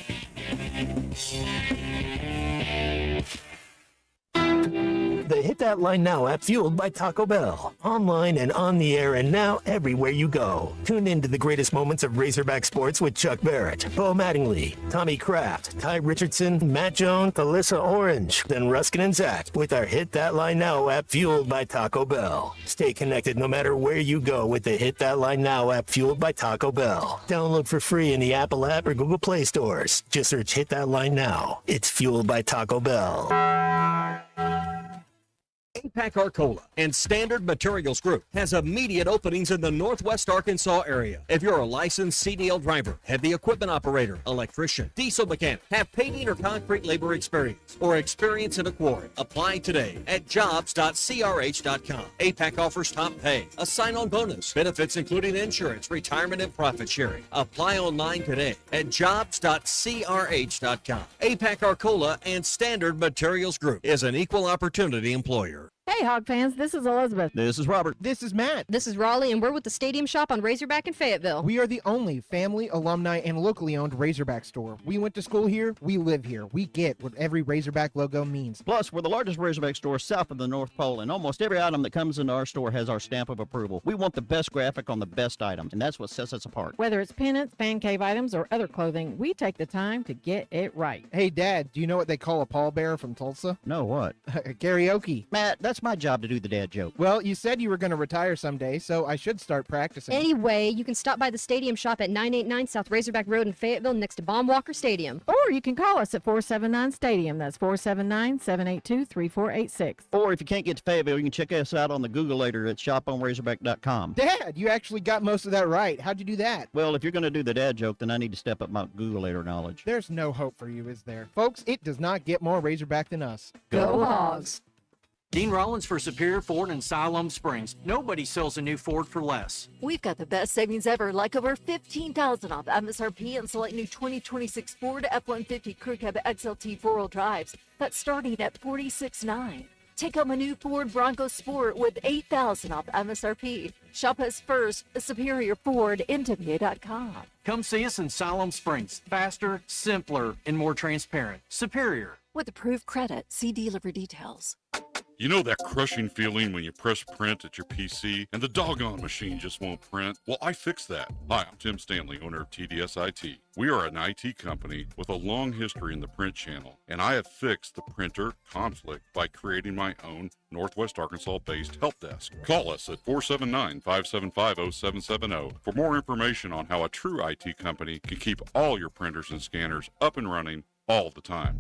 The Hit That Line Now app, fueled by Taco Bell. Online and on the air and now everywhere you go. Tune in to the greatest moments of Razorback sports with Chuck Barrett, Bo Mattingly, Tommy Kraft, Ty Richardson, Matt Jones, Alyssa Orange, then Ruscin and Zach with our Hit That Line Now app, fueled by Taco Bell. Stay connected no matter where you go with the Hit That Line Now app, fueled by Taco Bell. Download for free in the Apple app or Google Play stores. Just search Hit That Line Now. It's fueled by Taco Bell. APAC Arcola and Standard Materials Group has immediate openings in the Northwest Arkansas area. If you're a licensed CDL driver, heavy equipment operator, electrician, diesel mechanic, have painting or concrete labor experience, or experience in a quarry, apply today at jobs.crh.com. APAC offers top pay, a sign-on bonus, benefits including insurance, retirement, and profit sharing. Apply online today at jobs.crh.com. APAC Arcola and Standard Materials Group is an equal opportunity employer. Hey, Hog fans, this is Elizabeth. This is Robert. This is Matt. This is Raleigh, and we're with the Stadium Shop on Razorback in Fayetteville. We are the only family, alumni, and locally owned Razorback store. We went to school here, we live here. We get what every Razorback logo means. Plus, we're the largest Razorback store south of the North Pole, and almost every item that comes into our store has our stamp of approval. We want the best graphic on the best item, and that's what sets us apart. Whether it's pennants, fan cave items, or other clothing, we take the time to get it right. Hey, Dad, do you know what they call a pallbearer from Tulsa? No, what? Karaoke. Matt, that's my job to do the dad joke. Well, you said you were going to retire someday, so I should start practicing. Anyway, you can stop by the Stadium Shop at 989 South Razorback Road in Fayetteville next to Baum Walker Stadium. Or you can call us at 479-STADIUM. That's 479-782-3486. Or if you can't get to Fayetteville, you can check us out on the Googleator at shoponrazorback.com. Dad, you actually got most of that right. How'd you do that? Well, if you're going to do the dad joke, then I need to step up my Googleator knowledge. There's no hope for you, is there? Folks, it does not get more Razorback than us. Go Hogs! Dean Rollins for Superior Ford in Siloam Springs. Nobody sells a new Ford for less. We've got the best savings ever, like over $15,000 off MSRP and select new 2026 Ford F-150 Crew Cab XLT 4-wheel drives. That's starting at $46,900. Take home a new Ford Bronco Sport with $8,000 off MSRP. Shop us first, Superior Ford, NWA.com. Come see us in Siloam Springs. Faster, simpler, and more transparent. Superior. With approved credit, see dealer for details. You know that crushing feeling when you press print at your PC and the doggone machine just won't print? Well, I fixed that. Hi, I'm Tim Stanley, owner of TDS IT. We are an IT company with a long history in the print channel, and I have fixed the printer conflict by creating my own Northwest Arkansas-based help desk. Call us at 479-575-0770 for more information on how a true IT company can keep all your printers and scanners up and running all the time.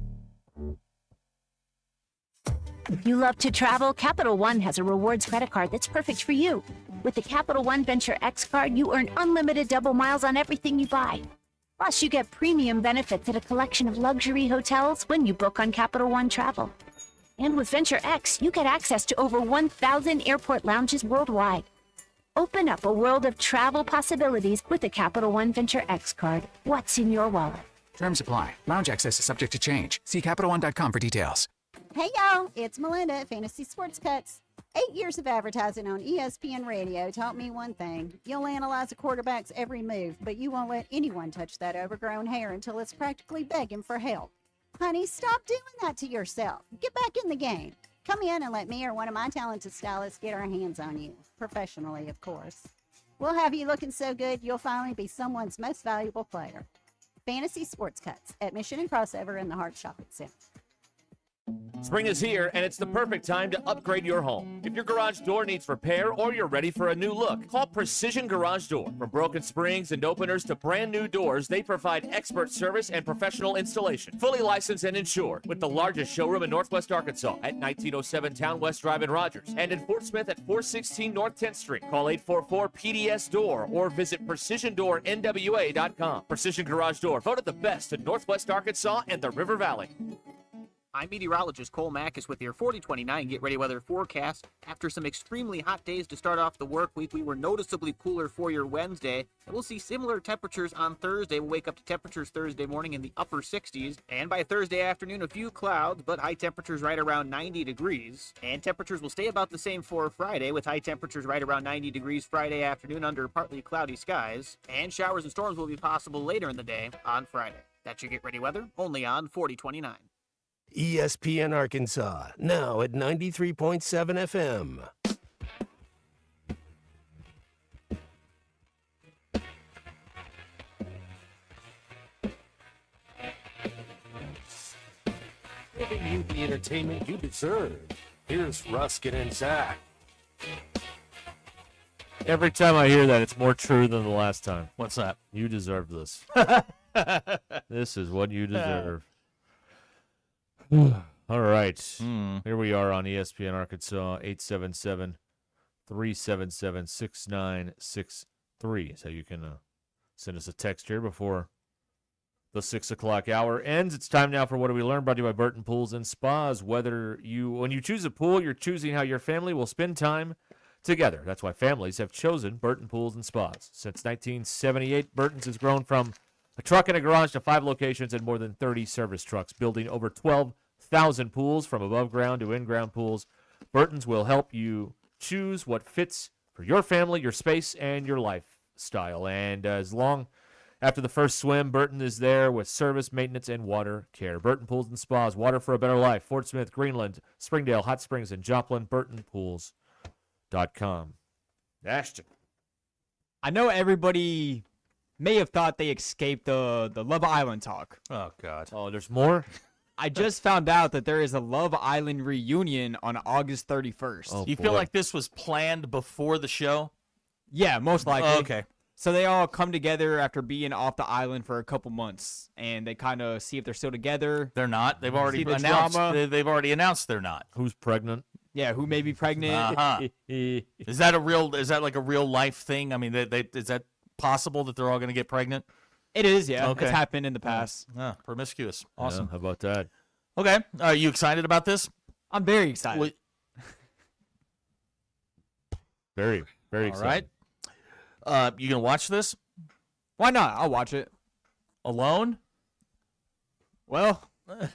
If you love to travel, Capital One has a rewards credit card that's perfect for you. With the Capital One Venture X card, you earn unlimited double miles on everything you buy. Plus, you get premium benefits at a collection of luxury hotels when you book on Capital One Travel. And with Venture X, you get access to over 1,000 airport lounges worldwide. Open up a world of travel possibilities with the Capital One Venture X card. What's in your wallet? Terms apply. Lounge access is subject to change. See CapitalOne.com for details. Hey y'all, it's Melinda at Fantasy Sports Cuts. 8 years of advertising on ESPN Radio taught me one thing. You'll analyze a quarterback's every move, but you won't let anyone touch that overgrown hair until it's practically begging for help. Honey, stop doing that to yourself. Get back in the game. Come in and let me or one of my talented stylists get our hands on you. Professionally, of course. We'll have you looking so good you'll finally be someone's most valuable player. Fantasy Sports Cuts at Mission and Crossover in the Hart Shopping Center. Spring is here, and it's the perfect time to upgrade your home. If your garage door needs repair or you're ready for a new look, call Precision Garage Door. From broken springs and openers to brand new doors, they provide expert service and professional installation. Fully licensed and insured, with the largest showroom in Northwest Arkansas at 1907 Town West Drive in Rogers, and in Fort Smith at 416 North 10th Street. Call 844-PDS-DOOR or visit PrecisionDoorNWA.com. Precision Garage Door, voted the best in Northwest Arkansas and the River Valley. I'm meteorologist Cole Mackus with your 4029 Get Ready Weather forecast. After some extremely hot days to start off the work week, we were noticeably cooler for your Wednesday, and we'll see similar temperatures on Thursday. We'll wake up to temperatures Thursday morning in the upper 60s, and by Thursday afternoon, a few clouds, but high temperatures right around 90 degrees. And temperatures will stay about the same for Friday, with high temperatures right around 90 degrees Friday afternoon under partly cloudy skies, and showers and storms will be possible later in the day on Friday. That's your Get Ready Weather, only on 4029. ESPN Arkansas, now at 93.7 FM. Giving you the entertainment you deserve. Here's Ruscin and Zach. Every time I hear that, it's more true than the last time. What's that? You deserve this. This is what you deserve. All right. Here we are on ESPN Arkansas, 877-377-6963. So you can send us a text here before the 6 o'clock hour ends. It's time now for What Do We Learn? Brought to you by Burton Pools and Spas. When you choose a pool, you're choosing how your family will spend time together. That's why families have chosen Burton Pools and Spas. Since 1978, Burton's has grown from a truck and a garage to 5 locations and more than 30 service trucks, building over 12,000 pools from above ground to in-ground pools. Burton's will help you choose what fits for your family, your space, and your lifestyle. And as long after the first swim, Burton is there with service, maintenance, and water care. Burton Pools and Spas, water for a better life. Fort Smith, Greenland, Springdale, Hot Springs, and Joplin. BurtonPools.com. Ashton. I know everybody may have thought they escaped the Love Island talk. Oh, God. Oh, there's more? I just found out that there is a Love Island reunion on August 31st. Oh, you feel like this was planned before the show? Yeah, most likely. Oh, okay. So they all come together after being off the island for a couple months, and they kind of see if they're still together. They're not. They've already See the announced. drama. They've already announced they're not. Who's pregnant? Yeah, who may be pregnant. Uh-huh. Is that like a real life thing? I mean, is that possible that they're all going to get pregnant? It is, yeah. Okay. It's happened in the past. Promiscuous. Awesome. Yeah, how about that? Okay. Are you excited about this? I'm very excited. Very, very excited. All right. You going to watch this? Why not? I'll watch it. Alone? Well. All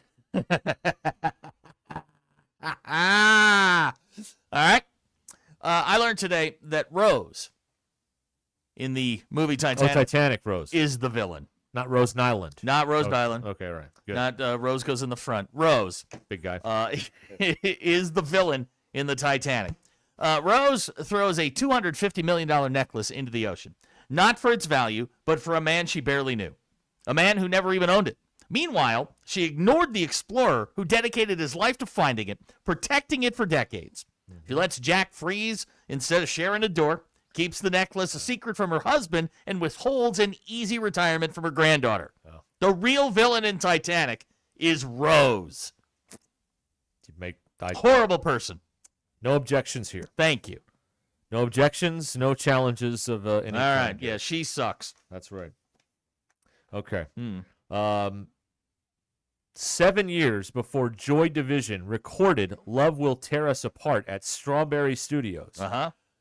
right. I learned today that Rose in the movie Titanic, Titanic Rose is the villain. Not Rose Nyland. Not Rose Okay. Nyland. Okay, all right. Good. Not Rose goes in the front. Rose. Big guy. Is the villain in the Titanic. Rose throws a $250 million necklace into the ocean. Not for its value, but for a man she barely knew. A man who never even owned it. Meanwhile, she ignored the explorer who dedicated his life to finding it, protecting it for decades. She lets Jack freeze instead of sharing a door, keeps the necklace a secret from her husband, and withholds an easy retirement from her granddaughter. Oh. The real villain in Titanic is Rose. Horrible person. No objections here. Thank you. No objections, no challenges of any All right, kind. yeah, she sucks. That's right. Okay. 7 years before Joy Division recorded Love Will Tear Us Apart at Strawberry Studios,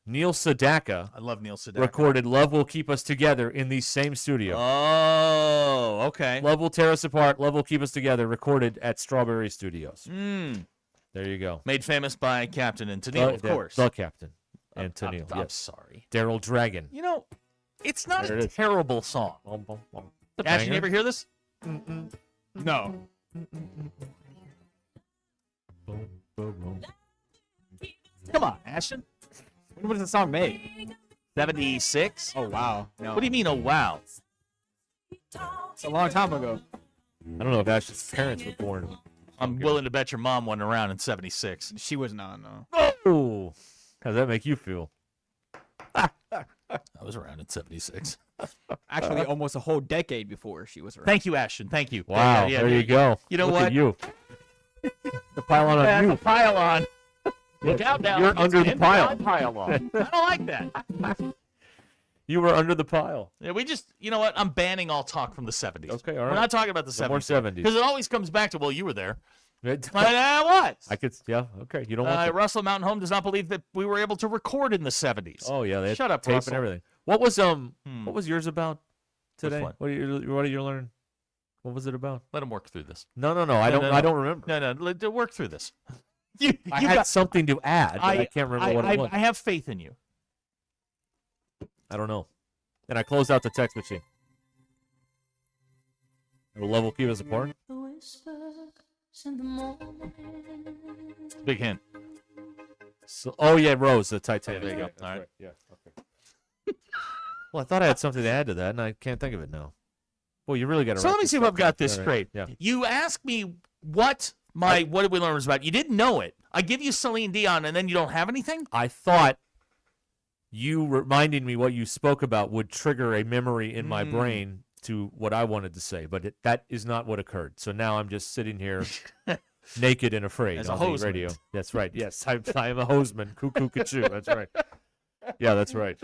Neil Sedaka I love Neil Sedaka. recorded Love Will Keep Us Together in the same studio. Oh, okay. Love Will Tear Us Apart, Love Will Keep Us Together, recorded at Strawberry Studios. There you go. Made famous by Captain and Tennille, of course. The Captain and Tennille. I'm yes. sorry. Daryl Dragon. You know, it's not There a it is. terrible song. Ashton, you ever hear this? No. Come on, Ashton. When was the song made? 76? Oh, wow. No. What do you mean, oh, wow? It's a long time ago. I don't know if Ashton's parents were born I'm willing to bet your mom wasn't around in 76. She was not, no. Oh, how does that make you feel? I was around in 76. Actually, almost a whole decade before she was around. Thank you, Ashton. Thank you. Wow, there you go. You know Look what? At you. The pylon on you. The pylon. Look out now. You're It's under the in pile. pylon. I don't like that. You were under the pile. Yeah, you know what? I'm banning all talk from the 70s. Okay, all right. We're not talking about the 70s. No more 70s. Because it always comes back to, well, you were there. What? I could, yeah, okay. You don't want to. Russell Mountain Home does not believe that we were able to record in the 70s. Oh, yeah. They had Shut up, tape Russell. and everything. What was yours about today? one? What did you learn? What was it about? Let him work through this. No. I don't remember. No. Work through this. I had something to add, but I can't remember what it was. I have faith in you. I don't know. And I closed out the text machine. The love will keep us apart. Big hint. So, oh yeah, Rose, the Titanic. There you go. That's All right. Yeah. Okay. Well, I thought I had something to add to that, and I can't think of it now. Well, you really got to. So let me see if I've got this All right. straight. Yeah. You asked me what did we learn was about. You didn't know it. I give you Celine Dion, and then you don't have anything. I thought you reminding me what you spoke about would trigger a memory in my brain to what I wanted to say, but that is not what occurred. So now I'm just sitting here naked and afraid As a on the hoseman. radio. That's right. Yes, I am a hoseman. Cuckoo, cuckoo. That's right. Yeah, that's right.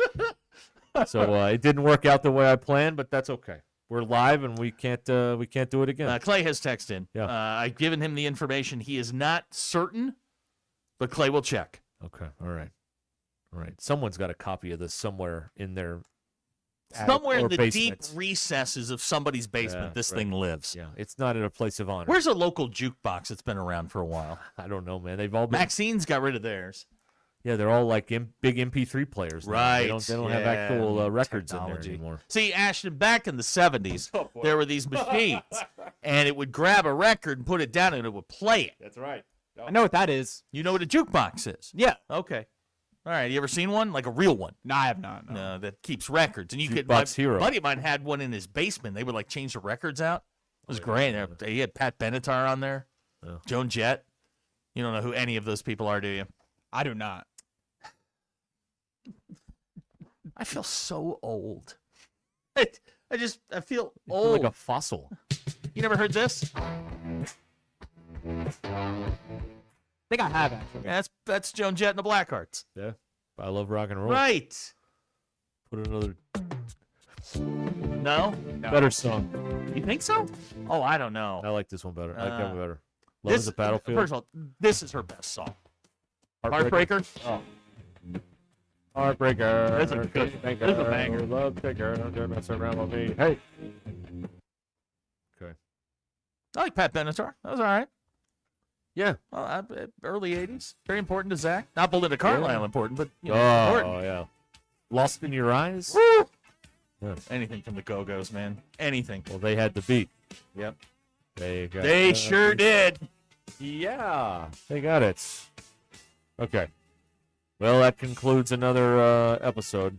So it didn't work out the way I planned, but that's okay. We're live and we can't do it again. Clay has texted in. Yeah. I've given him the information. He is not certain, but Clay will check. Okay. All right. Someone's got a copy of this somewhere in their Somewhere in or the basement. deep recesses of somebody's basement, Yeah, this right. thing lives. Yeah, it's not in a place of honor. Where's a local jukebox that's been around for a while? I don't know, man. They've all been. Maxine's got rid of theirs. Yeah, they're all like big MP3 players. Now. Right. They don't have actual records in there anymore. See, Ashton, back in the 70s, there were these machines, and it would grab a record and put it down, and it would play it. That's right. I know what that is. You know what a jukebox is? Yeah. Okay. All right. You ever seen one? Like a real one? No, I have not. No. No, that keeps records. And you could. Jukebox Hero. A buddy of mine had one in his basement. They would like change the records out. It was great. He had Pat Benatar on there, Joan Jett. You don't know who any of those people are, do you? I do not. I feel so old. I feel You feel old. like a fossil. You never heard this? I think I have actually. Yeah, that's Joan Jett and the Blackhearts. Yeah. I love rock and roll. Right. Put another No? better song. You think so? Oh, I don't know. I like this one better. I like that one better. Love This is a Battlefield. First of all, this is her best song. Heartbreaker? Oh. Heartbreaker. That's a good. That's a banger. Love taker. Don't mess around with me. Hey. Okay. I like Pat Benatar. That was all right. Yeah. Well, early 80s. Very important to Zach. Not Belinda Carlisle important, but you know, Oh, important. yeah. Lost in Your Eyes? Woo! Yeah. Anything from the Go-Go's, man. Anything. Well, they had the beat. Yep. They sure did. Yeah. They got it. Okay. Well, that concludes another episode.